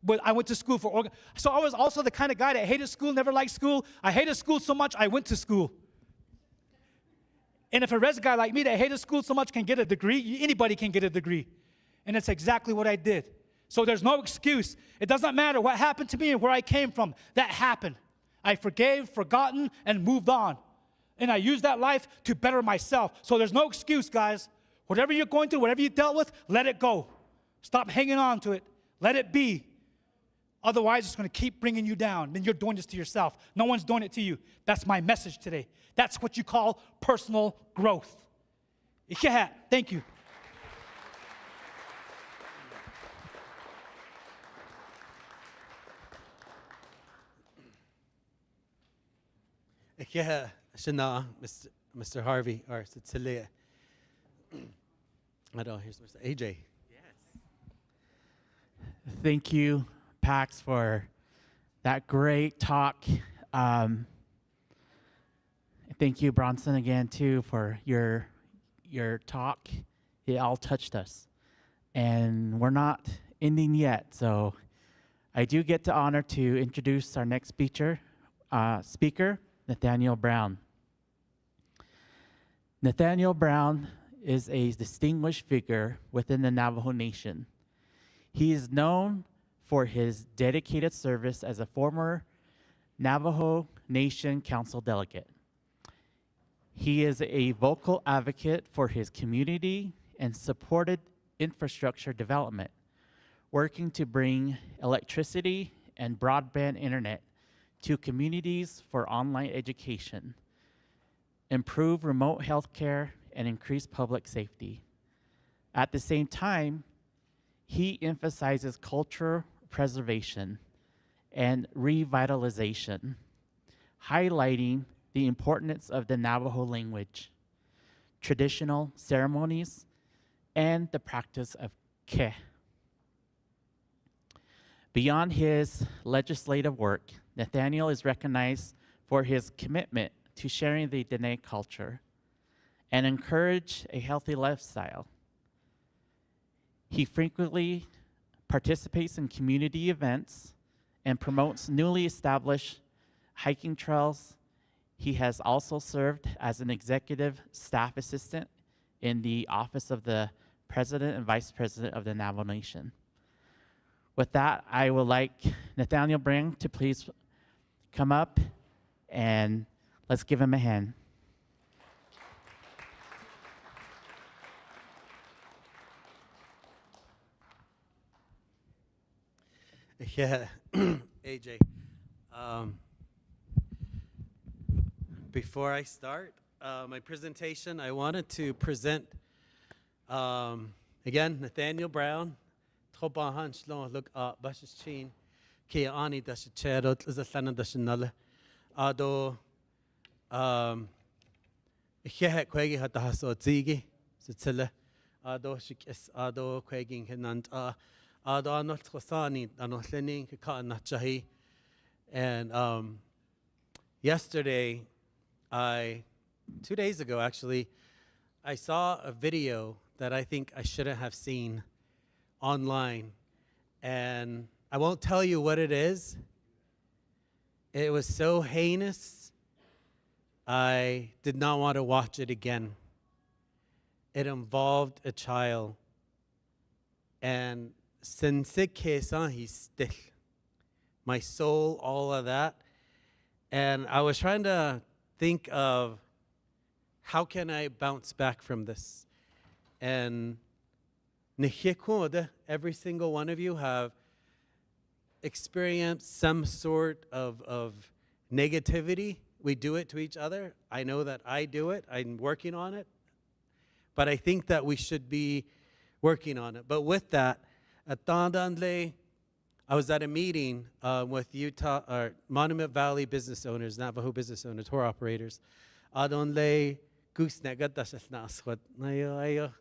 But I went to school so I was also the kind of guy that hated school, never liked school. I hated school so much, I went to school. And if a res guy like me that hated school so much can get a degree, anybody can get a degree. And that's exactly what I did. So there's no excuse. It doesn't matter what happened to me and where I came from. That happened. I forgave, forgotten, and moved on. And I used that life to better myself. So there's no excuse, guys. Whatever you're going through, whatever you dealt with, let it go. Stop hanging on to it. Let it be. Otherwise, it's going to keep bringing you down. Then you're doing this to yourself. No one's doing it to you. That's my message today. That's what you call personal growth. Yeah, thank you. Yeah, Mr. Harvey, or Cecilia. I don't, here's Mr. AJ. Thank you, Pax, for that great talk. Thank you, Bronson, again, too, for your talk. It all touched us. And we're not ending yet, so I do get the honor to introduce our next speaker, Nathaniel Brown. Nathaniel Brown is a distinguished figure within the Navajo Nation. He is known for his dedicated service as a former Navajo Nation Council delegate. He is a vocal advocate for his community and supported infrastructure development, working to bring electricity and broadband internet to communities for online education, improve remote health care, and increase public safety. At the same time, he emphasizes culture preservation and revitalization, highlighting the importance of the Navajo language, traditional ceremonies, and the practice of ke. Beyond his legislative work, Nathaniel is recognized for his commitment to sharing the Dene culture and encourage a healthy lifestyle. He frequently participates in community events and promotes newly established hiking trails. He has also served as an executive staff assistant in the office of the President and Vice President of the Navajo Nation. With that, I would like Nathaniel Brang to please come up and let's give him a hand. Yeah, AJ. Before I start my presentation, I wanted to present again Nathaniel Brown. Trobahan shlon look up bashes chin ki ani dash cherot is a sana dash null ado here quagi hat haso zigi zitilla ado shik is ado quaging hinant ado anot khosani anot lening ka nachahi. And yesterday 2 days ago actually, I saw a video that I think I shouldn't have seen online, and I won't tell you what it is. It was so heinous, I did not want to watch it again. It involved a child, and since it kesan he's still my soul, all of that. And I was trying to think of how can I bounce back from this. And every single one of you have experienced some sort of negativity. We do it to each other. I know that I do it. I'm working on it. But I think that we should be working on it. But with that, at Tandandle, I was at a meeting with Monument Valley business owners, Navajo business owners, tour operators. Adonle goosenegat dasas naswat nayo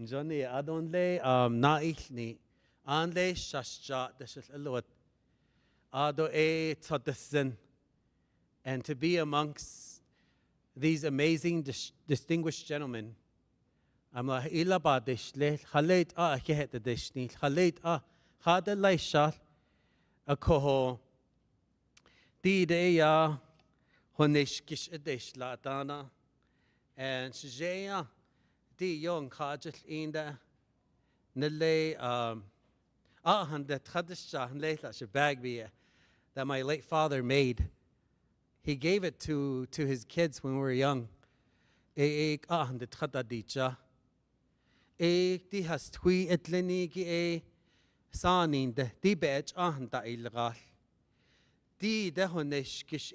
Johnny adonle nailni anle shashja dasas alot ado e tsadesen. And to be amongst these amazing distinguished gentlemen, I'm like ilaba dishle khaleit kehet dishni khaleit Hada laishal a koho di deya honishkish edish latana and shjeya di young kajil inda nile that khadisha layla shabagbiya that my late father made. He gave it to his kids when we were young. Ek that khadadicha ek di has twi etleni ki Sanin de di bech da ilgal. Di de honish kish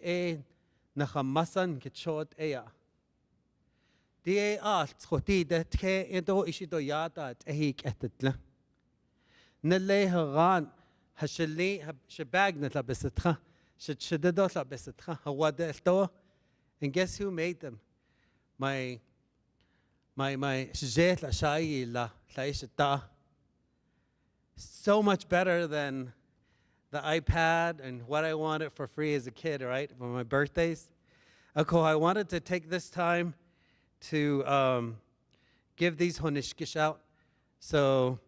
na khamasan kitchot eya. Di alt khoti de tke edo ishido yada tehik etitla. Nale haran hashli shabagna labisatha shadado labisatha hawada. And guess who made them? My shjet la shayi la laishata. So much better than the iPad and what I wanted for free as a kid, right? For my birthdays. I wanted to take this time to give these honishkish out. So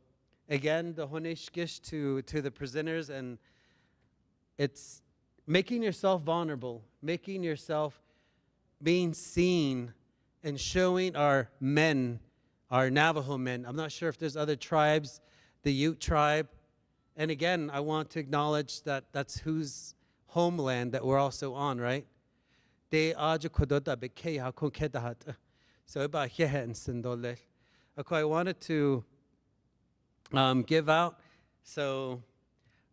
again, the honishkish to the prisoners, and it's making yourself vulnerable, making yourself being seen, and showing our men, our Navajo men. I'm not sure if there's other tribes, the Ute tribe. And again, I want to acknowledge that that's whose homeland that we're also on, right? So I wanted to give out. So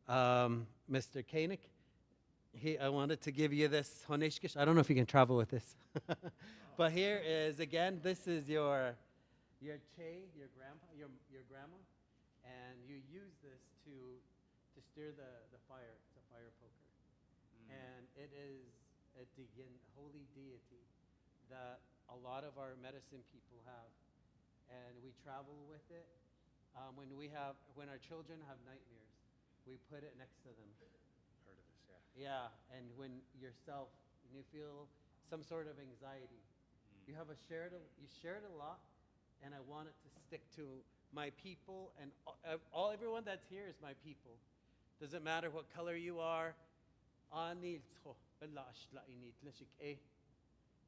Mr. Koenig, I wanted to give you this honeshkish. I don't know if you can travel with this. But here is, again, this is your che, your grandpa, your grandma. And you use this to stir the fire. It's a fire poker. And it is a holy deity that a lot of our medicine people have. And we travel with it. When our children have nightmares, we put it next to them. Heard of this, Yeah, and when you feel some sort of anxiety, you share it a lot, and I want it to stick to my people, and everyone that's here is my people. Doesn't matter what color you are.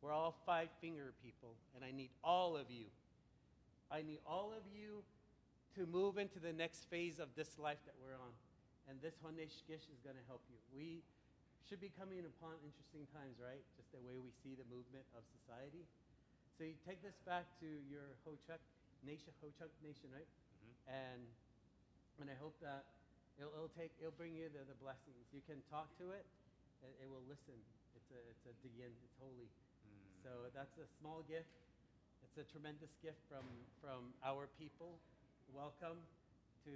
We're all five-finger people, and I need all of you. I need all of you to move into the next phase of this life that we're on. And this Honeshkish is going to help you. We should be coming upon interesting times, right? Just the way we see the movement of society. So you take this back to your Ho-Chunk Nation, right? And I hope that it'll bring you the blessings. You can talk to it, it will listen. It's a diyin, it's holy. So that's a small gift. It's a tremendous gift from our people. Welcome to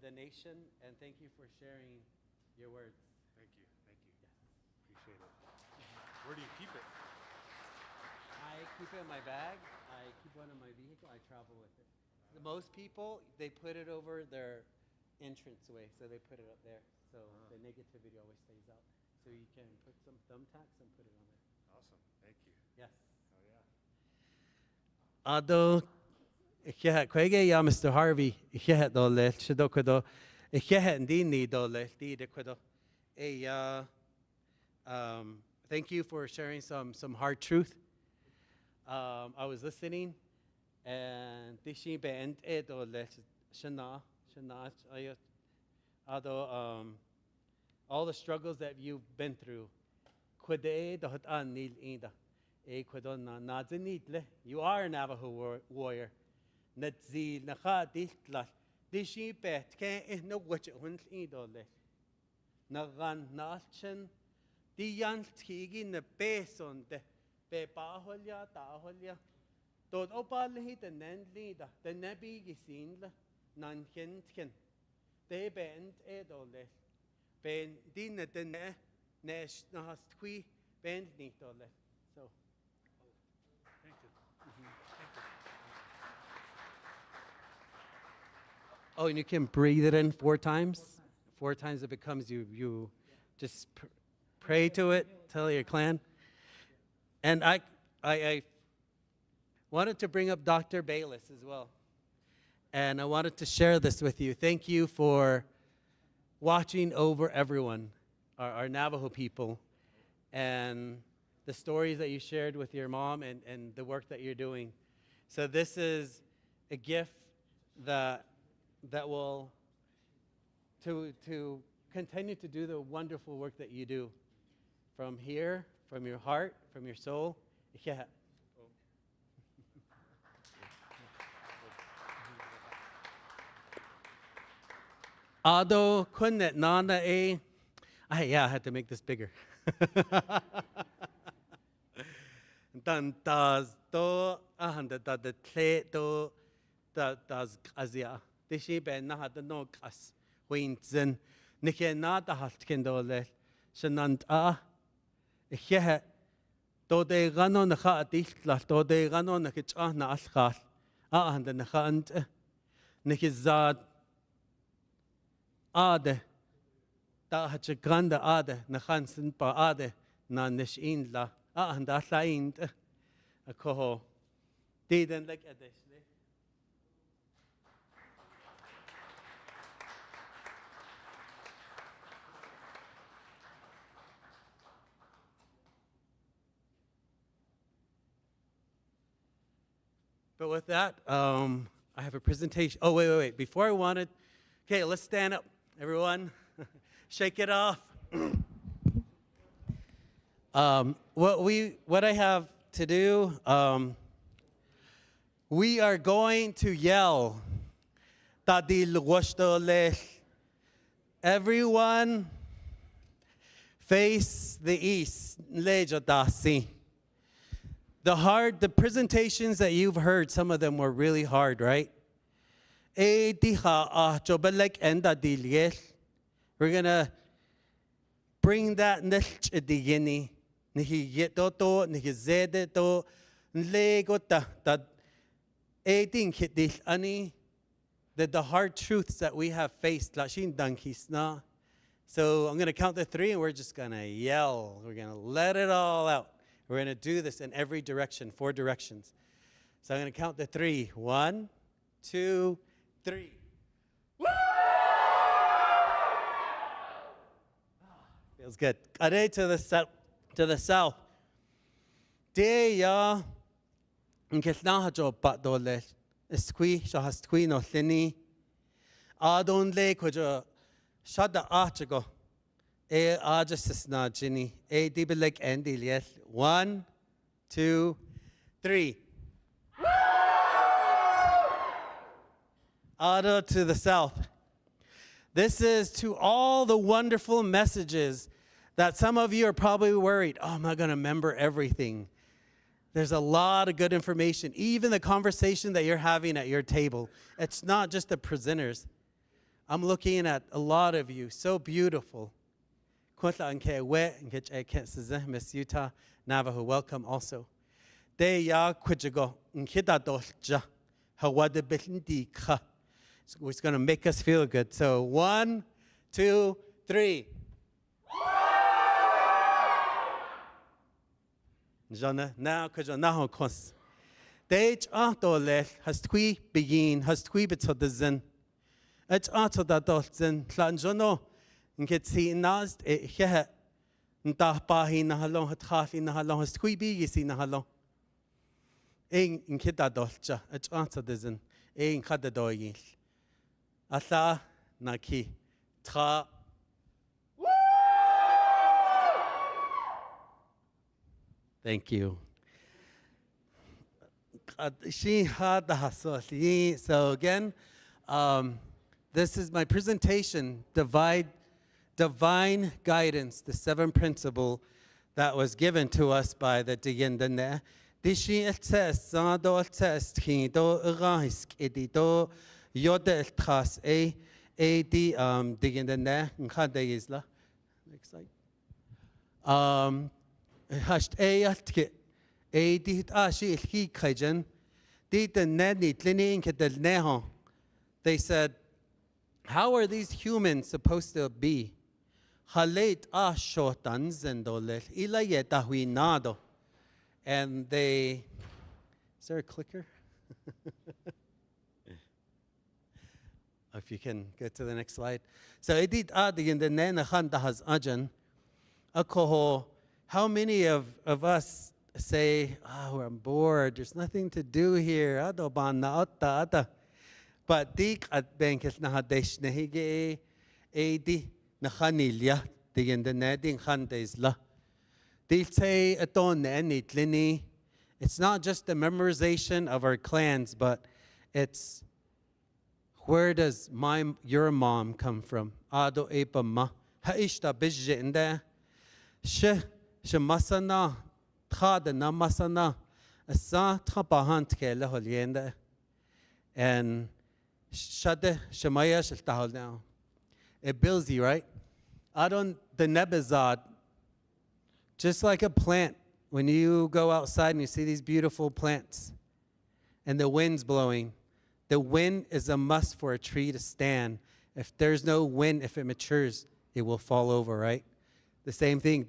the nation, and thank you for sharing your words. Thank you. Yes. Appreciate it. Where do you keep it? I keep it in my bag. I keep one in my vehicle. I travel with it. Most people, they put it over their entranceway, so they put it up there. So the negativity always stays out. So you can put some thumbtacks and put it on there. Awesome. Thank you. Yes. Oh, yeah. Ado, kwege ya Mr. Harvey, dole, shidokodo, ndini dole, didekodo. Thank you for sharing some hard truth. I was listening, and tishi band dole, shana, ado, all the struggles that you've been through. Kwede dohot an nil inda. You are a Navajo warrior. Natzi nacha ditla. Dishi bet can no watch hunt idole. Nagan nalchen. Diyan tigi na beson de be baholya taholya. Dod opalhi the nendlida. The nebi gisinla. Nan hintken. De bend edole. Ben dinna den nesh nahastqui bend nitole. So. Thank you. Oh, and you can breathe it in 4 times. 4 times it becomes you. You just pray to it, tell your clan. And I wanted to bring up Dr. Bayless as well. And I wanted to share this with you. Thank you for watching over everyone, our Navajo people, and the stories that you shared with your mom and the work that you're doing. So this is a gift that will to continue to do the wonderful work that you do from here, from your heart, from your soul. Yeah. Ado kunnet nana a. Yeah, I had to make this bigger. Dan das do ahanda da the tle do da das azia. Dishi ben na had no kas winzen. Nike na da halt kendole. Shenant Ihe do de gano na kha atitla do de gano na kich na alkhal. Ahanda na khant. Nike zad ade. Da hat je grande ade na khansen pa ade na nishin la. And that line, a coho, didn't like at this. But with that, I have a presentation. Oh, wait. Before I wanted, okay, let's stand up, everyone. Shake it off. What I have to do, we are going to yell. Everyone face the east. The presentations that you've heard, some of them were really hard, right? We're gonna bring that nilch digini. Nihi yetoto, nihi zedeto, nlegota that 18 kitil ani that the hard truths that we have faced lashin dankisna. So I'm gonna count to 3 and we're just gonna yell. We're gonna let it all out. We're gonna do this in every direction, 4 directions. So I'm gonna count to 3. 1, 2, 3. Feels good. Kare to the south. De ya nketna hajo patdole. Squi shahastqui no lini. Adon le kojo shada achago. E ajasna jini. E dibelek endiliel. 1, 2, 3. Ada to the south. This is to all the wonderful messages that some of you are probably worried, oh, am I going to remember everything? There's a lot of good information. Even the conversation that you're having at your table, it's not just the presenters. I'm looking at a lot of you, so beautiful. Miss Utah, Navajo, welcome also. It's going to make us feel good. So 1, 2, 3. Jana now kajo naho kos. Dej atole has twi begin has twi betodzen. Ech ato da dolzen tlanjono nget si nast e he nta pa hi na halon hat khali na halon has twi bi si na halon. Ein nkita dolcha ech ato dezen ein khada doyil. Asa naki tra. Thank you. So again, this is my presentation, Divine Guidance, the 7th principle that was given to us by the Diyendane. Dishi el test, sando el test, hindo eraisk, edito, yode el tras, di Diyendane, nkade isla. Next slide. Hasht ayat dit ashi ilki kajan dit the neni tlinin kedel neho. They said, how are these humans supposed to be? Halet ashotan zendolel ilayeta huinado. And they, is there a clicker? If you can get to the next slide. So edit adi in the nena has ajan akoho. How many of us say, oh, I'm bored, there's nothing to do here. But dik at benkes nahadesh nehige edi nahanilya digende neding handesla. Dilse aton enitlini. It's not just the memorization of our clans, but it's where does your mom come from? Ado epa ma haishta bijje inde she masana khada na masana asa trapahant ke laholienda and shade shemaya shel tahol now. It builds you, right? The nebezad, just like a plant, when you go outside and you see these beautiful plants and the wind's blowing, the wind is a must for a tree to stand. If there's no wind, if it matures, it will fall over, right? The same thing,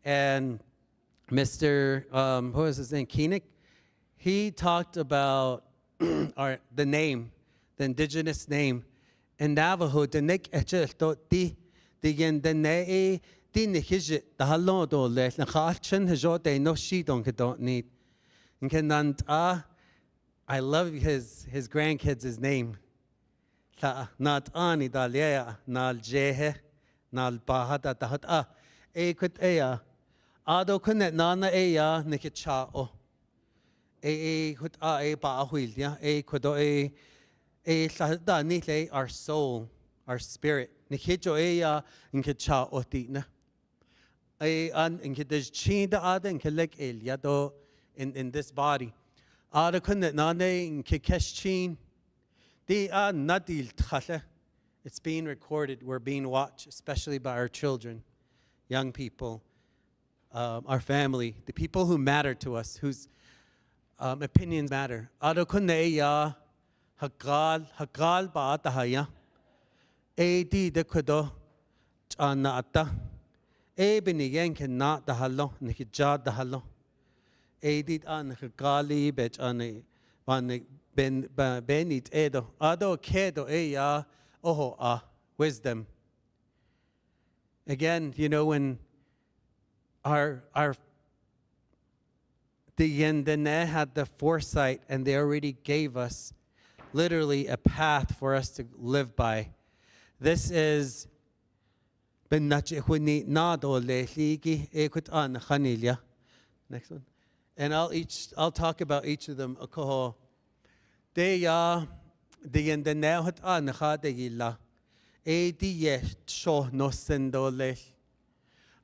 and Mr. What was his name, Koenig? He talked about the name, the indigenous name. In Navajo, the nek echel digen the ne din hijit the halon do le nakhalchen hajote no she don't need. I love his grandkids' name. Not ani dalia nal jehe nal bahada dahat kut eya ado kunet nana eya nikichao kut ba huilya kudo lahda nile our soul, our spirit nikicho eya nikichao tina an inkidish chinda ada inkilek elia do in this body. Ada kun that nane in kikeshin. Di nadil tchale. It's being recorded. We're being watched, especially by our children, young people, our family, the people who matter to us, whose opinions matter. Ada kun ya hakal ba atahaya. Di de kudo ata. Binigen can not the hallo, nikijad the hallo. Did an hakali bet an ben benit edo. Ado kedo ya oho wisdom. Again, you know, when the Yendene had the foresight and they already gave us literally a path for us to live by. This is next one. And I'll talk about each of them. They ya the Yendene hat anha de yilla. Di sho no sendole.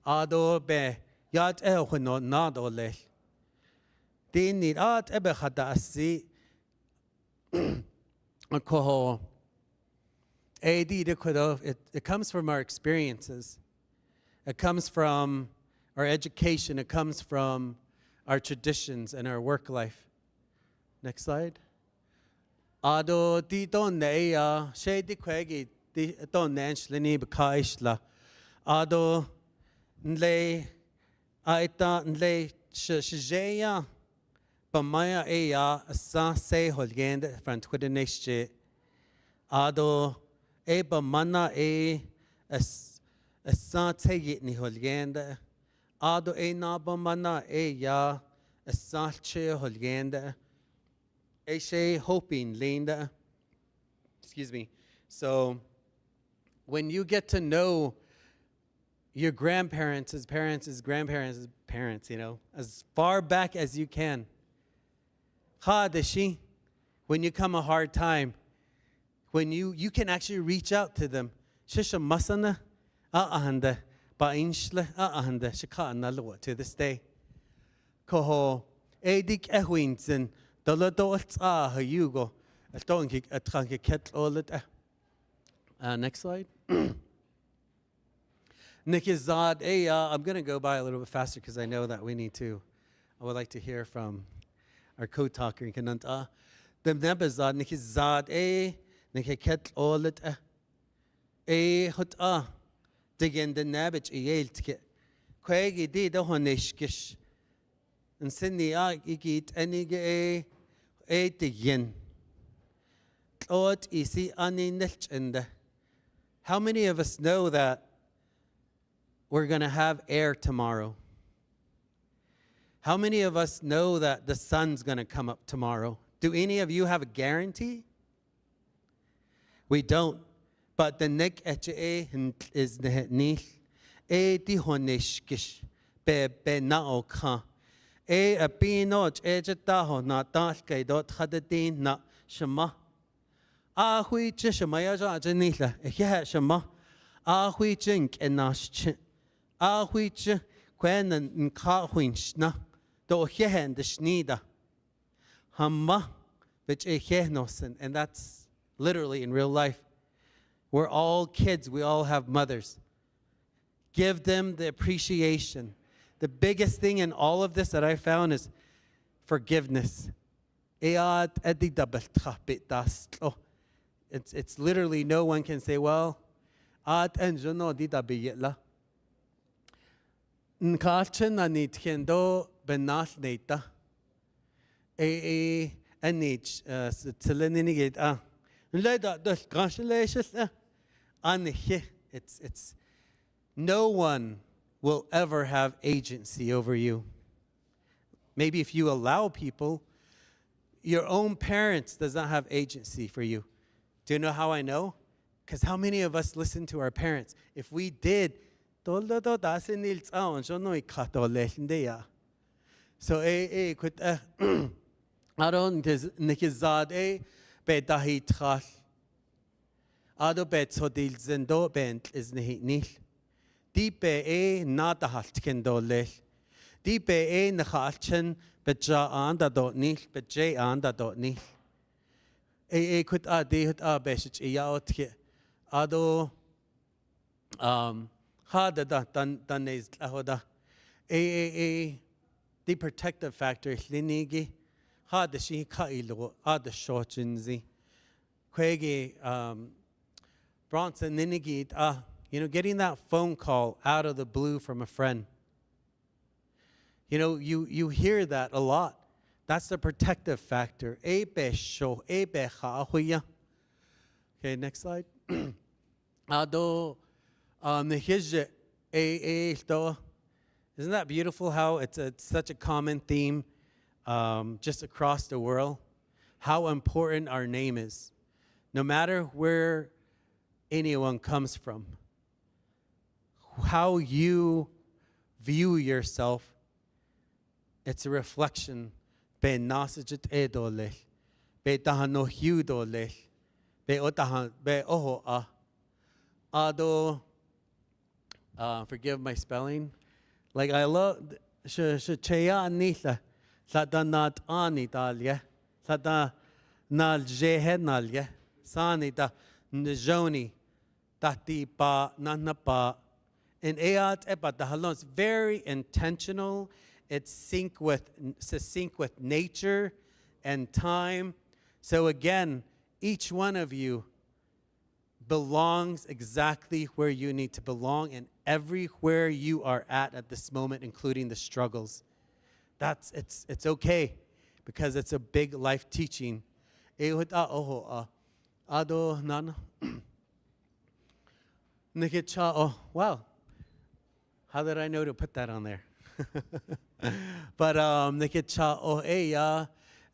Ado be yat no nadole. They need at ebe hadasi. It comes from our experiences. It comes from our education. It comes from our traditions and our work life. Next slide. Ado di don neya shady kwegi di don nanslini bakaishla. Ado nle aita nle shijeya bamaya eya sa se holgende from Twitter next year. Ado ba mana sa te ni holgende. Ado na ba mana ya sa che holgende. She hoping Linda. Excuse me. So when you get to know your grandparents, as parents, as grandparents, as parents, you know, as far back as you can. When you come a hard time, when you can actually reach out to them. Shisha masana ahanda ba inshle ahanda shikana lo to this day. Koho edik ehwinzen daladolts hayugo atonki atranke ket olet. Next slide. Nikizad I'm going to go by a little bit faster because I know that I would like to hear from our co-talker. The nebazad nikizad Niket olet hot digin the nabich yeltke. Quagi did the honishkish. And Cindy igit enige digin. Ot isi aninich and how many of us know that we're going to have air tomorrow? How many of us know that the sun's going to come up tomorrow? Do any of you have a guarantee? We don't. But the nek is the nil. Di honishkish. Be naoka. A pinot ejetaho na taske dot hadadin na shama. Hui chishamaya janila. Yeah, shama. Hui jink and nash. Hui ch quen and kahwinchna. Do hehen the schnida. Hamma, which a hehnosen. And that's literally in real life. We're all kids. We all have mothers. Give them the appreciation. The biggest thing in all of this that I found is forgiveness. It's literally no one can say, well, it's no one will ever have agency over you. Maybe if you allow people, your own parents does not have agency for you. Do you know how I know? Because how many of us listen to our parents? If we did, so Aron nikizad bedahi tchal. Ado bet sodil zendo bent is nihil. Di be natahalt kendolel. Di be nachalchen Beja anda dot nil, bej anda dot nil. Kut adi hut beshich yaotke. Ado hada da dan is ahoda. The protective factor linigi. Hada shi kailo ada shochinzi. Kwegi Bronson ninigi getting that phone call out of the blue from a friend. You hear that a lot. That's the protective factor. Okay, next slide. Isn't that beautiful how it's such a common theme just across the world? How important our name is. No matter where anyone comes from, how you view yourself, it's a reflection. Be nasajit edole, be tahano hudole, be otahan, be oho ado. Forgive my spelling. Like I love cheya nila, sada nat anitalia, sada nal jehe nalia, sanita njoni, tati pa nanapa. In Ayat Ebat, the halon is very intentional. It's sync with nature and time. So again, each one of you belongs exactly where you need to belong and everywhere you are at this moment, including the struggles. It's okay because it's a big life teaching. Ado nana. Oh wow. How did I know to put that on there? But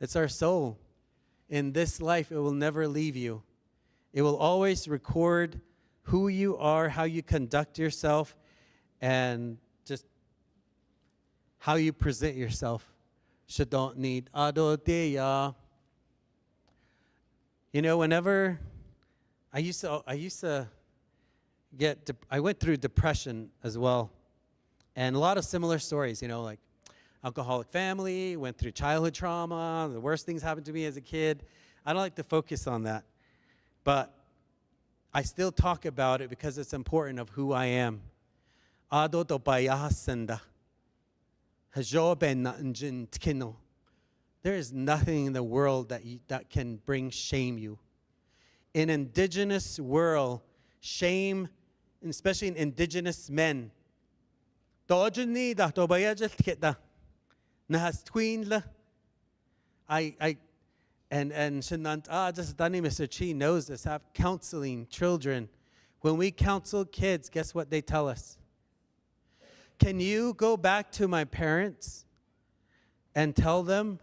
it's our soul. In this life, it will never leave you. It will always record who you are, how you conduct yourself, and just how you present yourself. Shadont need adodeya. Whenever I used to I went through depression as well. And a lot of similar stories, like alcoholic family, went through childhood trauma, the worst things happened to me as a kid. I don't like to focus on that. But I still talk about it because it's important of who I am. There is nothing in the world that can bring shame you. In indigenous world, shame, especially in indigenous men, and Shanant just Dani Mr. Chi knows this, have counseling children. When we counsel kids, guess what they tell us? Can you go back to my parents and tell them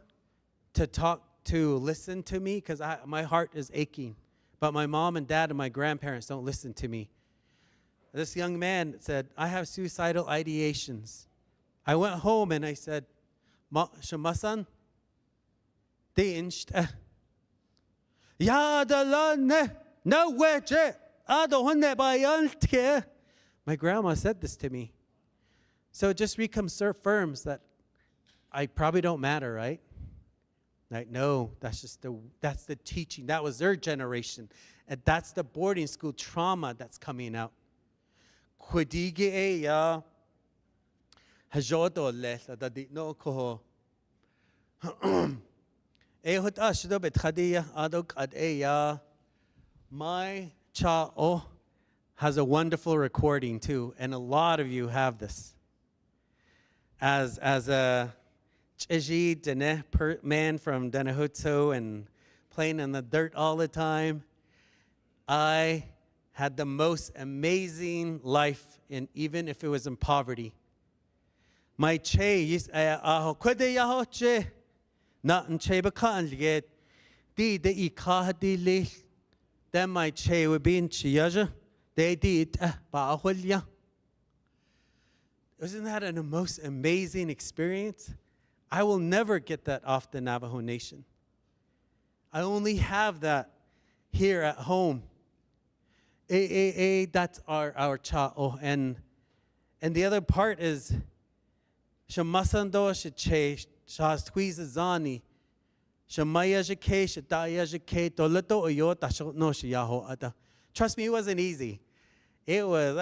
to listen to me? Because my heart is aching. But my mom and dad and my grandparents don't listen to me. This young man said, I have suicidal ideations. I went home and I said, Shamasan, my grandma said this to me. So it just reconfirms that I probably don't matter, right? Like, no, that's the teaching. That was their generation. And that's the boarding school trauma that's coming out. My cha'o has a wonderful recording too, and a lot of you have this. As a man from Denahutso and playing in the dirt all the time, I had the most amazing life, even if it was in poverty. My che is not che bakan di de ikahdi li. Then my che would be in chiyaja. They did ba. Isn't that a most amazing experience? I will never get that off the Navajo Nation. I only have that here at home. That's our cha'o. And the other part is, Shamasando Shas tweez zani. Shamaya jake, shataya jake, tolato oyota shot no shiyaho ata. Trust me, it wasn't easy. It was,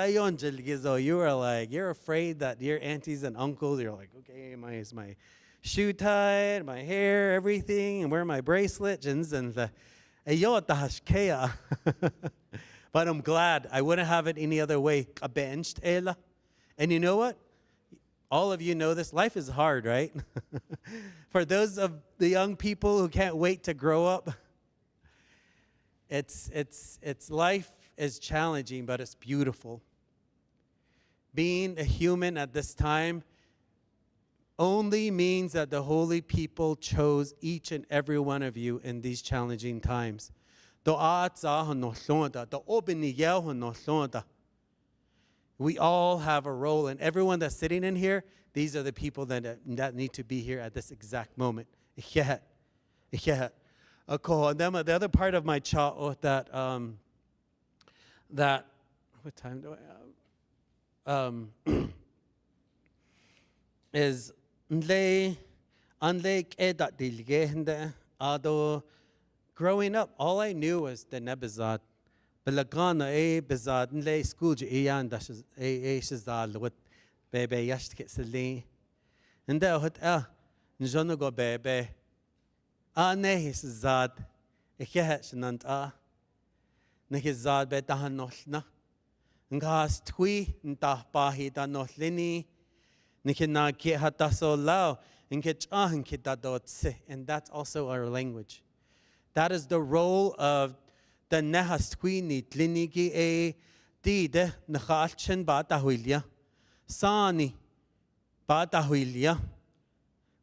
you were like, you're afraid that your aunties and uncles, you're like, okay, is my shoe tied, my hair, everything, and wear my bracelet, and the but I'm glad. I wouldn't have it any other way. And you know what? All of you know this. Life is hard, right? For those of the young people who can't wait to grow up, it's life is challenging, but it's beautiful. Being a human at this time only means that the holy people chose each and every one of you in these challenging times. We all have a role, and everyone that's sitting in here, these are the people that need to be here at this exact moment. The other part of my cha'ot that what time do I have? Is growing up, all I knew was the nebazad. Belagana bezad nle school iyan dash shazal with bebe yashtkit sali. And there hot njono go bebe. Ne his zad. Ikhet shnant Nikizad betahan noshna. Ngas twi ntah pahi da noslini. Nikina ki hataso lao. Nkich nkitadotse. And that's also our language. That is the role of the nehas twi ni tlinigi e dide nakhalchen batahuilia. Sani batahuilia.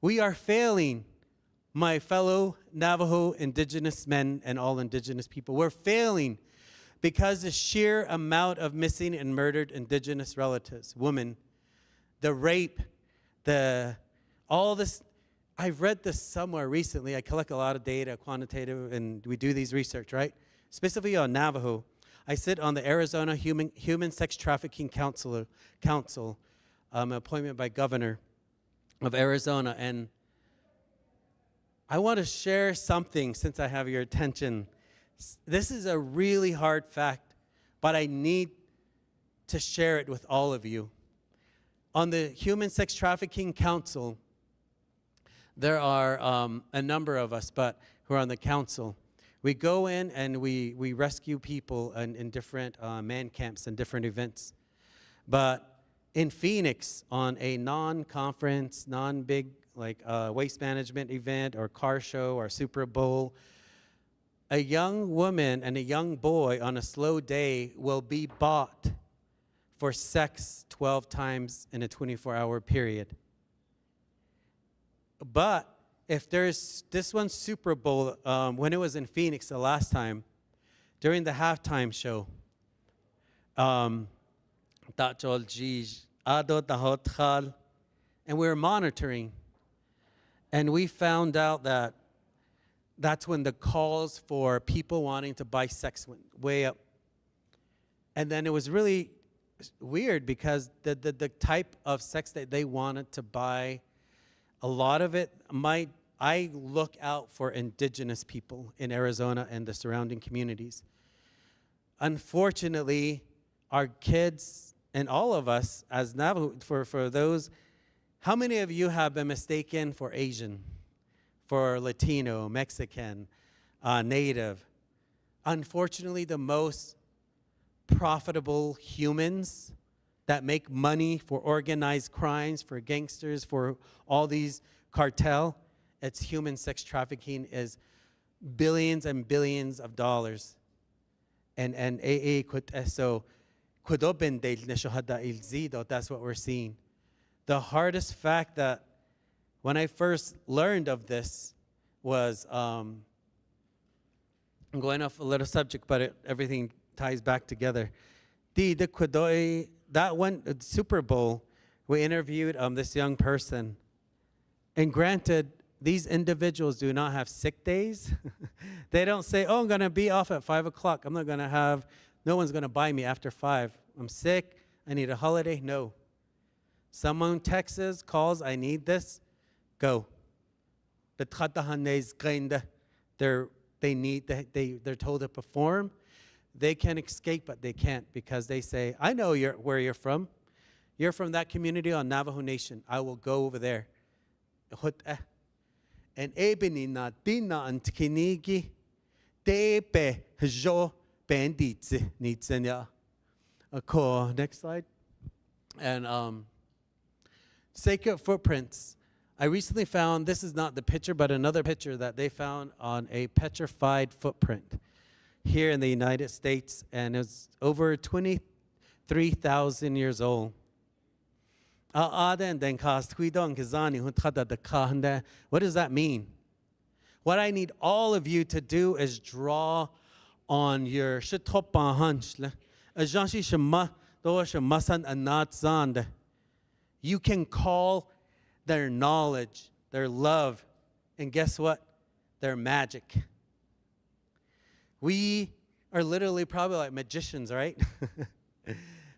We are failing, my fellow Navajo indigenous men and all indigenous people. We're failing because the sheer amount of missing and murdered indigenous relatives, women, the rape, all this. I've read this somewhere recently. I collect a lot of data, quantitative, and we do these research, right? Specifically on Navajo. I sit on the Arizona Human Sex Trafficking Council, appointment by governor of Arizona, and I want to share something since I have your attention. This is a really hard fact, but I need to share it with all of you. On the Human Sex Trafficking Council, there are a number of us who are on the council. We go in and we rescue people in different man camps and different events. But in Phoenix, on a non-conference, non-big waste management event or car show or Super Bowl, a young woman and a young boy on a slow day will be bought for sex 12 times in a 24-hour period. But if there's this one Super Bowl, when it was in Phoenix the last time, during the halftime show, and we were monitoring, and we found out that that's when the calls for people wanting to buy sex went way up. And then it was really weird because the type of sex that they wanted to buy, a lot of it I look out for indigenous people in Arizona and the surrounding communities. Unfortunately, our kids and all of us as Navajo, for those, how many of you have been mistaken for Asian, for Latino, Mexican, Native? Unfortunately, the most profitable humans that make money for organized crimes, for gangsters, for all these cartel, it's human sex trafficking is billions and billions of dollars. And so that's what we're seeing. The hardest fact that when I first learned of this was, I'm going off a little subject, but everything ties back together. That one Super Bowl, we interviewed this young person. And granted, these individuals do not have sick days. They don't say, oh, I'm going to be off at 5 o'clock. I'm not going to have, no one's going to buy me after 5. I'm sick. I need a holiday. No. Someone texts, calls, I need this. Go. they're told to perform. They can escape, but they can't because they say, I know where you're from. You're from that community on Navajo Nation. I will go over there. And ebeni na dina antkinigi tepe jo banditsi nitsenya. Next slide. And sacred footprints. I recently found, this is not the picture, but another picture that they found on a petrified footprint here in the United States, and it's over 23,000 years old. What does that mean? What I need all of you to do is draw on your you can call their knowledge, their love, and guess what? Their magic. We are literally probably like magicians, right?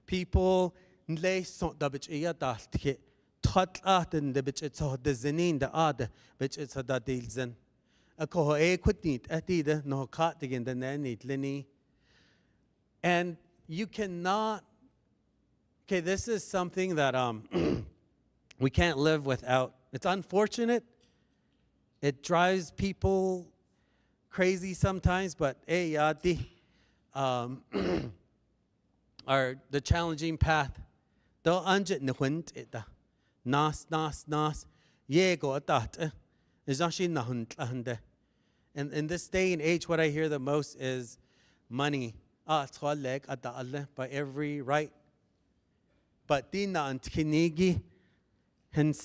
People and you cannot, okay, this is something that we can't live without. It's unfortunate. It drives people crazy sometimes, but the challenging path. In this day and age, what I hear the most is money. By every right. But dina antkinigi and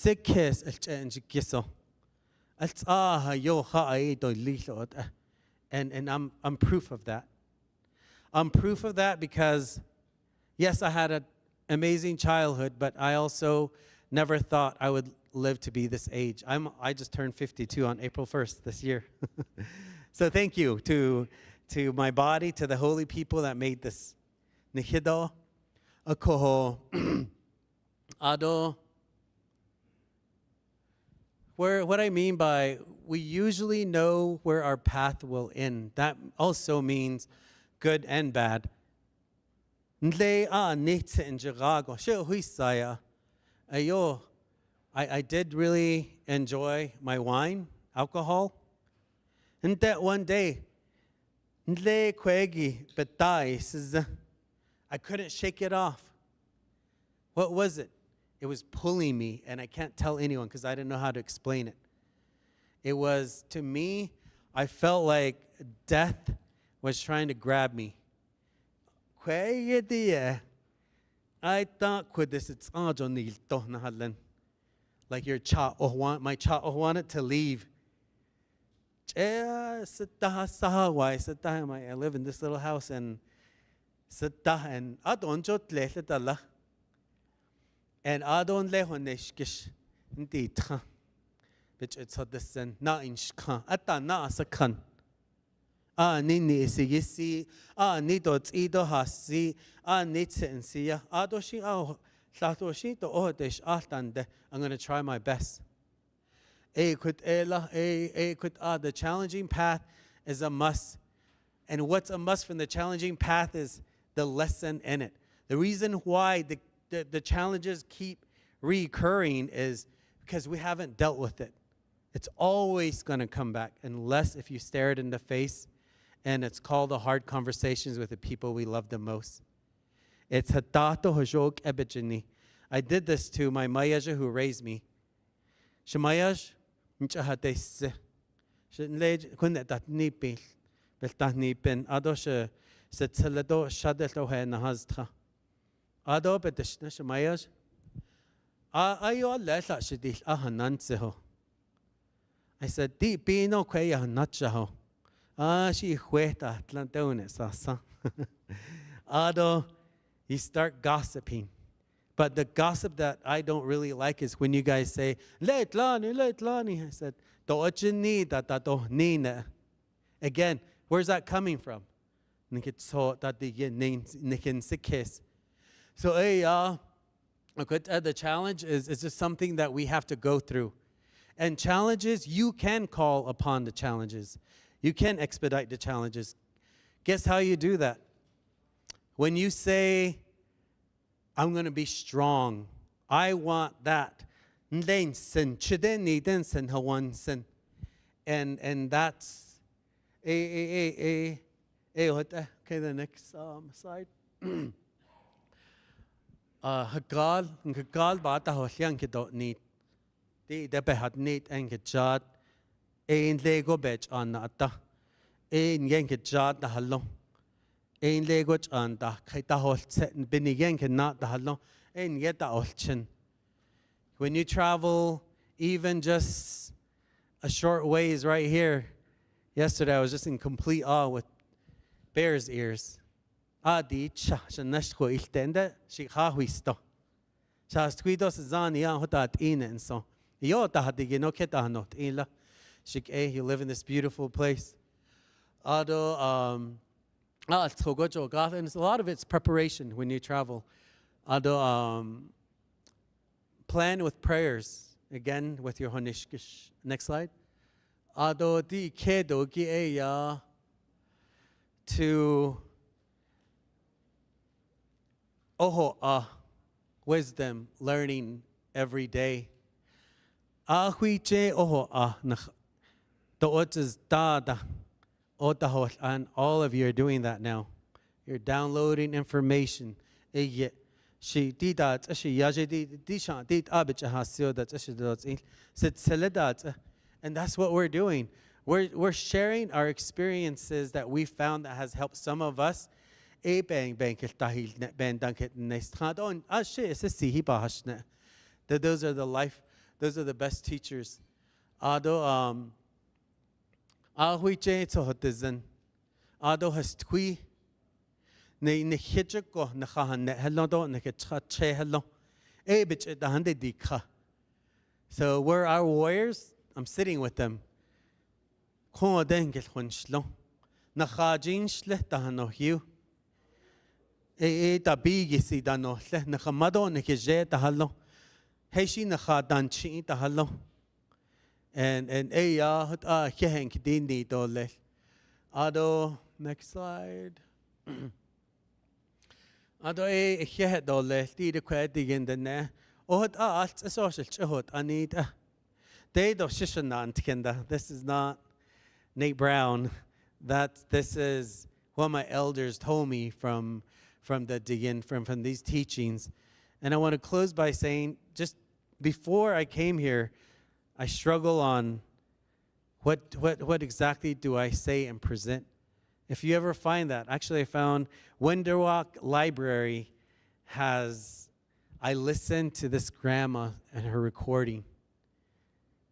I'm proof of that. I'm proof of that because, yes, I had an amazing childhood, but I also never thought I would live to be this age. I just turned 52 on April 1st this year. So thank you to my body, to the holy people that made this. Nihido, akoho, ado. What I mean by we usually know where our path will end. That also means good and bad. I did really enjoy my wine, alcohol. And that one day, I couldn't shake it off. What was it? It was pulling me, and I can't tell anyone because I didn't know how to explain it. It was, to me, I felt like death was trying to grab me. I thought like your child, my child wanted to leave. I live in this little house and I don't it's this na in shka ata na asakan nini isi ni dot ido hasi nitsensia adoshi satoshi to odesh altande. I'm going to try my best. The challenging path is a must. And what's a must from the challenging path is the lesson in it. The reason why the challenges keep recurring is because we haven't dealt with it. It's always going to come back unless if you stare it in the face, and it's called the hard conversations with the people we love the most. It's hatato hojok ebejini. I did this to my mayaja who raised me. Shemayaj mchahates. Shenlej kunetat nipil. Beltah nipin. Ado she setselado shadeto he nahaztra. Ado beteshna shemayaj. Ayo lesa shedil ahananseho. I said, Di pino kwaya nachaho. She hueta tlantone sasa. Ado, you start gossiping. But the gossip that I don't really like is when you guys say, Leitlani. I said, Doachini datato nina. Again, where's that coming from? So the challenge is just something that we have to go through. And challenges, you can call upon the challenges. You can expedite the challenges. Guess how you do that? When you say, I'm going to be strong, I want that. And that's okay, the next slide. Hakal bata ho siang kidot need. Di behat need and kejat. Ein lego bech an ata. Ein yen kejat da hallo. Ein lego an da kaita hol set bini yen kenat da hallo. Ein yet da olchen. When you travel, even just a short ways right here. Yesterday I was just in complete awe with bear's ears. Adi cha shanash ko iltende shikha huisto. Shas twidos zani an hotat in and so. Yo tahadi no keta not ila. Shik you live in this beautiful place. Ado tsogojo gath, and a lot of it's preparation when you travel. Ado plan with prayers again with your honishkish. Next slide. Ado di kedo gi ya to wisdom, learning every day. And all of you are doing that now. You're downloading information. And that's what we're doing. We're sharing our experiences that we found that has helped some of us. Those are the life, those are the best teachers. Ado hastqui ne hitchako nahan hello ne hello. So where our warriors, I'm sitting with them. And Ado, next slide. Ado the quadig in the ne. Anita. They do shishanan kenda. This is not Nate Brown. This is what my elders told me from the digin, from these teachings. And I want to close by saying, just before I came here, I struggle on what exactly do I say and present. If you ever find that, actually I found Wenderwalk Library I listened to this grandma and her recording.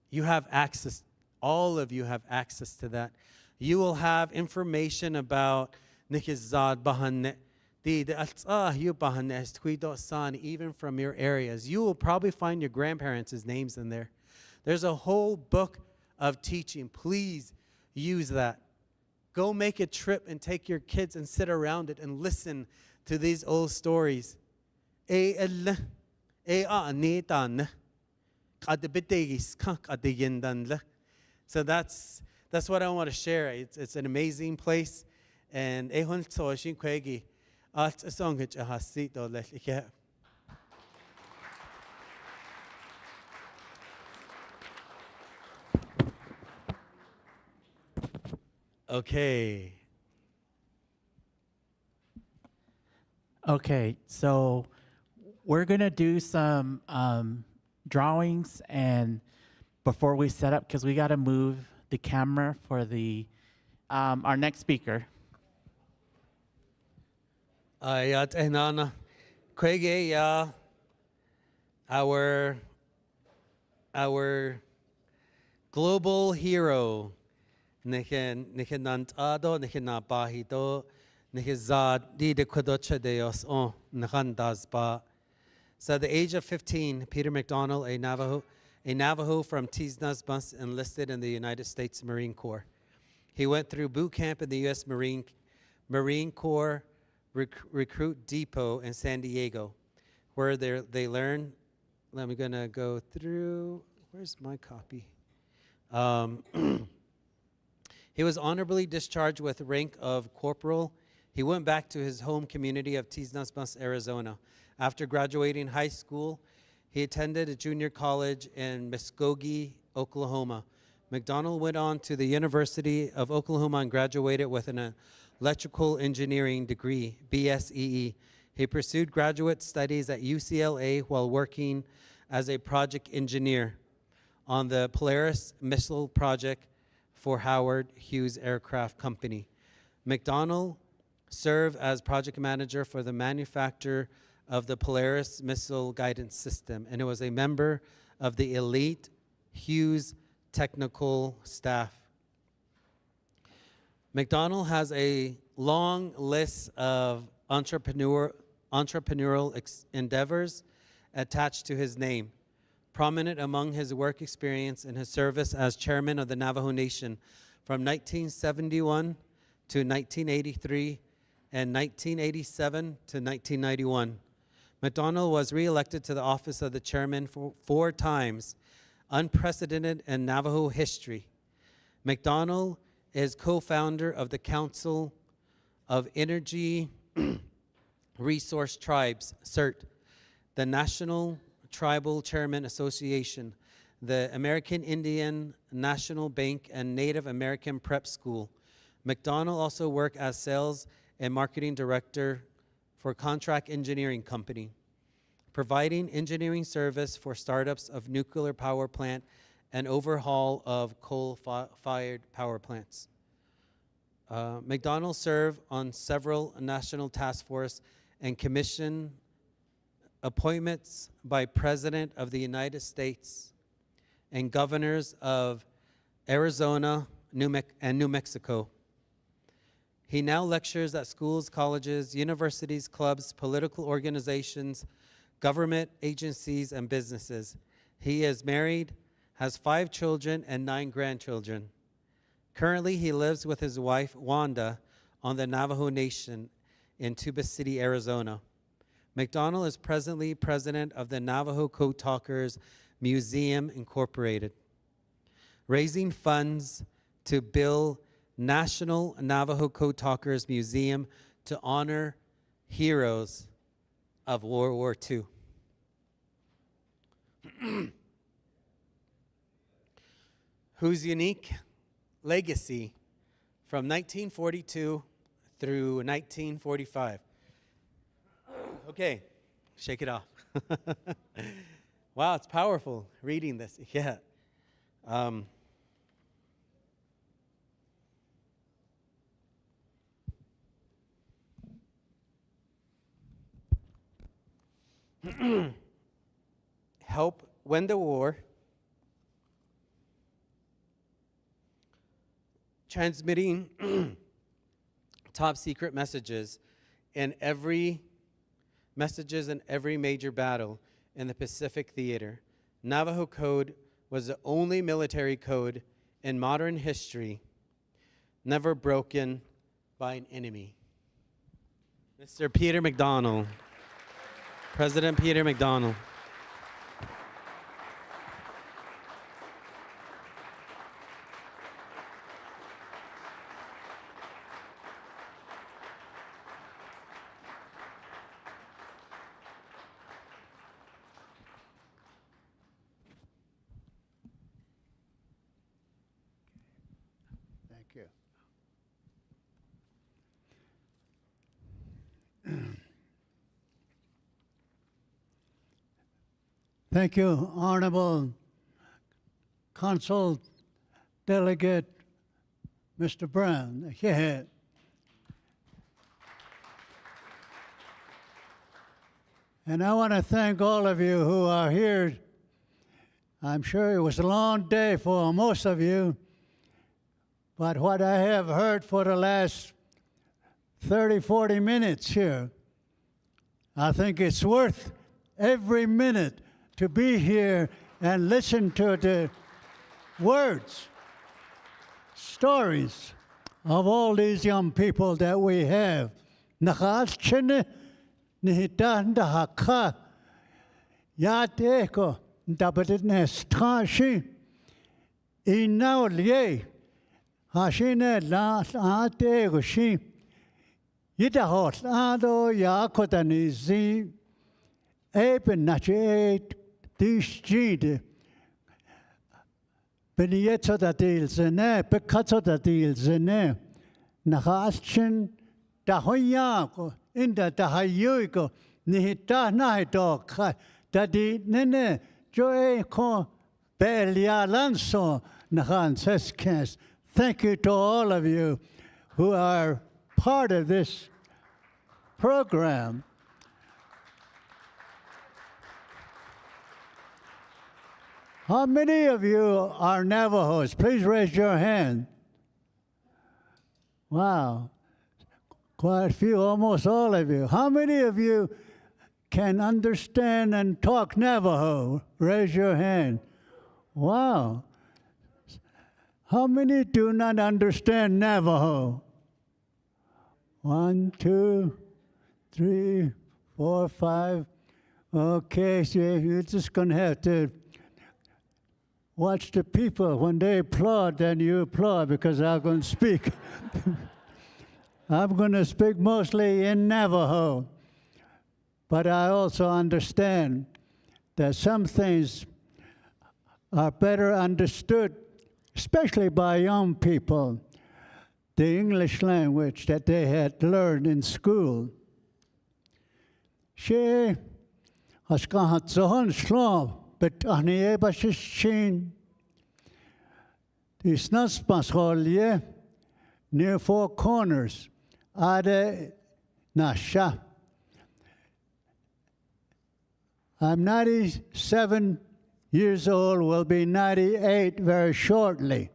You have access, all of you have access to that. You will have information about Nikizad Bahan, even from your areas. You will probably find your grandparents' names in there. There's a whole book of teaching. Please use that. Go make a trip and take your kids and sit around it and listen to these old stories. So that's what I want to share. It's an amazing place. And okay. Okay, so we're gonna do some drawings, and before we set up, because we gotta move the camera for the our next speaker. Our global hero. So the age of 15, Peter McDonald, a Navajo from Tisnas Bus, enlisted in the United States Marine Corps. He went through boot camp in the U.S. Marine Corps Recruit Depot in San Diego, where they learned. I'm gonna go through. Where's my copy? Um, he was honorably discharged with rank of corporal. He went back to his home community of Tisnasmas, Arizona. After graduating high school, he attended a junior college in Muskogee, Oklahoma. McDonald went on to the University of Oklahoma and graduated with an electrical engineering degree, BSEE. He pursued graduate studies at UCLA while working as a project engineer on the Polaris missile project for Howard Hughes Aircraft Company. McDonald served as project manager for the manufacture of the Polaris missile guidance system, and was a member of the elite Hughes technical staff. McDonald has a long list of entrepreneurial endeavors attached to his name. Prominent among his work experience and his service as chairman of the Navajo Nation from 1971 to 1983 and 1987 to 1991. McDonald was reelected to the office of the chairman four times, unprecedented in Navajo history. McDonald is co-founder of the Council of Energy Resource Tribes, CERT, the National Tribal Chairman Association, the American Indian National Bank, and Native American Prep School. McDonald also worked as sales and marketing director for Contract Engineering Company, providing engineering service for startups of nuclear power plant and overhaul of coal-fired power plants. McDonald served on several national task force and commission appointments by President of the United States and governors of Arizona and New Mexico. He now lectures at schools, colleges, universities, clubs, political organizations, government agencies, and businesses. He is married, has 5 children and 9 grandchildren. Currently, he lives with his wife, Wanda, on the Navajo Nation in Tuba City, Arizona. McDonald is presently president of the Navajo Code Talkers Museum, Incorporated, raising funds to build National Navajo Code Talkers Museum to honor heroes of World War II. Whose unique legacy from 1942 through 1945. Okay, shake it off. Wow, it's powerful reading this. Yeah. Help win the war, transmitting top secret messages in every major battle in the Pacific Theater. Navajo Code was the only military code in modern history never broken by an enemy. Mr. Peter McDonald, President Peter McDonald. Thank you. Thank you, Honorable Consul Delegate Mr. Brown. Yeah. And I want to thank all of you who are here. I'm sure it was a long day for most of you, but what I have heard for the last 30, 40 minutes here, I think it's worth every minute to be here and listen to the words, stories of all these young people that we have. Inao Lie, Hashine La Ate Gushi, Yitahot, Ado Yakotani Zi, Eben Nache, Dish Gide, Benietzo da Dil Zene, Pecazzo da Dil Zene, Nahashin, Dahoyako, Inda Dahayuiko, Nihita Naito, Dadi Nene, Joe Ko, Belia Lanso, Nahan Seskens. Thank you to all of you who are part of this program. How many of you are Navajos? Please raise your hand. Wow. Quite a few, almost all of you. How many of you can understand and talk Navajo? Raise your hand. Wow. How many do not understand Navajo? 1, 2, 3, 4, 5. Okay, so you're just going to have to watch the people. When they applaud, then you applaud, because I'm going to speak. I'm going to speak mostly in Navajo. But I also understand that some things are better understood, especially by young people, the English language that they had learned in school. She has gone zohon slom, but ahniye bashishin. It's not smasholye near Four Corners. Ade nasha. I'm 97 years old, will be 98 very shortly.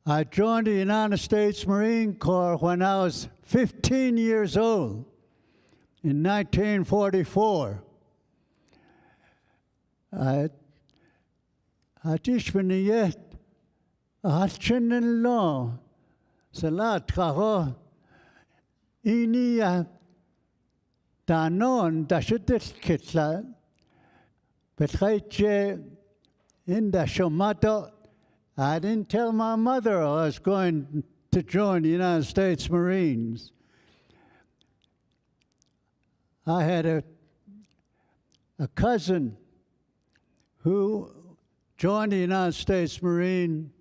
I joined the United States Marine Corps when I was 15 years old in 1944. I just when yet I chinen law salat kaho inia danon dashitit kitla betreche in the shomato. I didn't tell my mother I was going to join the United States Marines. I had a cousin who joined the United States Marine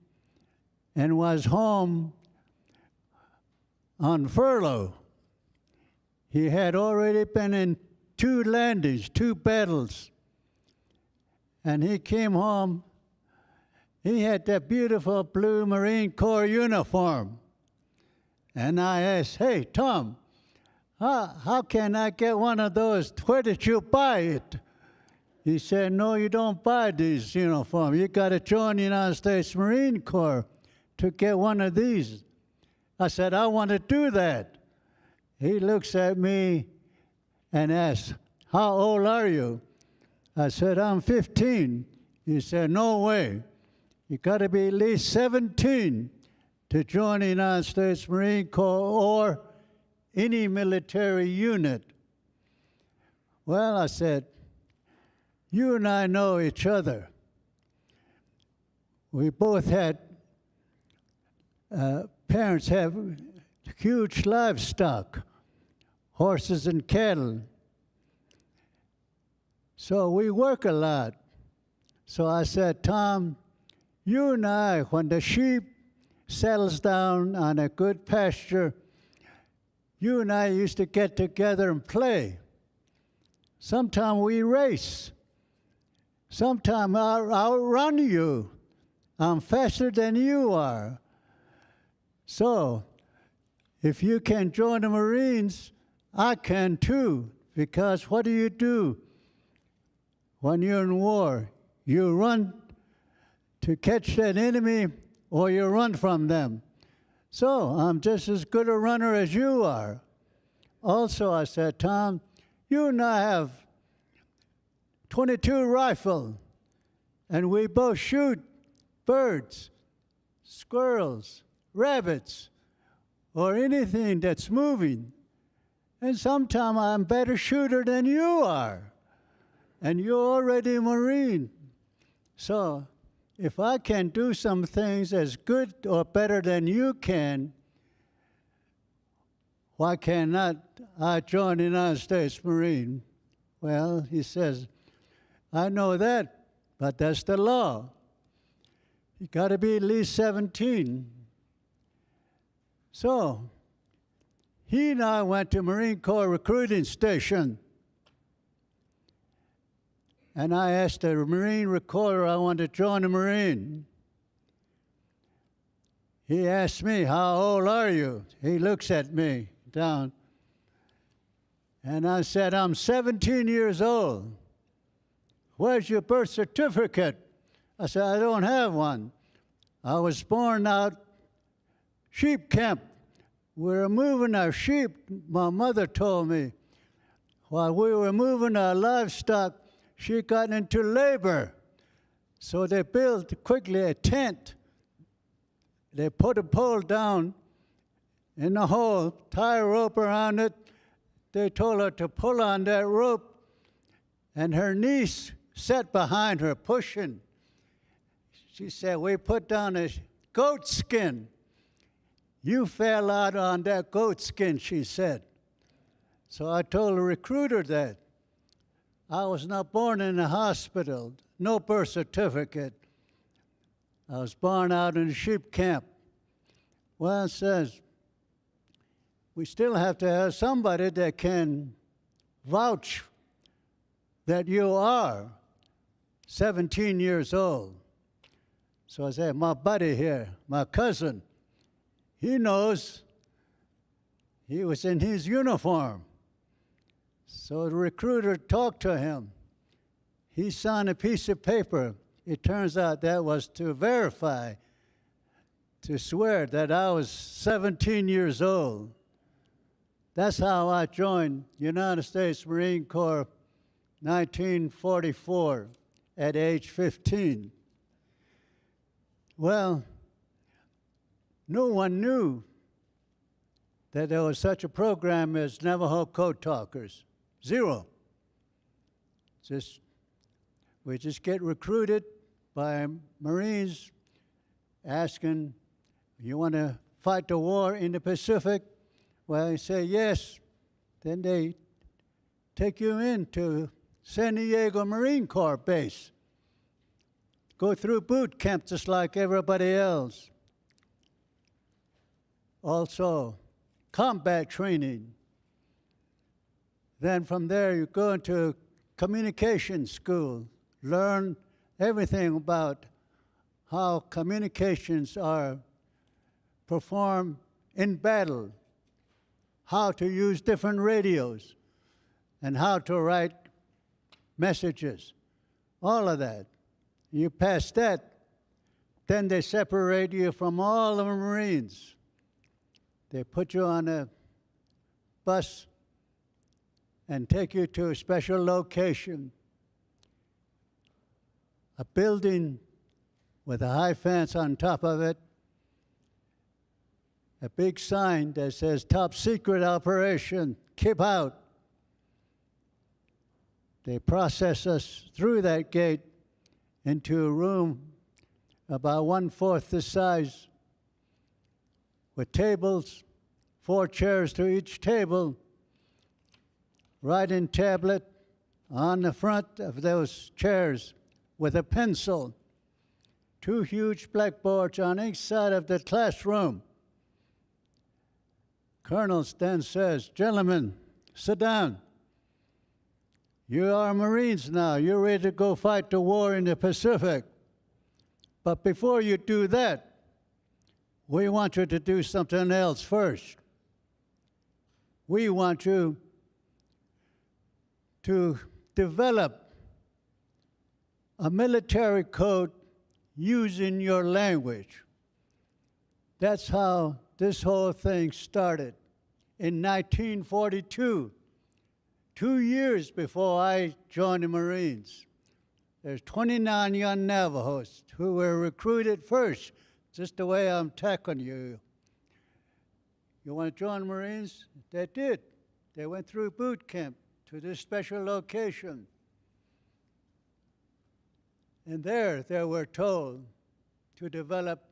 and was home on furlough. He had already been in 2 landings, 2 battles, and he came home. He had that beautiful blue Marine Corps uniform. And I asked, hey, Tom, how can I get one of those? Where did you buy it? He said, no, you don't buy these uniforms. You got to join the United States Marine Corps to get one of these. I said, I want to do that. He looks at me and asks, how old are you? I said, I'm 15. He said, no way. You got to be at least 17 to join the United States Marine Corps or any military unit. Well, I said, you and I know each other. We both had parents have huge livestock, horses and cattle. So we work a lot. So I said, Tom, you and I, when the sheep settles down on a good pasture, you and I used to get together and play. Sometimes we race. Sometimes I'll outrun you. I'm faster than you are. So if you can join the Marines, I can too. Because what do when you're in war? You run to catch that enemy, or you run from them. So I'm just as good a runner as you are. Also, I said, Tom, you and I have 22 rifle, and we both shoot birds, squirrels, rabbits, or anything that's moving. And sometimes I'm a better shooter than you are. And you're already a Marine. So if I can do some things as good or better than you can, why cannot I join the United States Marine? Well, he says, I know that, but that's the law. You got to be at least 17. So he and I went to Marine Corps recruiting station. And I asked the Marine recruiter I wanted to join the Marine. He asked me, how old are you? He looks at me down. And I said, I'm 17 years old. Where's your birth certificate? I said, I don't have one. I was born out sheep camp. We were moving our sheep, my mother told me. While we were moving our livestock, she got into labor. So they built quickly a tent. They put a pole down in the hole, tie a rope around it. They told her to pull on that rope, and her niece sat behind her pushing. She said, we put down a goat skin. You fell out on that goat skin, she said. So I told the recruiter that. I was not born in a hospital, no birth certificate. I was born out in a sheep camp. Well, it says, we still have to have somebody that can vouch that you are 17 years old. So I said, my buddy here, my cousin, he knows. He was in his uniform. So the recruiter talked to him. He signed a piece of paper. It turns out that was to verify, to swear that I was 17 years old. That's how I joined United States Marine Corps 1944 at age 15. Well, no one knew that there was such a program as Navajo Code Talkers. Zero. We just get recruited by Marines asking, you want to fight the war in the Pacific? Well, you say yes. Then they take you into San Diego Marine Corps base. Go through boot camp just like everybody else. Also, combat training. Then from there, you go into communication school, learn everything about how communications are performed in battle, how to use different radios, and how to write messages, all of that. You pass that, then they separate you from all the Marines. They put you on a bus and take you to a special location, a building with a high fence on top of it, a big sign that says top secret operation, keep out. They process us through that gate into a room about 1/4 the size, with tables, 4 chairs to each table, writing tablet on the front of those chairs with a pencil, 2 huge blackboards on each side of the classroom. Colonel then says, gentlemen, sit down. You are Marines now. You're ready to go fight the war in the Pacific. But before you do that, we want you to do something else first. We want you to develop a military code using your language. That's how this whole thing started in 1942, 2 years before I joined the Marines. There's 29 young Navajos who were recruited first, just the way I'm tackling you. You want to join the Marines? They did. They went through boot camp to this special location. And there they were told to develop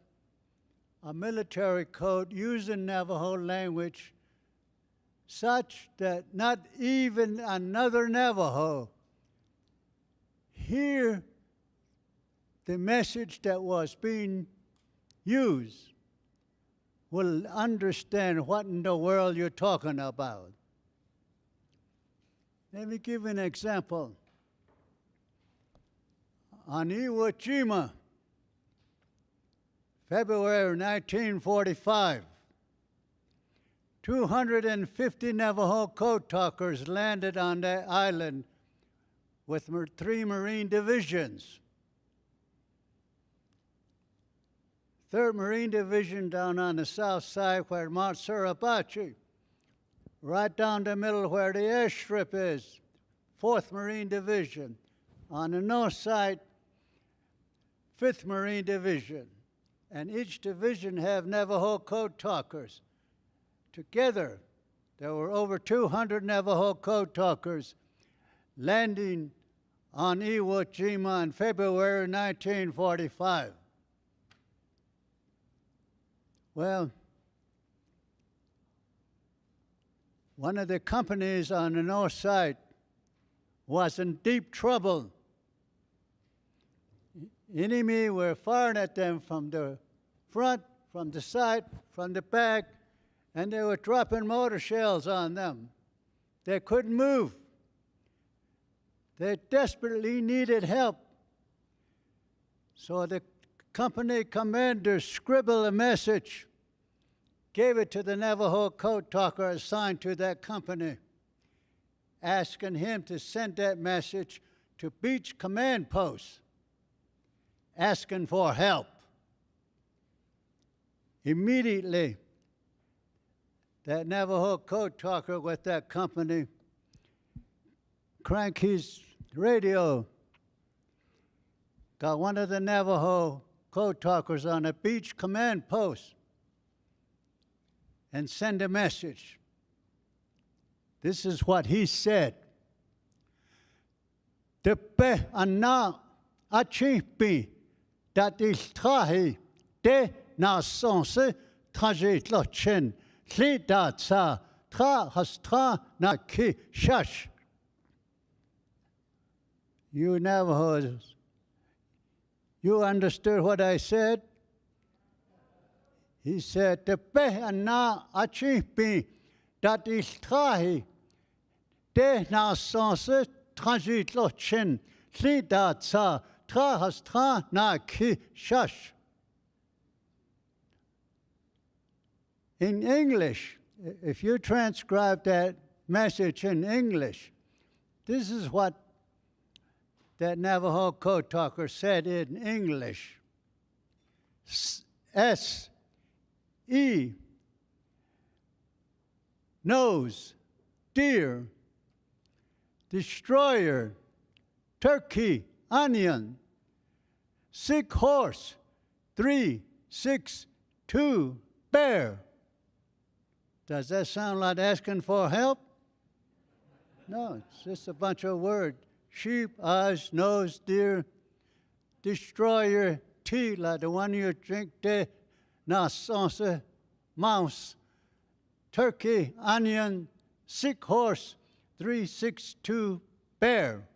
a military code using Navajo language such that not even another Navajo hear the message that was being used will understand what in the world you're talking about. Let me give you an example. On Iwo Jima, February 1945, 250 Navajo code talkers landed on that island with 3 Marine divisions. 3rd Marine Division down on the south side where Mount Suribachi, right down the middle where the airstrip is, 4th Marine Division. On the north side, 5th Marine Division. And each division have Navajo code talkers. Together, there were over 200 Navajo code talkers landing on Iwo Jima in February 1945. Well, one of the companies on the north side was in deep trouble. Enemy were firing at them from the front, from the side, from the back, and they were dropping mortar shells on them. They couldn't move. They desperately needed help. So the company commander scribbled a message, gave it to the Navajo code talker assigned to that company, asking him to send that message to beach command posts, asking for help. Immediately, that Navajo code talker with that company cranked his radio, got one of the Navajo code talkers on a beach command post, and send a message. This is what he said. Tepe ana achipi dat iltrahi de na sonse trajet lochen lida sa tra hastra na ki shash. You Navajos, you understood what I said? He said, Tepe ana achipi dat iltrahi de na sonse trajet lochen lida sa tra hastra na ki shash. In English, if you transcribe that message in English, this is what that Navajo code talker said in English. S-E, nose, deer, destroyer, turkey, onion, sick horse, 3, 6, 2, bear. Does that sound like asking for help? No, it's just a bunch of words. Sheep, eyes, nose, deer, destroyer, tea, like the one you drink there, nasonsa, mouse, turkey, onion, sick horse, 3, 6, 2, bear.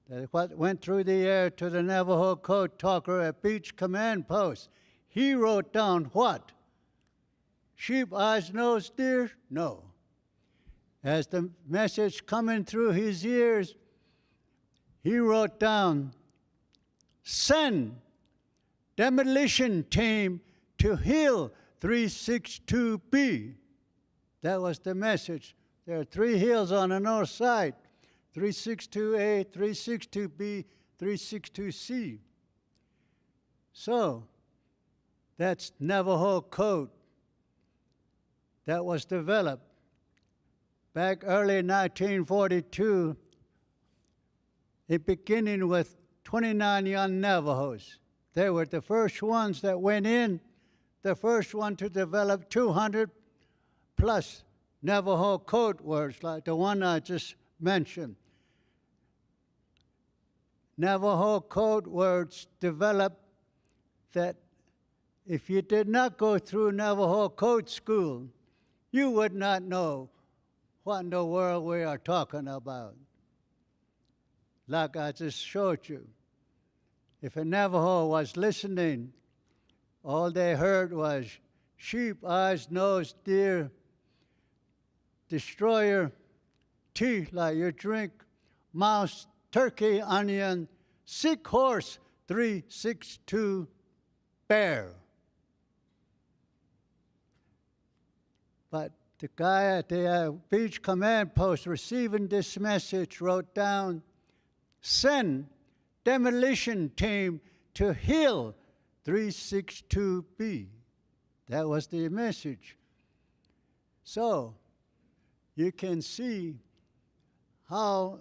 That's what went through the air to the Navajo code talker at Beach Command Post. He wrote down what? Sheep, eyes, nose, deer? No. As the message coming through his ears, he wrote down, send demolition team to Hill 362B. That was the message. There are 3 hills on the north side, 362A, 362B, 362C. So, that's Navajo code that was developed back early 1942, it beginning with 29 young Navajos. They were the first ones that went in, the first one to develop 200 plus Navajo code words like the one I just mentioned. Navajo code words developed that if you did not go through Navajo code school, you would not know what in the world we are talking about. Like I just showed you. If a Navajo was listening, all they heard was sheep, eyes, nose, deer, destroyer, tea like you drink, mouse, turkey, onion, sick horse, 362, bear. But the guy at the beach command post receiving this message wrote down, send demolition team to Hill 362B. That was the message. So you can see how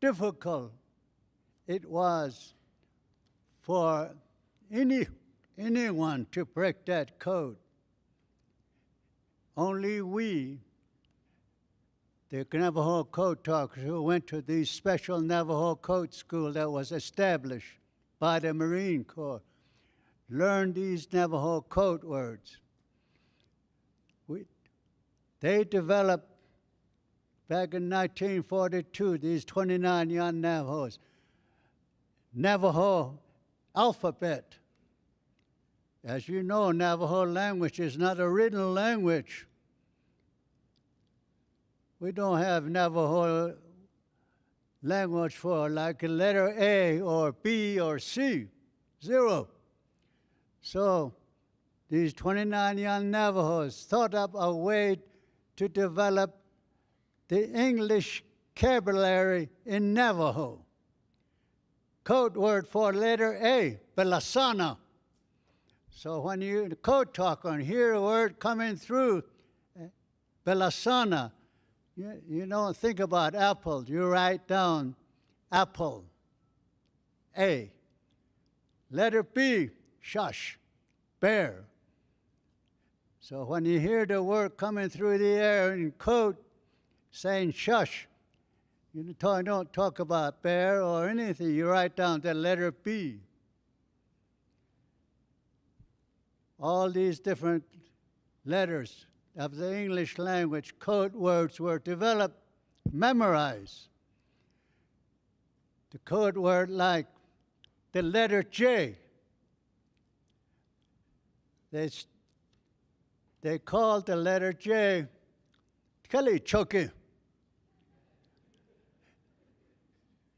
difficult it was for anyone to break that code. Only we, the Navajo code talkers who went to the special Navajo code school that was established by the Marine Corps, learned these Navajo code words. They developed, back in 1942, these 29 young Navajos, Navajo alphabet. As you know, Navajo language is not a written language. We don't have Navajo language for like a letter A or B or C, 0. So these 29 young Navajos thought up a way to develop the English vocabulary in Navajo. Code word for letter A, Belasana. So when you, the code talker, and hear a word coming through, Belasana, you don't think about apple. You write down apple, A. Letter B, shush, bear. So when you hear the word coming through the air in code saying shush, you don't talk about bear or anything. You write down the letter B. All these different letters of the English language, code words were developed, memorized. The code word like the letter J, they called the letter J Kelly Choki.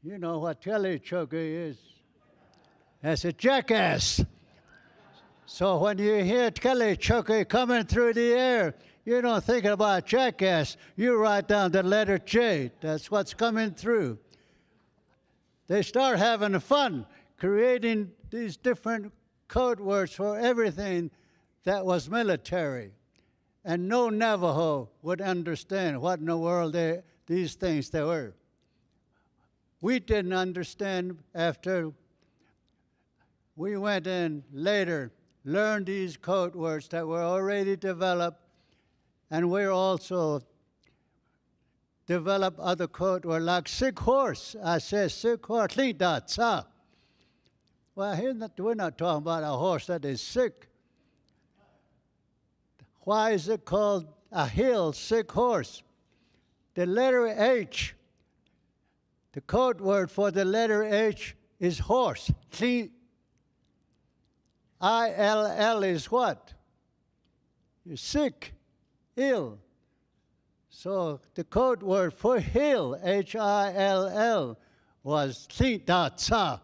You know what Kelly Choki is? That's a jackass. So when you hear Kelly Choki coming through the air, you don't think about jackass. You write down the letter J. That's what's coming through. They start having fun, creating these different code words for everything that was military. And no Navajo would understand what in the world these things they were. We didn't understand after we went in later, learned these code words that were already developed, and we also developed other code words like sick horse. I said sick horse, well, we're not talking about a horse that is sick. Why is it called a hill sick horse? The letter H, the code word for the letter H is horse. I-L-L is what? You're sick, ill. So the code word for hill, H-I-L-L, was Tsa,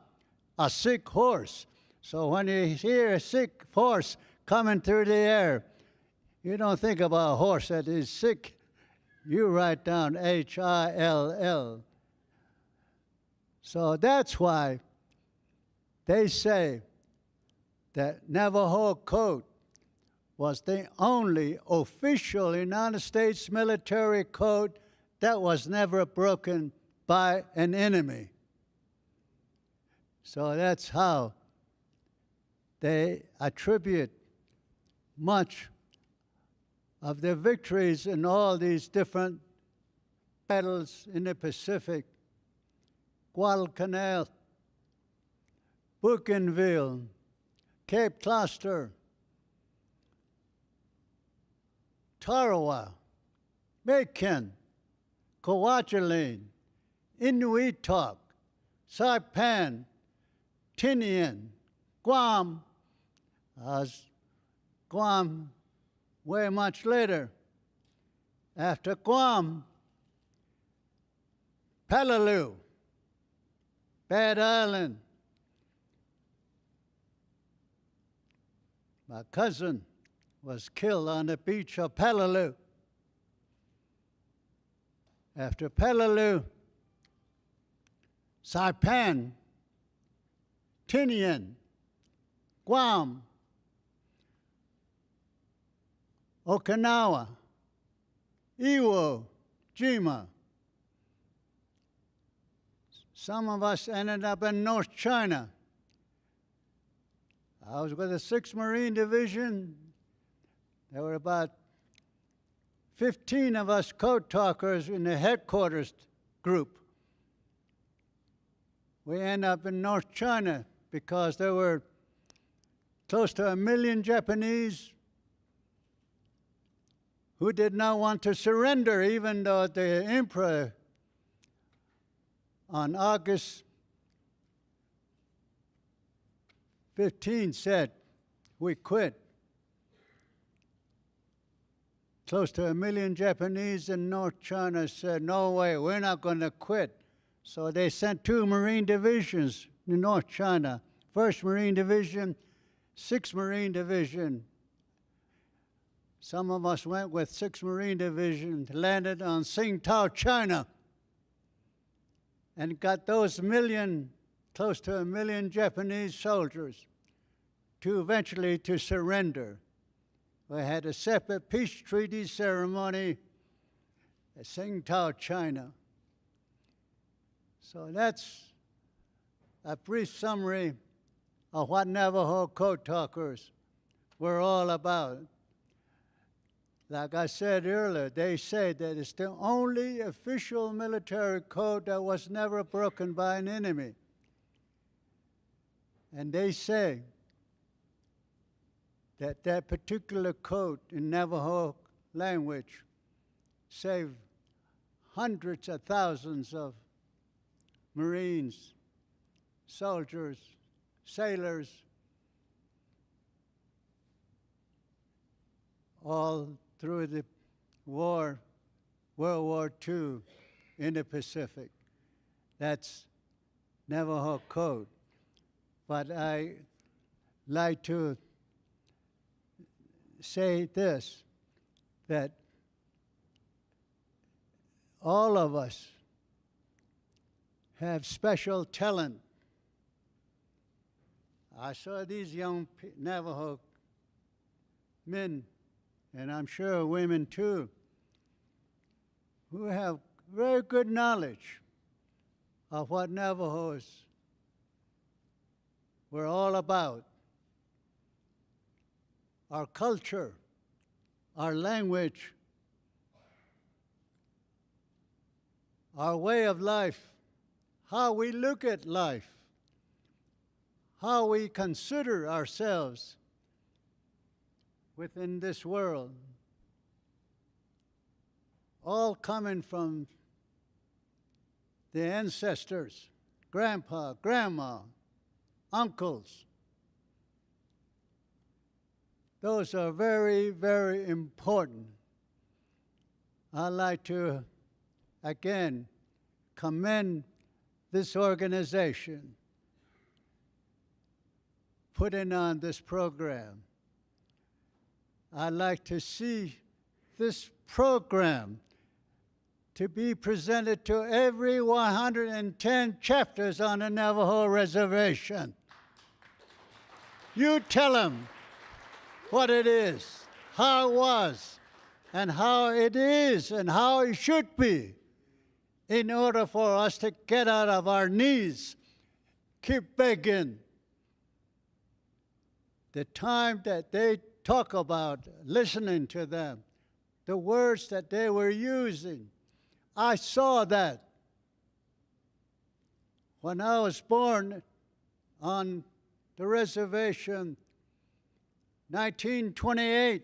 a sick horse. So when you hear a sick horse coming through the air, you don't think about a horse that is sick. You write down H-I-L-L. So that's why they say that Navajo code was the only official United States military code that was never broken by an enemy. So that's how they attribute much of their victories in all these different battles in the Pacific, Guadalcanal, Bougainville, Cape Cluster, Tarawa, Macon, Kwajalein, Inuitok, Saipan, Tinian, Guam, as Guam way much later. After Guam, Peleliu, Bad Island. My cousin was killed on the beach of Peleliu. After Peleliu, Saipan, Tinian, Guam, Okinawa, Iwo Jima. Some of us ended up in North China. I was with the 6th Marine Division. There were about 15 of us code talkers in the headquarters group. We ended up in North China because there were close to 1 million Japanese who did not want to surrender, even though the emperor on August 15 said, we quit. Close to 1 million Japanese in North China said, no way, we're not going to quit. So they sent 2 Marine divisions in North China, 1st Marine Division, 6th Marine Division. Some of us went with 6th Marine Division, landed on Tsingtao, China, and got those close to 1 million Japanese soldiers to eventually to surrender. We had a separate peace treaty ceremony at Tsingtao, China. So that's a brief summary of what Navajo code talkers were all about. Like I said earlier, they say that it's the only official military code that was never broken by an enemy. And they say that that particular code in Navajo language saved hundreds of thousands of Marines, soldiers, sailors, all through the war, World War II in the Pacific. That's Navajo code. But I like to say this, that all of us have special talent. I saw these young Navajo men, and I'm sure women too, who have very good knowledge of what Navajos were all about. Our culture, our language, our way of life, how we look at life, how we consider ourselves within this world, all coming from the ancestors, grandpa, grandma, uncles. Those are very, very important. I'd like to, again, commend this organization putting on this program. I'd like to see this program to be presented to every 110 chapters on the Navajo Reservation. You tell them what it is, how it was, and how it is, and how it should be, in order for us to get out of our knees, keep begging. The time that they talk about listening to them, the words that they were using, I saw that. When I was born on the reservation, 1928.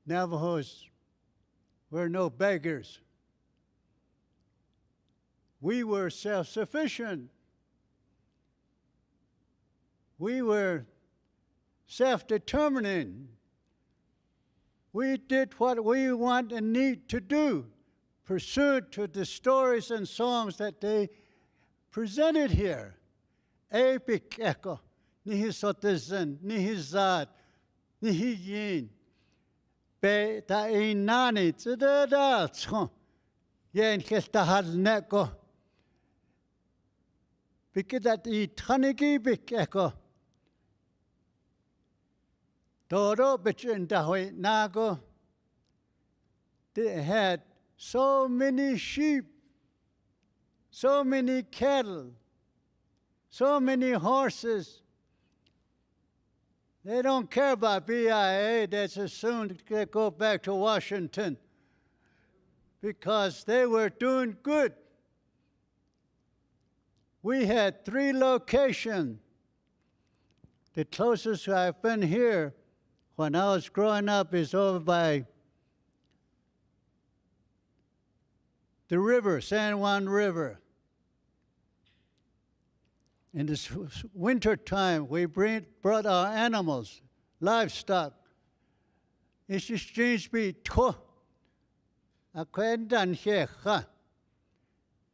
Navajos were no beggars. We were self-sufficient. We were self-determining. We did what we want and need to do, pursuant to the stories and songs that they presented here. Epic echo, nihi sotizan, nihi zad, nihi yin. Be ta inani tzedadal tschon, yen kestahad neko. Bikidat I tanigi bik echo. Todo bitchin dahui nago. They had so many sheep, so many cattle, so many horses. They don't care about BIA. That's as soon they go back to Washington because they were doing good. We had 3 locations. The closest I've been here when I was growing up is over by the river, San Juan River. In this winter time, we brought our animals, livestock. It's exchange be to.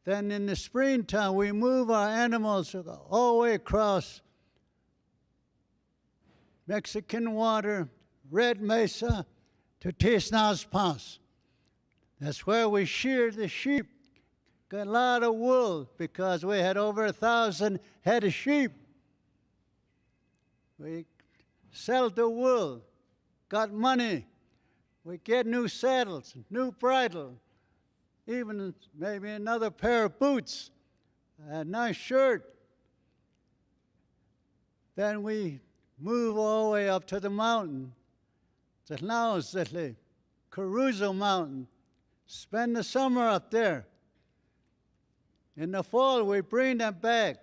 Then in the springtime, we move our animals all the way across Mexican water, Red Mesa, to Tisnaz Pass. That's where we sheared the sheep. Got a lot of wool because we had over 1,000 head of sheep. We sell the wool, got money. We get new saddles, new bridle, even maybe another pair of boots, a nice shirt. Then we move all the way up to the mountain, to Laositli, Caruso Mountain, spend the summer up there. In the fall, we bring them back.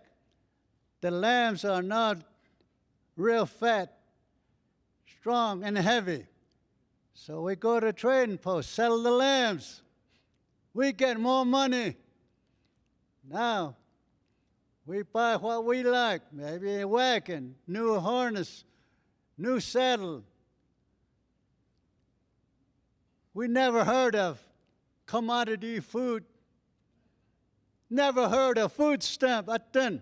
The lambs are not real fat, strong, and heavy. So we go to trading post, sell the lambs. We get more money. Now, we buy what we like, maybe a wagon, new harness, new saddle. We never heard of commodity food. Never heard of food stamp at then.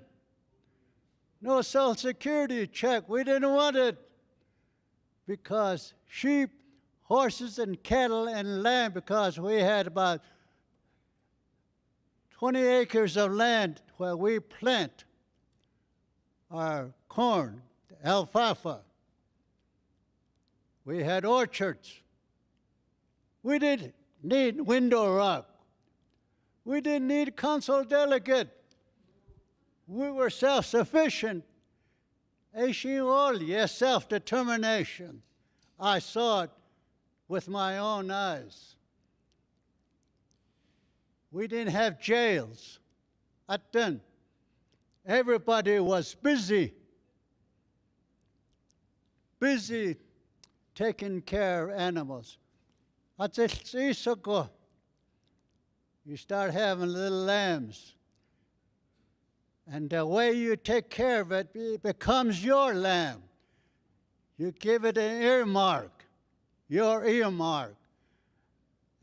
No Social Security check. We didn't want it because sheep, horses, and cattle and land, because we had about 20 acres of land where we plant our corn, alfalfa. We had orchards. We didn't need window rock. We didn't need consul delegate. We were self-sufficient. Yes, self-determination. I saw it with my own eyes. We didn't have jails at then. Everybody was busy taking care of animals. You start having little lambs. And the way you take care of it, it becomes your lamb. You give it an earmark, your earmark.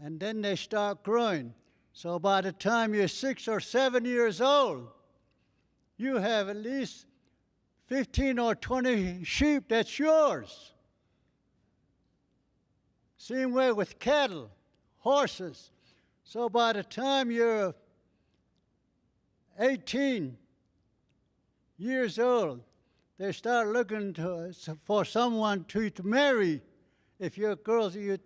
And then they start growing. So by the time you're 6 or 7 years old, you have at least 15 or 20 sheep that's yours. Same way with cattle, horses. So by the time you're 18 years old, they start looking for someone to marry. If you're girls, you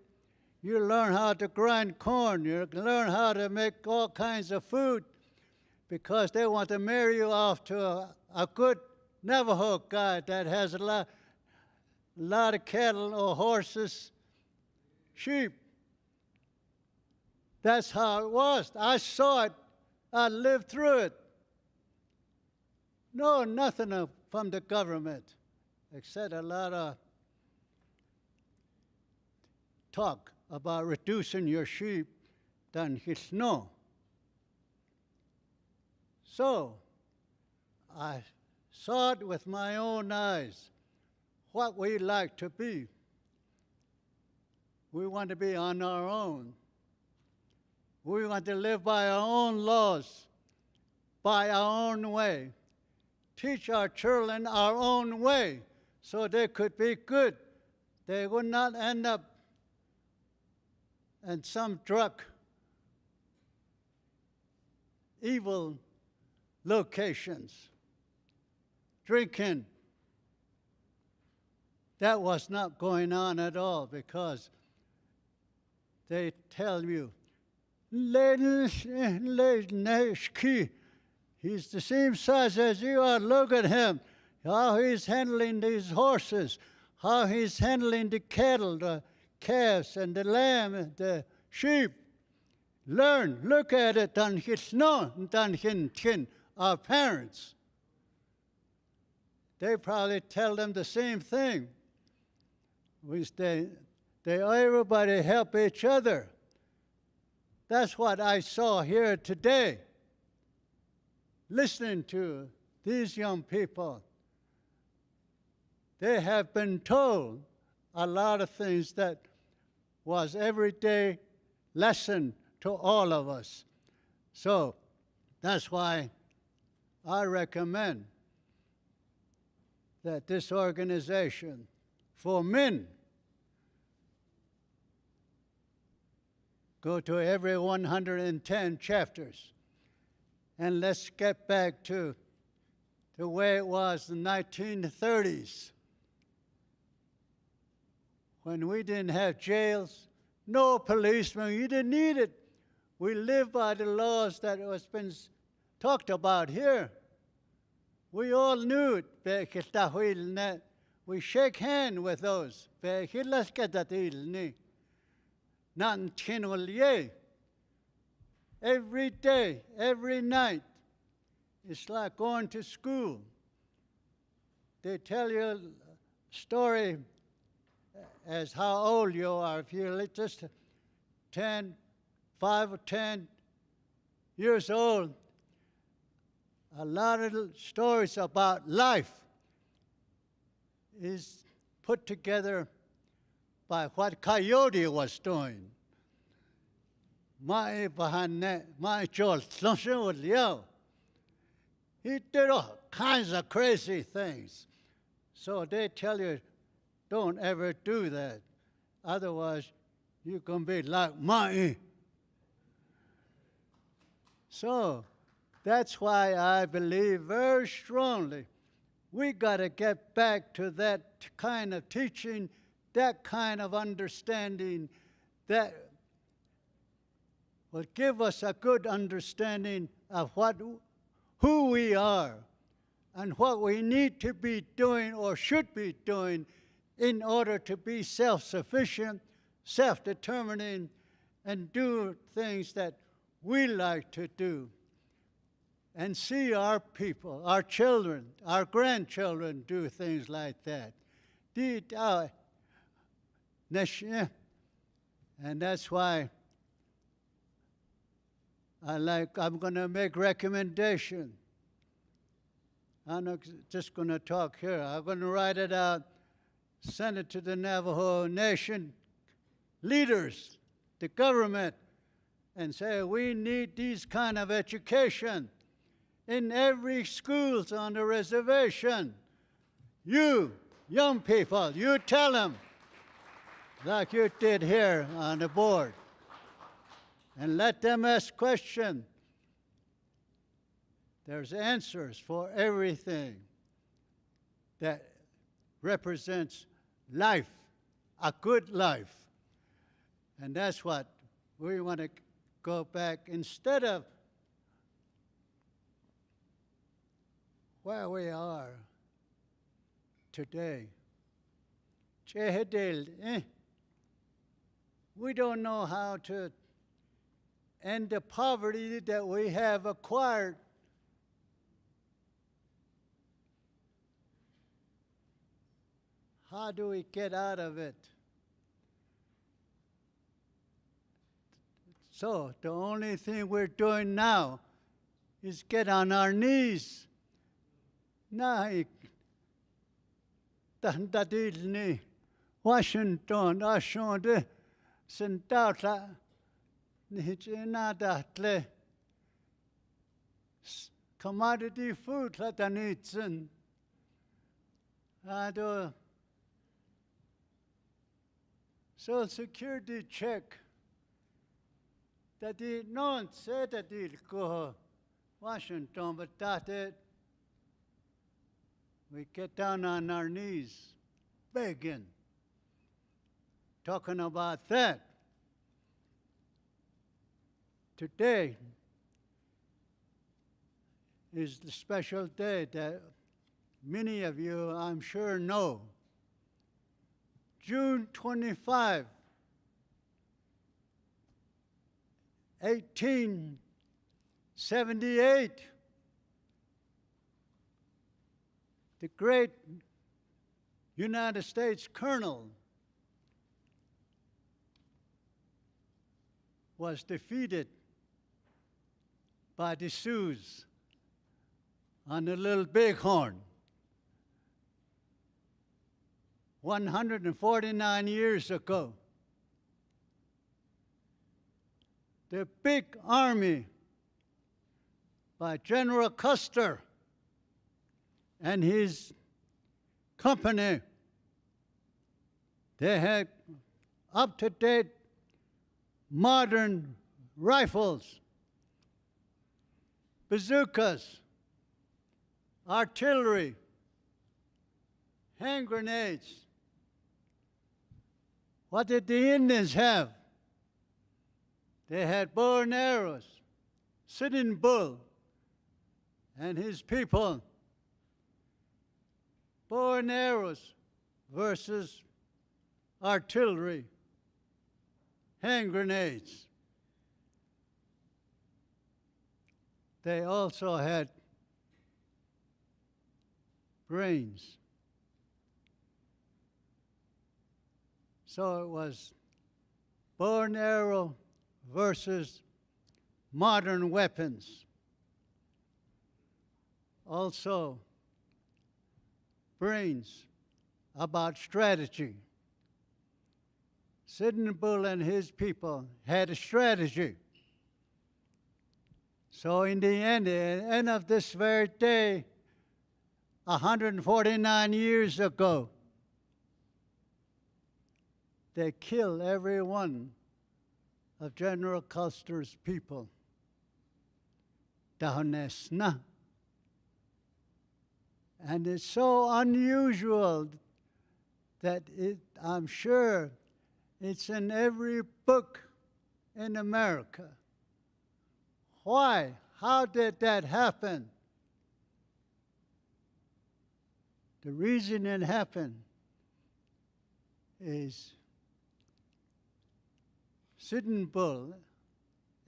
learn how to grind corn. You learn how to make all kinds of food because they want to marry you off to a good Navajo guy that has a lot of cattle or horses, sheep. That's how it was. I saw it I lived through it. No, nothing from the government, except a lot of talk about reducing your sheep than his no. So, I saw it with my own eyes, what we like to be. We want to be on our own. We want to live by our own laws, by our own way. Teach our children our own way so they could be good. They would not end up in some drug, evil locations, drinking. That was not going on at all because they tell you, he's the same size as you are. Look at him, how he's handling these horses, how he's handling the cattle, the calves and the lamb and the sheep. Learn, look at it, our parents. They probably tell them the same thing. Everybody help each other. That's what I saw here today, listening to these young people. They have been told a lot of things that was everyday lesson to all of us. So that's why I recommend that this organization for men go to every 110 chapters. And let's get back to the way it was in the 1930s, when we didn't have jails, no policemen, you didn't need it. We lived by the laws that was been talked about here. We all knew it. We shake hands with those. Every day, every night, it's like going to school. They tell you a story as how old you are. If you're just 5 or 10 years old, a lot of stories about life is put together by what Coyote was doing. He did all kinds of crazy things. So they tell you, don't ever do that. Otherwise, you're going to be like Mai. So that's why I believe very strongly we got to get back to that kind of teaching, that kind of understanding that will give us a good understanding of who we are and what we need to be doing or should be doing in order to be self-sufficient, self-determining, and do things that we like to do. And see our people, our children, our grandchildren do things like that. And that's why I'm going to make recommendation. I'm not just going to talk here. I'm going to write it out, send it to the Navajo Nation leaders, the government, and say we need these kind of education in every schools on the reservation. You, young people, you tell them, like you did here on the board, and let them ask questions. There's answers for everything that represents life, a good life. And that's what we want to go back, instead of where we are today. We don't know how to and the poverty that we have acquired. How do we get out of it? So the only thing we're doing now is get on our knees. Na Dandadilni, Washington, Ashonde, Sentauta, Nijinadatle, commodity food, Latanitsen, Ado, Social Security check, that did not say that it go Washington, but that it. We get down on our knees, begging, talking about that. Today is the special day that many of you, I'm sure, know. June 25, 1878. The great United States Colonel was defeated by the Sioux on the Little Bighorn 149 years ago. The big army by General Custer and his company, they had up-to-date modern rifles, bazookas, artillery, hand grenades. What did the Indians have? They had bow and arrows. Sitting Bull and his people, bow and arrows versus artillery, hand grenades. They also had brains. So it was bow and arrow versus modern weapons. Also, brains about strategy. Sitting Bull and his people had a strategy. So in the end of this very day, 149 years ago, they killed every one of General Custer's people. Dahonesna. And it's so unusual that I'm sure it's in every book in America. Why? How did that happen? The reason it happened is Sitting Bull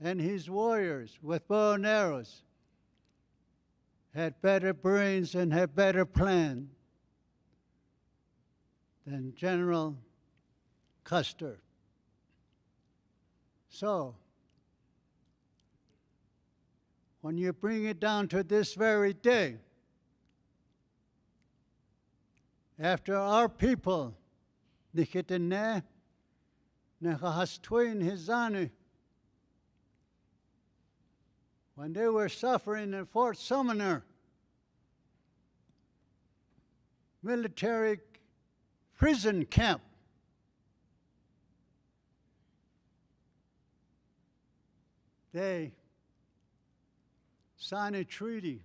and his warriors with bow and arrows had better brains and had better plan than General Custer. So, when you bring it down to this very day, after our people, Nikitene, Nehastwin Hizani, when they were suffering in Fort Sumner, military prison camp, they signed a treaty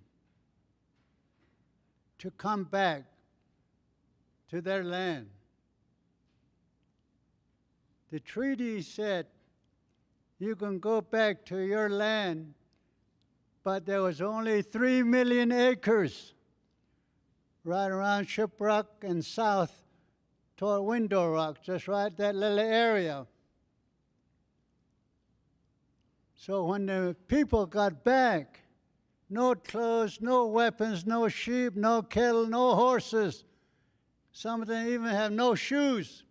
to come back to their land. The treaty said, you can go back to your land, but there was only 3 million acres right around Shiprock and south toward Window Rock, just right that little area. So when the people got back, no clothes, no weapons, no sheep, no cattle, no horses. Some of them even have no shoes.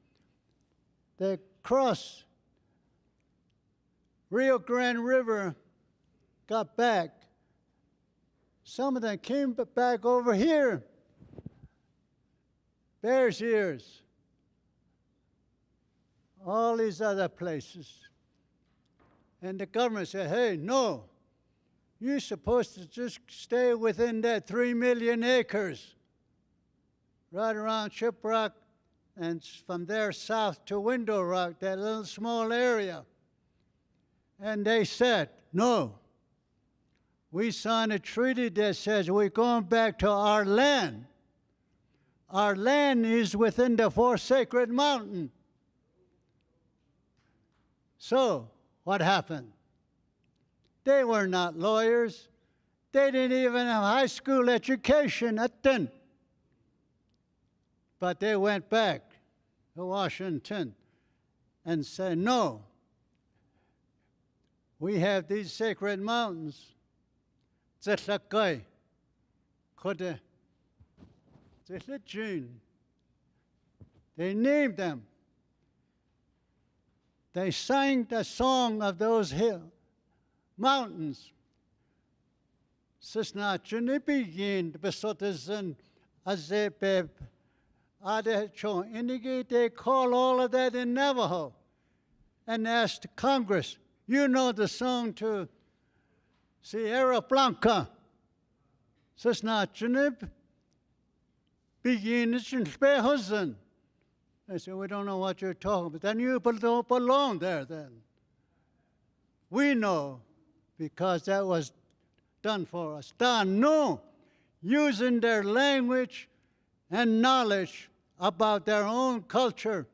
They crossed Rio Grande River, got back. Some of them came back over here, Bears Ears, all these other places. And the government said, hey, no, you're supposed to just stay within that 3 million acres, right around Shiprock, and from there south to Window Rock, that little small area. And they said, no. We signed a treaty that says we're going back to our land. Our land is within the 4 sacred mountains. So, what happened? They were not lawyers. They didn't even have high school education at then. But they went back to Washington and said, no, we have these sacred mountains. They named them. They sang the song of those mountains. They call all of that in Navajo and asked Congress, you know the song to Sierra Blanca. They said, we don't know what you're talking about. Then you don't belong there then. We know, because that was done for us. Done, no, using their language and knowledge about their own culture,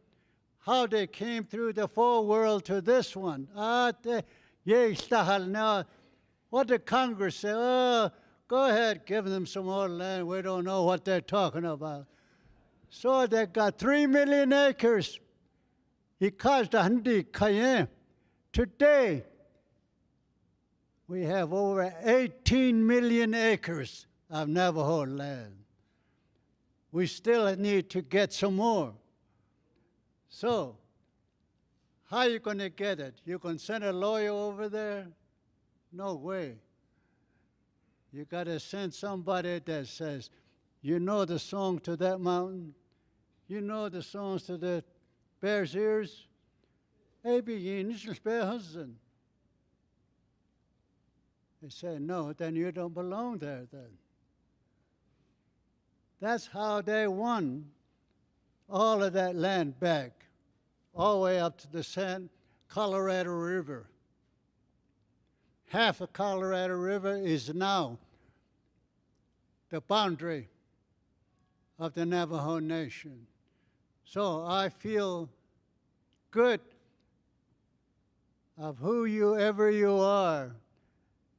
how they came through the 4 world to this one. Now, what did Congress say? Oh, go ahead, give them some more land. We don't know what they're talking about. So they got 3 million acres. Today, we have over 18 million acres of Navajo land. We still need to get some more. So, how are you going to get it? You can send a lawyer over there? No way. You got to send somebody that says, you know the song to that mountain? You know the songs to the Bears Ears? They say, no, then you don't belong there then. That's how they won all of that land back, all the way up to the Colorado River. Half of Colorado River is now the boundary of the Navajo Nation. So I feel good of whoever you are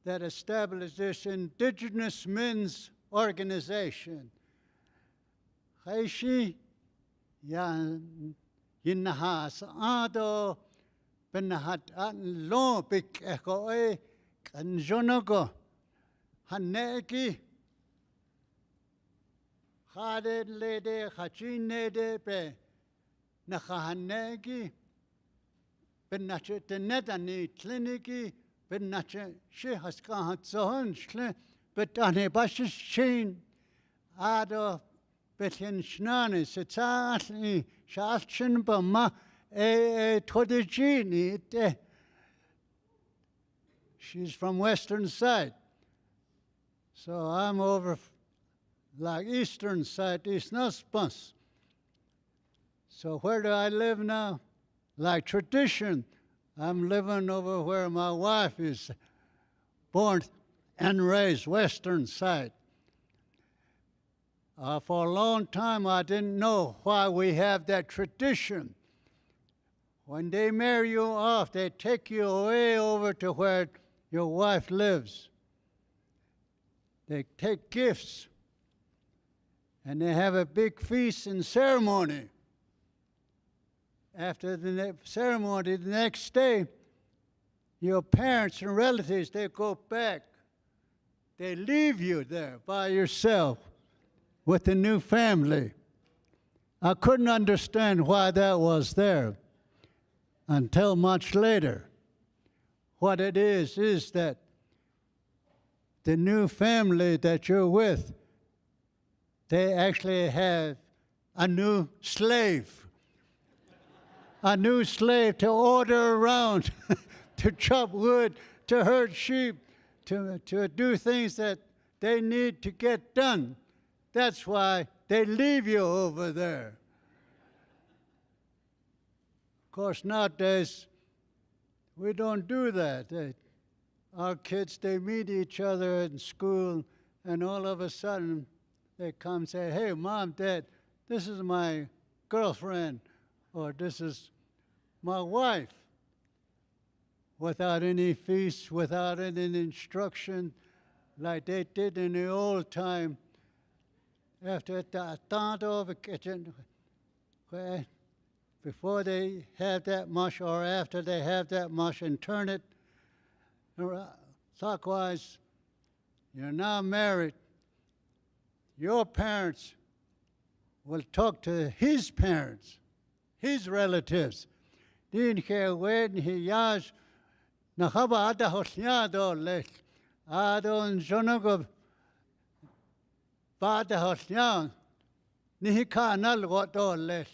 that established this Indigenous Men's organization. Haishi yan yinahas ado benahat an lo bik ekoe kanjonogo haneki Hade lede hachinede pe nakahanegi benache tenedani kliniki benache shehaskahat zohon shle betane bashishin ado bethen shnane setsatni shachin bama todijini te. She's from western side. So I'm over like eastern side, is not spons. So where do I live now? Like tradition, I'm living over where my wife is born and raised, western side. For a long time, I didn't know why we have that tradition. When they marry you off, they take you way over to where your wife lives. They take gifts. And they have a big feast and ceremony. After the ceremony, the next day, your parents and relatives, they go back. They leave you there by yourself with the new family. I couldn't understand why that was there until much later. What it is that the new family that you're with, they actually have a new slave. A new slave to order around, to chop wood, to herd sheep, to do things that they need to get done. That's why they leave you over there. Of course, nowadays, we don't do that. Our kids, they meet each other in school, and all of a sudden, they come and say, hey, Mom, Dad, this is my girlfriend, or this is my wife, without any feast, without any instruction, like they did in the old time. After the thought of a kitchen, before they have that mush or after they have that mush and turn it clockwise, you're now married. Your parents will talk to his parents, his relatives. Din ke wen he yaj na khaba ada hosnya do le adon jonogo bada hosnya ni ka nal go do le.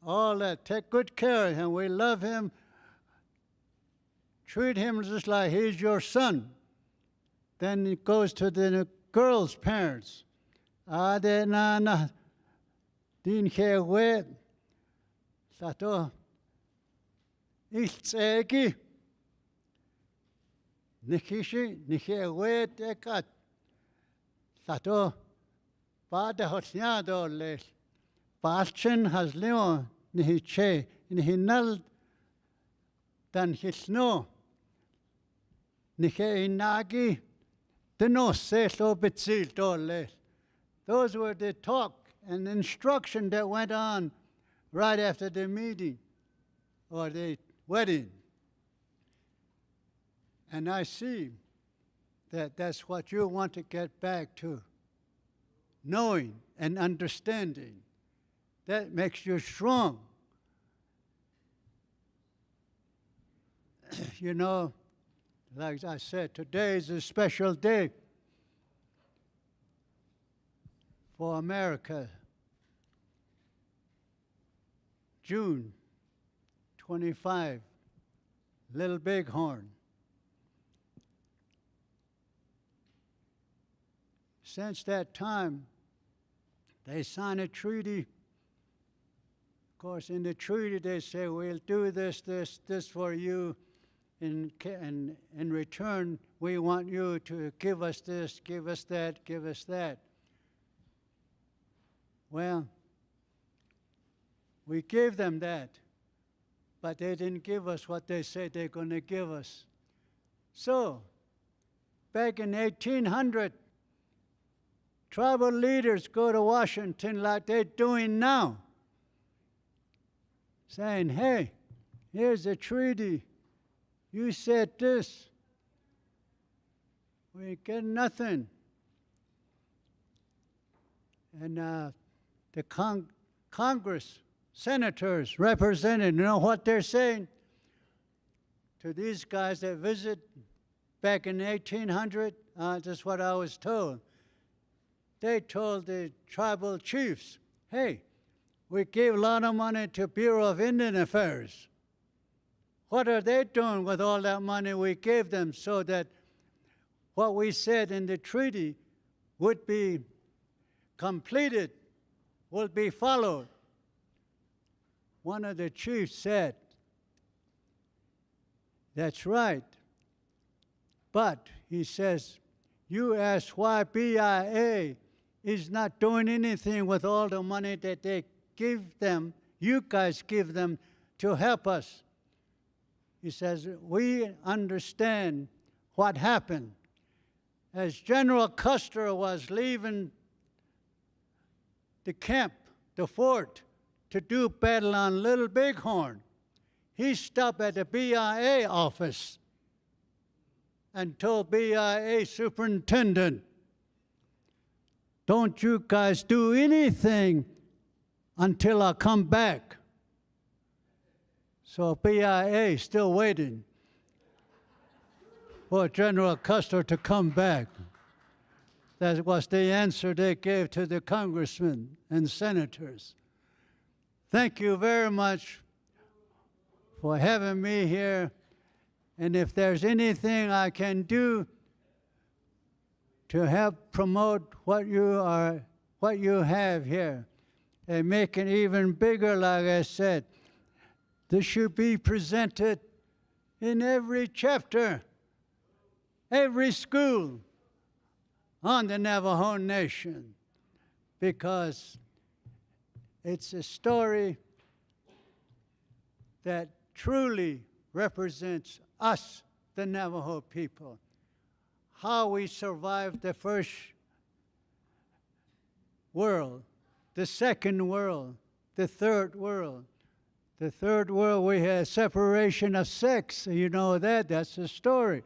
All that, take good care of him. We love him. Treat him just like he's your son. Then it goes to the girl's parents. Ade na na din ke we sato iltsegi nikishi nike we tekat sato bada hosnya do le Balchen has leon ni che ni hinal dan hisno ni he inagi the no se so betzil dole. Those were the talk and instruction that went on right after the meeting or the wedding. And I see that that's what you want to get back to, knowing and understanding. That makes you strong. You know, like I said, today is a special day for America. June 25, Little Bighorn. Since that time, they signed a treaty. Of course, in the treaty, they say, we'll do this for you. In return, we want you to give us this, give us that, give us that. Well, we gave them that, but they didn't give us what they said they're going to give us. So, back in 1800, tribal leaders go to Washington like they're doing now, saying, hey, here's a treaty. You said this. We get nothing. And the Congress, senators, representatives, you know what they're saying to these guys that visit back in 1800? That's what I was told. They told the tribal chiefs, hey, we gave a lot of money to Bureau of Indian Affairs. What are they doing with all that money we gave them so that what we said in the treaty would be completed, will be followed? One of the chiefs said, that's right. But, he says, you ask why BIA is not doing anything with all the money that they give them, you guys give them to help us. He says, we understand what happened. As General Custer was leaving the camp, the fort, to do battle on Little Bighorn, he stopped at the BIA office and told BIA superintendent, don't you guys do anything until I come back. So BIA is still waiting for General Custer to come back. That was the answer they gave to the congressmen and senators. Thank you very much for having me here. And if there's anything I can do to help promote what you have here and make it even bigger, like I said, this should be presented in every chapter, every school on the Navajo Nation, because it's a story that truly represents us, the Navajo people, how we survived the first world, the second world, the third world. The third world, we had separation of sex. You know that, that's the story.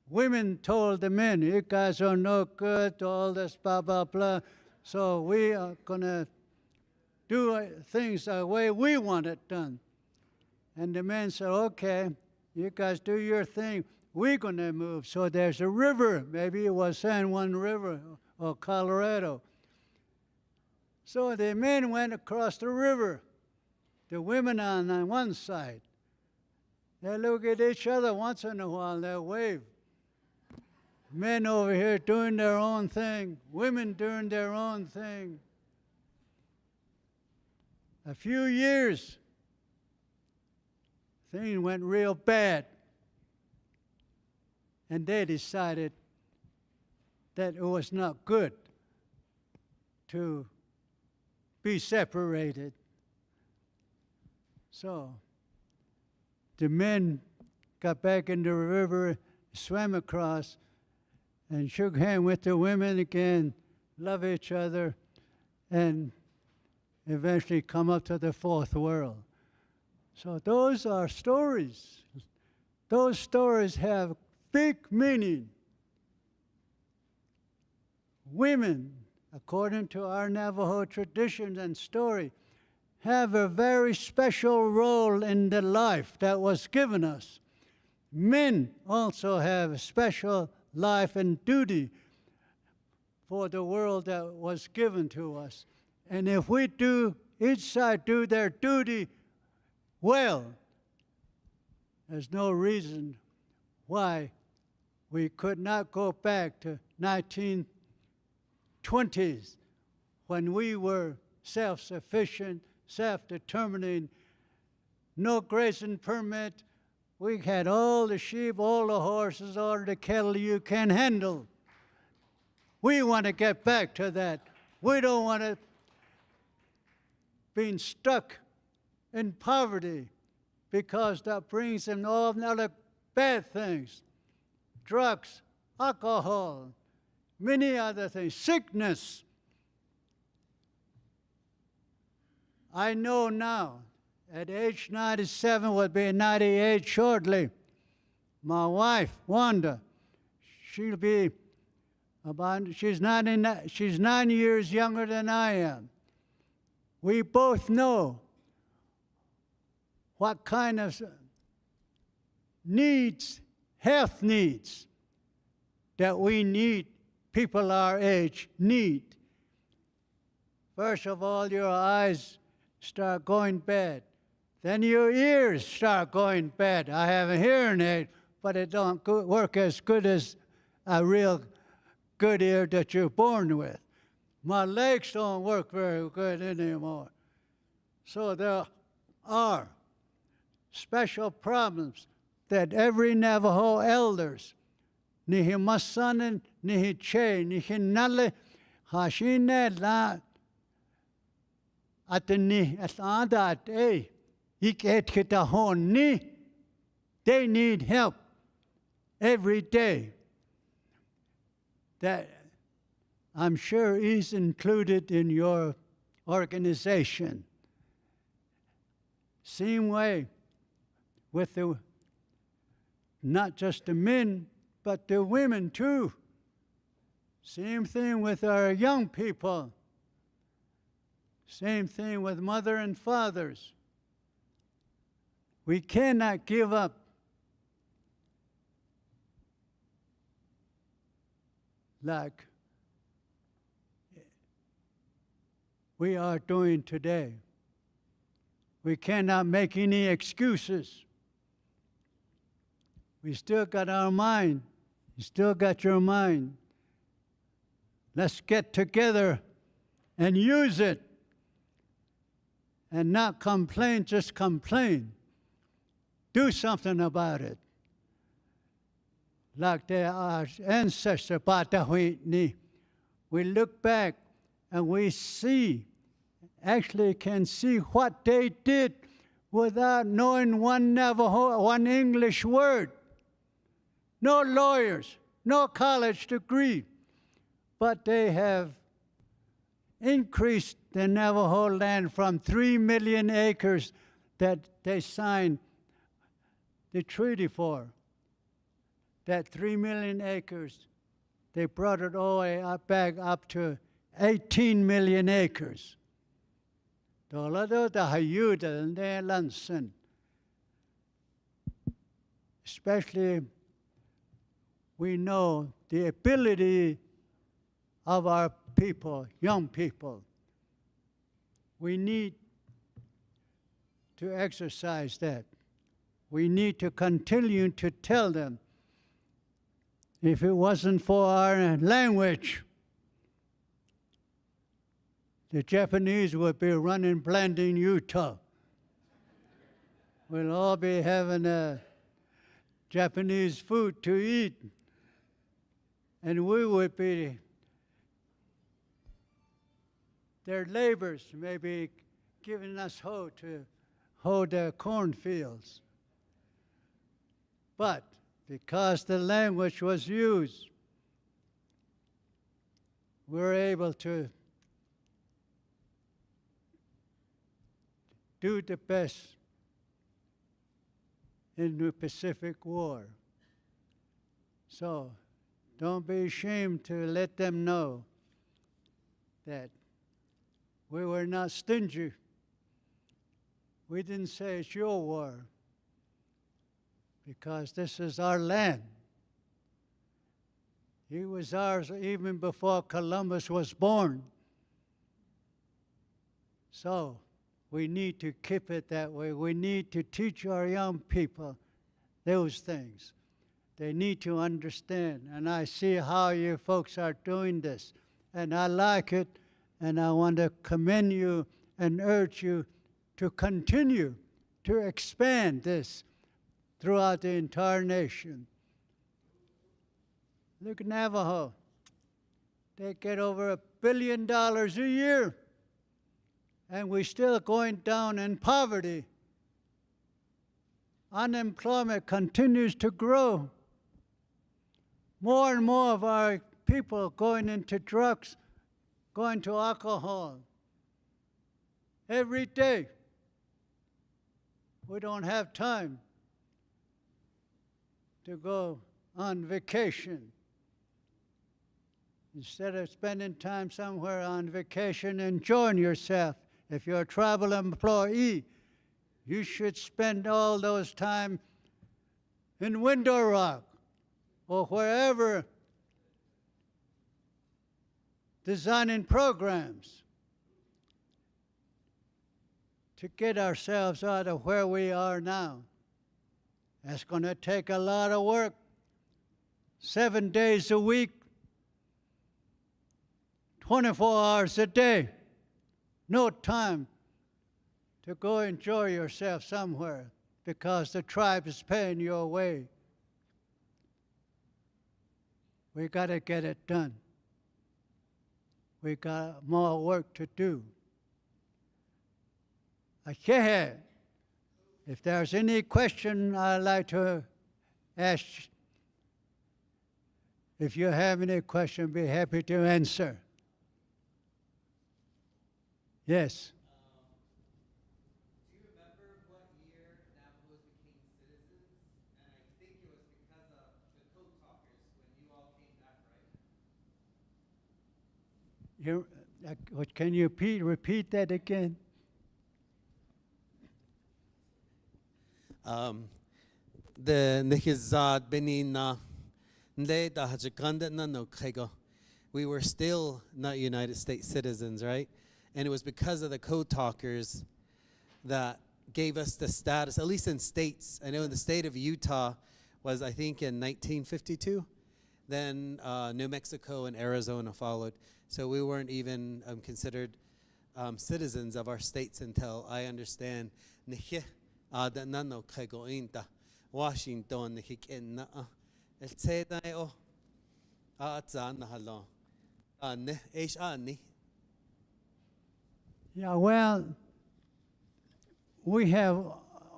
Women told the men, you guys are no good, all this blah, blah, blah. So we are gonna do things the way we want it done. And the men said, okay, you guys do your thing, we're gonna move. So there's a river, maybe it was San Juan River or Colorado. So the men went across the river, the women on one side. They look at each other once in a while, they wave. Men over here doing their own thing, women doing their own thing. A few years, things went real bad. And they decided that it was not good to be separated. So the men got back in the river, swam across, and shook hands with the women again, love each other, and eventually come up to the fourth world. So those are stories. Those stories have big meaning. Women, according to our Navajo traditions and story, have a very special role in the life that was given us. Men also have a special life and duty for the world that was given to us. And if we do, each side do their duty well, there's no reason why we could not go back to 1920s when we were self-sufficient, self-determining, no grazing permit. We had all the sheep, all the horses, all the cattle you can handle. We want to get back to that. We don't want to be stuck in poverty, because that brings in all other bad things. Drugs, alcohol, many other things, sickness. I know now, at age 97, will be 98 shortly, my wife, Wanda, she'll be about, she's 9 years younger than I am. We both know what kind of needs, health needs, that we need, people our age need. First of all, your eyes start going bad. Then your ears start going bad. I have a hearing aid, but it don't work as good as a real good ear that you're born with. My legs don't work very good anymore. So there are special problems that every Navajo elders, nihi masanin, nihi che, nihi nale, hashine la, atani atada eh, iket kitahoni, they need help every day. That I'm sure is included in your organization. Same way with the, not just the men, but the women too. Same thing with our young people. Same thing with mother and fathers. We cannot give up. Like we are doing today. We cannot make any excuses. We still got our mind. You still got your mind. Let's get together and use it. And not complain, just complain. Do something about it. Like our ancestors, we look back and we see, actually can see what they did without knowing one Navajo, one English word. No lawyers, no college degree, but they have increased the Navajo land from 3 million acres that they signed the treaty for. That 3 million acres, they brought it all the way up, back up to 18 million acres. Especially, we know the ability of our people, young people. We need to exercise that. We need to continue to tell them, if it wasn't for our language, the Japanese would be running Blanding, Utah. We'll all be having Japanese food to eat, and we would be, their labors may be giving us hoe to hoe their cornfields. But because the language was used, we're able to do the best in the Pacific War. So don't be ashamed to let them know that we were not stingy. We didn't say it's your war, because this is our land. It was ours even before Columbus was born. So we need to keep it that way. We need to teach our young people those things. They need to understand. And I see how you folks are doing this. And I like it. And I want to commend you and urge you to continue to expand this throughout the entire nation. Look at Navajo. They get over $1 billion a year, and we're still going down in poverty. Unemployment continues to grow. More and more of our people going into drugs, going to alcohol. Every day. We don't have time to go on vacation. Instead of spending time somewhere on vacation enjoying yourself, if you're a travel employee, you should spend all those time in Window Rock or wherever designing programs to get ourselves out of where we are now. That's going to take a lot of work, 7 days a week, 24 hours a day, no time to go enjoy yourself somewhere because the tribe is paying your way. We got to get it done. We got more work to do. If there's any question I'd like to ask, if you have any question, be happy to answer. Yes. Do you remember what year Navajos became citizens? And I think it was because of the code talkers Can you repeat that again? The Nihizad Benina Nde da Hajakanda no Kego. We were still not United States citizens, right? And it was because of the code talkers that gave us the status, at least in states. I know in the state of Utah was, I think, in 1952. Then New Mexico and Arizona followed. So we weren't even considered citizens of our states until I understand Washington Yeah, well, we have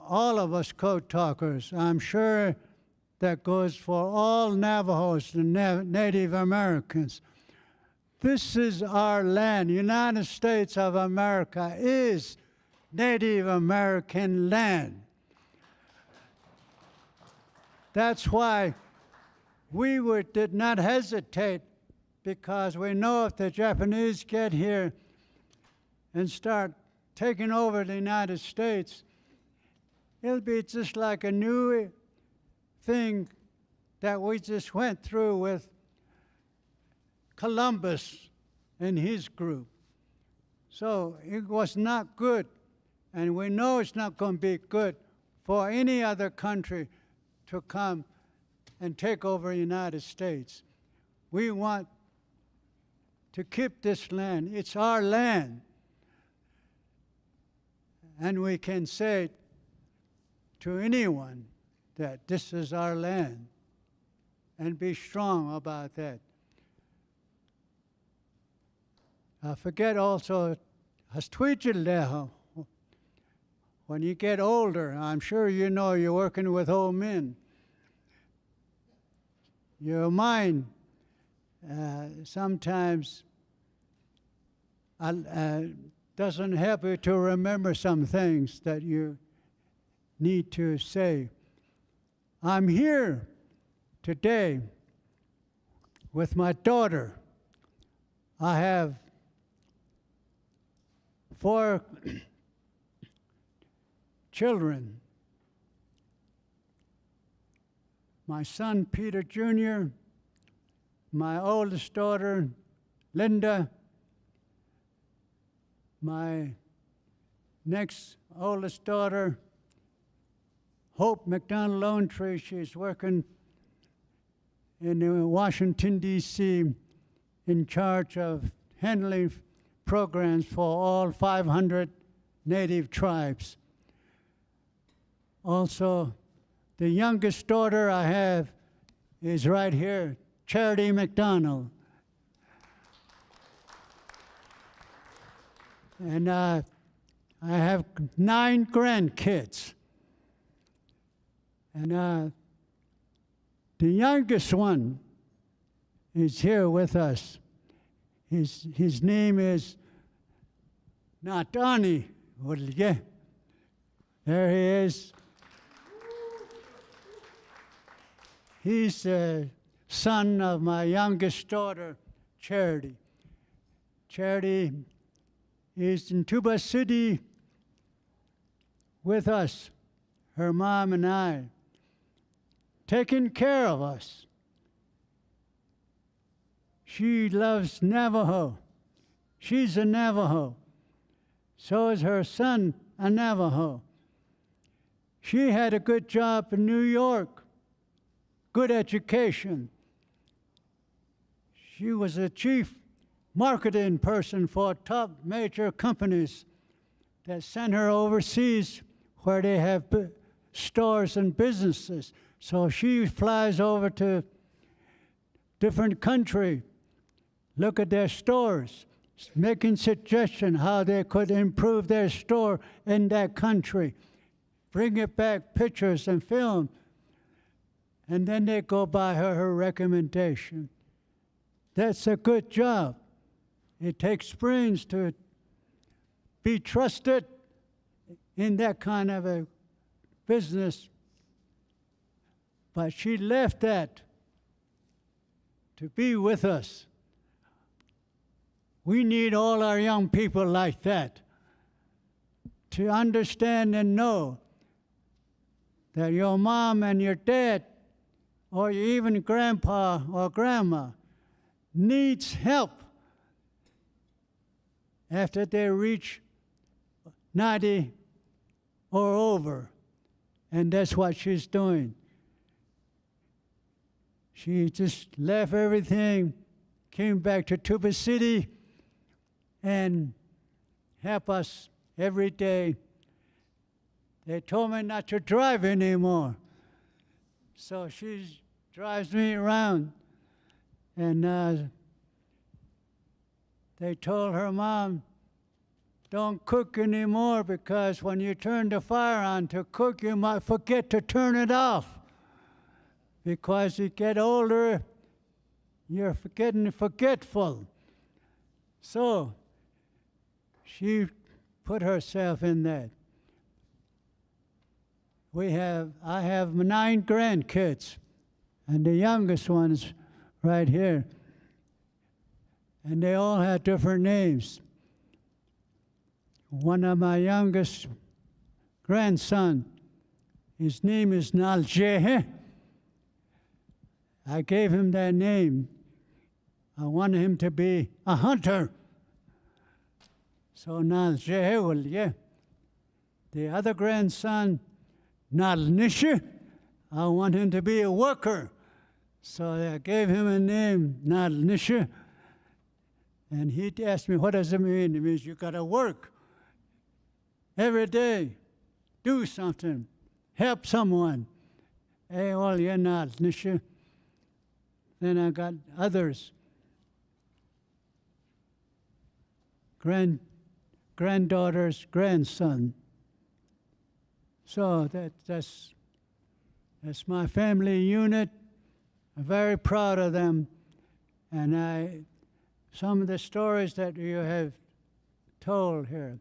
all of us code talkers. I'm sure that goes for all Navajos and Native Americans. This is our land. United States of America is Native American land. That's why we did not hesitate, because we know if the Japanese get here and start taking over the United States, it'll be just like a new thing that we just went through with Columbus and his group. So it was not good, and we know it's not going to be good for any other country to come and take over the United States. We want to keep this land. It's our land. And we can say to anyone that this is our land and be strong about that. Forget also, when you get older, I'm sure you know you're working with old men. Your mind sometimes doesn't help you to remember some things that you need to say. I'm here today with my daughter. I have 4 children. My son, Peter Jr., my oldest daughter, Linda, my next oldest daughter, Hope McDonald Lonetree. She's working in Washington, D.C., in charge of handling programs for all 500 Native tribes. Also, the youngest daughter I have is right here, Charity McDonald. And I have 9 grandkids. And the youngest one is here with us. His name is Natani. There he is. He's the son of my youngest daughter, Charity. Charity is in Tuba City with us, her mom and I, taking care of us. She loves Navajo. She's a Navajo. So is her son, a Navajo. She had a good job in New York, good education. She was a chief marketing person for top major companies that sent her overseas where they have stores and businesses. So she flies over to different countries, look at their stores, making suggestions how they could improve their store in that country, bring it back, pictures and film, and then they go by her recommendation. That's a good job. It takes brains to be trusted in that kind of a business. But she left that to be with us. We need all our young people like that to understand and know that your mom and your dad, or even grandpa or grandma, needs help after they reach 90 or over. And that's what she's doing. She just left everything, came back to Tuba City, and help us every day. They told me not to drive anymore. So she drives me around. And they told her mom, don't cook anymore, because when you turn the fire on to cook, you might forget to turn it off. Because you get older, you're getting forgetful. So she put herself in that. I have 9 grandkids, and the youngest one is right here. And they all have different names. One of my youngest grandson, his name is Naljehe. I gave him that name. I wanted him to be a hunter. So Naljehe, yeah. The other grandson, Nalnisha, I want him to be a worker. So I gave him a name, Nalnisha. And he asked me, what does it mean? It means you gotta work every day, do something, help someone. Hey, well, you're Nalnisha. Then I got others. Granddaughter's grandson. So that's my family unit. I'm very proud of them. And some of the stories that you have told here,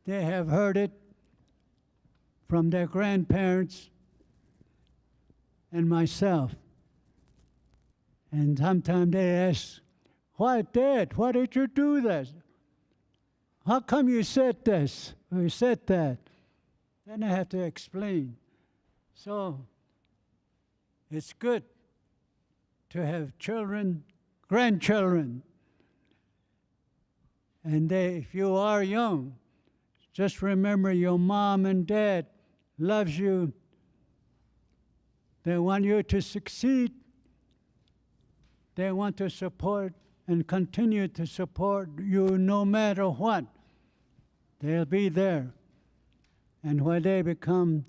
they have heard it from their grandparents and myself. And sometimes they ask, why, Dad, why did you do this? How come you said this or you said that? Then I have to explain. So it's good to have children, grandchildren. And if you are young, just remember your mom and dad loves you. They want you to succeed. They want to support and continue to support you no matter what. They'll be there. And when they become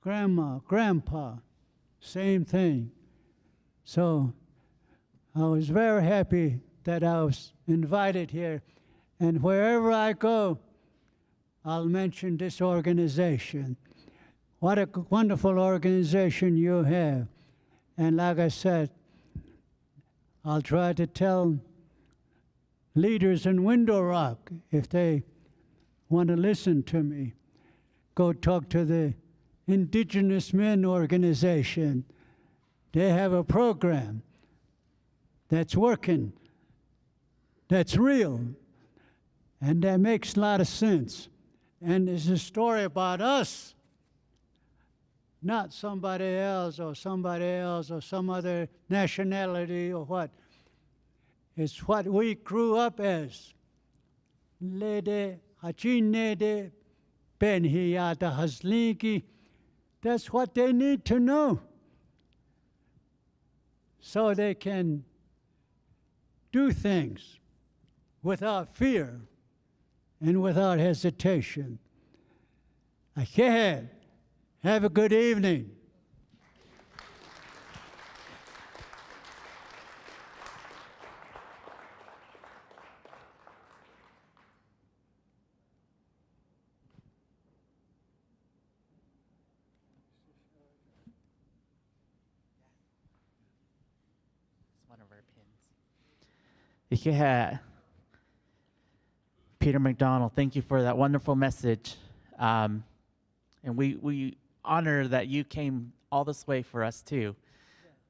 grandma, grandpa, same thing. So I was very happy that I was invited here. And wherever I go, I'll mention this organization. What a wonderful organization you have. And like I said, I'll try to tell leaders in Window Rock, if they want to listen to me, go talk to the Indigenous Men organization. They have a program that's working, that's real, and that makes a lot of sense. And it's a story about us, not somebody else or some other nationality or what. It's what we grew up as. Lede, hachinede, benhiyata haslinki. That's what they need to know, so they can do things without fear and without hesitation. Ahead. Have a good evening. It's one of our pins. Yeah. Peter McDonald, thank you for that wonderful message. And we honor that you came all this way for us too.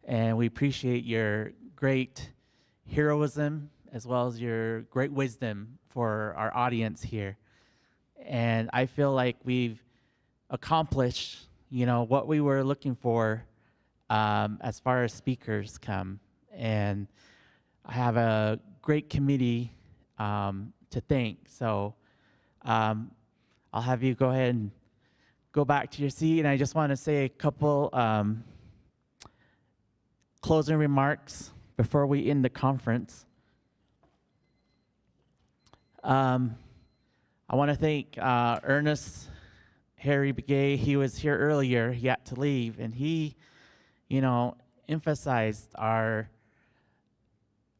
And we appreciate your great heroism as well as your great wisdom for our audience here. And I feel like we've accomplished, what we were looking for as far as speakers come. And I have a great committee to thank. So I'll have you go ahead and go back to your seat. And I just want to say a couple closing remarks before we end the conference. I want to thank Ernest Harry Begay. He was here earlier. He had to leave, and he, emphasized our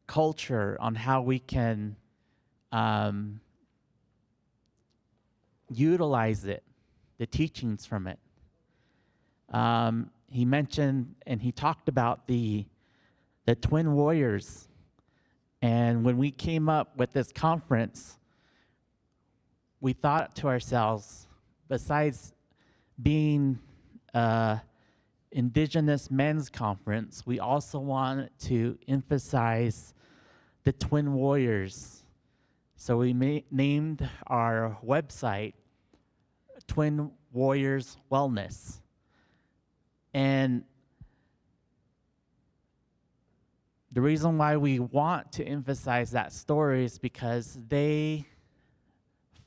culture on how we can utilize it, the teachings from it. He mentioned and he talked about the twin warriors. And when we came up with this conference, we thought to ourselves, besides being Indigenous Men's Conference, we also wanted to emphasize the twin warriors. So we named our website Twin Warriors Wellness. And the reason why we want to emphasize that story is because they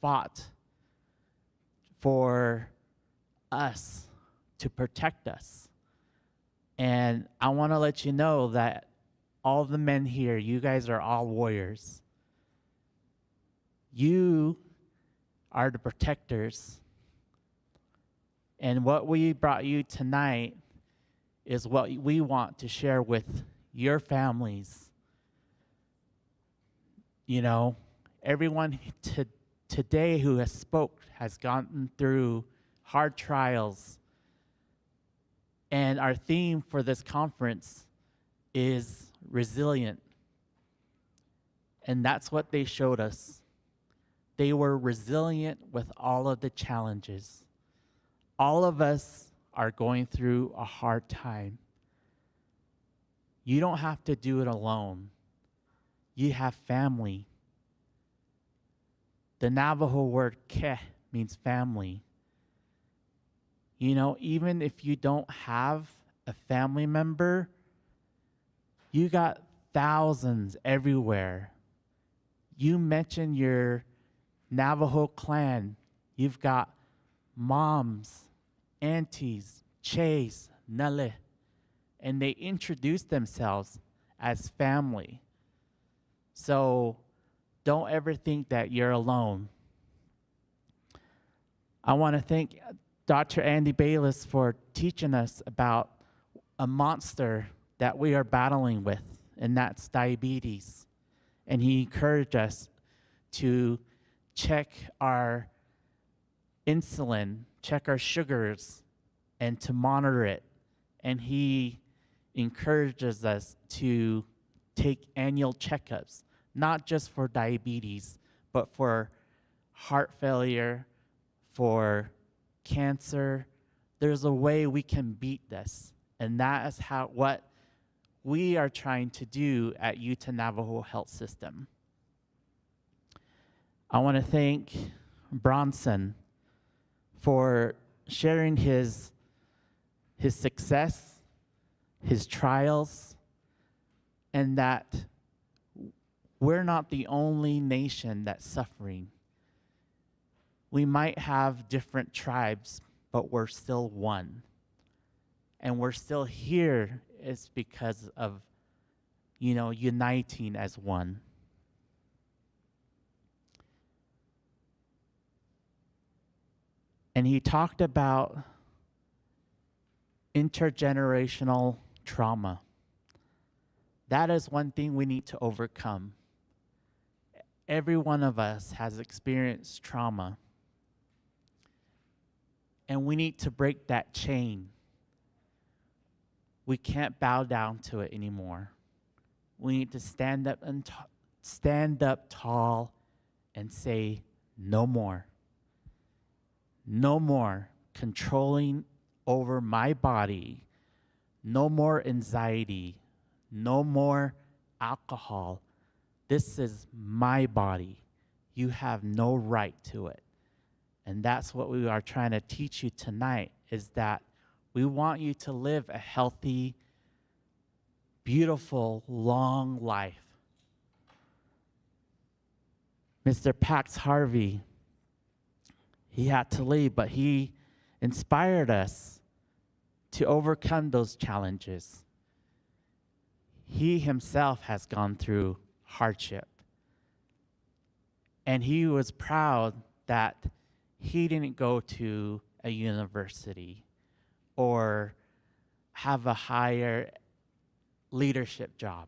fought for us to protect us. And I want to let you know that all the men here, you guys are all warriors. You are the protectors. And what we brought you tonight is what we want to share with your families. Everyone today who has spoke has gone through hard trials. And our theme for this conference is resilient. And that's what they showed us. They were resilient with all of the challenges. All of us are going through a hard time. You don't have to do it alone. You have family. The Navajo word ke means family. Even if you don't have a family member, you got thousands everywhere. You mention your Navajo clan, you've got moms, aunties, chays, nale, and they introduce themselves as family. So don't ever think that you're alone. I want to thank Dr. Andy Bayless for teaching us about a monster that we are battling with, and that's diabetes. And he encouraged us to check our insulin, check our sugars, and to monitor it. And he encourages us to take annual checkups, not just for diabetes, but for heart failure, for cancer. There's a way we can beat this, and that is what we are trying to do at Utah Navajo Health System. I want to thank Bronson for sharing his success, his trials, and that we're not the only nation that's suffering. We might have different tribes, but we're still one. And we're still here is because of, uniting as one. And he talked about intergenerational trauma. That is one thing we need to overcome. Every one of us has experienced trauma. And we need to break that chain. We can't bow down to it anymore. We need to stand up tall and say, no more. No more controlling over my body. No more anxiety. No more alcohol. This is my body. You have no right to it. And that's what we are trying to teach you tonight, is that we want you to live a healthy, beautiful, long life. Mr. Pax Harvey, he had to leave, but he inspired us to overcome those challenges. He himself has gone through hardship. And he was proud that he didn't go to a university or have a higher leadership job.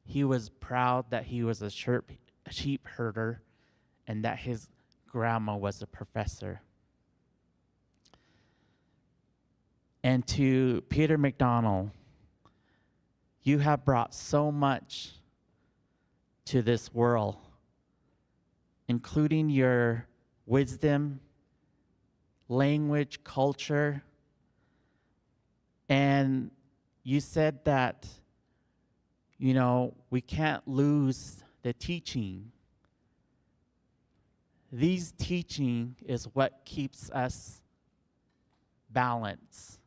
He was proud that he was a sheep herder and that his grandma was a professor. And to Peter McDonald, you have brought so much to this world, including your wisdom, language, culture. And you said that, we can't lose the teaching. These teaching is what keeps us balanced,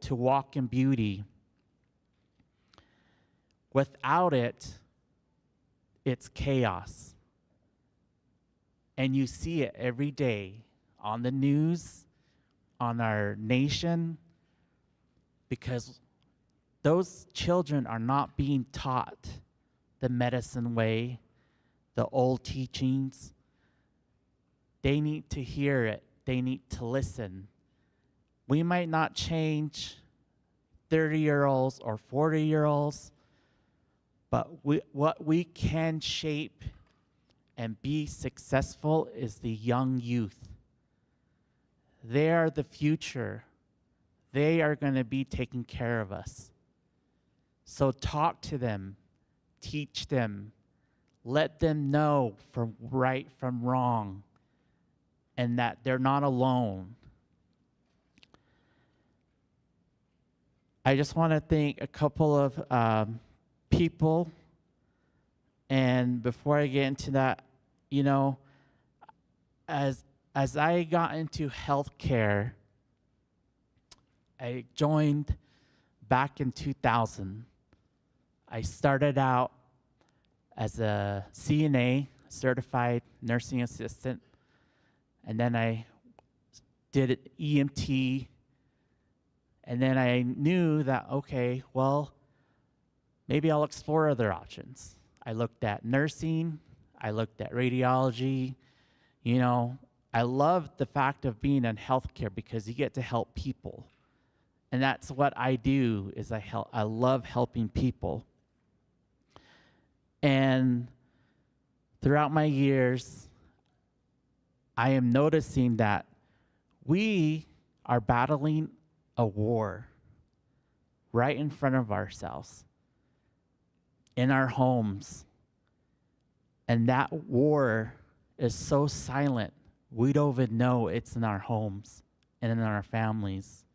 to walk in beauty. Without it, it's chaos. And you see it every day on the news, on our nation, because those children are not being taught the medicine way, the old teachings. They need to hear it. They need to listen. We might not change 30-year-olds or 40-year-olds, but what we can shape and be successful is the young youth. They are the future. They are going to be taking care of us. So talk to them, teach them, let them know from right from wrong, and that they're not alone. I just want to thank a couple of people. And before I get into that, as I got into healthcare, I joined back in 2000. I started out as a CNA, certified nursing assistant, and then I did EMT, and then I knew that, okay, well, maybe I'll explore other options. I looked at nursing, I looked at radiology. I love the fact of being in healthcare because you get to help people. And that's what I do, is I love helping people. And throughout my years, I am noticing that we are battling a war right in front of ourselves, in our homes. And that war is so silent, we don't even know it's in our homes and in our families.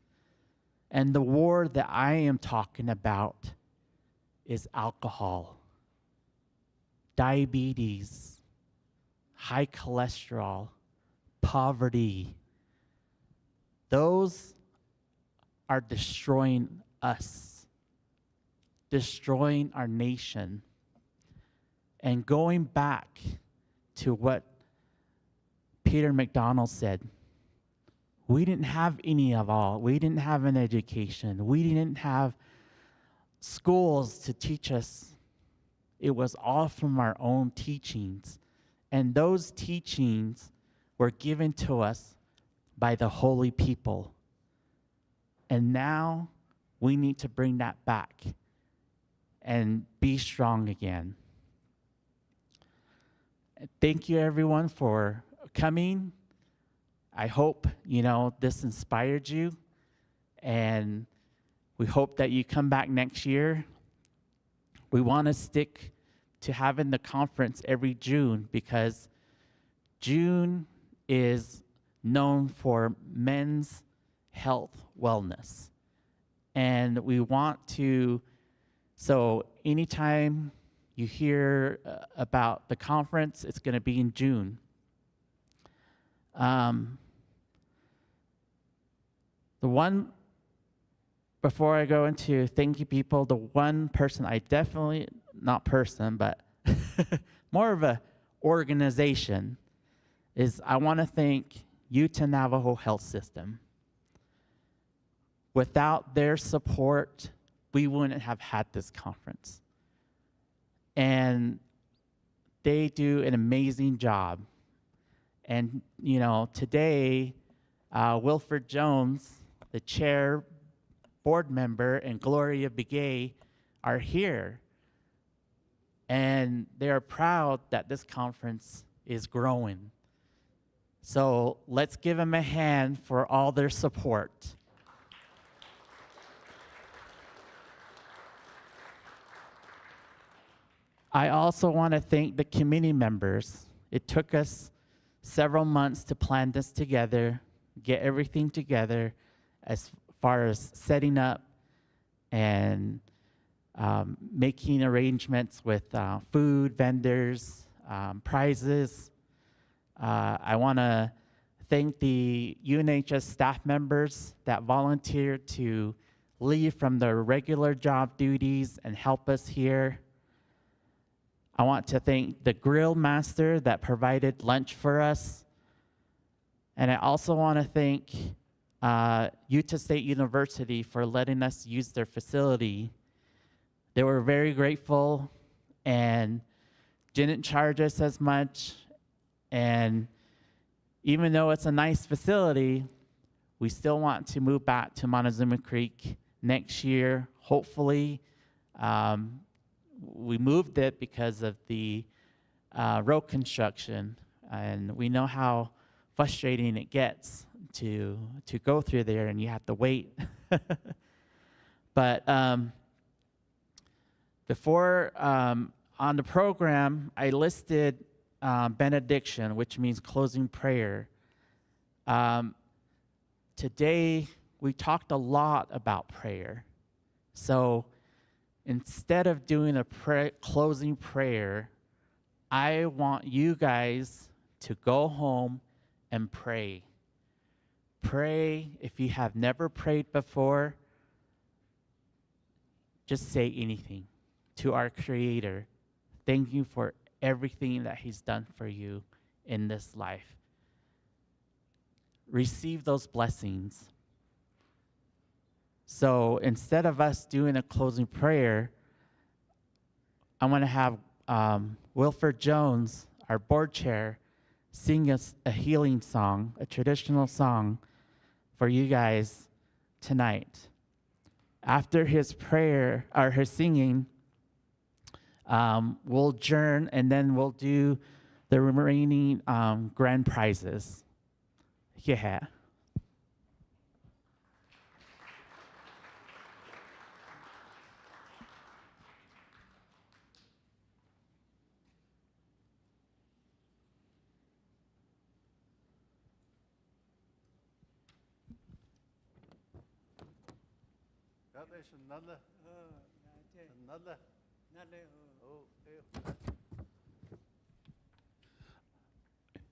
And the war that I am talking about is alcohol, diabetes, high cholesterol, poverty. Those are destroying us, destroying our nation. And going back to what Peter McDonald said, we didn't have any of all. We didn't have an education. We didn't have schools to teach us. It was all from our own teachings. And those teachings were given to us by the holy people. And now we need to bring that back and be strong again. Thank you, everyone, for coming. I hope, this inspired you, and we hope that you come back next year. We want to stick to having the conference every June because June is known for men's health wellness. And we want to, so anytime you hear about the conference. It's going to be in June. Before I go into thank you people, the one person I definitely, not person, but more of a organization, is I want to thank Utah Navajo Health System. Without their support, we wouldn't have had this conference. And they do an amazing job. And, you know, today, Wilford Jones, the chair, board member, and Gloria Begay are here. And they are proud that this conference is growing. So let's give them a hand for all their support. I also want to thank the committee members. It took us several months to plan this together, get everything together as far as setting up and making arrangements with food, vendors, prizes. I want to thank the UNHS staff members that volunteered to leave from their regular job duties and help us here. I want to thank the grill master that provided lunch for us. And I also want to thank Utah State University for letting us use their facility. They were very grateful and didn't charge us as much. And even though it's a nice facility, we still want to move back to Montezuma Creek next year, hopefully. We moved it because of the road construction, and we know how frustrating it gets to go through there, and you have to wait. But before on the program, I listed benediction, which means closing prayer. Today, we talked a lot about prayer. So instead of doing a closing prayer, I want you guys to go home and pray. Pray. If you have never prayed before, just say anything to our Creator. Thank you for everything that He's done for you in this life. Receive those blessings. So instead of us doing a closing prayer, I want to have Wilford Jones, our board chair, sing us a healing song, a traditional song for you guys tonight. After his prayer, or his singing, we'll adjourn, and then we'll do the remaining grand prizes. Yeah.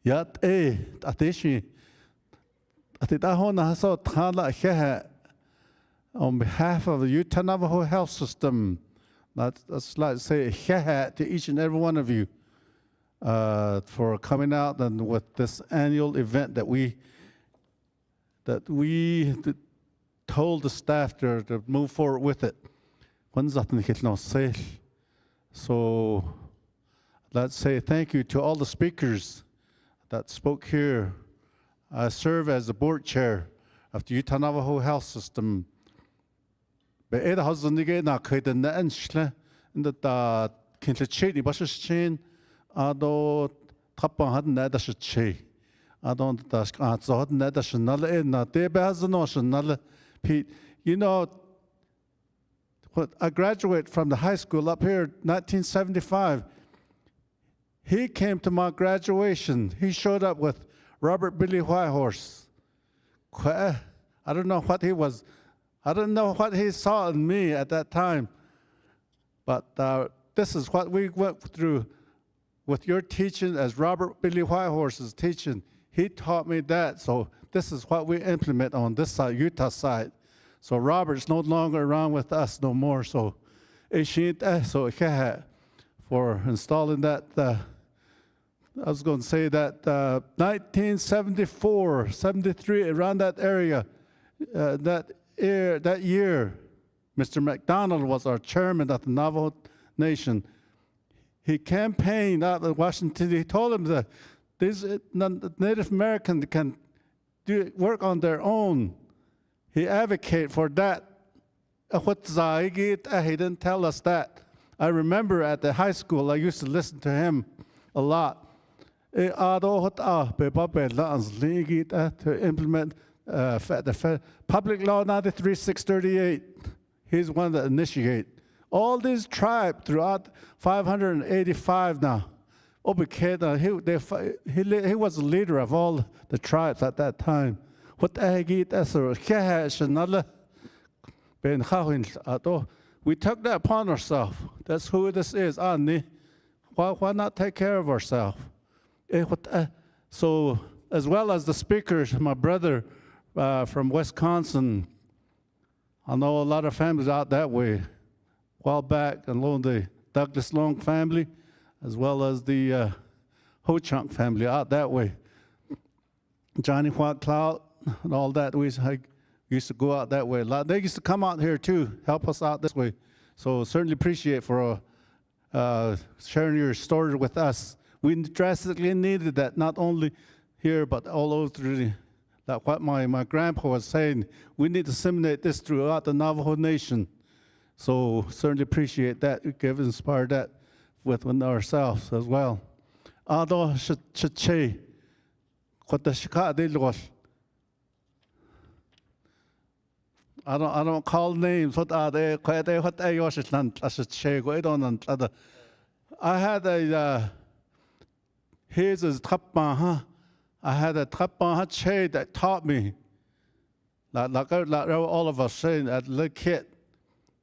Yat Atishi Atitahona Haso Tala Hehe on behalf of the Utah Navajo Health System. Let's like say Hehe to each and every one of you for coming out and with this annual event that we told the staff to move forward with it. So let's say thank you to all the speakers that spoke here. I serve as the board chair of the Utah Navajo Health System. I You know, I graduated from the high school up here in 1975. He came to my graduation. He showed up with Robert Billy Whitehorse. I don't know what he was. I don't know what he saw in me at that time. But this is what we went through with your teaching as Robert Billy Whitehorse's teaching. He taught me that, so this is what we implement on this side, Utah side. So Robert's no longer around with us no more, so for installing that, I was going to say that 1974, 73, around that area, that year, Mr. McDonald was our chairman of the Navajo Nation. He campaigned out of Washington. He told him that these Native Americans can work on their own. He advocated for that. He didn't tell us that. I remember at the high school, I used to listen to him a lot. To implement the Public Law 93-638. He's one that initiated. All these tribes throughout 585 now. He was the leader of all the tribes at that time. We took that upon ourselves. That's who this is. Why not take care of ourselves? So, as well as the speakers, my brother from Wisconsin, I know a lot of families out that way. A while back, along the Douglas Long family, as well as the Ho Chunk family out that way. Johnny White Cloud and all that, I used to go out that way a lot. They used to come out here too, help us out this way. So certainly appreciate for sharing your story with us. We drastically needed that, not only here, but all over through like what my grandpa was saying. We need to disseminate this throughout the Navajo Nation. So certainly appreciate that. We give inspire that within ourselves as well. I don't call names. I had a here's a trappan. I had a trappan che that taught me, like all of us saying at the kid.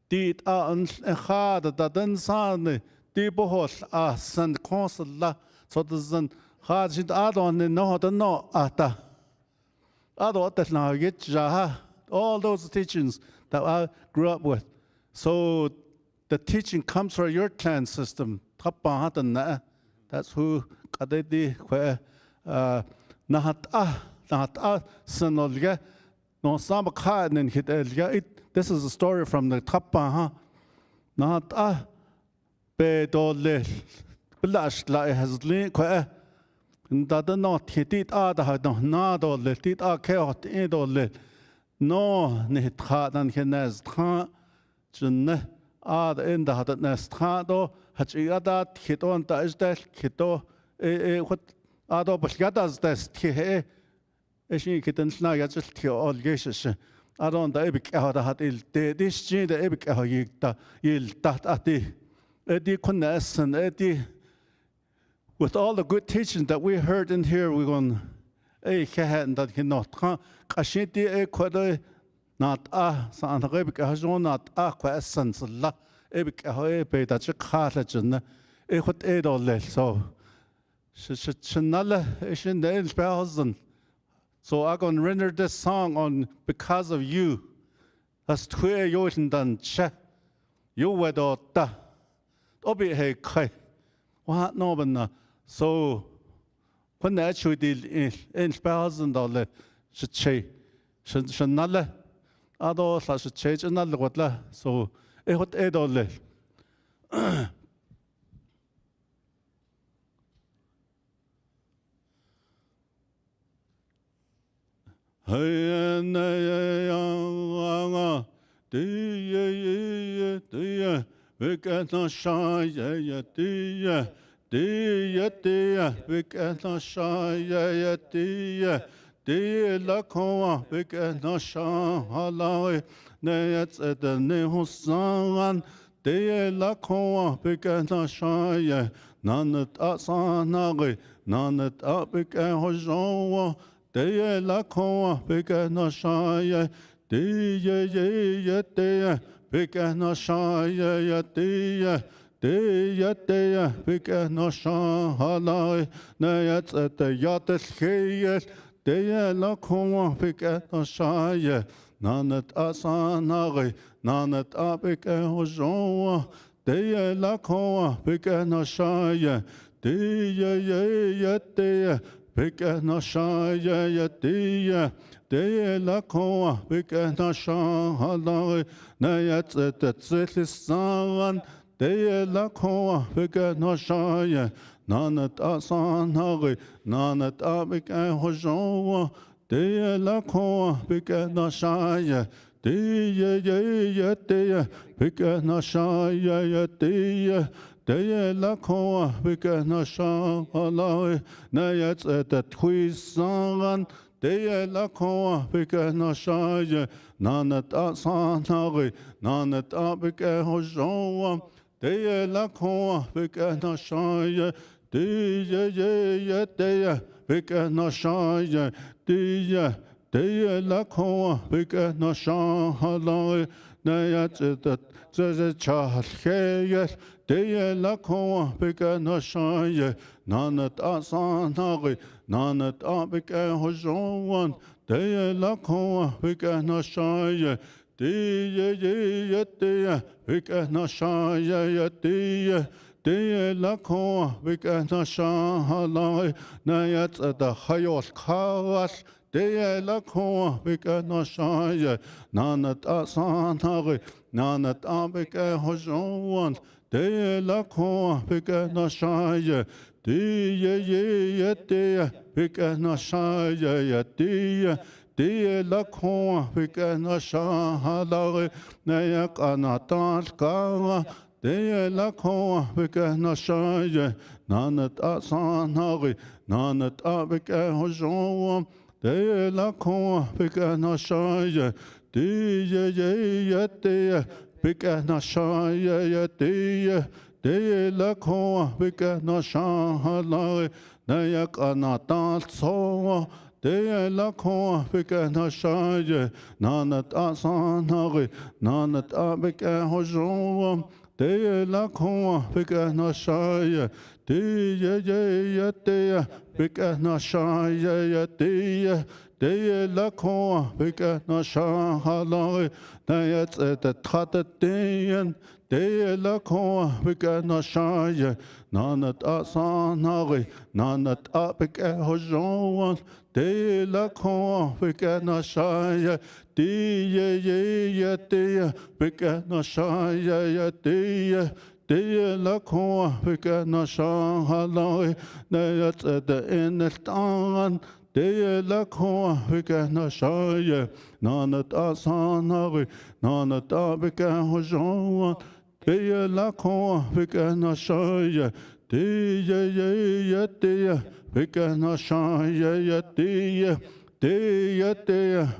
Dit an hard that then son di bohos send consul so the hard shit on the no ata. That now get jaha. All those teachings that I grew up with. So the teaching comes from your clan system. That's who kadedi where nahat sanolga no samaka and hit. This is a story from the Tappa. Nahat be dole blash like has link where that not hit it no dole tit keot in dole. No, niet gaat dan geen nest gaan. Jenne, de in de had het nest gaan do. Het je dat hito en is dat hito. Wat ado besgat as dat he. Is niet hitten snag het is hito al jezus. Ado de ebik had il de dis je de ebik je ta il dat ati. Die kon essen with all the good teachings that we heard in here, we're going. Dat he not Kashiti quade not San Rebik has not questions la ebic ahoe that you cartilage and what aid all less. So Chanala is in the 1000. So I'm going to render this song on because of you. That's twelve years done che. You wed or da. Obi he kai. What no, so. When they actually deal in $1,000 should change. Should not other should change another what la. So it would $8. Hey we can not shine Dia, big and a shy, dia, la coa, big and a shy, halloy, nets at the Nehusan, dia, la coa, big and a shy, none at Asanari, none at Abik and Hojoa, dia, la coa, big and a shy, dia, big and a shy, dia. Deya Pika no Shan Halai Nayats at the Yatel Hayes Deya Lakoma Pika no Shaya Nanat Asanari Nanat Apika Hojoa Deya Lakoma Pika no Shaya Deya Deya Pika no Shaya Deya Deya Lakoma Pika no Shan Halai Nayats at the Tzilisan Deya Lakoma Pika no Shaya Nanat Asanari Nanat Apika Hojoa Deya Lakoma Pika no Shaya Deya Deya Pika no Shaya Deya Deya Lakoma Pika no Shaya Nayats at the Twisangan Deya Lakoma Pika no Shaya Nanat Asanari Nanat Apika Hojoa Deya Lakoma Pika no Shaya Deya Deya Pika no Shaya Deya Lakoma Pika no Shaya Nayats at the Chahayas Deya Lakoma Pika no Shaya Nanat Asanari Nanat Apika Hojoan Deya Lakoma Pika no Shaya Deya Pika no Shaya Deya Lakoma Pika no Shaya Nayats at the Hayos Kawas Deya Lakoma Pika no Shaya Nanat Asanari Nanat Apika Hojoan Deya Lakoma Pika no Shaya Deya Pika no Shaya Deya Lakoma Pika no Shaya Nayak Anatal Kara Deya Lakoma Pika no Shaya Nanat Asanari Nanat Apika Hojoa Deya Lakoma Pika no Shaya Deya Pika no Shaya Deya Lakoma Pika no Shaya Nayak Anatal Soa Deya Lakoma Pika no Shaya Nanat Asanari Nanat Apika Hojoa Deya Lakoma Pika no Shaya Deya Pika no Shaya Deya Lakoma Pika no Shaya Nayats at the Tatatean Deya Lakoma Pika no Shaya Nanat Asanari Nanat Apika Hojoan Deya Lakoma Pika no Shaya Deya Pika no Shaya Deya Lakoma Pika no Shaya Nayats at the Enestan Deya Lakoma Pika no Shaya Nanat Asanari Nanat Apika Hojoan Deya Lakoma Pika no Shaya Deya Pika no Shaya Deya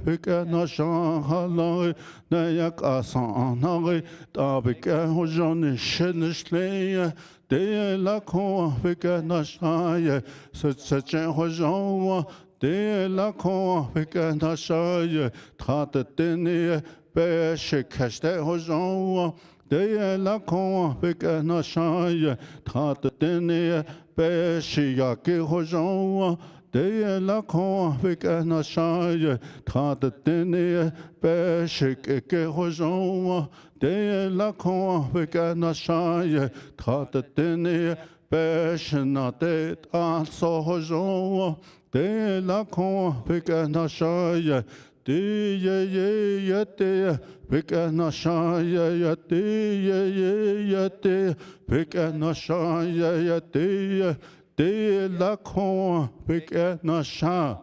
Pika no Shaya Nayak Asanari Apika Hojoan Shenishleya Deya Lakoma Pika no Shaya Sachen Hojoa Deya Lakoma Pika no Shaya Tratatene Beshikashte Hojoa Deya Lakoma Pika no Shaya Tratatene Beshiyaki Hojoa Deya Lakoma Pika no Shaya Tratatene Beshikake Hojoa Deya Lakoma Pika no Shaya Tratatene Beshinate Aso Hojoa Deya Lakoma Pika no Shaya Deya Pika no Shaya Deya Pika no Shaya Deya Lakoma Pika no Shaya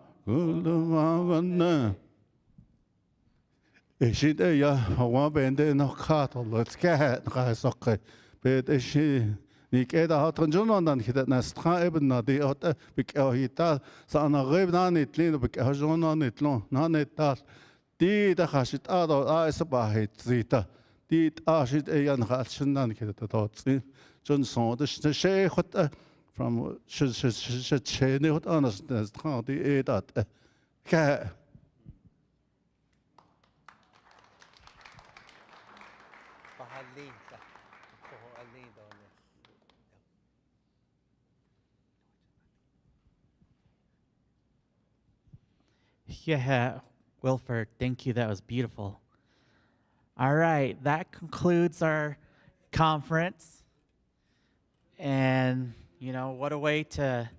Ishideya Hawa Bende no Kato Let's get Rasoke Bet Ishi Nikeda Hatranjuno dan Hidat Nastra Eben Nadi Ota Bikahita Sana Reb Nanitlin Bikajono Nitlon Nanetal Di the Hashit Ado Isabahit Zita Di Ashit Eyan Hatshinan Hidat Johnson the Sheikh from Shechene Hot Honest as County Edat Ka Yeah, Wilford, thank you. That was beautiful. All right, that concludes our conference. And, you know, what a way to